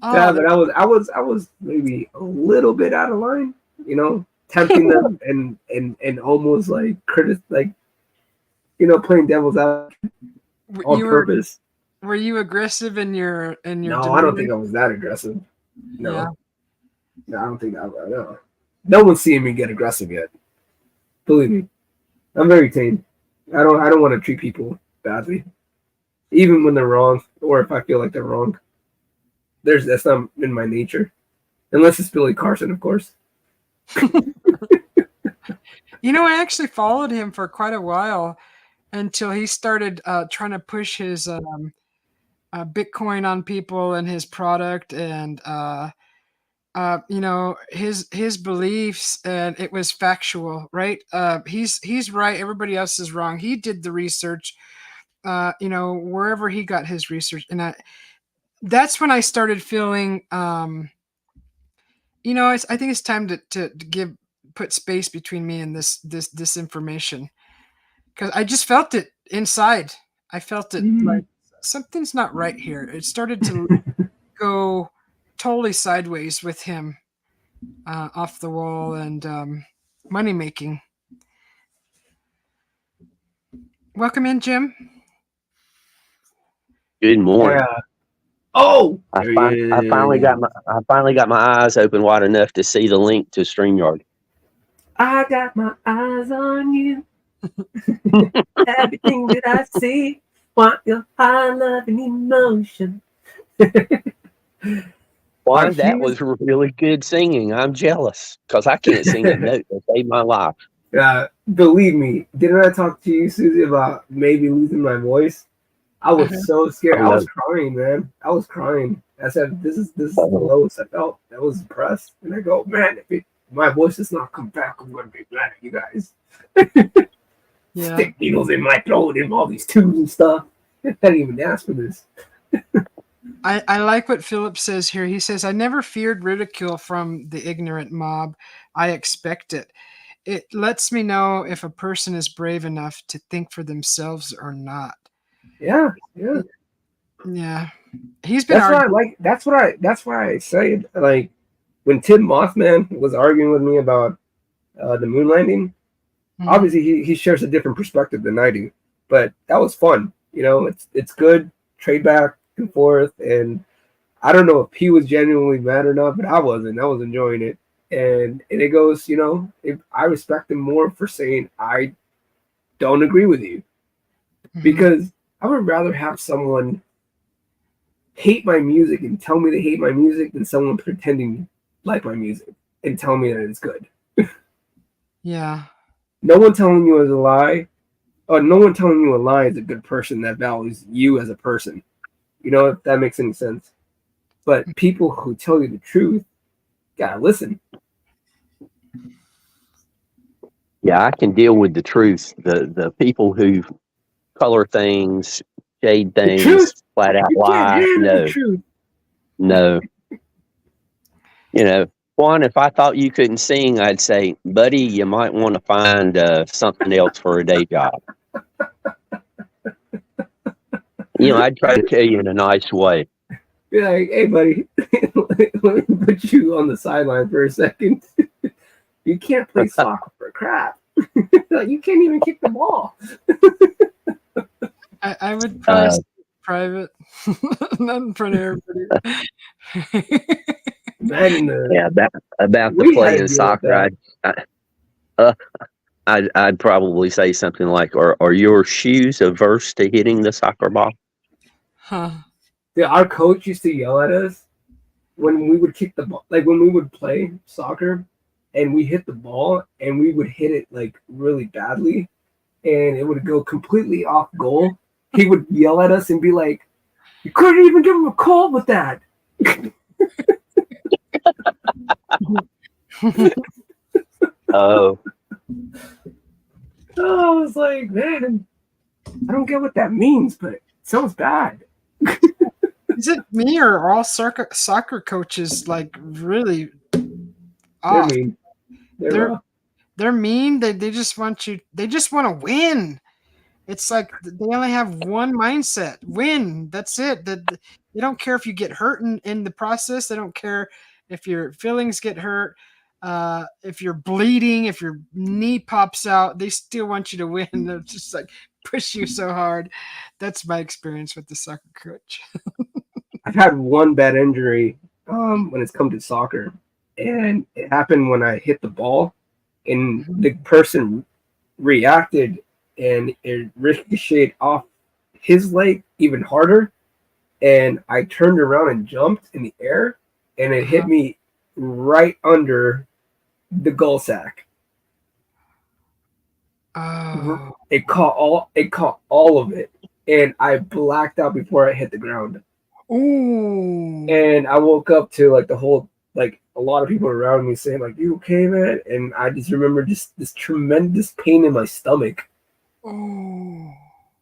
Yeah, but I was maybe a little bit out of line, tempting them and almost like playing devil's out on purpose. Were you aggressive in your No, demeanor? I don't think I was that aggressive. No, Yeah. no, I don't think that. No, no one's seeing me get aggressive yet. Believe me, I'm very tame. I don't want to treat people badly, even when they're wrong or if I feel like they're wrong. That's not in my nature, unless it's Billy Carson, of course. I actually followed him for quite a while until he started trying to push his Bitcoin on people and his product and his beliefs, and it was factual, right? He's right. Everybody else is wrong. He did the research, wherever he got his research, and that's when I started feeling, I think it's time to put space between me and this information, because I just felt it inside. I felt it like something's not right here. It started to go totally sideways with him, off the wall, and money making. Welcome in, Jim. Good morning. Yeah. Oh, I finally got my eyes open wide enough to see the link to StreamYard. I got my eyes on you. Everything that I see, want your high love and emotion. Why, that was really good singing. I'm jealous because I can't sing a note that saved my life. Believe me, didn't I talk to you, Susie, about maybe losing my voice? I was so scared. I was crying, man. I was crying. I said, "This is the lowest I felt." I was depressed, and I go, "Man, if my voice does not come back, I'm going to be mad at you guys." Yeah. Stick needles in my throat and all these tubes and stuff. I didn't even ask for this. I like what Philip says here. He says, "I never feared ridicule from the ignorant mob. I expect it. It lets me know if a person is brave enough to think for themselves or not." Yeah. He's been. That's why I say, like, when Tim Mothman was arguing with me about the moon landing. Obviously, he shares a different perspective than I do, but that was fun. It's good, trade back and forth, and I don't know if he was genuinely mad or not, but I wasn't. I was enjoying it, and it goes, I respect him more for saying I don't agree with you, because I would rather have someone hate my music and tell me they hate my music than someone pretending to like my music and tell me that it's good. Yeah. No one telling you is a lie, or no one telling you a lie is a good person that values you as a person. If that makes any sense. But people who tell you the truth, gotta listen. Yeah, I can deal with the truth. The people who color things, shade The truth, things, flat out you can't lie. handle the No, truth. no. You know, Juan, if I thought you couldn't sing, I'd say, buddy, you might want to find something else for a day job. I'd try to tell you in a nice way. Be like, hey, buddy, let me put you on the sideline for a second. You can't play soccer for crap. Like, you can't even kick the ball. I would probably say private, not in front of everybody. Imagine About the we had to playing deal soccer, with I'd probably say something like, "Are your shoes averse to hitting the soccer ball?" Huh. Dude, our coach used to yell at us when we would kick the ball, like when we would play soccer and we hit the ball and we would hit it like really badly and it would go completely off goal. He would yell at us and be like, "You couldn't even give him a call with that." Oh, I was like, man, I don't get what that means, but it sounds bad. Is it me or are all soccer coaches like really They're off? mean. They're mean. They just want you. They just want to win. It's like they only have one mindset: win. That's it. They don't care if you get hurt in the process. They don't care if your feelings get hurt. If you're bleeding, if your knee pops out, they still want you to win. They're just like push you so hard. That's my experience with the soccer coach. I've had one bad injury when it's come to soccer, and it happened when I hit the ball, and the person reacted, and it ricocheted off his leg even harder, and I turned around and jumped in the air, and it hit me right under the goal sack. Oh. It caught all of it, and I blacked out before I hit the ground. Ooh. And I woke up to like the whole, like a lot of people around me saying like, "You okay, man?" And I just remember just this tremendous pain in my stomach. Oh.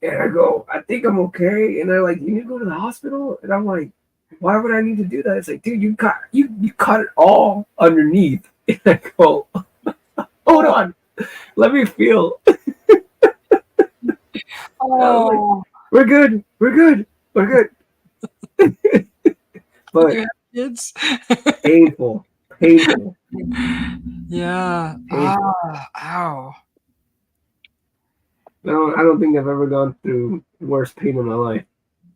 And I go, "I think I'm okay." And they're like, "You need to go to the hospital." And I'm like, "Why would I need to do that?" It's like, "Dude, you cut it all underneath." And I go, "Hold on, let me feel." Oh. Like, we're good. But Kids. painful. Yeah. Painful. Ow. No, I don't think I've ever gone through worse pain in my life.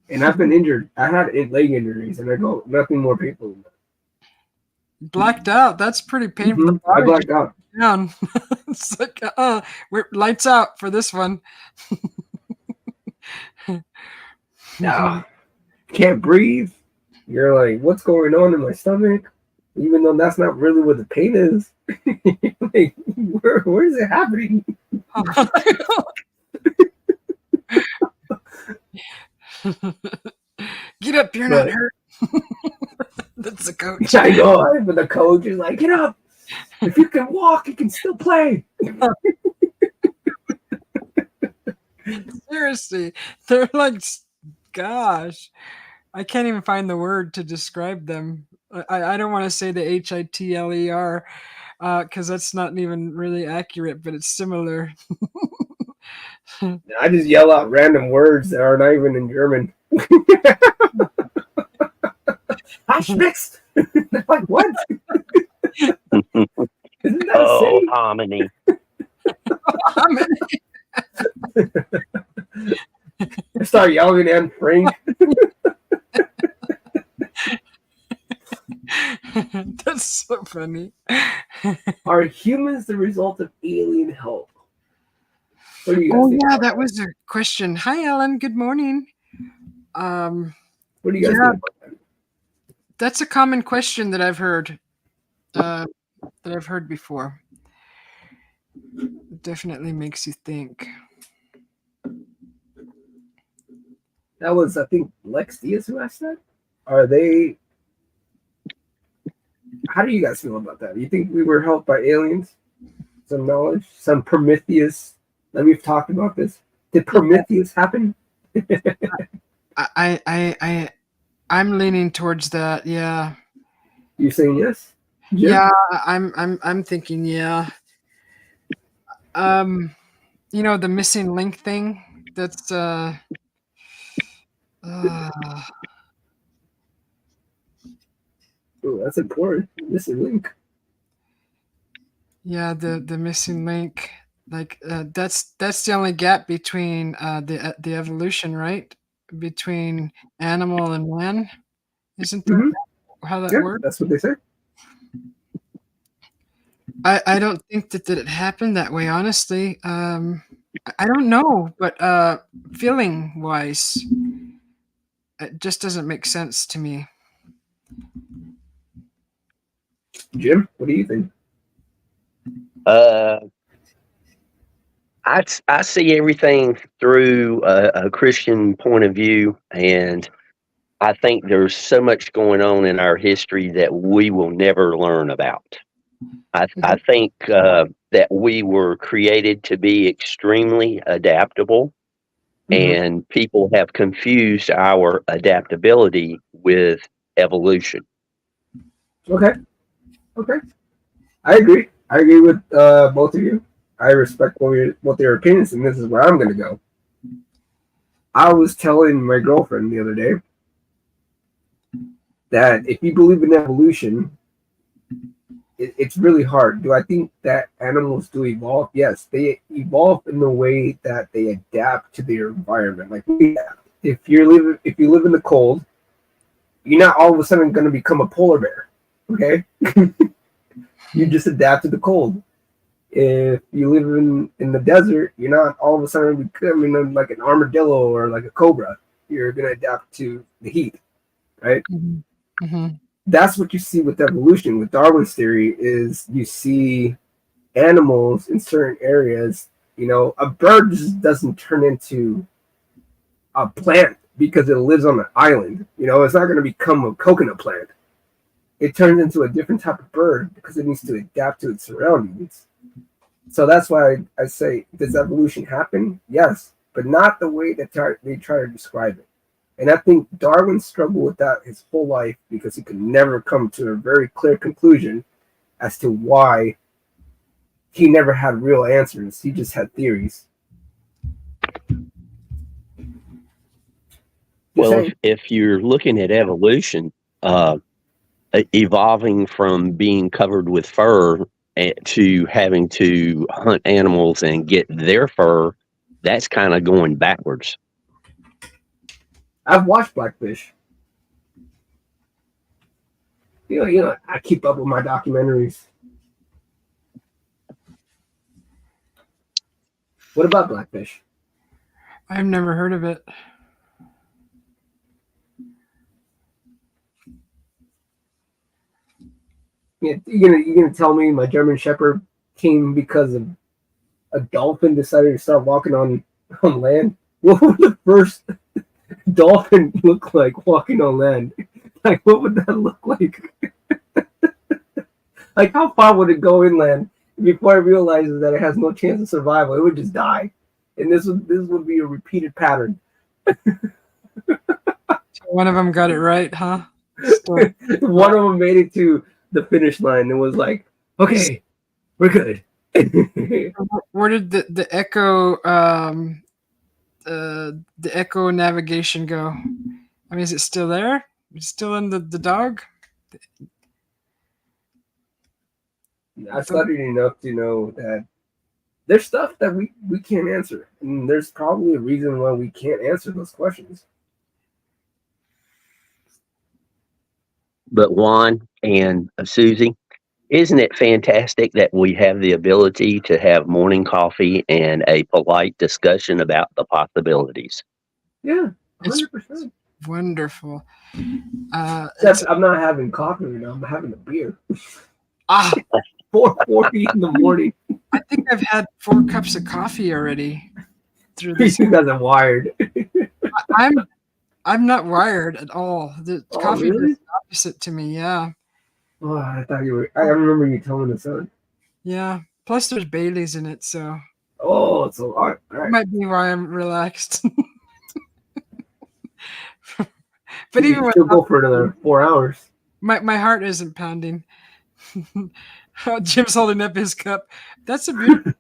And I've been injured. I had leg injuries, and I go, nothing more painful than that. Blacked out. That's pretty painful. Mm-hmm. I blacked out. Down. It's like, we're lights out for this one. Can't breathe. You're like, what's going on in my stomach? Even though that's not really where the pain is. Like, where is it happening? Get up, you're not hurt. That's the coach. I know, but the coach is like, "Get up. If you can walk, you can still play." Seriously. They're like, gosh. I can't even find the word to describe them. I don't want to say the HITLER because that's not even really accurate, but it's similar. I just yell out random words that are not even in German. Schmecks. Like, what? Isn't that a city? Hominy. I start yelling at Frank. That's so funny. Are humans the result of alien help? What do you guys Oh think yeah, about that was a question. Hi, Ellen. Good morning. What do you guys think about that? That's a common question that I've heard. That I've heard before. It definitely makes you think. That was, I think, Lex Diaz who asked that. Are they How do you guys feel about that? You think we were helped by aliens? Some knowledge? Some Prometheus? Like we've talked about this. Did Prometheus happen? I'm leaning towards that. Yeah. You saying yes? Jim? Yeah, I'm thinking yeah. The missing link thing. That's Oh, that's important. This is link. yeah, the missing link. Like that's the only gap between the evolution, right? Between animal and man, isn't that how that Yeah, works? that's what they say. I don't think that it happened that way, honestly. I don't know, but feeling wise, it just doesn't make sense to me. Jim, what do you think? I see everything through a Christian point of view, and I think there's so much going on in our history that we will never learn about. I think that we were created to be extremely adaptable, and people have confused our adaptability with evolution. Okay. I agree. I agree with both of you. I respect what their opinions, and this is where I'm going to go. I was telling my girlfriend the other day that if you believe in evolution, it's really hard. Do I think that animals do evolve? Yes, they evolve in the way that they adapt to their environment. Like we adapt. If you live in the cold, you're not all of a sudden going to become a polar bear. Okay, you just adapt to the cold. If you live in the desert, you're not all of a sudden becoming like an armadillo or like a cobra. You're going to adapt to the heat, right? That's what you see with evolution. With Darwin's theory is you see animals in certain areas. A bird just doesn't turn into a plant because it lives on an island. It's not going to become a coconut plant. It turns into a different type of bird because it needs to adapt to its surroundings. So that's why I say, does evolution happen? Yes, but not the way that they try to describe it. And I think Darwin struggled with that his whole life because he could never come to a very clear conclusion as to why he never had real answers. He just had theories. Well, if you're looking at evolution, evolving from being covered with fur to having to hunt animals and get their fur, that's kind of going backwards. I've watched Blackfish. I keep up with my documentaries. What about Blackfish? I've never heard of it. You're gonna tell me my German Shepherd came because of a dolphin decided to start walking on land? What would the first dolphin look like walking on land? Like, what would that look like? Like, how far would it go inland before it realizes that it has no chance of survival? It would just die, and this would be a repeated pattern. One of them got it right, huh? One of them made it to the finish line and was like, "Okay, we're good." Where did the echo navigation go? I mean, is it still there? It's still in the dog? I studied enough to know that there's stuff that we can't answer, and there's probably a reason why we can't answer those questions. But Juan and Susie, isn't it fantastic that we have the ability to have morning coffee and a polite discussion about the possibilities? Yeah, 100%. It's Wonderful. Except I'm not having coffee right now. I'm having a beer. 4:40 in the morning. I think I've had 4 cups of coffee already through this. You guys are wired. I'm not wired at all. The coffee really? is opposite to me. Yeah. Oh, I thought you were. I remember you telling us that. Yeah. Plus, there's Bailey's in it, so Oh, it's a lot. All that right. might be why I'm relaxed. But You even can still without, go for another 4 hours. my heart isn't pounding. Oh, Jim's holding up his cup. That's a beautiful.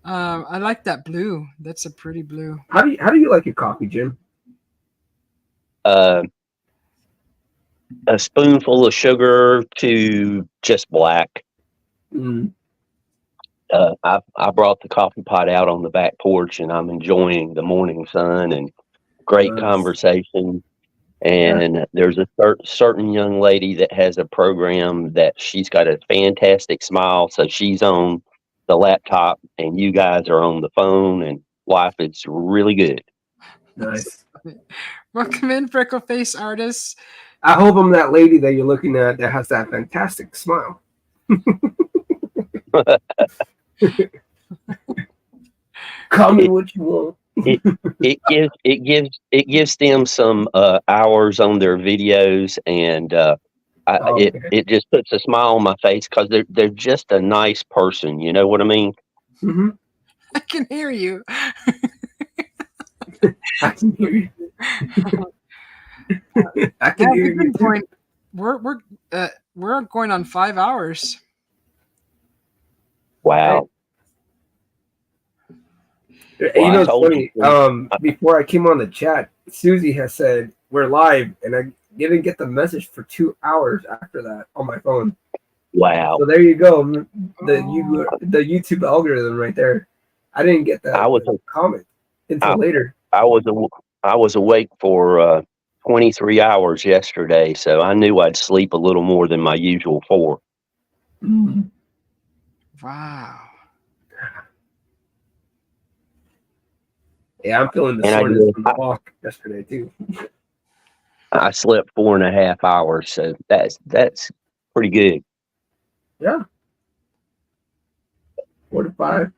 I like that blue. That's a pretty blue. How do you like your coffee, Jim? Uh, a spoonful of sugar to just black. Mm, I brought the coffee pot out on the back porch, and I'm enjoying the morning sun and great nice. conversation. Yeah. And there's a certain young lady that has a program that she's got a fantastic smile. So she's on the laptop, and you guys are on the phone, and life is really good. Nice. Welcome in, freckle face artists. I hope I'm that lady that you're looking at that has that fantastic smile. Call me it, what you want. it it gives them some hours on their videos, and Oh, it okay. it just puts a smile on my face because they're just a nice person. You know what I mean? Mm-hmm. I can hear you. I can hear you. I Yeah, can hear we've you been too. going. We're going on 5 hours. Wow. Well, You I know, it's told you. funny. Before I came on the chat, Susie has said we're live, and I didn't get the message for 2 hours after that on my phone. Wow. So there you go, Oh, the YouTube algorithm right there. I didn't get I that was comment I, until later. I was I was awake for 23 hours yesterday, so I knew I'd sleep a little more than my usual 4. Mm. wow. Yeah, I'm feeling the And I soreness did. from the walk yesterday too. I slept 4.5 hours, so that's pretty good. Yeah, 4 to 5,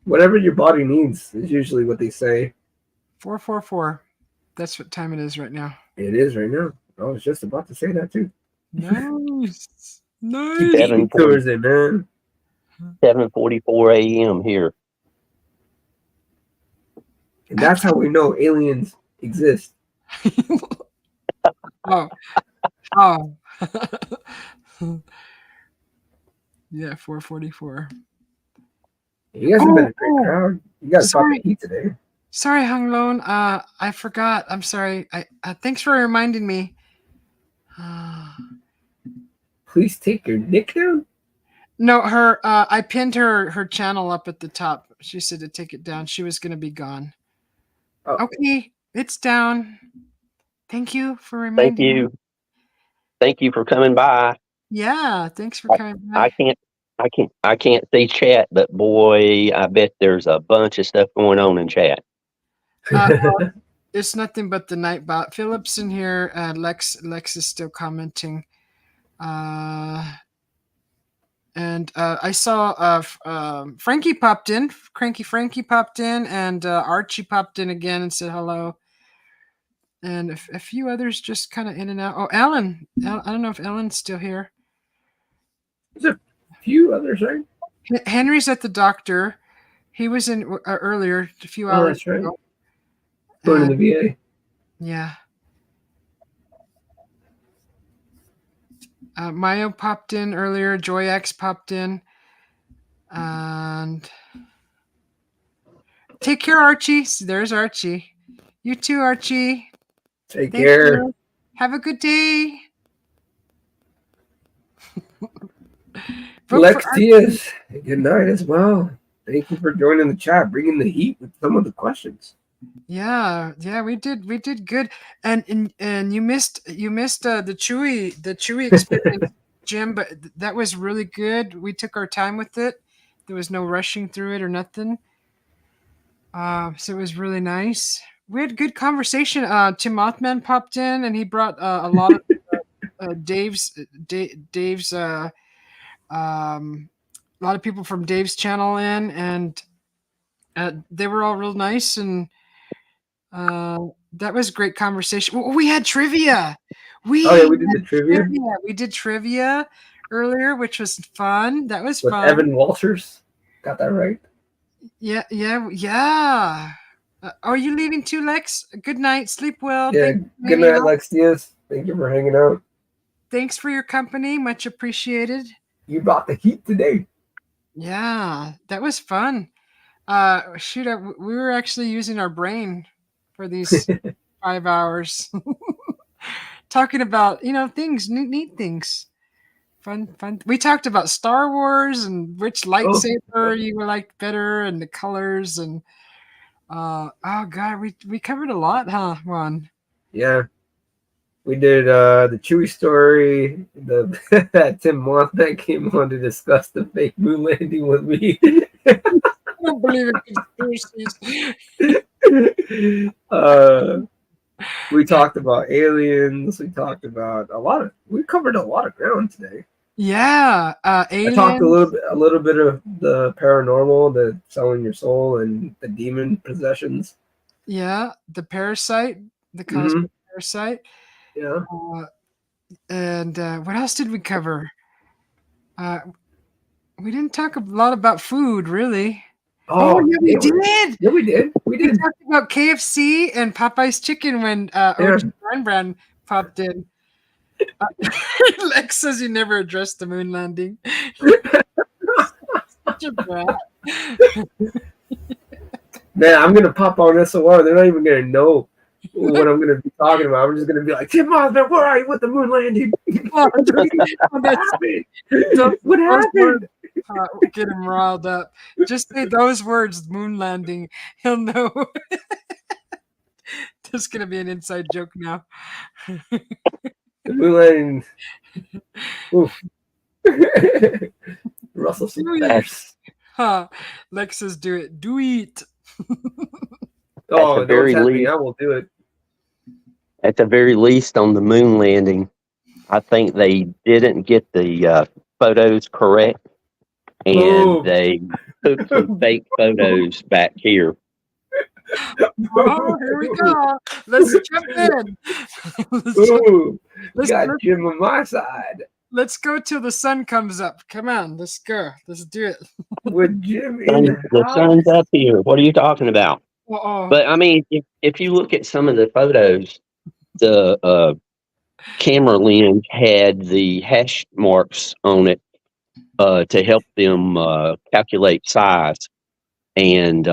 whatever your body needs is usually what they say. 444. That's what time it is right now. It is right now. I was just about to say that too. Nice. Keep Nice. beating me 7:40 towards it, man. 7:44 a.m. here. And that's how we know aliens exist. Oh. Oh. Yeah, 444. You guys have been Oh, a great oh. crowd. You guys brought the Sorry. heat today. Sorry, Hung Lone. I forgot. I'm sorry. I thanks for reminding me. Please take your nick down. No, her I pinned her channel up at the top. She said to take it down. She was going to be gone. Oh, Okay, it's down. Thank you for Thank reminding me. you. Thank you for coming by. Yeah, thanks for I, coming I by. can't see chat, but boy, I bet there's a bunch of stuff going on in chat. It's nothing but the Nightbot. Philip's in here. Lex is still commenting. And I saw Frankie popped in. Cranky Frankie popped in, and Archie popped in again and said hello. And a few others just kind of in and out. Oh, Alan. I don't know if Alan's still here. There's a few others, right? Henry's at the doctor. He was in earlier, a few Oh, hours that's right. ago. Going And to the VA. yeah. Mayo popped in earlier. Joyax popped in. And take care, Archie. So there's Archie. You too, Archie. Take Thank care. you. Have a good day. Lex Diaz, good night as well. Thank you for joining the chat, bringing the heat with some of the questions. Yeah, we did good. And you missed the Chewy experience, Jim, but that was really good. We took our time with it. There was no rushing through it or nothing. So it was really nice. We had good conversation. Tim Mothman popped in and he brought a lot of Dave's a lot of people from Dave's channel in, and they were all real nice, and That was great conversation. We had trivia. Oh yeah, we did the trivia We did trivia earlier, which was fun. That was with fun. Evan Walters. Got that right? Yeah. Are you leaving too, Lex? Good night. Sleep well. Yeah. Thanks for Good hanging night, out. Lexius. Thank you for hanging out. Thanks for your company. Much appreciated. You brought the heat today. Yeah, that was fun. Shoot, we were actually using our brain for these 5 hours. Talking about, things, neat things. Fun. We talked about Star Wars and which Oh, lightsaber you liked better and the colors and oh god, we covered a lot, huh, Ron? yeah. We did the Chewie story. The Tim Monthan came on to discuss the fake moon landing with me. I don't believe in conspiracies. We talked about aliens. We talked about we covered a lot of ground today. Yeah, I talked aliens. a little bit of the paranormal, the selling your soul, and the demon possessions. Yeah, the parasite, the Mm-hmm. cosmic parasite. Yeah. And what else did we cover? Uh, we didn't talk a lot about food, really. Oh, yeah, we did. Yeah, we did. We talked about KFC and Popeye's chicken when OG Brand popped in. Lex says he never addressed the moon landing. Such a brat. Man, I'm gonna pop on SOR. They're not even gonna know what I'm gonna be talking about. I'm just gonna be like, Tim Osborne, where are you with the moon landing? What happened? Get him riled up. Just say those words, moon landing. He'll know. This is gonna be an inside joke now. The moon landing. Oof. Russell some feathers. Lex says, "Do it. Do it." Oh, don't tell me. I will do it. At the very least, on the moon landing, I think they didn't get the photos correct, and they took some fake photos back here. Oh, here we go. Let's jump in. Got Jim on my side. Let's go till the sun comes up. Come on, let's go. Let's do it. With Jim in the sun's up here. What are you talking about? Uh-oh. But I mean, if you look at some of the photos, the camera lens had the hash marks on it to help them calculate size, and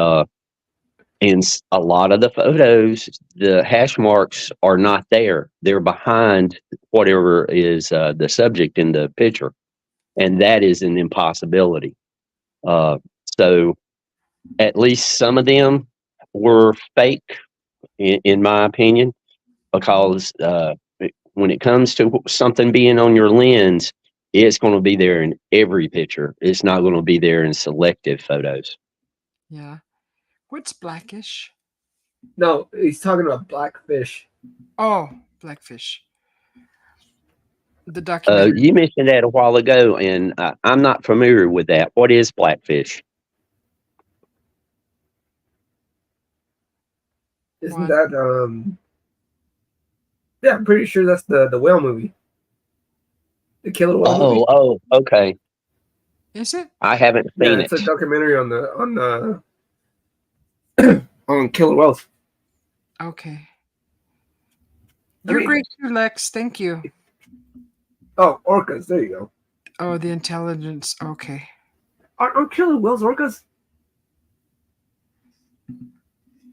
in a lot of the photos, the hash marks are not there. They're behind whatever is the subject in the picture, and that is an impossibility. So at least some of them were fake, in my opinion, because when it comes to something being on your lens, it's going to be there in every picture. It's not going to be there in selective photos. Yeah. What's blackish? No, he's talking about Blackfish. Oh, Blackfish. The documentary. You mentioned that a while ago, and I'm not familiar with that. What is Blackfish? Isn't that yeah, I'm pretty sure that's the whale movie. The killer whale movie. Oh, okay. Is it? I haven't seen it. It's a documentary on on killer whales. Okay. You're great too, Lex. Thank you. Oh, orcas. There you go. Oh, the intelligence. Okay. Are killer whales orcas?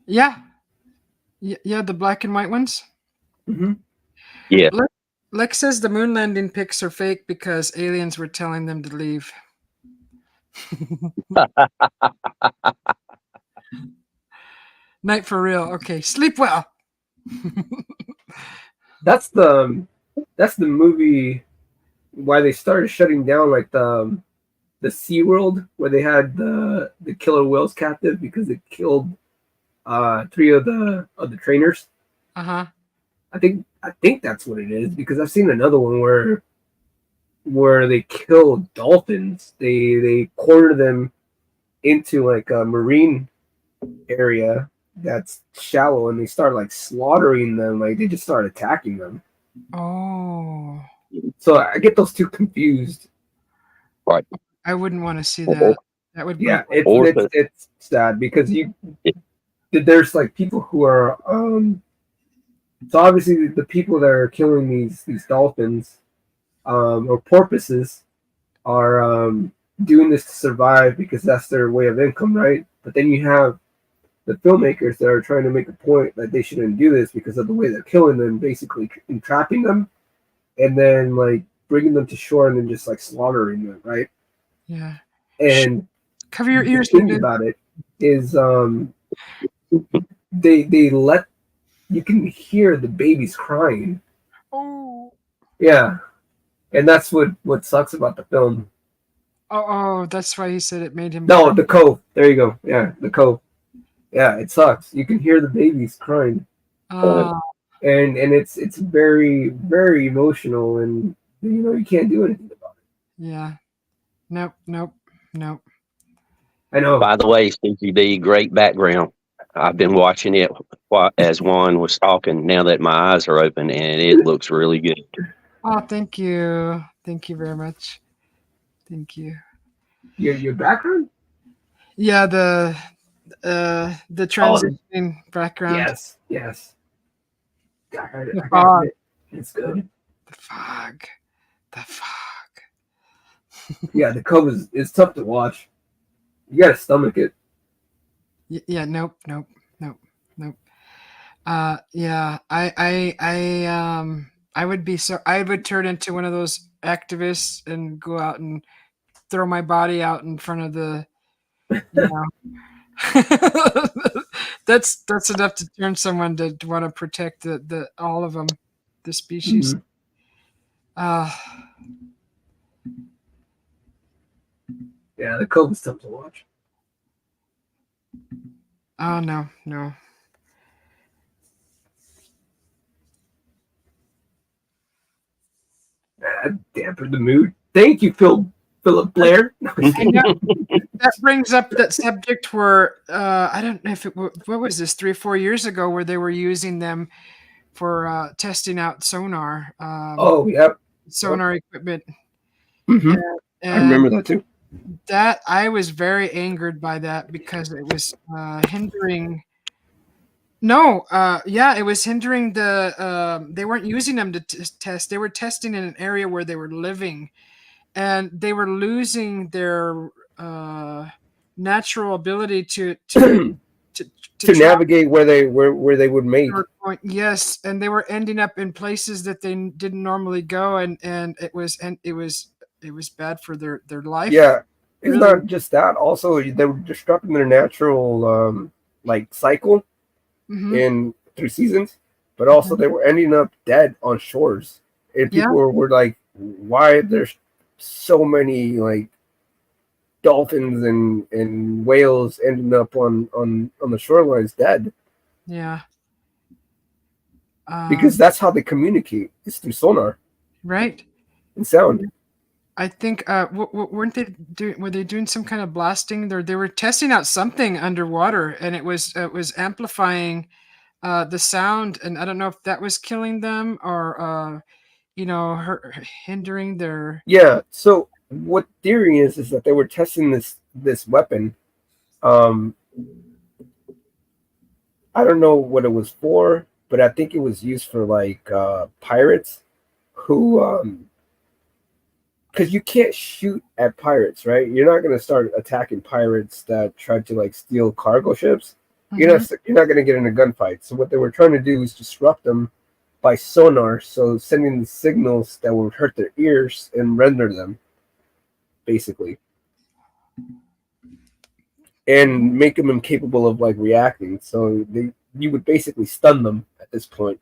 Yeah. Yeah, the black and white ones. Mm-hmm. Yeah. Lex says the moon landing pics are fake because aliens were telling them to leave. Night for real. Okay, sleep well. That's the movie why they started shutting down like the SeaWorld, where they had the killer whales captive because it killed 3 of the trainers. Uh-huh. I think that's what it is, because I've seen another one where they kill dolphins. They corner them into like a marine area, that's shallow, and they start like slaughtering them. Like they just start attacking them. Oh, So I get those two confused. Right. I wouldn't want to see Or, that. That would Yeah, be or it's sad because there's like people who are so obviously the people that are killing these dolphins or porpoises are doing this to survive because that's their way of income, right? But then you have the filmmakers that are trying to make a point that they shouldn't do this because of the way they're killing them, basically entrapping them, and then like bringing them to shore and then just like slaughtering them, right? yeah. And Cover your the ears. thing David. about it is they let you can hear the babies crying. Oh. Yeah, and that's what sucks about the film. Oh, that's why he said it made him No, cry. the Cove. There you go. Yeah, the Cove. Yeah, it sucks. You can hear the babies crying, Uh, and it's very very emotional, and you can't do anything about yeah. Nope, nope, nope. it. I know. by the way, CCB, great background. I've been watching it as Juan was talking. Now that my eyes are open, and it looks really good. Oh, thank you. Thank you very much. Thank you. Your background? Yeah, the Oh, transitioning background. yes. The I gotta fog. admit, it's good. The fog. The fog. Yeah, the Cove is tough to watch. You gotta stomach it. Yeah, nope, nope, nope, nope. Yeah, I would be I would turn into one of those activists and go out and throw my body out in front of the, you know. That's enough to turn someone to want to protect the all of them, the species. Mhm. Uh, Yeah, the Cove is tough to watch. oh no, no. That dampened the mood. Thank you, Philip Blair. I know that brings up that subject where I don't know if what was this 3 or 4 years ago where they were using them for testing out sonar, Oh, yep. sonar equipment, Hmm. I and remember that too. that I was very angered by that because it was hindering. No, yeah, it was hindering the. They weren't using them to test. They were testing in an area where they were living, and they were losing their natural ability To to to travel. navigate where they would mate. Yes, and they were ending up in places that they didn't normally go, and it was bad for their life. Yeah, it's Really. not just that. Also, they were disrupting their natural like cycle Hmm. in through seasons, but also they were ending up dead on shores. And Yeah, people were like, "Why there's so many like dolphins and whales ending up on the shorelines dead?" yeah. Because that's how they communicate. It's through sonar Right. and sound. I think weren't they were they doing some kind of blasting? They were testing out something underwater, and it was amplifying the sound, and I don't know if that was killing them or hindering their. Yeah. So what theory is that they were testing this weapon. Um, I don't know what it was for, but I think it was used for like pirates who because you can't shoot at pirates, right? You're not going to start attacking pirates that tried to like steal cargo ships. Mhm. You're not going to get in a gunfight. So what they were trying to do is disrupt them by sonar, so sending the signals that would hurt their ears and render them, basically, and make them incapable of like reacting. So you would basically stun them at this point.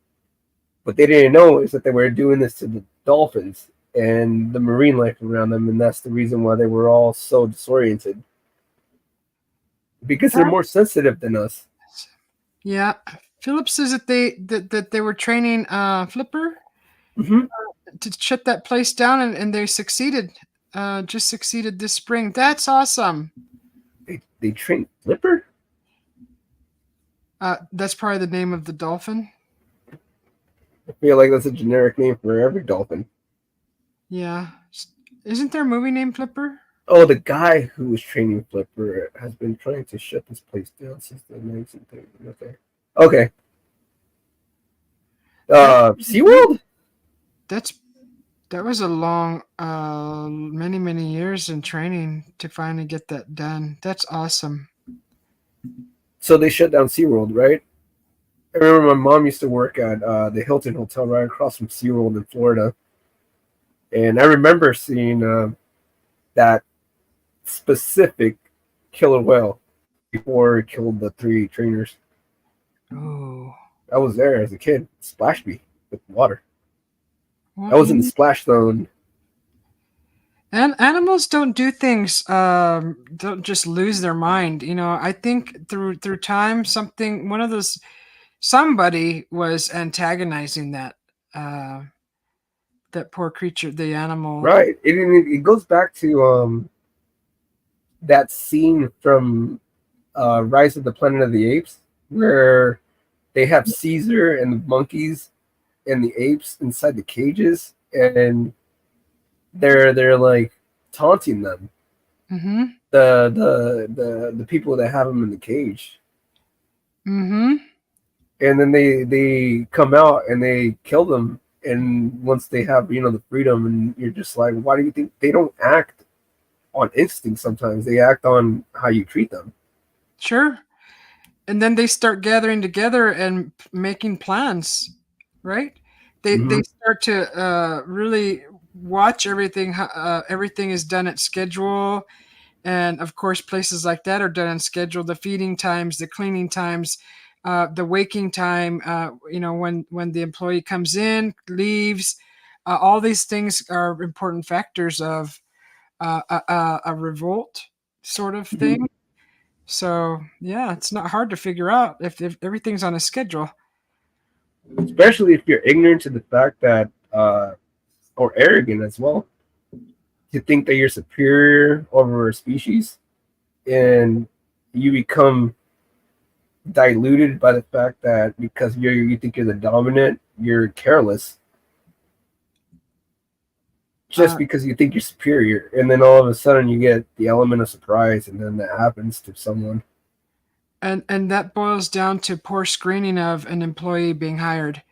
What they didn't know is that they were doing this to the dolphins and the marine life around them, and that's the reason why they were all so disoriented. Because they're more sensitive than us. Yeah, Philip says that they were training Flipper Mm-hmm. to shut that place down, and they succeeded. Just succeeded this spring. That's awesome. They train Flipper? That's probably the name of the dolphin. I feel like that's a generic name for every dolphin. Yeah. Isn't there a movie named Flipper? Oh, the guy who was training Flipper has been trying to shut this place down since the 1930s. Okay. SeaWorld? That's that was a long, many years in training to finally get that done. That's awesome. So they shut down SeaWorld, right? I remember my mom used to work at the Hilton Hotel right across from SeaWorld in Florida. And I remember seeing that specific killer whale before it killed the 3 trainers. Oh. I was there as a kid. It splashed me with water. Well, I was in the splash zone. And animals don't do things, don't just lose their mind. I think through time, somebody was antagonizing uh, that poor creature, the animal. Right. It goes back to that scene from Rise of the Planet of the Apes where they have Caesar and the monkeys and the apes inside the cages, and they're like taunting them. Mm-hmm. The people that have them in the cage. Mm-hmm. And then they come out and they kill them. And once they have the freedom, and you're just like, why do you think they don't act on instinct? Sometimes they act on how you treat them. Sure. And then they start gathering together and making plans, right? They start to really watch everything. Everything is done at schedule, and of course, places like that are done on schedule. The feeding times, the cleaning times, the waking time. When the employee comes in, leaves. All these things are important factors of a revolt sort of thing. So yeah, it's not hard to figure out if everything's on a schedule. Especially if you're ignorant to the fact that, or arrogant as well, to think that you're superior over a species, and you become diluted by the fact that because you think you're the dominant, you're careless. Just because you think you're superior, and then all of a sudden you get the element of surprise, and then that happens to someone. And that boils down to poor screening of an employee being hired.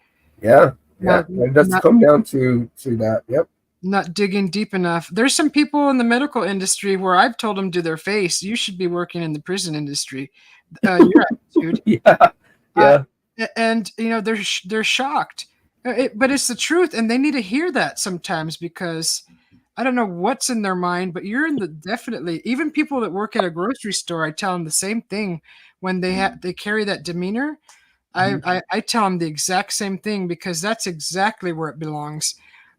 Yeah, it does come down to that. Yep. Not digging deep enough. There's some people in the medical industry where I've told them to their face, you should be working in the prison industry. Your attitude. Yeah. And they're shocked. But it's the truth, and they need to hear that sometimes, because I don't know what's in their mind, but you're in the definitely. Even people that work at a grocery store, I tell them the same thing when they carry that demeanor. I tell them the exact same thing, because that's exactly where it belongs.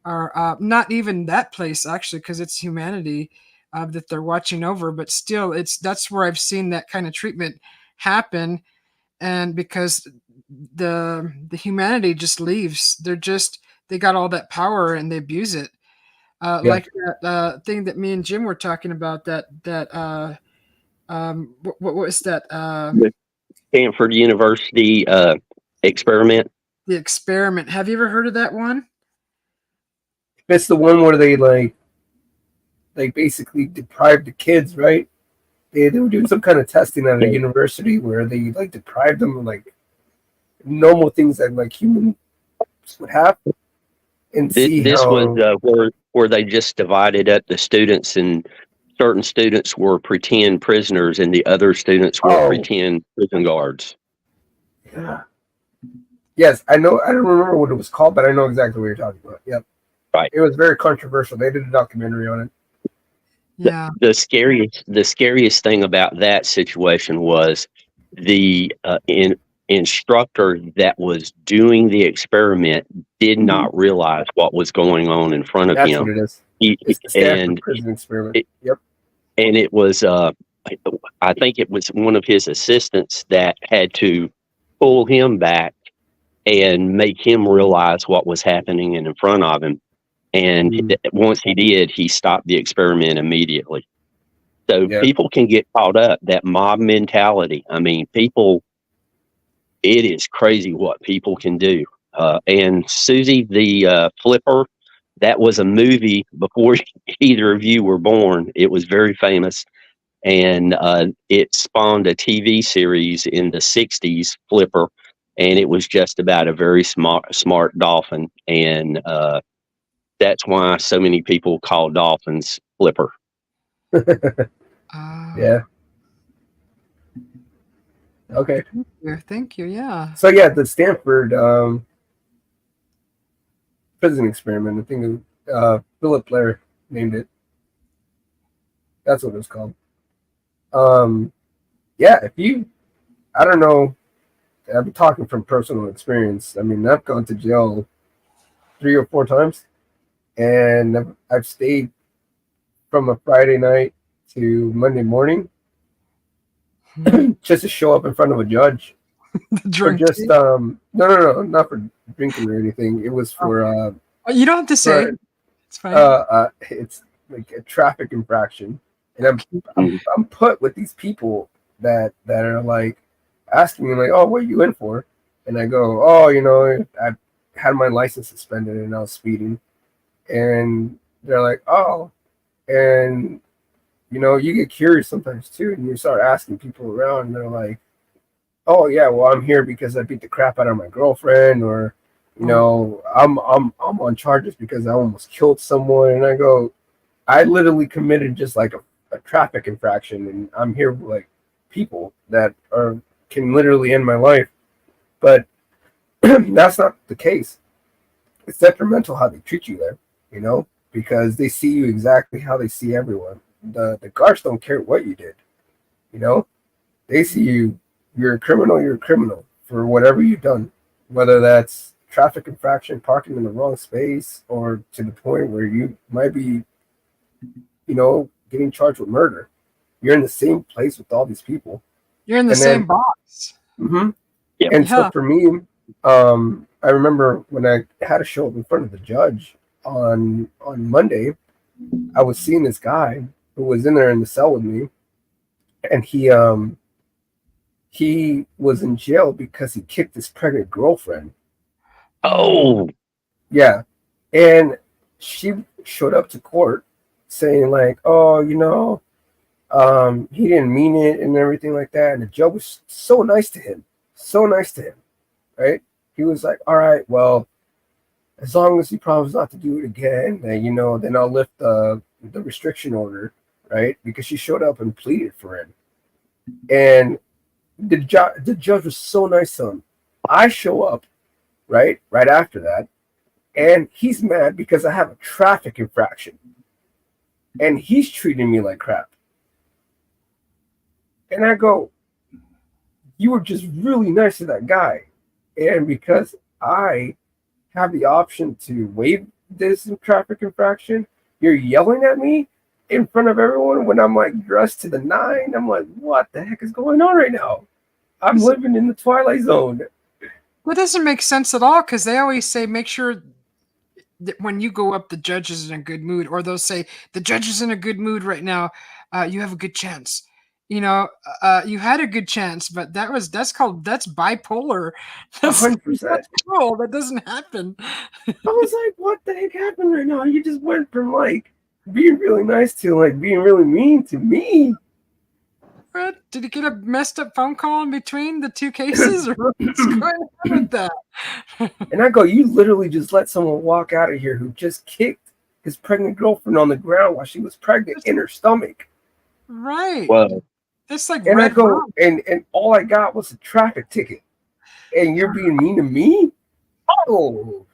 Or not even that place actually, because it's humanity that they're watching over. But still, that's where I've seen that kind of treatment happen, and because the humanity just leaves. They got all that power and they abuse it. Like that thing that me and Jim were talking about. What was that? The Stanford University experiment. The experiment. Have you ever heard of that one? It's the one where they basically deprived the kids, right? They were doing some kind of testing at a university where they deprived them of normal things that humans would have. And this was where they just divided up the students, and certain students were pretend prisoners and the other students were pretend prison guards. Yeah. Yes, I know. I don't remember what it was called, but I know exactly what you're talking about. Yep. Right. It was very controversial. They did a documentary on it. Yeah. The scariest thing about that situation was the instructor that was doing the experiment did not realize what was going on in front of him. That's what it is. It's the Stanford prison experiment. Yep. And it was, I think it was one of his assistants that had to pull him back and make him realize what was happening in front of him. And once he did, he stopped the experiment immediately. So people can get caught up, that mob mentality. I mean, people It is crazy what people can do. And Susie, the flipper, that was a movie before either of you were born. It was very famous, and it spawned a TV series in the '60s, Flipper, and it was just about a very smart dolphin, and that's why so many people call dolphins Flipper. Yeah. Okay. Thank you. Yeah. So yeah, the Stanford prison experiment. I think Philip Blair named it. That's what it was called. Yeah. I don't know. I'm talking from personal experience. I mean, I've gone to jail 3 or 4 times, and I've stayed from a Friday night to Monday morning just to show up in front of a judge. For just no, not for drinking or anything. It was for you don't have to say. It's fine. It's like a traffic infraction, and I'm put with these people that are like asking me like, oh, what are you in for? And I go, oh, I had my license suspended and I was speeding, and they're like, oh, and you get curious sometimes too, and you start asking people around, and they're like, oh yeah, well, I'm here because I beat the crap out of my girlfriend, or I'm on charges because I almost killed someone. And I go, I literally committed just like a traffic infraction, and I'm here with like people that can literally end my life. But that's not the case. It's detrimental how they treat you there, because they see you exactly how they see everyone. The guards don't care what you did, they see you're a criminal for whatever you've done, whether that's traffic infraction, parking in the wrong space, or to the point where you might be, getting charged with murder. You're in the same place with all these people. You're in the same box. Mm-hmm. Yep. And so for me, I remember when I had to show up in front of the judge on Monday, I was seeing this guy who was in there in the cell with me, and he was in jail because he kicked his pregnant girlfriend. Oh, yeah. And she showed up to court saying like, oh, he didn't mean it and everything like that. And the judge was so nice to him, right? He was like, all right, well, as long as he promises not to do it again, then, then I'll lift the restriction order, right? Because she showed up and pleaded for him. And the judge was so nice to him. I show up, right after that, and he's mad because I have a traffic infraction, and he's treating me like crap. And I go, you were just really nice to that guy, and because I have the option to waive this traffic infraction, you're yelling at me in front of everyone when I'm like dressed to the nine. I'm like, what the heck is going on right now? I'm living in the Twilight Zone. That doesn't make sense at all, because they always say make sure that when you go up, the judge is in a good mood, or they'll say the judge is in a good mood right now. You have a good chance. You had a good chance, but that's bipolar. That's 100%. That's cruel. That doesn't happen. I was like, what the heck happened right now? You just went from like being really nice to like being really mean to me. What? Did he get a messed up phone call in between the two cases, or what's going on with that? And I go, you literally just let someone walk out of here who just kicked his pregnant girlfriend on the ground while she was pregnant in her stomach. Right. Well, it's like, and I go, and all I got was a traffic ticket, and you're being mean to me? Oh,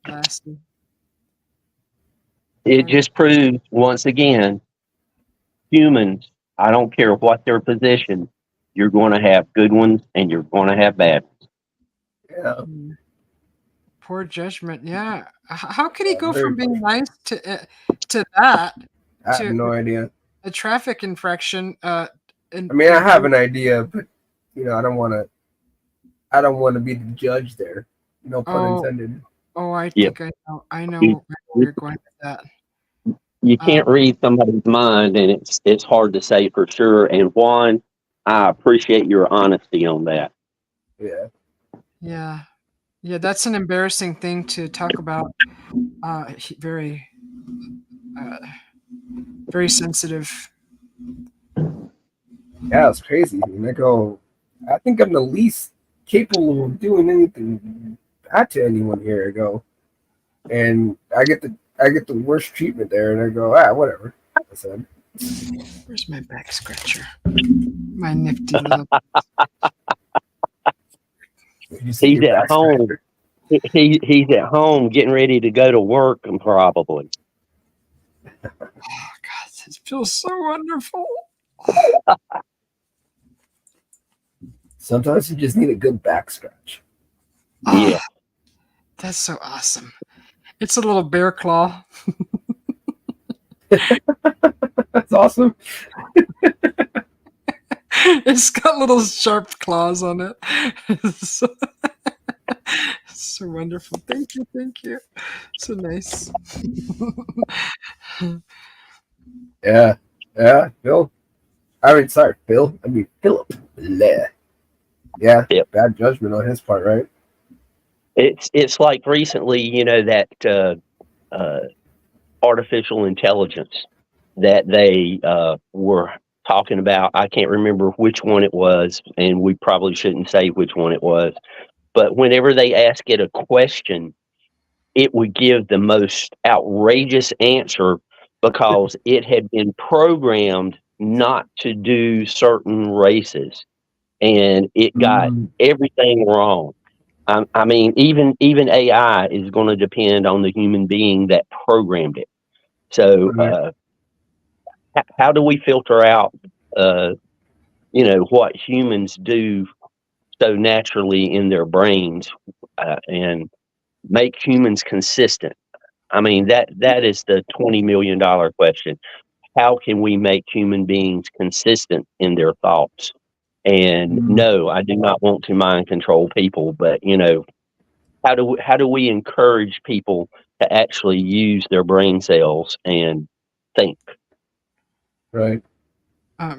nasty. It just proves once again, humans, I don't care what their position, you're going to have good ones and you're going to have bad ones. Yeah. Poor judgment. Yeah. How could he go from being nice to that? I have no idea. A traffic infraction. I have an idea, but I don't want to be the judge there. No pun intended. Oh, I think I know where you're going with that. You can't read somebody's mind, and it's hard to say for sure. And Juan, I appreciate your honesty on that. Yeah. Yeah. Yeah, that's an embarrassing thing to talk about. Very, very sensitive. Yeah, it's crazy. And I go, I think I'm the least capable of doing anything bad to anyone here. I go, and I get the worst treatment there, and I go, whatever. I said, Where's my back scratcher? My nifty little. you see He's your at back home. scratcher. He's at home getting ready to go to work, and probably. Oh God, it feels so wonderful. Sometimes you just need a good back scratch. Oh, Yeah. that's so awesome. It's a little bear claw. That's awesome. It's got little sharp claws on it. It's so wonderful. Thank you. Thank you. So nice. Yeah, yeah, Phil. I mean, sorry, Phil. I mean, Philip. Bleh. Yeah, Yep. bad judgment on his part, right? It's like recently, you know, that artificial intelligence that they were talking about. I can't remember which one it was, and we probably shouldn't say which one it was. But whenever they ask it a question, it would give the most outrageous answer because it had been programmed not to do certain races, and it got everything wrong. I mean, even AI is going to depend on the human being that programmed it. So, how do we filter out, what humans do so naturally in their brains, and make humans consistent? I mean, that is the $20 million question. How can we make human beings consistent in their thoughts? And no, I do not want to mind control people, but how do we encourage people to actually use their brain cells and think? Right.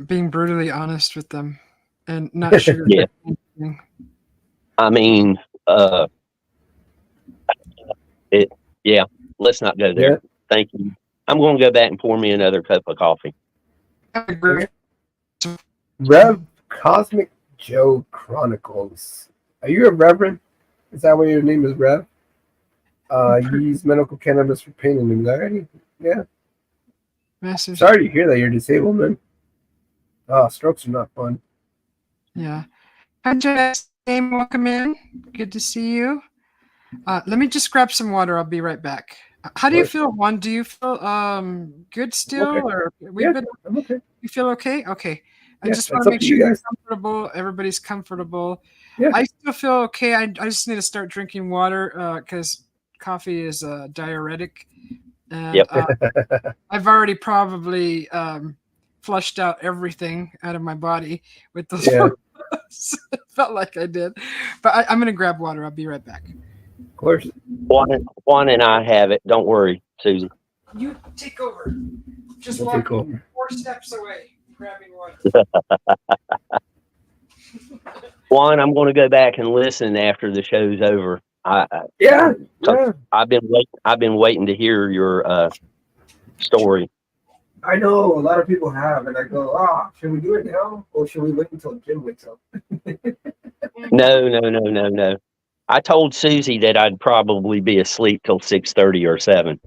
Being brutally honest with them and not sugarcoating Yeah. anything. I mean, let's not go there. Yeah. Thank you. I'm going to go back and pour me another cup of coffee. I agree. Rev Cosmic Joe Chronicles. Are you a reverend? Is that what your name is, Rev? You use medical cannabis for pain and anxiety? Yeah. Massive. Sorry to hear that you're disabled, man. Strokes are not fun. Yeah. Hi, Jess. Welcome in. Good to see you. Let me just grab some water. I'll be right back. How do you feel, Juan? Do you feel good still, Okay. or I'm okay. You feel okay? Okay. I Yeah, just want it's to up make to sure you you're guys. comfortable. Everybody's comfortable. Yeah. I still feel okay. I just need to start drinking water because coffee is a diuretic, and Yep. I've already probably flushed out everything out of my body with those. Yeah. It felt like I did, but I'm gonna grab water. I'll be right back. Of course. Juan and I have it. Don't worry, Susie. You take over. Just We'll walk take over. 4 steps away, grabbing water. Juan, I'm going to go back and listen after the show's over. Yeah. I've been waiting to hear your story. I know a lot of people have, and I go, should we do it now, or should we wait until Jim wakes up? No. I told Susie that I'd probably be asleep till 6:30 or 7.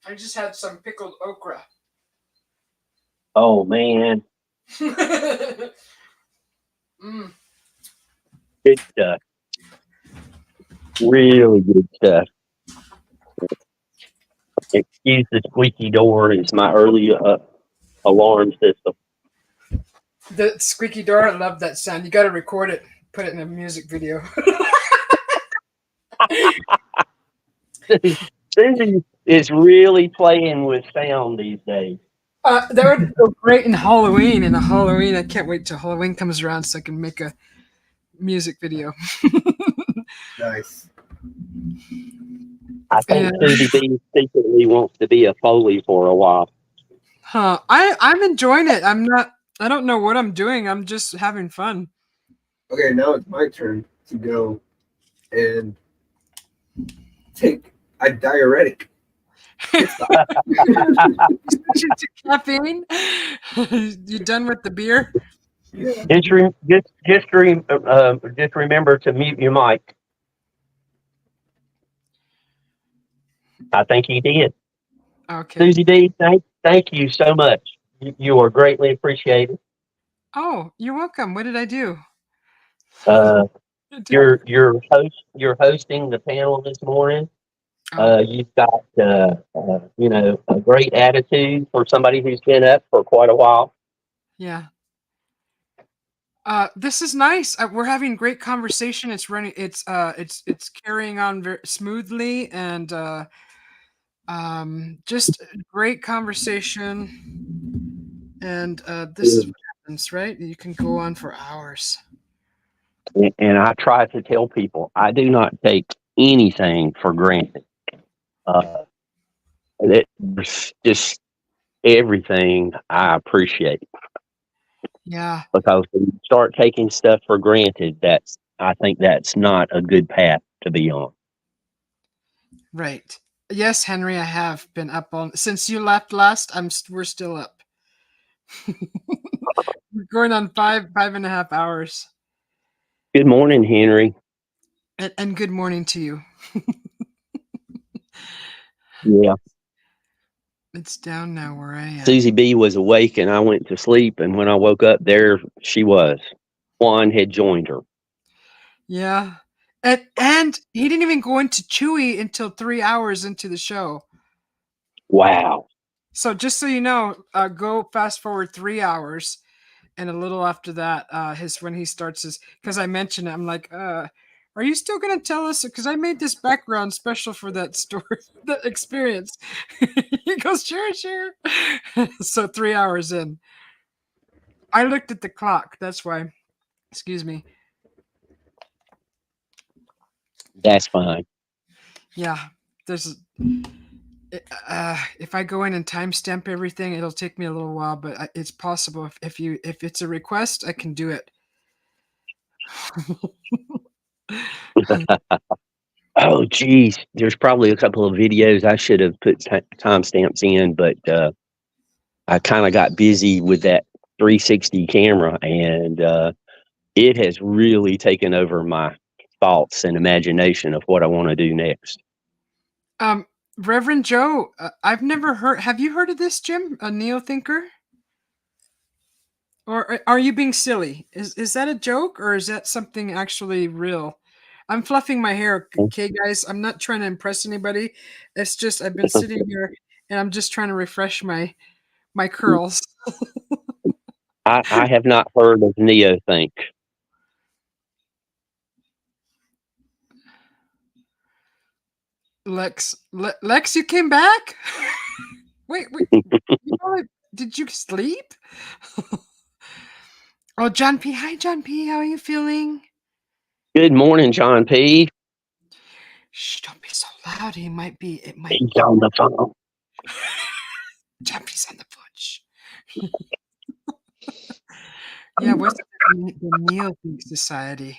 I just had some pickled okra. Oh man, good stuff. Really good stuff. Excuse the squeaky door. It's my early alarm system. The squeaky door, I love that sound. You got to record it, put it in a music video. Susie is really playing with sound these days. That would go great in Halloween. In Halloween, I can't wait till Halloween comes around so I can make a music video. Nice. I think Susie B secretly wants to be a Foley for a while. Huh. I'm enjoying it. I don't know what I'm doing. I'm just having fun. Okay, now it's my turn to go and take a diuretic. Switching to caffeine. You done with the beer? Yeah. Just remember to mute your mic. I think he did. Okay. Susie D, thank you so much. You are greatly appreciated. Oh, you're welcome. What did I do? Uh, I did- you're hosting the panel this morning. Oh, You've got a great attitude for somebody who's been up for quite a while. yeah. This is nice. We're having great conversation. It's running. It's carrying on very smoothly, and just great conversation. And this is what happens, right? You can go on for hours. And I try to tell people I do not take anything for granted. It's just everything I appreciate, Yeah, because when you start taking stuff for granted, I think that's not a good path to be on. right. Yes, Henry, I have been up on since you left last. We're still up. We're going on 5.5 hours. Good morning, Henry. And good morning to you. Yeah. It's down now where I am. Susie B was awake and I went to sleep, and when I woke up, there she was. Juan had joined her. Yeah. And he didn't even go into Chewy until 3 hours into the show. Wow. So just so you know, go fast forward 3 hours, and a little after that, when he starts his, because I mentioned it, I'm like, are you still gonna tell us? Because I made this background special for that story, that experience. He goes, sure. So 3 hours in, I looked at the clock. That's why. Excuse me. That's fine. Yeah, there's. If I go in and timestamp everything, it'll take me a little while, but it's possible. If it's a request, I can do it. Oh, geez. There's probably a couple of videos I should have put timestamps in, but I kind of got busy with that 360 camera, and it has really taken over my thoughts and imagination of what I want to do next. Reverend Joe, I've never heard. Have you heard of this, Jim? A neo thinker? Or are you being silly? Is that a joke, or is that something actually real? I'm fluffing my hair, okay, guys. I'm not trying to impress anybody. It's just I've been sitting here and I'm just trying to refresh my curls. I have not heard of Neothink. Lex, you came back? Wait. Did you sleep? Oh, John P. Hi, John P. How are you feeling? Good morning, John P. Shh, don't be so loud. It might be. He's on the phone. John P.'s on the phone. Shh. Yeah, what's the Neo Think Society?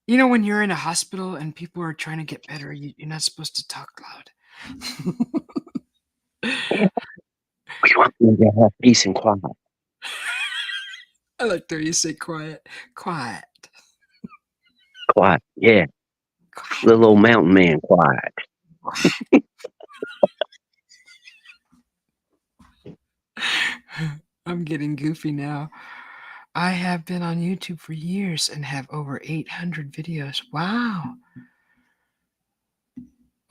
You know, when you're in a hospital and people are trying to get better, you're not supposed to talk loud. We want you to have peace and quiet. I like the way you say quiet. Quiet. Quiet, yeah. Quiet. Little old mountain man quiet. I'm getting goofy now. I have been on YouTube for years and have over 800 videos. Wow.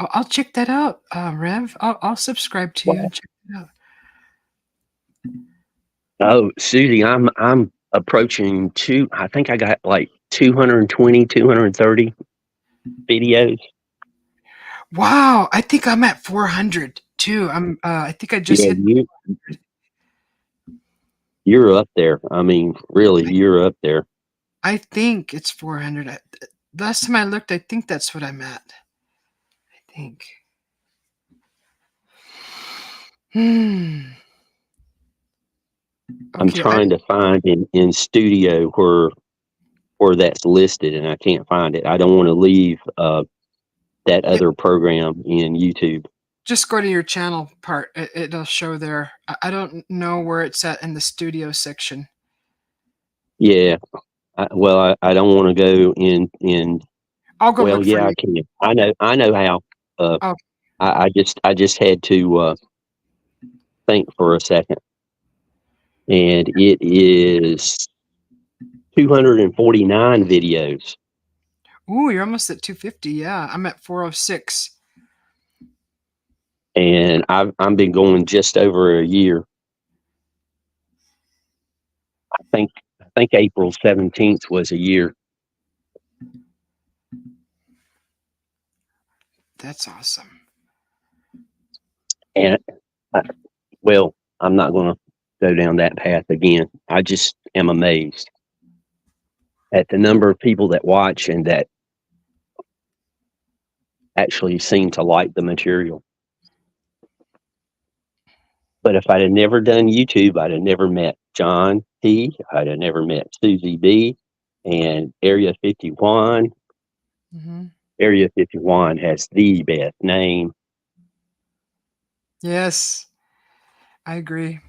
I'll check that out, Rev. I'll subscribe to you and check it out. Oh, Susie, I'm approaching I think I got like 220, 230 videos. Wow, I think I'm at 400 too. I think I just hit. You're up there. I mean, really, you're up there. I think it's 400. Last time I looked, I think that's what I'm at. I think. Hmm. I'm Okay, trying to find in studio where that's listed, and I can't find it. I don't want to leave that other program in YouTube. just go to your channel part. It'll show there. I don't know where it's at in the studio section. Yeah. I don't want to go in. I'll go Well, look for yeah, you. I can. I know how. Uh, Oh, I just had to think for a second, and it is 249 videos. ooh, you're almost at 250. Yeah, I'm at 406. And I've been going just over a year. I think April 17th was a year. That's awesome. And well, I'm not going to go down that path again. I just am amazed at the number of people that watch and that actually seem to like the material. But if I'd have never done YouTube, I'd have never met John P. I'd have never met Susie B. And Area 51. Hmm. Area 51 has the best name. Yes, I agree.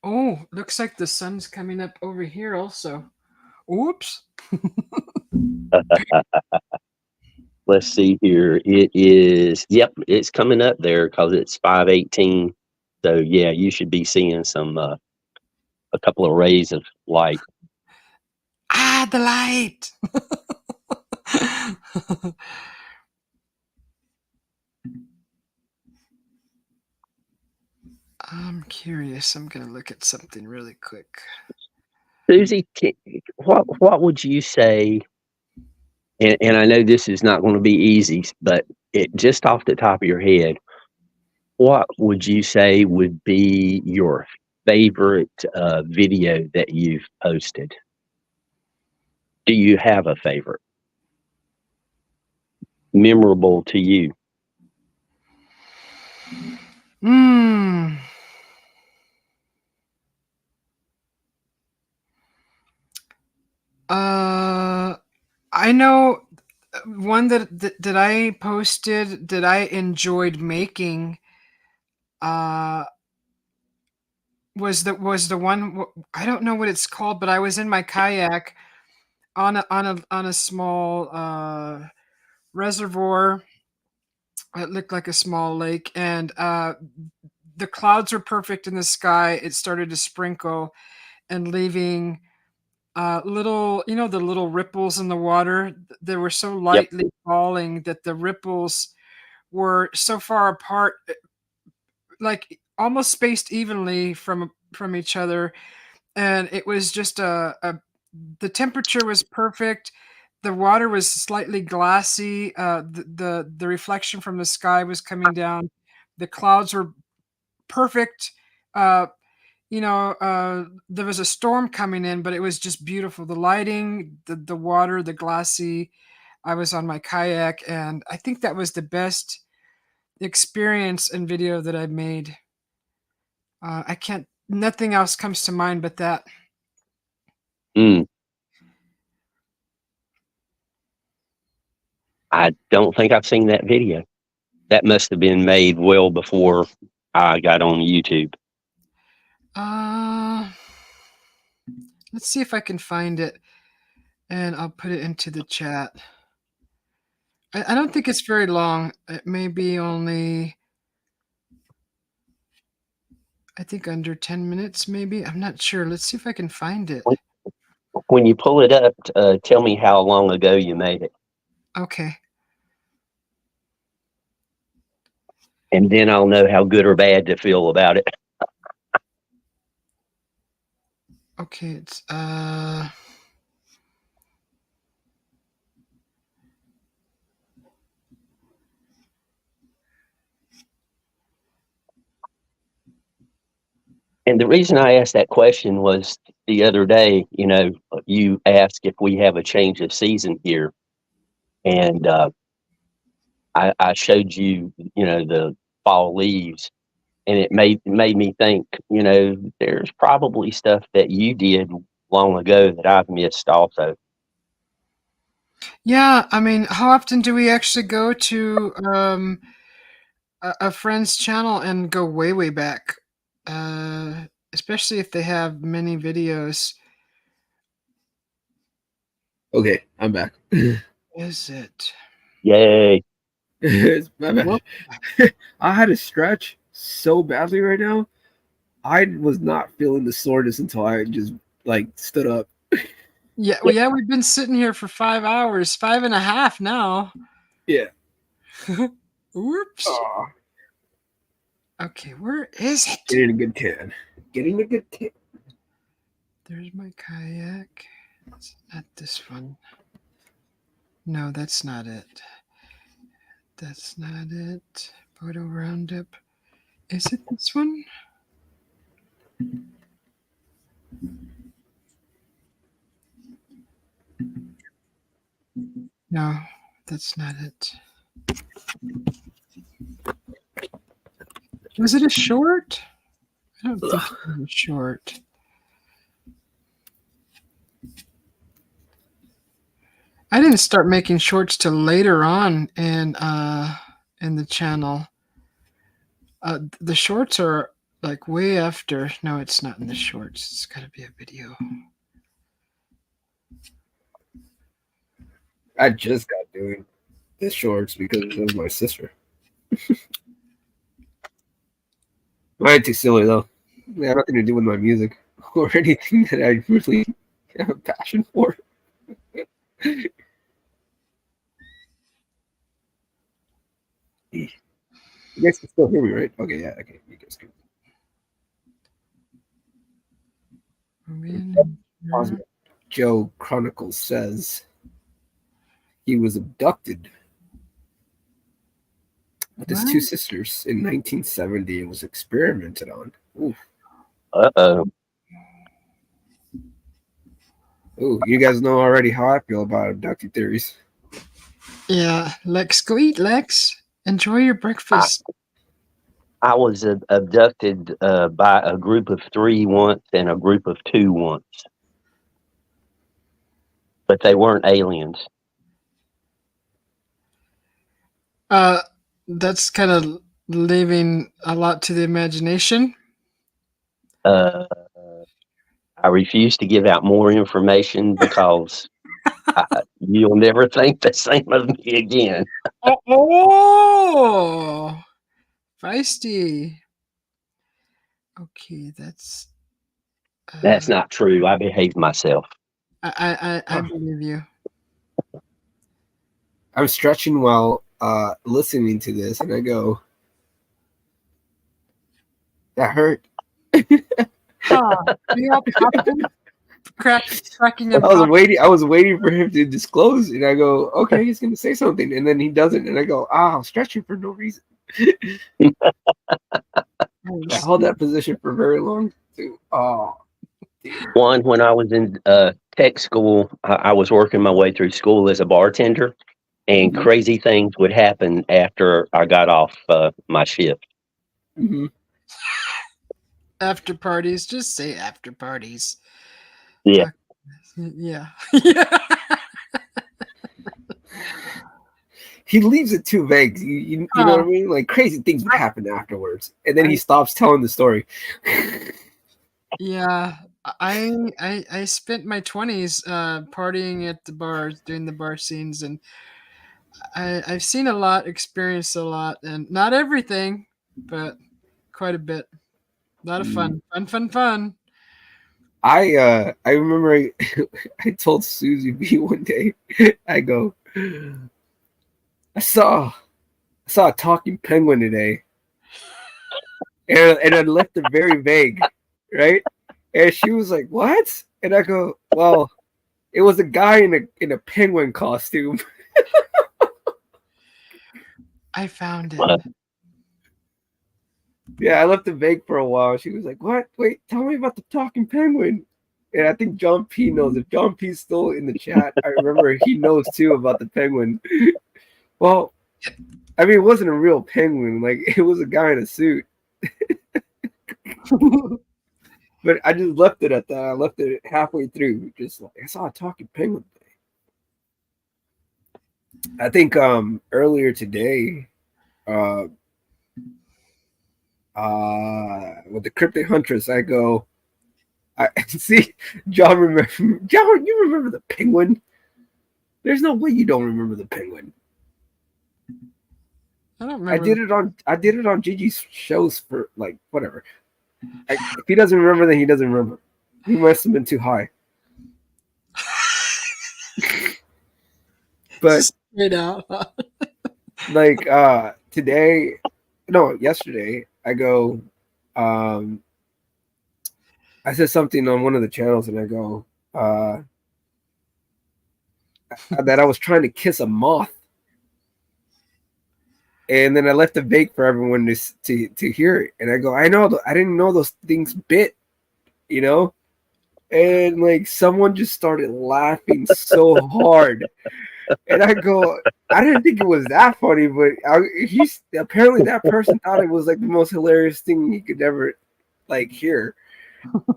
Oh, looks like the sun's coming up over here also. Oops. Let's see here. It is, yep, it's coming up there because it's 5:18. So yeah, you should be seeing some a couple of rays of light. Ah, the light. I'm curious. I'm going to look at something really quick. Susie, what would you say? And I know this is not going to be easy, but just off the top of your head, what would you say would be your favorite video that you've posted? Do you have a favorite? Memorable to you? Hmm. I know one that I posted that I enjoyed making uh was the one. I don't know what it's called, but I was in my kayak on a small reservoir. It looked like a small lake, and the clouds were perfect in the sky. It started to sprinkle and leaving little, the little ripples in the water. They were so Yep. lightly falling that the ripples were so far apart, like almost spaced evenly from each other, and it was just the temperature was perfect. The water was slightly glassy. The reflection from the sky was coming down. The clouds were perfect. Uh, there was a storm coming in, but it was just beautiful. The lighting, the water, the glassy. I was on my kayak, and I think that was the best experience and video that I made. I can't. Nothing else comes to mind but that. Mm, I don't think I've seen that video. That must have been made well before I got on YouTube. Uh, let's see if I can find it, and I'll put it into the chat. I don't think it's very long. It may be only, I think, under 10 minutes, maybe. I'm not sure. Let's see if I can find it. When you pull it up, tell me how long ago you made it, Okay. and then I'll know how good or bad to feel about it. Okay, it's And the reason I asked that question was the other day, you asked if we have a change of season here, and I showed you, the fall leaves, and it made me think, there's probably stuff that you did long ago that I've missed also. Yeah, I mean, how often do we actually go to a friend's channel and go way, way back? Especially if they have many videos. Okay, I'm back. Is it? Yay! It's my bad. Whoop. I had to stretch so badly right now. I was not feeling the soreness until I just like stood up. Yeah, well, yeah, we've been sitting here for 5 hours, 5.5 now. Yeah. Whoops. Aw, Okay, where is it? getting a good tan. Getting a good tan. There's my kayak. It's not this one. No, that's not it. That's not it. Photo roundup. Is it this one? No, that's not it. Was it a short? I don't think it was a short. I didn't start making shorts till later on in the channel. The shorts are like way after. No, it's not in the shorts. It's got to be a video. I just got doing the shorts because it was my sister. Mine too silly though. They have nothing to do with my music or anything that I really have a passion for. You guys can still hear me, right? Okay, yeah, okay, you guys can. Joe Chronicles says he was abducted with his two sisters in 1970 and was experimented on. Ooh. Uh-oh. Ooh, you guys know already how I feel about abducted theories. Yeah, Lex, go eat, Lex. Enjoy your breakfast. I was abducted by a group of 3 once and a group of 2 once. But they weren't aliens. That's kind of leaving a lot to the imagination. I refuse to give out more information because you'll never think the same of me again. Oh, feisty. Okay, that's. That's not true. I behaved myself. I believe you. I'm stretching while listening to this, and I go, "That hurt." Huh. You all popping, cracking and I was popping. waiting for him to disclose, and I go, "Okay, he's gonna say something," and then he doesn't, and I go, "Ah, I'm stretching for no reason." I held that position for very long too. Oh, One, when I was in tech school, I was working my way through school as a bartender, and crazy things would happen after I got off my shift. Mm-hmm. After parties, just say after parties. Yeah. Yeah. Yeah. He leaves it too vague. You know what I mean? Like crazy things would happen afterwards, and then he stops telling the story. Yeah, I spent my 20s partying at the bars, doing the bar scenes, and I've seen a lot, experienced a lot, and not everything, but quite a bit. A lot of fun. Fun. I remember I told Susie B one day, I go, I saw a talking penguin today, and I left it very vague, right? And she was like, "What?" And I go, "Well, it was a guy in a penguin costume." I found it. Yeah, I left it vague for a while. She was like, "What? Wait, tell me about the talking penguin." And I think John P knows. If John P's still in the chat, I remember he knows too about the penguin. Well, I mean, it wasn't a real penguin. Like, it was a guy in a suit. But I just left it at that. I left it halfway through. Just like, I saw a talking penguin. I think earlier today, with the Cryptic Huntress, I go, I see John. John, you remember the penguin? There's no way you don't remember the penguin. I don't remember. I did it on Gigi's shows for like whatever. If he doesn't remember, then he doesn't remember. He must have been too high. But straight out. like yesterday, I go. I said something on one of the channels, and I go that I was trying to kiss a moth, and then I left it vague for everyone to hear it. And I go, I didn't know those things bit, you know. And like someone just started laughing so hard, and I go, I didn't think it was that funny, but apparently that person thought it was like the most hilarious thing he could ever like hear.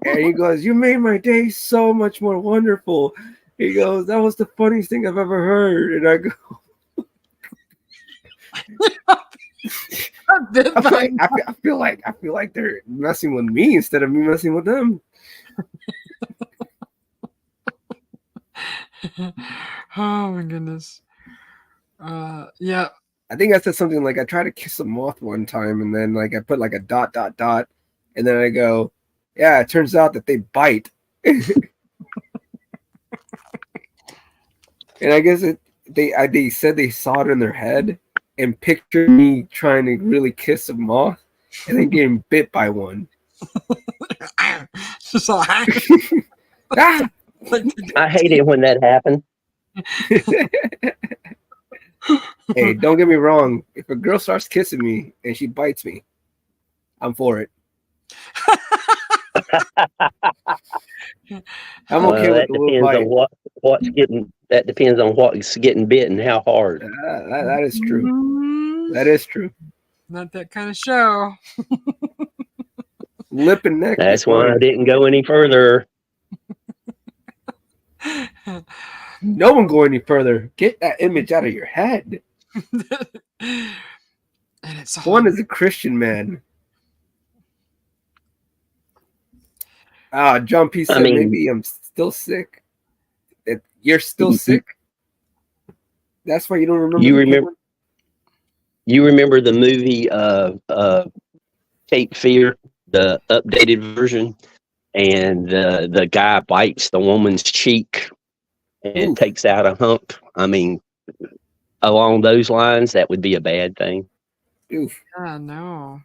And he goes, "You made my day so much more wonderful." He goes, "That was the funniest thing I've ever heard." And I go, I feel like they're messing with me instead of me messing with them. Oh my goodness. Yeah. I think I said something like I tried to kiss a moth one time, and then like I put like a ... and then I go, yeah, it turns out that they bite. And I guess they said they saw it in their head and pictured me trying to really kiss a moth and then getting bit by one. Just like, Ah! I hate it when that happens. Hey, don't get me wrong. If a girl starts kissing me and she bites me, I'm for it. I'm okay with the little bite. That depends on what's getting bit and how hard. That is true. That is true. Not that kind of show. Lip and neck. That's why I didn't go any further. No one go any further. Get that image out of your head. And it's one is a Christian man. John P said, maybe I'm still sick. You're still sick? That's why you don't remember. You remember the movie Cape Fear, the updated version, and the guy bites the woman's cheek and takes out a hump. I mean, along those lines, that would be a bad thing. Oof. No.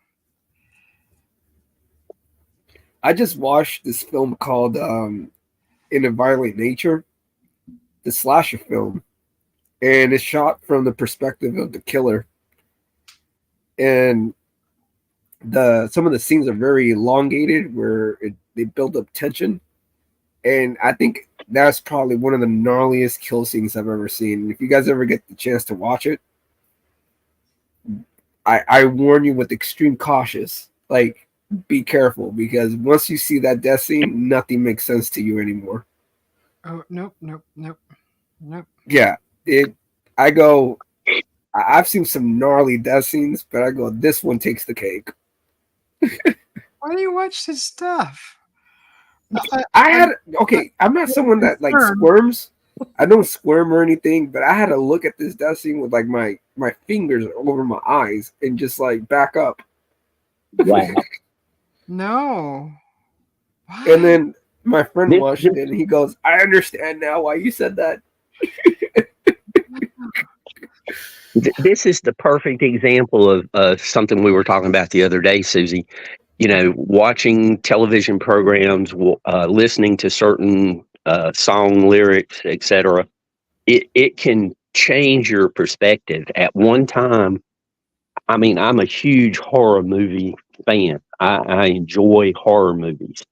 I just watched this film called In a Violent Nature, the slasher film, and it's shot from the perspective of the killer. And some of the scenes are very elongated, where they build up tension. And I think that's probably one of the gnarliest kill scenes I've ever seen. If you guys ever get the chance to watch it, I warn you with extreme cautious. Like, be careful, because once you see that death scene, nothing makes sense to you anymore. Oh, nope. Yeah, I've seen some gnarly death scenes, but I go, this one takes the cake. Why do you watch this stuff? I'm not someone that like squirms. I don't squirm or anything, but I had to look at this death scene with like my fingers over my eyes and just like back up. Wow. No. Why? And then my friend watched it and he goes, I understand now why you said that. This is the perfect example of something we were talking about the other day, Susie. You know, watching television programs, listening to certain song lyrics, etc. It can change your perspective. At one time, I mean, I'm a huge horror movie fan. I enjoy horror movies,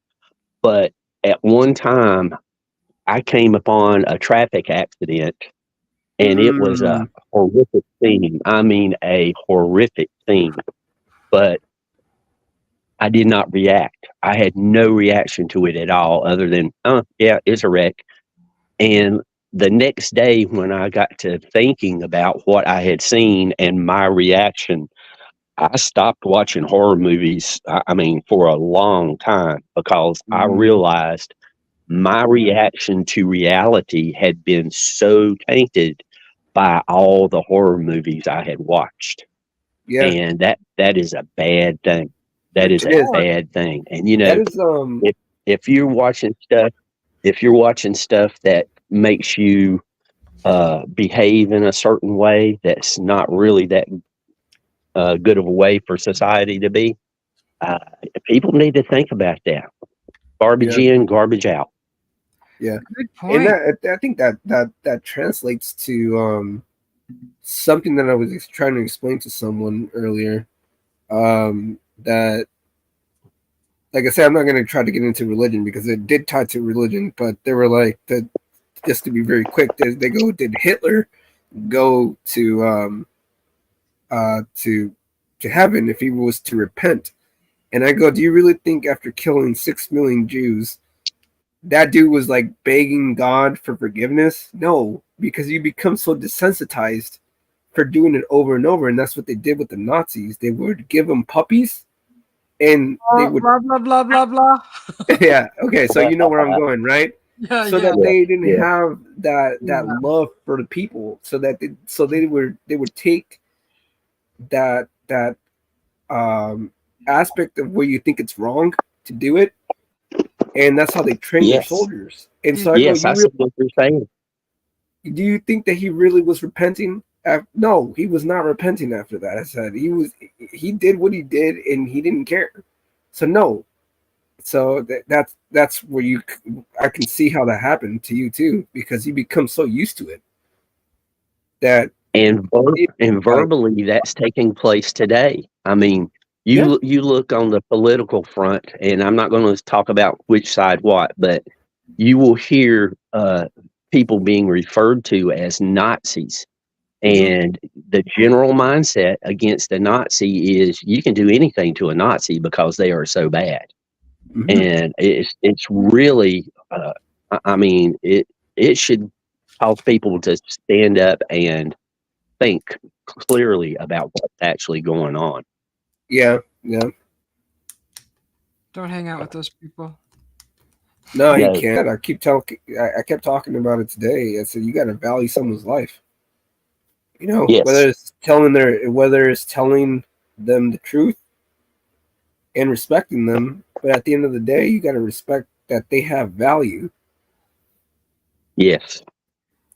but at one time I came upon a traffic accident, and it was a horrific scene. I mean, a horrific scene. But I did not react. I had no reaction to it at all, other than, oh, yeah, it's a wreck. And the next day, when I got to thinking about what I had seen and my reaction, I stopped watching horror movies, I mean, for a long time, because I realized my reaction to reality had been so tainted by all the horror movies I had watched. Yeah, And that is a bad thing. That is it a is. bad thing. And That is if you're watching stuff, that makes you behave in a certain way that's not really that good of a way for society to be, uh, people need to think about that. Garbage in, garbage out. Yeah, Good point. and I think that translates to something that I was trying to explain to someone earlier. That, like I said, I'm not going to try to get into religion because it did tie to religion, but they were like, that. Just to be very quick, they go, did Hitler go to heaven if he was to repent? And I go, do you really think after killing 6 million Jews, that dude was like begging God for forgiveness? No, because you become so desensitized for doing it over and over, and that's what they did with the Nazis. They would give them puppies, and they would blah blah blah blah blah. yeah. Okay, so you know where I'm going, right? Yeah, So yeah. that they didn't have that Yeah. love for the people, so that they would take that aspect of where you think it's wrong to do it, and that's how they train their Yes. soldiers. And so I go, Yes, I see what you're saying. do you think that he really was repenting? No, he was not repenting after that. I said he did what he did, and he didn't care. So no. So that's where I can see how that happened to you too, because you become so used to it that And verbally, that's taking place today. I mean, you look on the political front, and I'm not going to talk about which side what, but you will hear people being referred to as Nazis. And the general mindset against a Nazi is you can do anything to a Nazi because they are so bad. And it's really, I mean, it should cause people to stand up and think clearly about what's actually going on. Yeah. Don't hang out with those people. No, you can't. I kept talking about it today. I said you got to value someone's life. You know, whether it's telling them the truth and respecting them, but at the end of the day, you got to respect that they have value. Yes.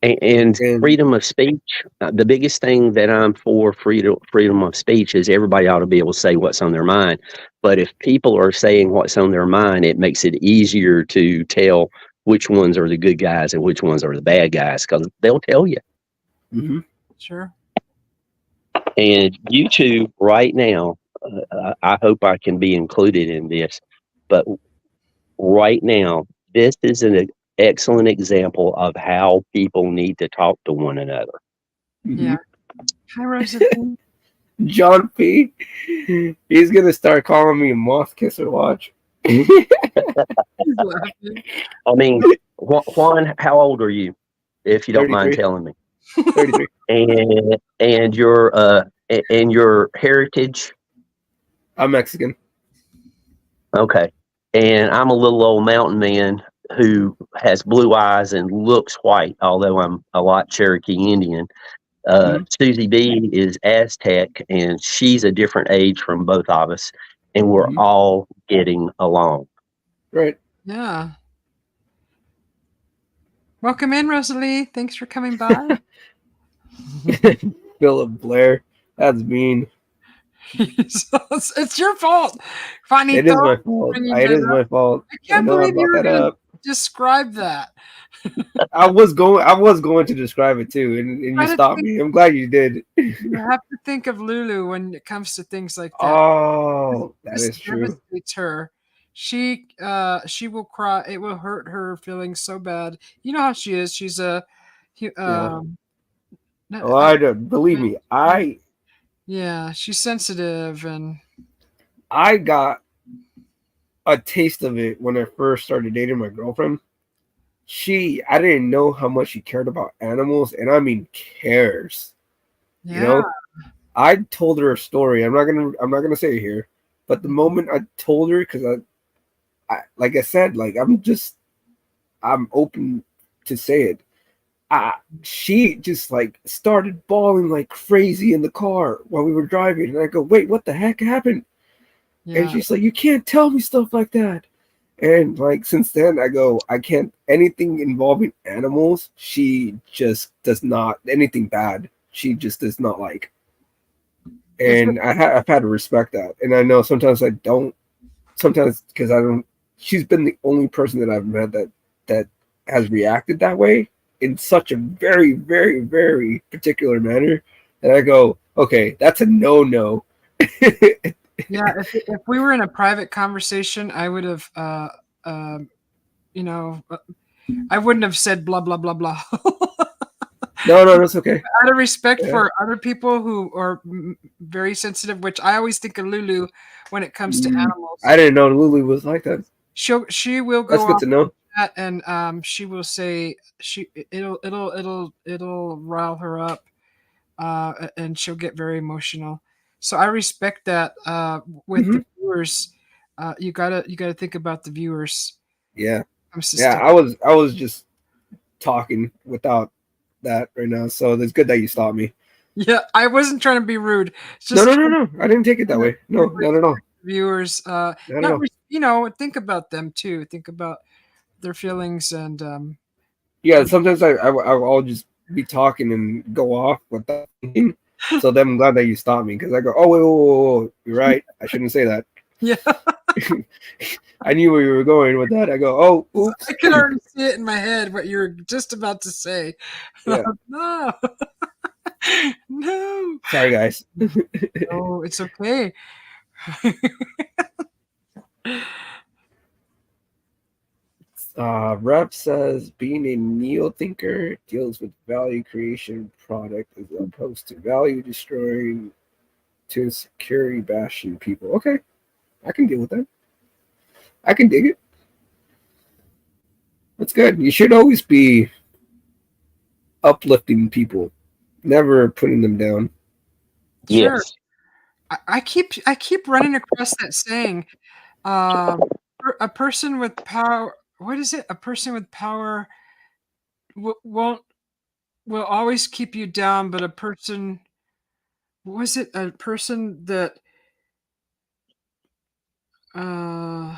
And freedom of speech, the biggest thing that I'm for freedom of speech is everybody ought to be able to say what's on their mind. But if people are saying what's on their mind, it makes it easier to tell which ones are the good guys and which ones are the bad guys, because they'll tell you. Mm-hmm. Sure. And YouTube right now, I hope I can be included in this, but right now, this is an excellent example of how people need to talk to one another. Yeah. Hi, Rosalie. John P. He's gonna start calling me a moth kisser. Watch. I mean, Juan, how old are you, if you don't 33. mind telling me? 33. And your heritage? I'm Mexican. Okay. And I'm a little old mountain man who has blue eyes and looks white, although I'm a lot Cherokee Indian. Susie B is Aztec, and she's a different age from both of us, and we're all getting along. Right. Yeah. Welcome in, Rosalie. Thanks for coming by. Philip Blair. That's mean. It's your fault. It is my fault. It is my fault. I can't believe you were going to describe that. I was going to describe it too, and you stopped me. I'm glad you did. You have to think of Lulu when it comes to things like that. Oh, that is true. Devastates her she will cry. It will hurt her feelings so bad. You know how she is. She's a Yeah. not, Oh, I don't believe me. yeah, she's sensitive and I got a taste of it when I first started dating my girlfriend. I didn't know how much she cared about animals, and I mean cares. You yeah. know, I told her a story. I'm not gonna say it here, but the moment I told her, because like I said, like I'm open to say it. She just like started bawling like crazy in the car while we were driving, and I go, "Wait, what the heck happened?" And Yeah. she's like, "You can't tell me stuff like that." And like since then, I go, I can't anything involving animals. She just does not anything bad. She just does not like. If And I've had to respect that. And I know sometimes I don't. Sometimes because I don't. She's been the only person that I've met that has reacted that way in such a very, very, very particular manner. And I go, okay, that's a no. yeah, if we were in a private conversation, I would have you know, I wouldn't have said blah blah blah blah. No, that's okay. Out of respect Yeah. for other people who are very sensitive, which I always think of Lulu when it comes to animals. I didn't know Lulu was like that. She will That's go good off to know. that, and she will say it'll rile her up, and she'll get very emotional. So I respect that. With Hmm. the viewers, you gotta think about the viewers. Yeah, Comes to yeah. stuff. I was just talking without that right now, so it's good that you stopped me. Yeah, I wasn't trying to be rude. It's No, just no, no, no. I didn't take it that trying to way. No, not at all. viewers, Not at not all. think about them too. Think about their feelings and Yeah, sometimes I'll just be talking and go off without thinking. So then I'm glad that you stopped me because I go, oh wait, you're right. I shouldn't say that. yeah, I knew where you were going with that. I go, oh, oops. I could already see it in my head what you were just about to say. Yeah, No, no, sorry guys. oh, it's okay. Rep says being a neo thinker deals with value creation product as opposed to value destroying to security bashing people. Okay, I can deal with that. I can dig it. That's good. You should always be uplifting people, never putting them down. Sure, Yes. I keep running across that saying. Um, a person with power. What is it? A person with power won't will always keep you down, but a person was it a person that uh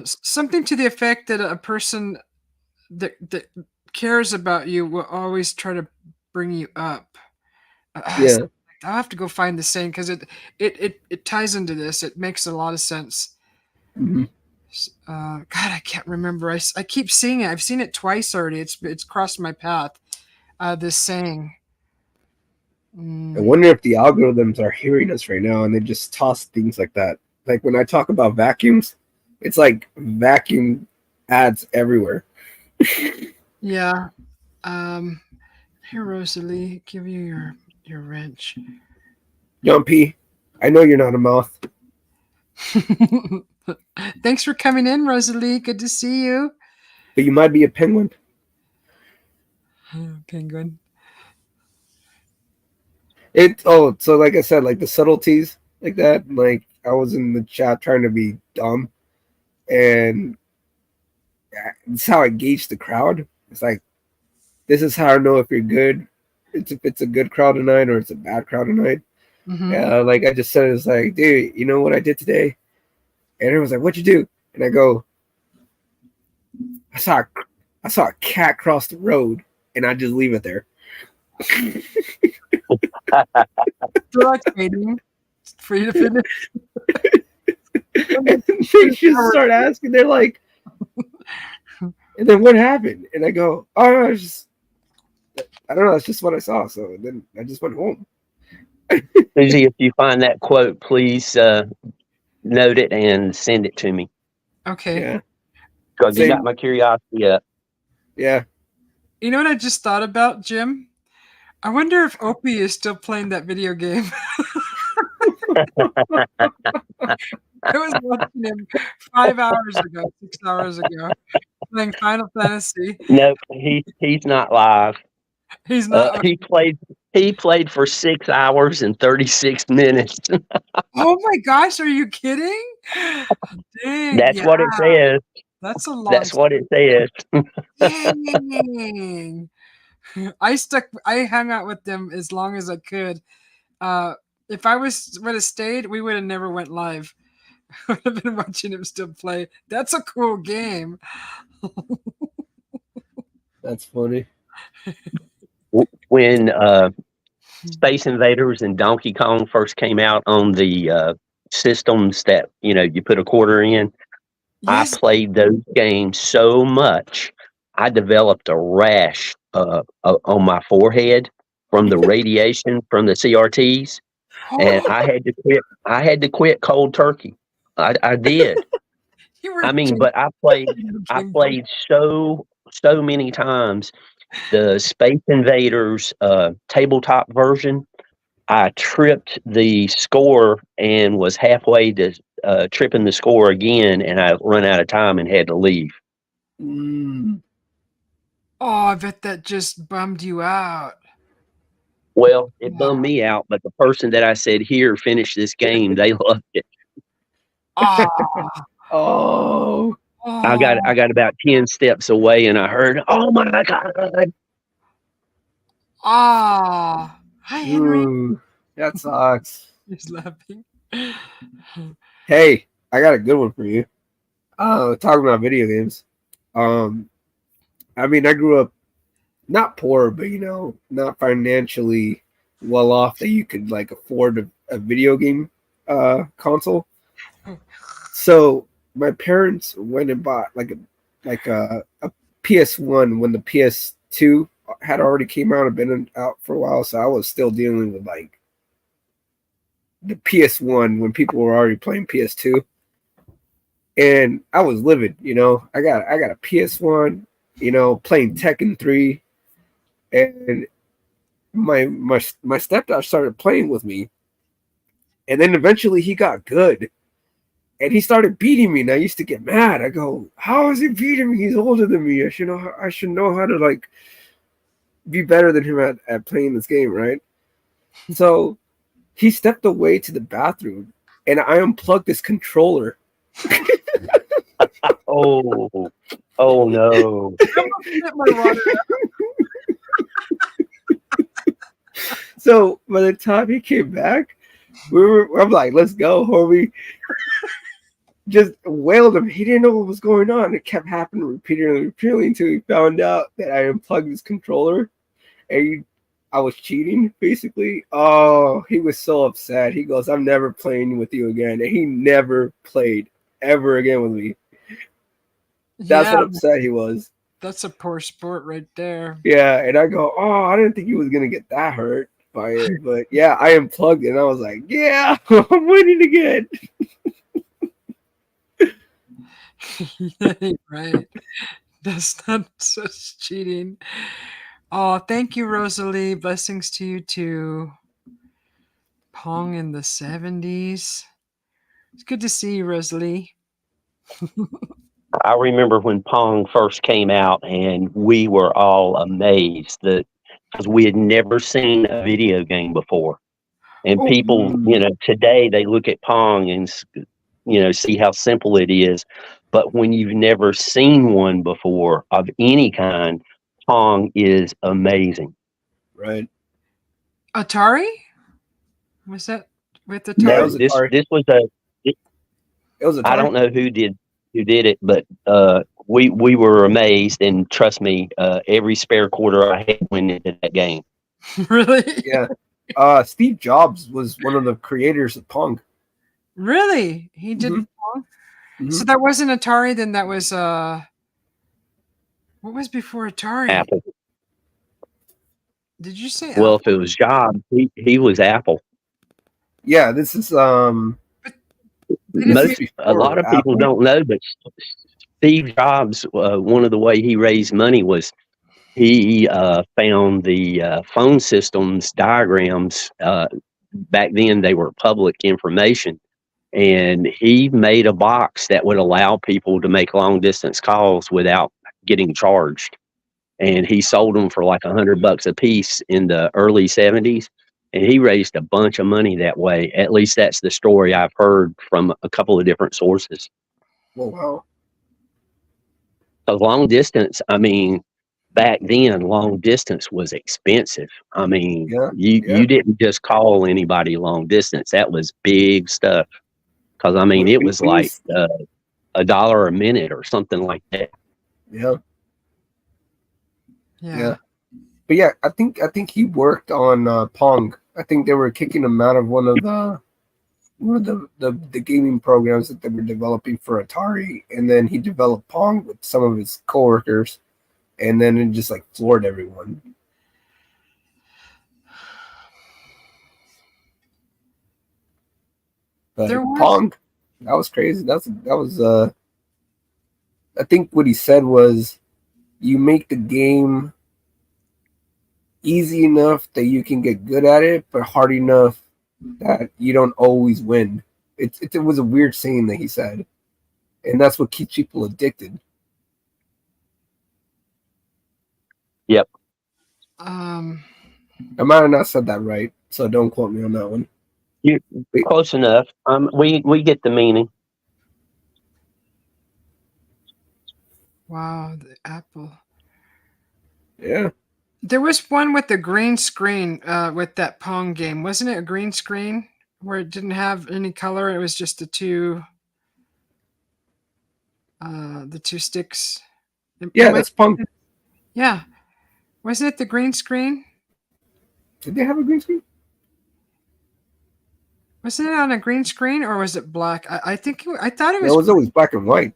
something to the effect that a person that cares about you will always try to bring you up. Yeah. I'll have to go find the saying because it ties into this. It makes a lot of sense. Hmm. God, I can't remember. I keep seeing it. I've seen it twice already. It's crossed my path. This saying. I Mm, wonder if the algorithms are hearing us right now and they just toss things like that. Like when I talk about vacuums, it's like vacuum ads everywhere. yeah. Um, Here, Rosalie, give you your wrench. Jumpy, I know you're not a moth, Thanks for coming in, Rosalie. Good to see you. but you might be a penguin. Penguin. So like I said, like the subtleties like that. Like I was in the chat trying to be dumb, and it's how I gauge the crowd. It's like this is how I know if you're good. It's if it's a good crowd tonight or it's a bad crowd tonight. Mm-hmm. Yeah, like I just said, it's like, dude, you know what I did today? And everyone's like, "What'd you do?" And I go, "I saw, I saw a cat cross the road," and I just leave it there. Still like waiting for you to finish. And they just start asking. They're like, "And then what happened?" And I go, "Oh, I don't know. That's just what I saw." So then I just went home. Susie, if you find that quote, please note it and send it to me. Okay. Yeah. Because you Same. got my curiosity up. Yeah. You know what I just thought about, Jim? I wonder if Opie is still playing that video game. I was watching him 5 hours ago, 6 hours ago, playing Final Fantasy. Nope, he's not live. He's not. He played for 6 hours and 36 minutes. Oh my gosh, are you kidding? Dang, That's yeah, what it says. that's a long That's what it says. Dang. I hung out with them as long as I could. If I would have stayed, we would have never went live. I would have been watching him still play. That's a cool game. That's funny. When Space Invaders and Donkey Kong first came out on the systems that you put a quarter in, Yes. I played those games so much I developed a rash on my forehead from the radiation from the CRTs, and I had to quit. I had to quit cold turkey. I did. I mean, but I played so many times the Space Invaders tabletop version. I tripped the score and was halfway to tripping the score again, and I run out of time and had to leave. Mm. Oh, I bet that just bummed you out. Well, it bummed me out, but the person that I said, "Here, finish this game," they loved it. Ah. Oh. I got about 10 steps away, and I heard, "Oh my God!" Ah. Hi, Henry. Ooh, that sucks. He's laughing. Hey, I got a good one for you. Talking about video games. I mean, I grew up not poor, but not financially well off that you could like afford a video game console. So my parents went and bought like a PS1 when the PS2 had already came out and been out for a while. So I was still dealing with like the PS1 when people were already playing PS2. And I was livid, I got a PS1, playing Tekken 3, and my stepdad started playing with me, and then eventually he got good, and he started beating me, and I used to get mad. I go, "How is he beating me? He's older than me. I should know how to like be better than him at playing this game, right?" So he stepped away to the bathroom, and I unplugged this controller. Oh no! So by the time he came back, I'm like, "Let's go, homie." Just wailed him. He didn't know what was going on. It kept happening repeatedly until he found out that I unplugged his controller and I was cheating, basically. Oh, he was so upset. He goes, "I'm never playing with you again." And he never played ever again with me. That's how upset he was. That's a poor sport right there. Yeah, and I go, "Oh, I didn't think he was gonna get that hurt by it." But yeah, I unplugged it and I was like, "Yeah, I'm winning again." Right. That's not such cheating. Oh, thank you, Rosalie. Blessings to you too. Pong in the 70s. It's good to see you, Rosalie. I remember when Pong first came out, and we were all amazed because we had never seen a video game before. And people, today they look at Pong and see how simple it is. But when you've never seen one before of any kind, Pong is amazing. Right. Atari? Was that with Atari? No, this was it was Atari. I don't know who did it, but we were amazed, and trust me, every spare quarter I had went into that game. Really? Yeah. Steve Jobs was one of the creators of Pong. Really? He did Pong? Mm-hmm. So that wasn't Atari, then that was what was before Atari? Apple. Did you say Well, Apple? if it was Jobs, he was Apple. Yeah, this is Most a lot before of people Apple. don't know, but Steve Jobs, one of the way he raised money was he found the phone systems diagrams. Back then, they were public information, and he made a box that would allow people to make long distance calls without getting charged. And he sold them for like $100 a piece in the early 70s. And he raised a bunch of money that way. At least that's the story I've heard from a couple of different sources. Oh, wow. So long distance, I mean, back then, long distance was expensive. I mean, Yeah. you didn't just call anybody long distance. That was big stuff. Because, I mean, it was like $1 a minute or something like that. Yeah. Yeah. But yeah, I think he worked on Pong. I think they were kicking him out of one of the gaming programs that they were developing for Atari, and then he developed Pong with some of his coworkers, and then it just like floored everyone. But Pong, that was crazy. That was I think what he said was, you make the game easy enough that you can get good at it, but hard enough that you don't always win. It was a weird saying that he said, and that's what keeps people addicted. Yep. I might have not said that right, so don't quote me on that one. You close enough. We get the meaning. Wow, the Apple. Yeah. There was one with the green screen with that Pong game. Wasn't it a green screen where it didn't have any color? It was just the two sticks. Yeah, that's Pong. Yeah. Wasn't it the green screen? Did they have a green screen? Wasn't it on a green screen or was it black? I think I thought it was. It was always black and white.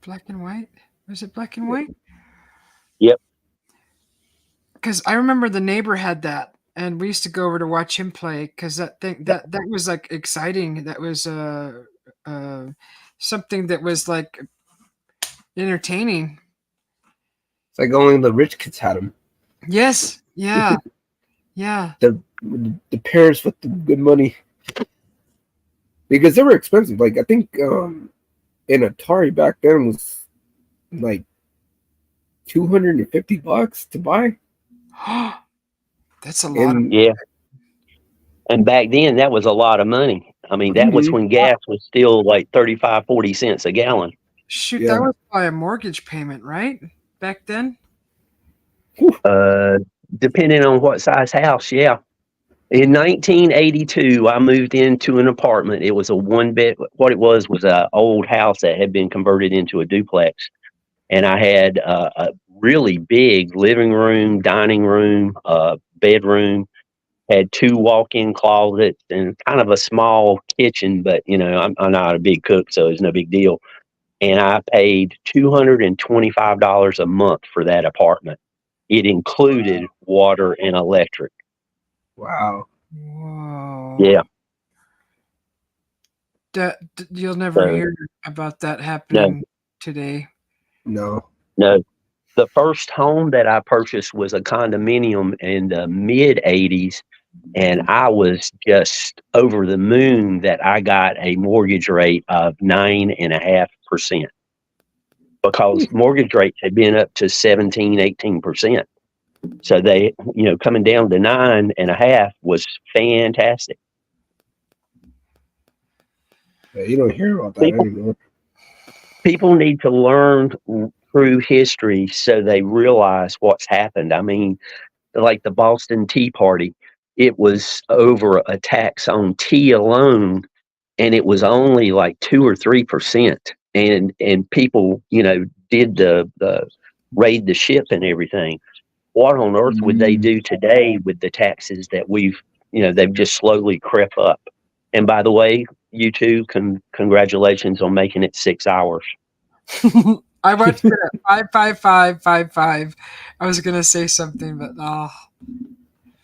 Black and white? Was it black and white? Yep. Because I remember the neighbor had that, and we used to go over to watch him play. Because that was like exciting. That was something that was like entertaining. It's like only the rich kids had them. Yes. Yeah. Yeah. The parents with the good money, because they were expensive. Like I think an Atari back then was like $250 to buy. That's a lot. Yeah. And back then, that was a lot of money. I mean, that was when gas was still like 35, 40 cents a gallon. Shoot, that was by a mortgage payment, right? Back then? Depending on what size house, yeah. In 1982, I moved into an apartment. It was a one-bed. What it was an old house that had been converted into a duplex. And I had a really big living room, dining room, bedroom, had 2 walk-in closets and kind of a small kitchen, but I'm not a big cook, so it's no big deal. And I paid $225 a month for that apartment. It included water and electric. Wow. Whoa. Yeah. You'll never hear about that happening today. No. The first home that I purchased was a condominium in the mid 80s. And I was just over the moon that I got a mortgage rate of 9.5%, because mortgage rates had been up to 17, 18%. So they, coming down to 9.5 was fantastic. Yeah, you don't hear about that anymore. People need to learn through history so they realize what's happened. I mean, like the Boston Tea Party, it was over a tax on tea alone, and it was only like 2 or 3%. And people, did the raid the ship and everything. What on earth would they do today with the taxes that they've just slowly crept up? And by the way, you two, congratulations on making it 6 hours. I watched it at 5:55:55. I was gonna say something, but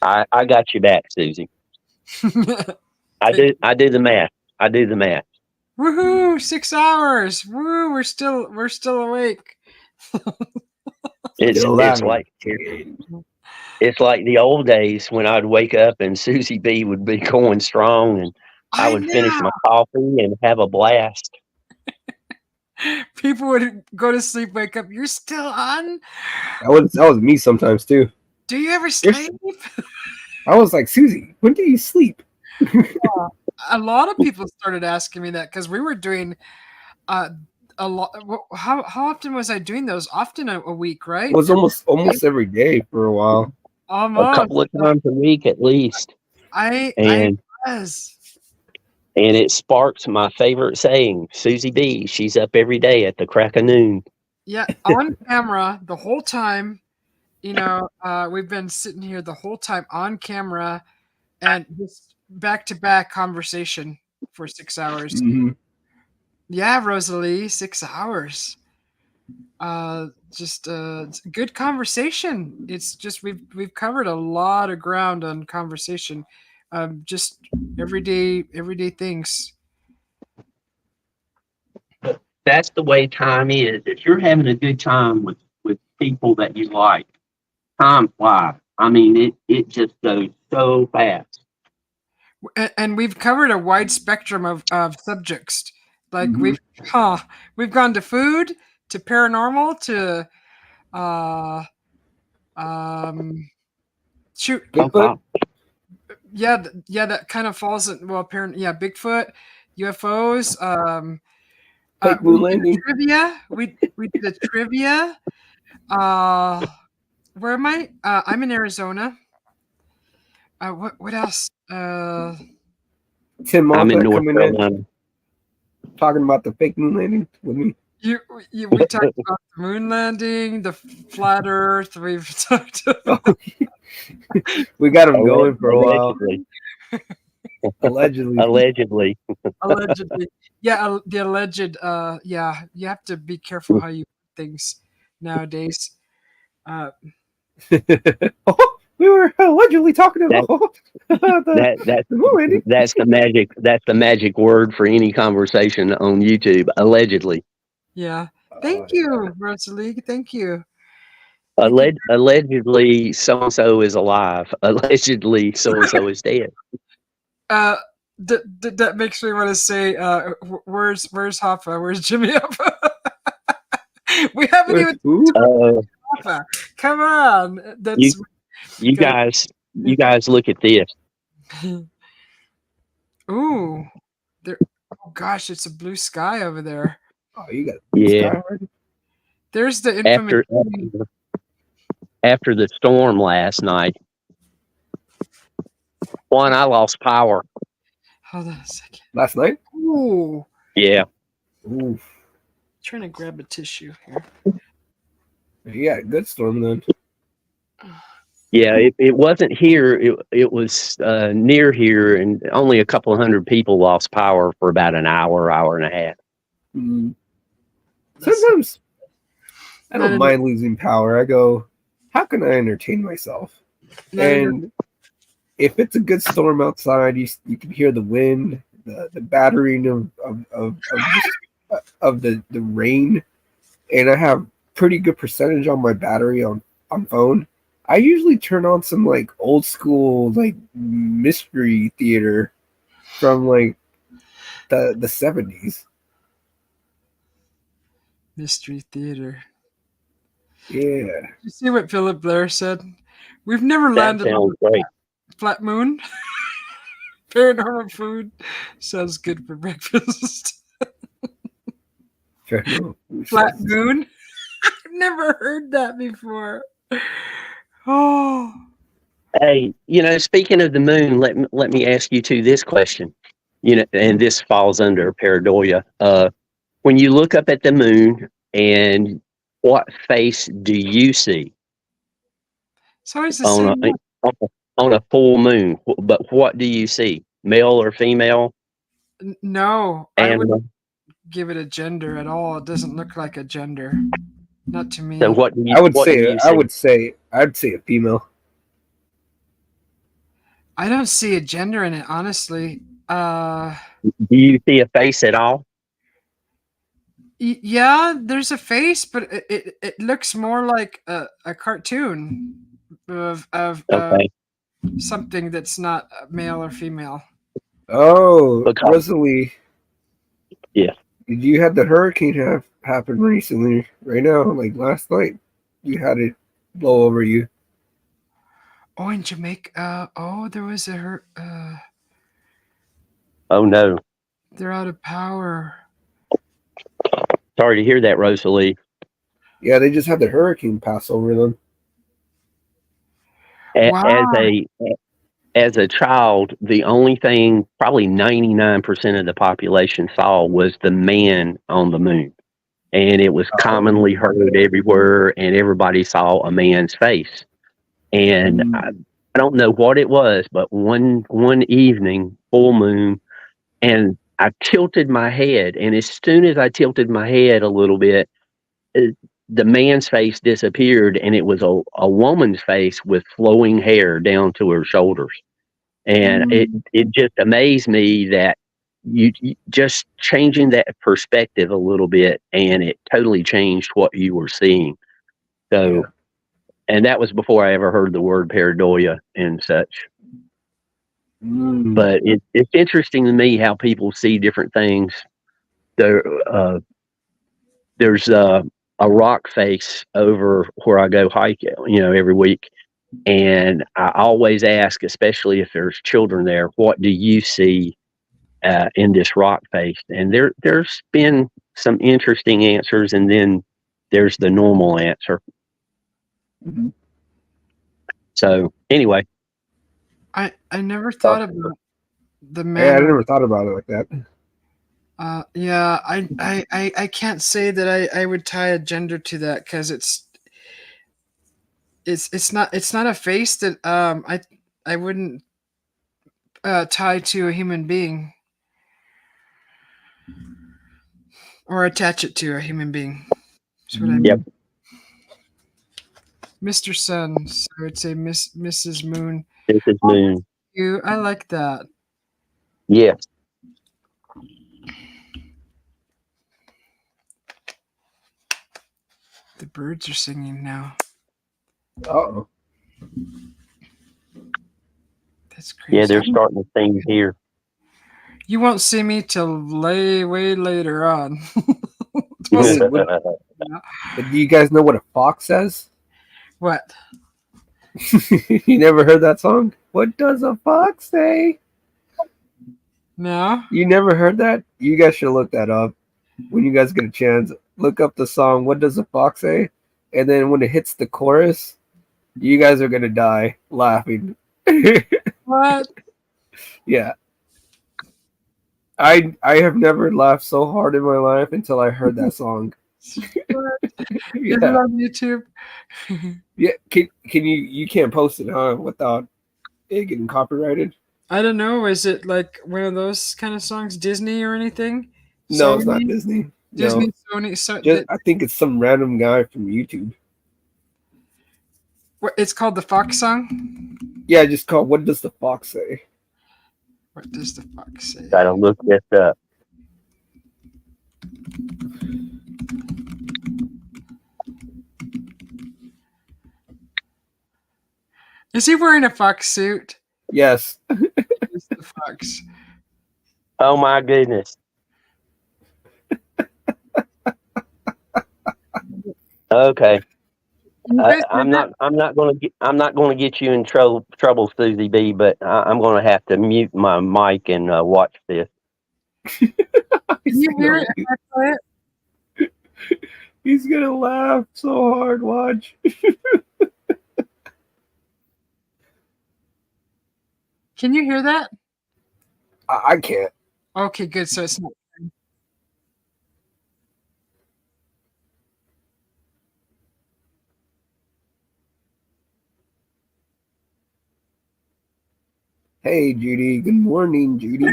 I got you back, Susie. I do the math. I do the math. Woohoo! 6 hours. Woo! We're still awake. It's Still it's having like kids. it's like the old days when I'd wake up and Susie B would be going strong, and I I would finish know. my coffee and have a blast. People would go to sleep, wake up. You're still on? That was me sometimes too. Do you ever You're sleep? I was like, Susie, when do you sleep? A lot of people started asking me that because we were doing a lot. How often was I doing those? Often a week, right? It was almost every day for a while. A Almost. couple of times a week at least, I and was. it sparked my favorite saying, Susie B. She's up every day at the crack of noon. Yeah, on camera the whole time. We've been sitting here the whole time on camera and just back to back conversation for 6 hours. Mm-hmm. Yeah, Rosalie, 6 hours. Just good conversation. It's just we've covered a lot of ground on conversation. Just everyday things. That's the way time is. If you're having a good time with people that you like, time flies. I mean, it just goes so fast. And we've covered a wide spectrum of subjects. Like Mhm. we've gone to food, to paranormal, to uh shoot, Oh, Bigfoot, wow. yeah, that kind of falls in, well, yeah, Bigfoot, UFOs, fake we moon did landing. trivia. We did the trivia. Where am I? I'm in Arizona. What else? Tim I'm in Mothra North coming in Carolina. talking about the fake moon landing with me. We talked about the moon landing, the flat Earth. We've talked. We got him going for a while. Allegedly. Allegedly. Allegedly, yeah, the alleged. Yeah, you have to be careful how you put things nowadays. Oh, we were allegedly talking about the moon landing. That's the magic word for any conversation on YouTube. Allegedly. Yeah. Thank you, Rosalie. Thank you. Allegedly, so and so is alive. Allegedly, so and so is dead. That makes me want to say, where's Hoffa? Where's Jimmy Hoffa? We haven't even Hoffa. Come on, that's you guys look at this. Ooh, there. Oh gosh, it's a blue sky over there. Oh, you got Yeah. There's the infamous. After the storm last night, I lost power. Hold on a second. Last night? Ooh. Yeah. Ooh. Trying to grab a tissue here. Yeah, good storm then. Yeah, it wasn't here. It was near here, and only a couple of hundred people lost power for about an hour and a half. Mm. Sometimes I don't mind losing power. I go, how can I entertain myself? And if it's a good storm outside, you can hear the wind, the battering of the rain, and I have pretty good percentage on my battery on phone. I usually turn on some like old school like mystery theater from like the 70s. Mystery theater. Yeah. You see what Philip Blair said? We've never landed on a flat moon. Paranormal food sounds good for breakfast. Flat moon? I've never heard that before. Oh. Hey, speaking of the moon, let me ask you two this question. And this falls under pareidolia. When you look up at the moon, and what face do you see? It's always the same. On a full moon, but what do you see? Male or female? No, I wouldn't give it a gender at all. It doesn't look like a gender. Not to me. So what do you? I'd say a female. I don't see a gender in it, honestly. Do you see a face at all? Yeah, there's a face, but it looks more like a cartoon of Okay. something that's not male or female. Oh, Because Rosalie, yeah. did you have the hurricane happen recently? Right now, like last night, you had it blow over you. Oh, in Jamaica. Oh, there was a hurt. Oh no. They're out of power. Sorry to hear that, Rosalie. Yeah, they just had the hurricane pass over them. As Wow. a child, the only thing probably 99% of the population saw was the man on the moon. And it was Oh. commonly heard everywhere, and everybody saw a man's face. And I don't know what it was, but one evening, full moon, and I tilted my head. And as soon as I tilted my head a little bit, the man's face disappeared, and it was a woman's face with flowing hair down to her shoulders. And it just amazed me that you just changing that perspective a little bit, and it totally changed what you were seeing. So, Yeah. and that was before I ever heard the word pareidolia and such. But it's interesting to me how people see different things. There, there's a rock face over where I go hike, every week. And I always ask, especially if there's children there, what do you see in this rock face? And there's been some interesting answers, and then there's the normal answer. Mm-hmm. So anyway, I never thought about the Yeah, I man. never thought about it like that. Yeah, I can't say that I would tie a gender to that because it's not a face that I wouldn't tie to a human being or attach it to a human being. That's what I mean. Yep. Mr. Sun, so I would say Mrs. Moon. This is moon. I like that. Yes. The birds are singing now. Oh. That's crazy. Yeah, they're starting to sing here. You won't see me till way later on. Do you guys know what a fox says? What? You never heard that song? What does a fox say? No. You never heard that? You guys should look that up when you guys get a chance. Look up the song "What Does a Fox Say," and then when it hits the chorus, you guys are gonna die laughing. What? Yeah. I have never laughed so hard in my life until I heard that song. Is it Yeah. on YouTube? Yeah. Can you can't post it, huh? Without it getting copyrighted? I don't know. Is it like one of those kind of songs, Disney or anything? No, it's Sony? not Disney. Disney, No. Sony. I think it's some random guy from YouTube. It's called the Fox song. Yeah, just called "What Does the Fox Say." What does the fox say? Gotta look this up. Is he wearing a fox suit? Yes. It's the fox. Oh my goodness. Okay. I'm not going to get you in trouble, Susie B. But I'm going to have to mute my mic and watch this. Can you hear it? If I play it? He's gonna laugh so hard. Watch. Can you hear that? I can't. Okay, good. So it's not. Hey, Judy. Good morning, Judy.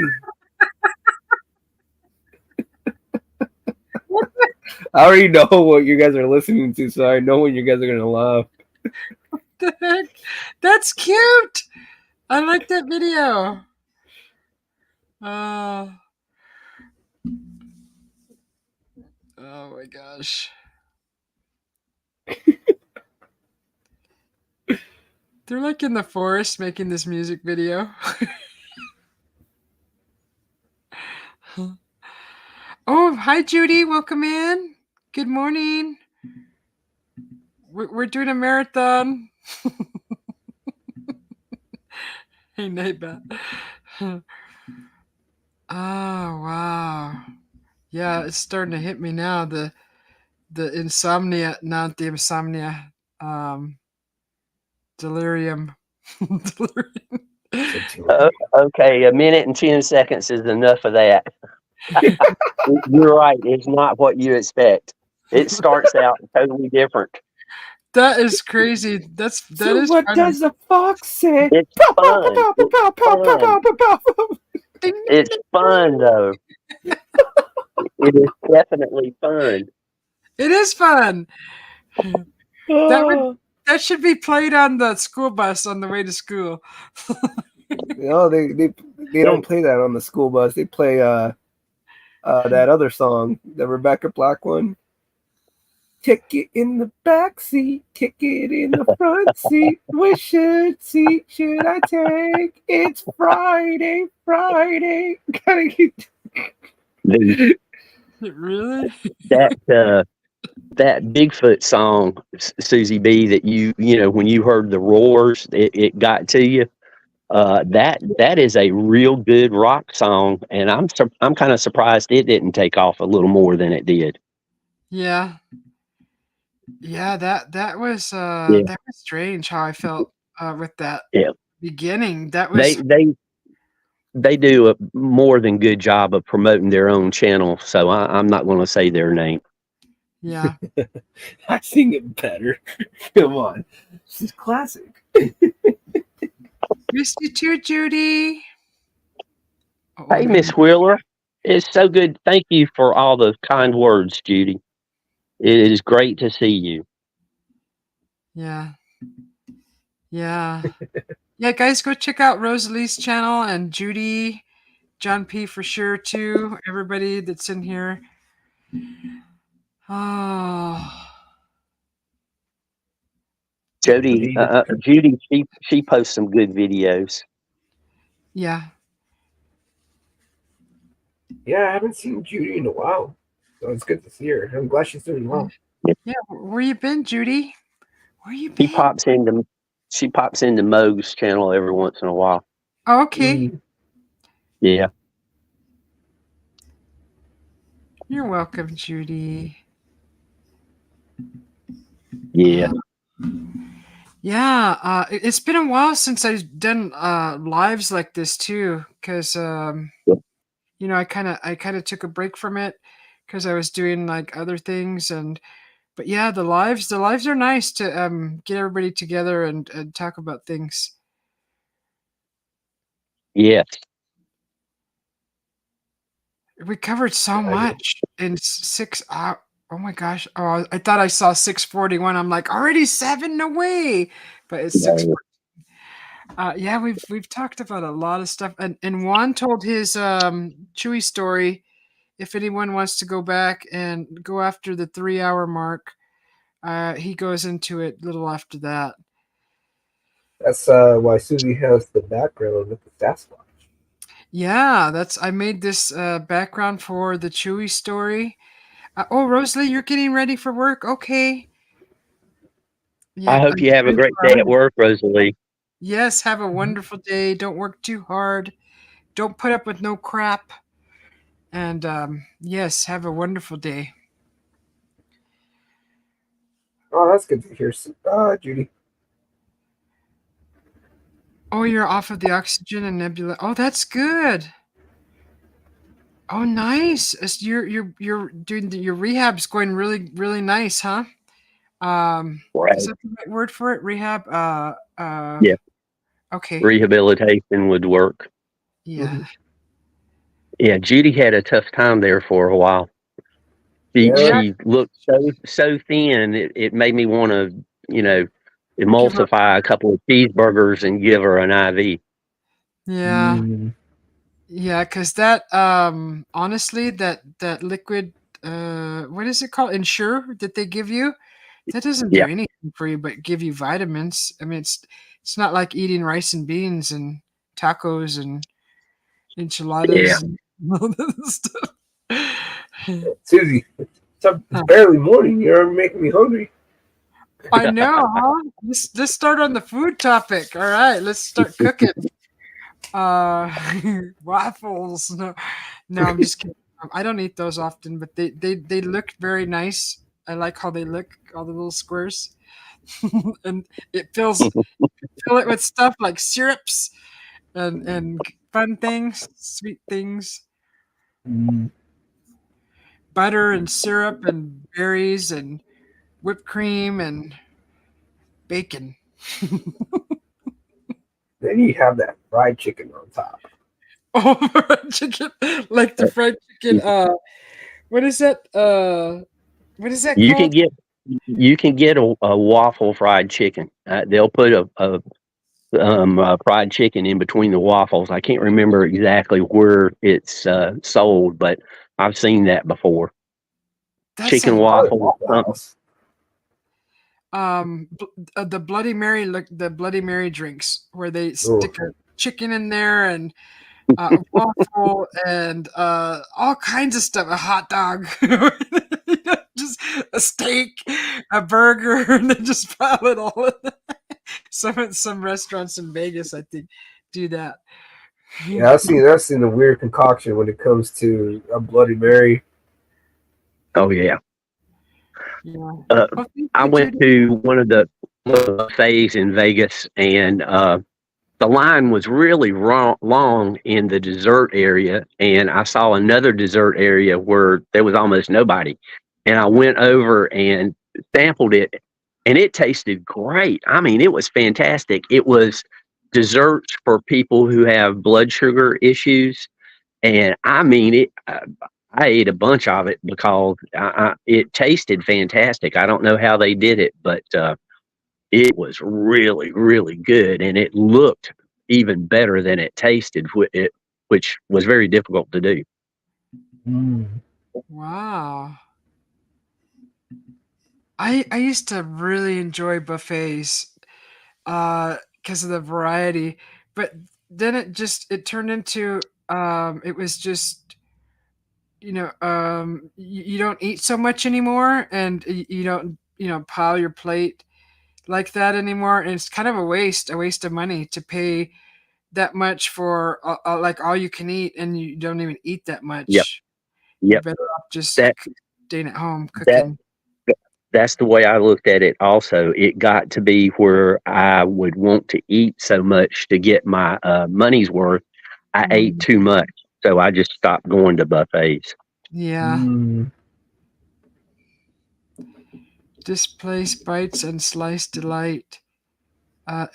I already know what you guys are listening to, so I know when you guys are gonna laugh. What the heck? That's cute. I like that video. Oh my gosh. They're like in the forest making this music video. Oh, hi Judy, welcome in. Good morning. We're doing a marathon. Hey, Neighbor. Oh, wow. Yeah, it's starting to hit me now. The insomnia, not the insomnia, delirium. Delirium. Okay, a minute and 10 seconds is enough of that. You're right. It's not what you expect. It starts out totally different. That is crazy. That is what funny. does the fox say? It's fun. It's fun, though. It is definitely fun. It is fun. That should be played on the school bus on the way to school. No, they don't play that on the school bus. They play that other song, the Rebecca Black one. Kick it in the back seat, kick it in the front seat. Which seat should I take? It's Friday. Gotta get. Really? That Bigfoot song, Susie B, that you know when you heard the roars, it got to you. That is a real good rock song, and I'm kind of surprised it didn't take off a little more than it did. Yeah. Yeah, that was strange how I felt with that beginning. That was they do a more than good job of promoting their own channel, so I'm not going to say their name. Yeah. I sing it better. Come on. This is classic. Missed you too, Judy. Hey, Miss Wheeler. It's so good. Thank you for all the kind words, Judy. It is great to see you. Yeah. Yeah. Yeah, guys, go check out Rosalie's channel and Judy, John P for sure too. Everybody that's in here. Oh. Judy, she posts some good videos. Yeah. Yeah, I haven't seen Judy in a while, so it's good to see her. I'm glad she's doing well. Yeah, where you been, Judy? Where you been? She pops into Moog's channel every once in a while. Oh, okay. Yeah. You're welcome, Judy. Yeah. Yeah, it's been a while since I've done lives like this too, because you know, I kind of took a break from it because I was doing like other things, but yeah, the lives are nice to get everybody together and talk about things. Yes. We covered so much in 6 hours. Oh my gosh! Oh, I thought I saw 6:41. I'm like, already 7? No way! But it's 6. Yeah, we've talked about a lot of stuff, and Juan told his Chewy story. If anyone wants to go back and go after the 3-hour mark, he goes into it a little after that. That's why Susie has the background with the Sasquatch. Yeah, I made this background for the Chewy story. Oh, Rosalie, you're getting ready for work? Okay. Yeah, I hope you have a great day at work, Rosalie. Yes, have a wonderful day. Don't work too hard. Don't put up with no crap. And yes, have a wonderful day. Oh, that's good to hear, Judy. Oh, you're off of the oxygen and nebula. Oh, that's good. Oh, nice. You're doing your rehab's going really, really nice, huh? Right. Is that the right word for it? Rehab? Yeah. Okay. Rehabilitation would work. Yeah. Yeah, Judy had a tough time there for a while. She looked so thin. It made me want to, emulsify a couple of cheeseburgers and give her an IV. Yeah. Mm, Yeah, because that honestly, that liquid, what is it called? Ensure that they give you, that doesn't do Yeah. anything for you but give you vitamins. I mean, it's not like eating rice and beans and tacos and Yeah. enchiladas and all that stuff. Susie, it's Huh. barely morning. You're making me hungry. I know, huh? Let's start on the food topic. All right, let's start cooking. Uh, waffles. No, no, I'm just kidding. I don't eat those often, but they look very nice. I like how they look, all the little squares, and it fills fill it with stuff like syrups and fun things, sweet things, Mm. butter and syrup and berries and whipped cream and bacon. Then you have that fried chicken on top. Oh, fried chicken, like the fried chicken. What is that? What is that You can called? get a waffle fried chicken. They'll put a fried chicken in between the waffles. I can't remember exactly where it's sold, but I've seen that before. That Chicken sounds Probably waffle, Waffle something. House. the Bloody Mary, look, the Bloody Mary drinks where they Oh, stick a chicken in there and a waffle and all kinds of stuff, a hot dog, just a steak, a burger, and then just pile it all in there. Some restaurants in Vegas, I think, do that. yeah, I've seen the weird concoction when it comes to a Bloody Mary. Oh yeah. Yeah. Uh, Oh, thank I you, went Judy. to one of the buffets in Vegas, and the line was really long in the dessert area, and I saw another dessert area where there was almost nobody. And I went over and sampled it, and it tasted great. I mean, it was fantastic. It was desserts for people who have blood sugar issues, and I mean it. I ate a bunch of it because it tasted fantastic. I don't know how they did it, but it was really, really good, and it looked even better than it tasted, which was very difficult to do. Mm. Wow. I used to really enjoy buffets because of the variety, but then it turned into it was just, you don't eat so much anymore, and you don't, pile your plate like that anymore, and it's kind of a waste of money to pay that much for like all you can eat, and you don't even eat that Yep, much. You're yep. better off just That staying at home that cooking. that's the way I looked at it. Also, it got to be where I would want to eat so much to get my money's worth. I ate Mm, too much, so I just stopped going to buffets. yeah. Mm. Displace bites and slice delight.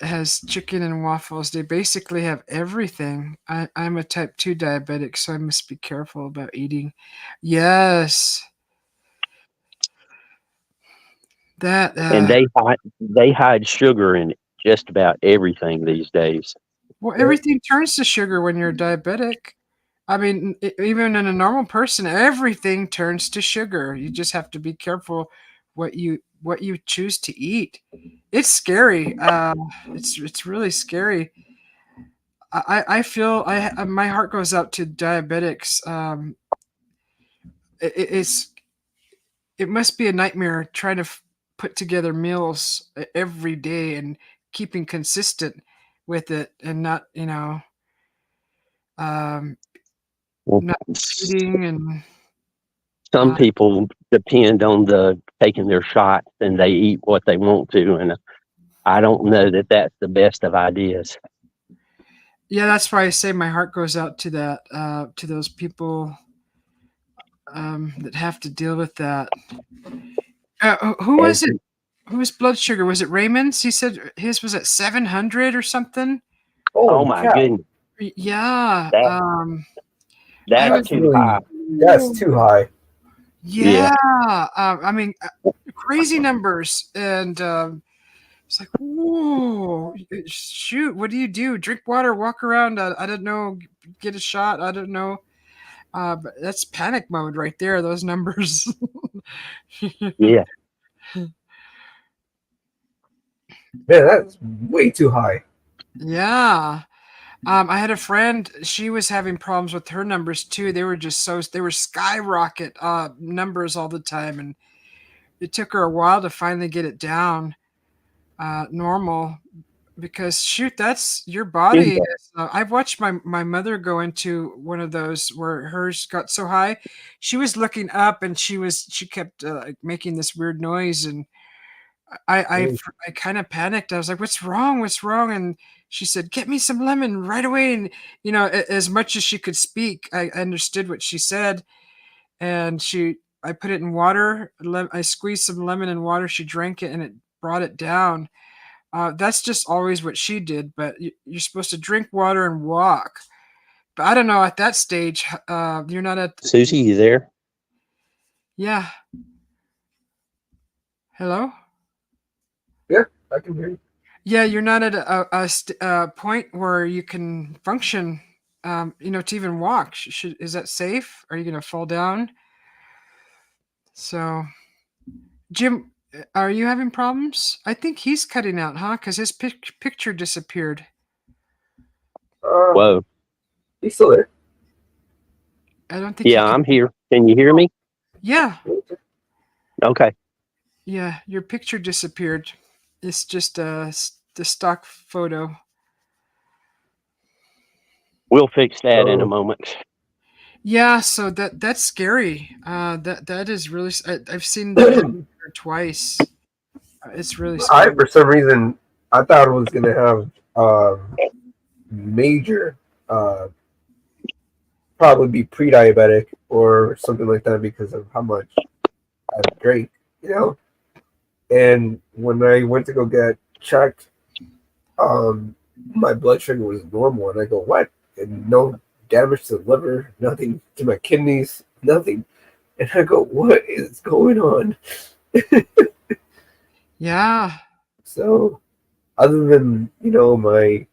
Has chicken and waffles. They basically have everything. I'm a type 2 diabetic, so I must be careful about eating. Yes, that. And they hide sugar in just about everything these days. Well, Yep. everything turns to sugar when you're diabetic. I mean, even in a normal person, everything turns to sugar. You just have to be careful what you choose to eat. It's scary. It's really scary. I feel my heart goes out to diabetics. It's it must be a nightmare trying to put together meals every day and keeping consistent with it, and not, um, Well, not cheating and some uh, people depend on the taking their shots and they eat what they want to, and I don't know that that's the best of ideas. yeah, that's why I say my heart goes out to that, to those people that have to deal with that. Who As was it? Whose blood sugar was it? Raymond's? He said his was at 700 or something. Oh Holy my cow! goodness, Yeah. that I that's was. That's too really high. that's too high. Yeah, Yeah. I mean, crazy numbers, and It's like, whoa, shoot, what do you do? Drink water, walk around. I don't know, get a shot. I don't know. But that's panic mode right there. Those numbers. Yeah. Man, that's way too high. Yeah. I had a friend. She was having problems with her numbers too. They were just they were skyrocket numbers all the time, and it took her a while to finally get it down normal. Because shoot, that's your body. I've watched my mother go into one of those where hers got so high, she was looking up and she kept making this weird noise, and I kind of panicked. I was like, "What's wrong? What's wrong?" And she said, "Get me some lemon right away." And as much as she could speak, I understood what she said, and I put it in water. I squeezed some lemon in water. She drank it, and it brought it down. That's just always what she did, but you're supposed to drink water and walk. But I don't know, at that stage, you're not at. Susie, you there? Yeah. Hello? Yeah, I can hear you. Yeah, you're not at a point where you can function, to even walk. Is that safe? Are you going to fall down? So, Jim, are you having problems? I think he's cutting out, huh? Because his picture disappeared. Whoa. He's still there. I don't think. Yeah, I'm here. Can you hear me? Yeah. Okay. Yeah, your picture disappeared. It's just the stock photo. We'll fix that in a moment. Yeah, so that's scary. That is really. I've seen that happen twice. It's really scary. For some reason, I thought it was gonna have major, probably be pre-diabetic or something like that because of how much I drank, And when I went to go get checked, my blood sugar was normal, and I go, "What?" And no damage to the liver, nothing to my kidneys, nothing. And I go, "What is going on?" Yeah. So, other than my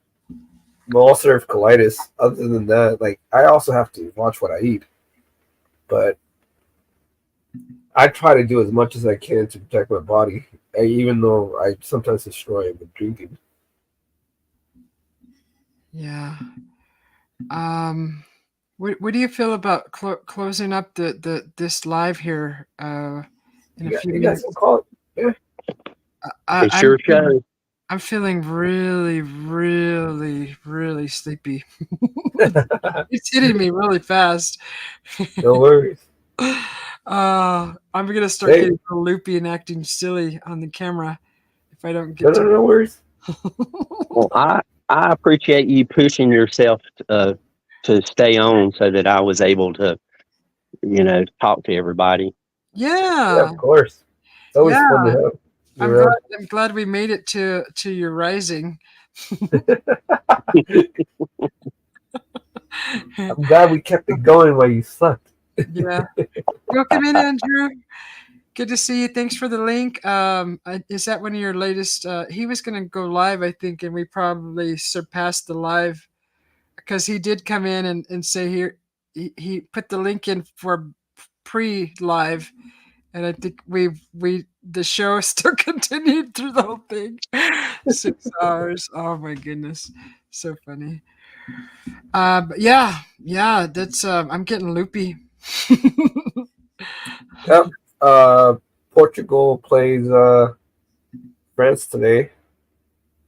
ulcerative colitis, other than that, like I also have to watch what I eat, but I try to do as much as I can to protect my body, even though I sometimes destroy it with drinking. Yeah. What do you feel about closing up this live here in a few minutes? Call it. Yeah. It sure shows. I'm feeling really, really, really sleepy. It's hitting me really fast. No worries. I'm gonna start getting a little loopy and acting silly on the camera if I don't get. No worries. Well, I appreciate you pushing yourself to stay on so that I was able to, talk to everybody. Yeah, of course. It's always fun to have. I'm glad we made it to your rising. I'm glad we kept it going while you slept. Yeah. Welcome in, Andrew. Good to see you. Thanks for the link. Is that one of your latest? He was going to go live, I think, and we probably surpassed the live because he did come in and say here he put the link in for pre-live, and I think the show still continued through the whole thing. 6 hours. Oh my goodness, so funny. But yeah, that's I'm getting loopy. Yep. Portugal plays France today.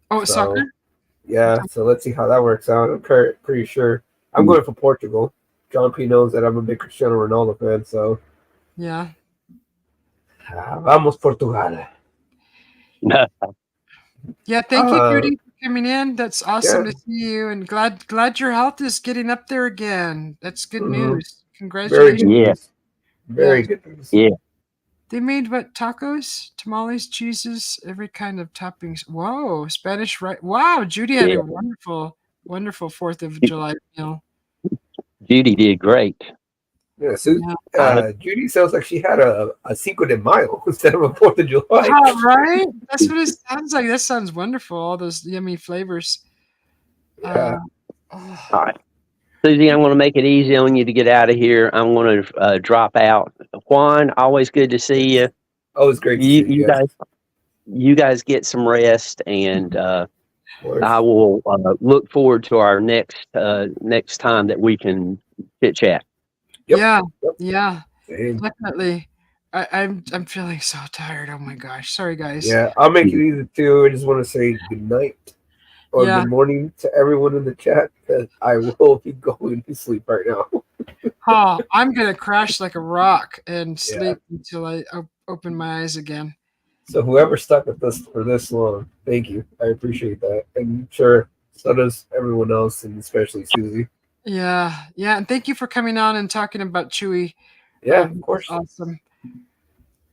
Oh, so, soccer? Yeah, so let's see how that works out. I'm pretty sure I'm going for Portugal. John P knows that I'm a big Cristiano Ronaldo fan, so yeah. Vamos Portugal. Yeah, thank you, Judy, for coming in. That's awesome to see you, and glad your health is getting up there again. That's good news. Congratulations. Very good news. Yeah. They made what? Tacos, tamales, cheeses, every kind of toppings. Whoa, Spanish rice. Wow, Judy had a wonderful 4th of July meal. Judy did great. Yeah, so Yeah. Judy sounds like she had a Cinco de Mayo instead of a 4th of July. Right? That's what it sounds like. That sounds wonderful. All those yummy flavors. Yeah. Oh, All right. Susie, I'm going to make it easy on you to get out of here. I'm going to drop out. Juan, always good to see you. Always great to see you guys. You guys get some rest, and Of course. I will look forward to our next time that we can chit chat. Yep. yeah. Yep. Yeah. Same. Definitely. I'm feeling so tired. Oh my gosh. Sorry, guys. Yeah, I'll make it easy too. I just want to say good night or Yeah. good morning to everyone in the chat because I will be going to sleep right now. Oh, I'm gonna crash like a rock and Yeah. sleep until I open my eyes again. So whoever stuck with us for this long, thank you. I appreciate that. And I'm sure so does everyone else, and especially Susie. Yeah. Yeah. And thank you for coming on and talking about Chewy. Yeah, of course. Awesome. Of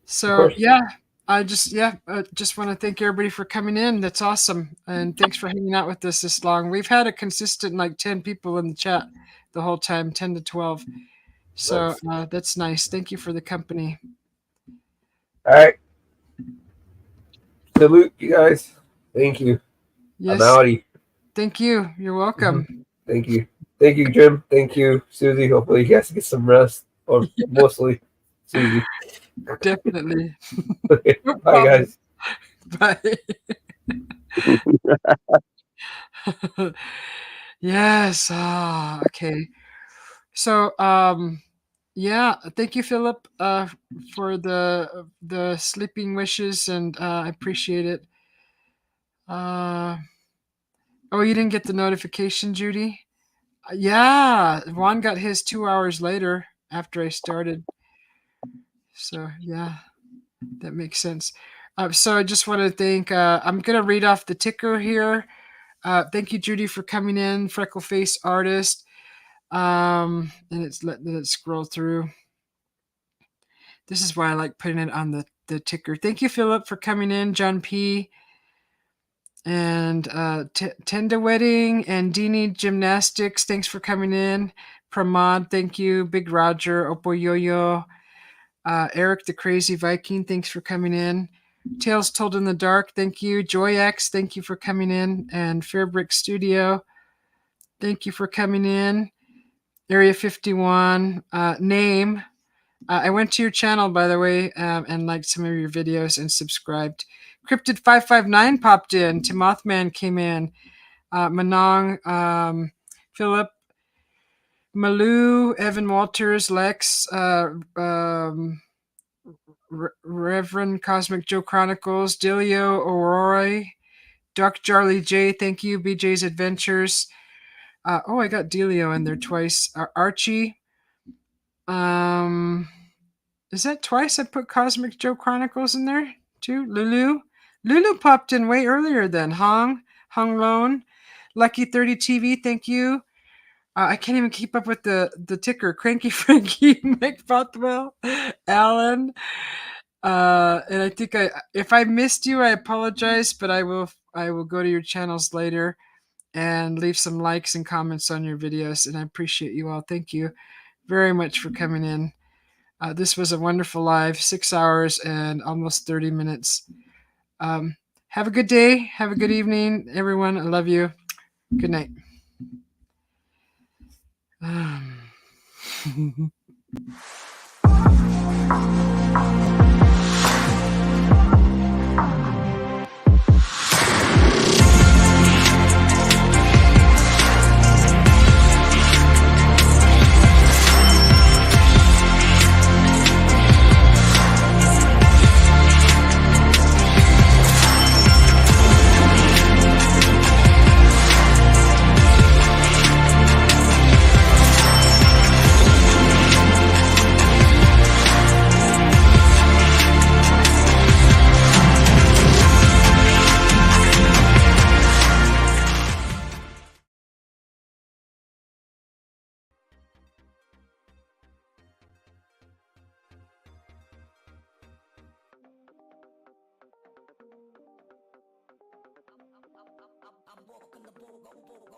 So course. yeah, I just want to thank everybody for coming in. That's awesome, and thanks for hanging out with us this long. We've had a consistent like 10 people in the chat the whole time, 10 to 12. So Nice. that's nice. Thank you for the company. All right. Salute, you guys. Thank you. Yes. I'm outie. Thank you. You're welcome. Thank you. Thank you, Jim. Thank you, Susie. Hopefully you guys get some rest. Or mostly Susie. Definitely. Okay. No Bye, guys. Bye. Yes. Okay. So yeah, thank you, Philip, for the sleeping wishes, and I appreciate it. Oh, you didn't get the notification, Judy? Yeah, Juan got his 2 hours later after I started. So yeah, that makes sense. So I just want to thank. I'm gonna read off the ticker here. Thank you, Judy, for coming in. Freckle face artist. And it's letting it scroll through. This is why I like putting it on the ticker. Thank you, Philip, for coming in. John P. And Tenda Wedding and Dini Gymnastics. Thanks for coming in. Pramod, thank you. Big Roger, Oppo Yo-Yo. Eric the Crazy Viking, thanks for coming in. Tales Told in the Dark, thank you. JoyX, thank you for coming in. And Fairbrick Studio, thank you for coming in. Area 51, Name. I went to your channel, by the way, and liked some of your videos and subscribed. Cryptid559 popped in. Timothman came in. Manong, Philip, Malou, Evan Walters, Lex, Reverend Cosmic Joe Chronicles, Dilio, Aurora, Duck Charlie J, thank you, BJ's Adventures. I got Delio in there twice. Archie. Is that twice I put Cosmic Joe Chronicles in there too? Lulu popped in way earlier than Hong Lone. Lucky 30 TV, thank you. I can't even keep up with the ticker. Cranky Frankie, Mike Bothwell, Alan. And I think if I missed you, I apologize, but I will go to your channels later and leave some likes and comments on your videos, and I appreciate you all. Thank you very much for coming in. This was a wonderful live, 6 hours and almost 30 minutes. Have a good day. Have a good evening, everyone. I love you. Good night. I'm walking the bull, go, bull,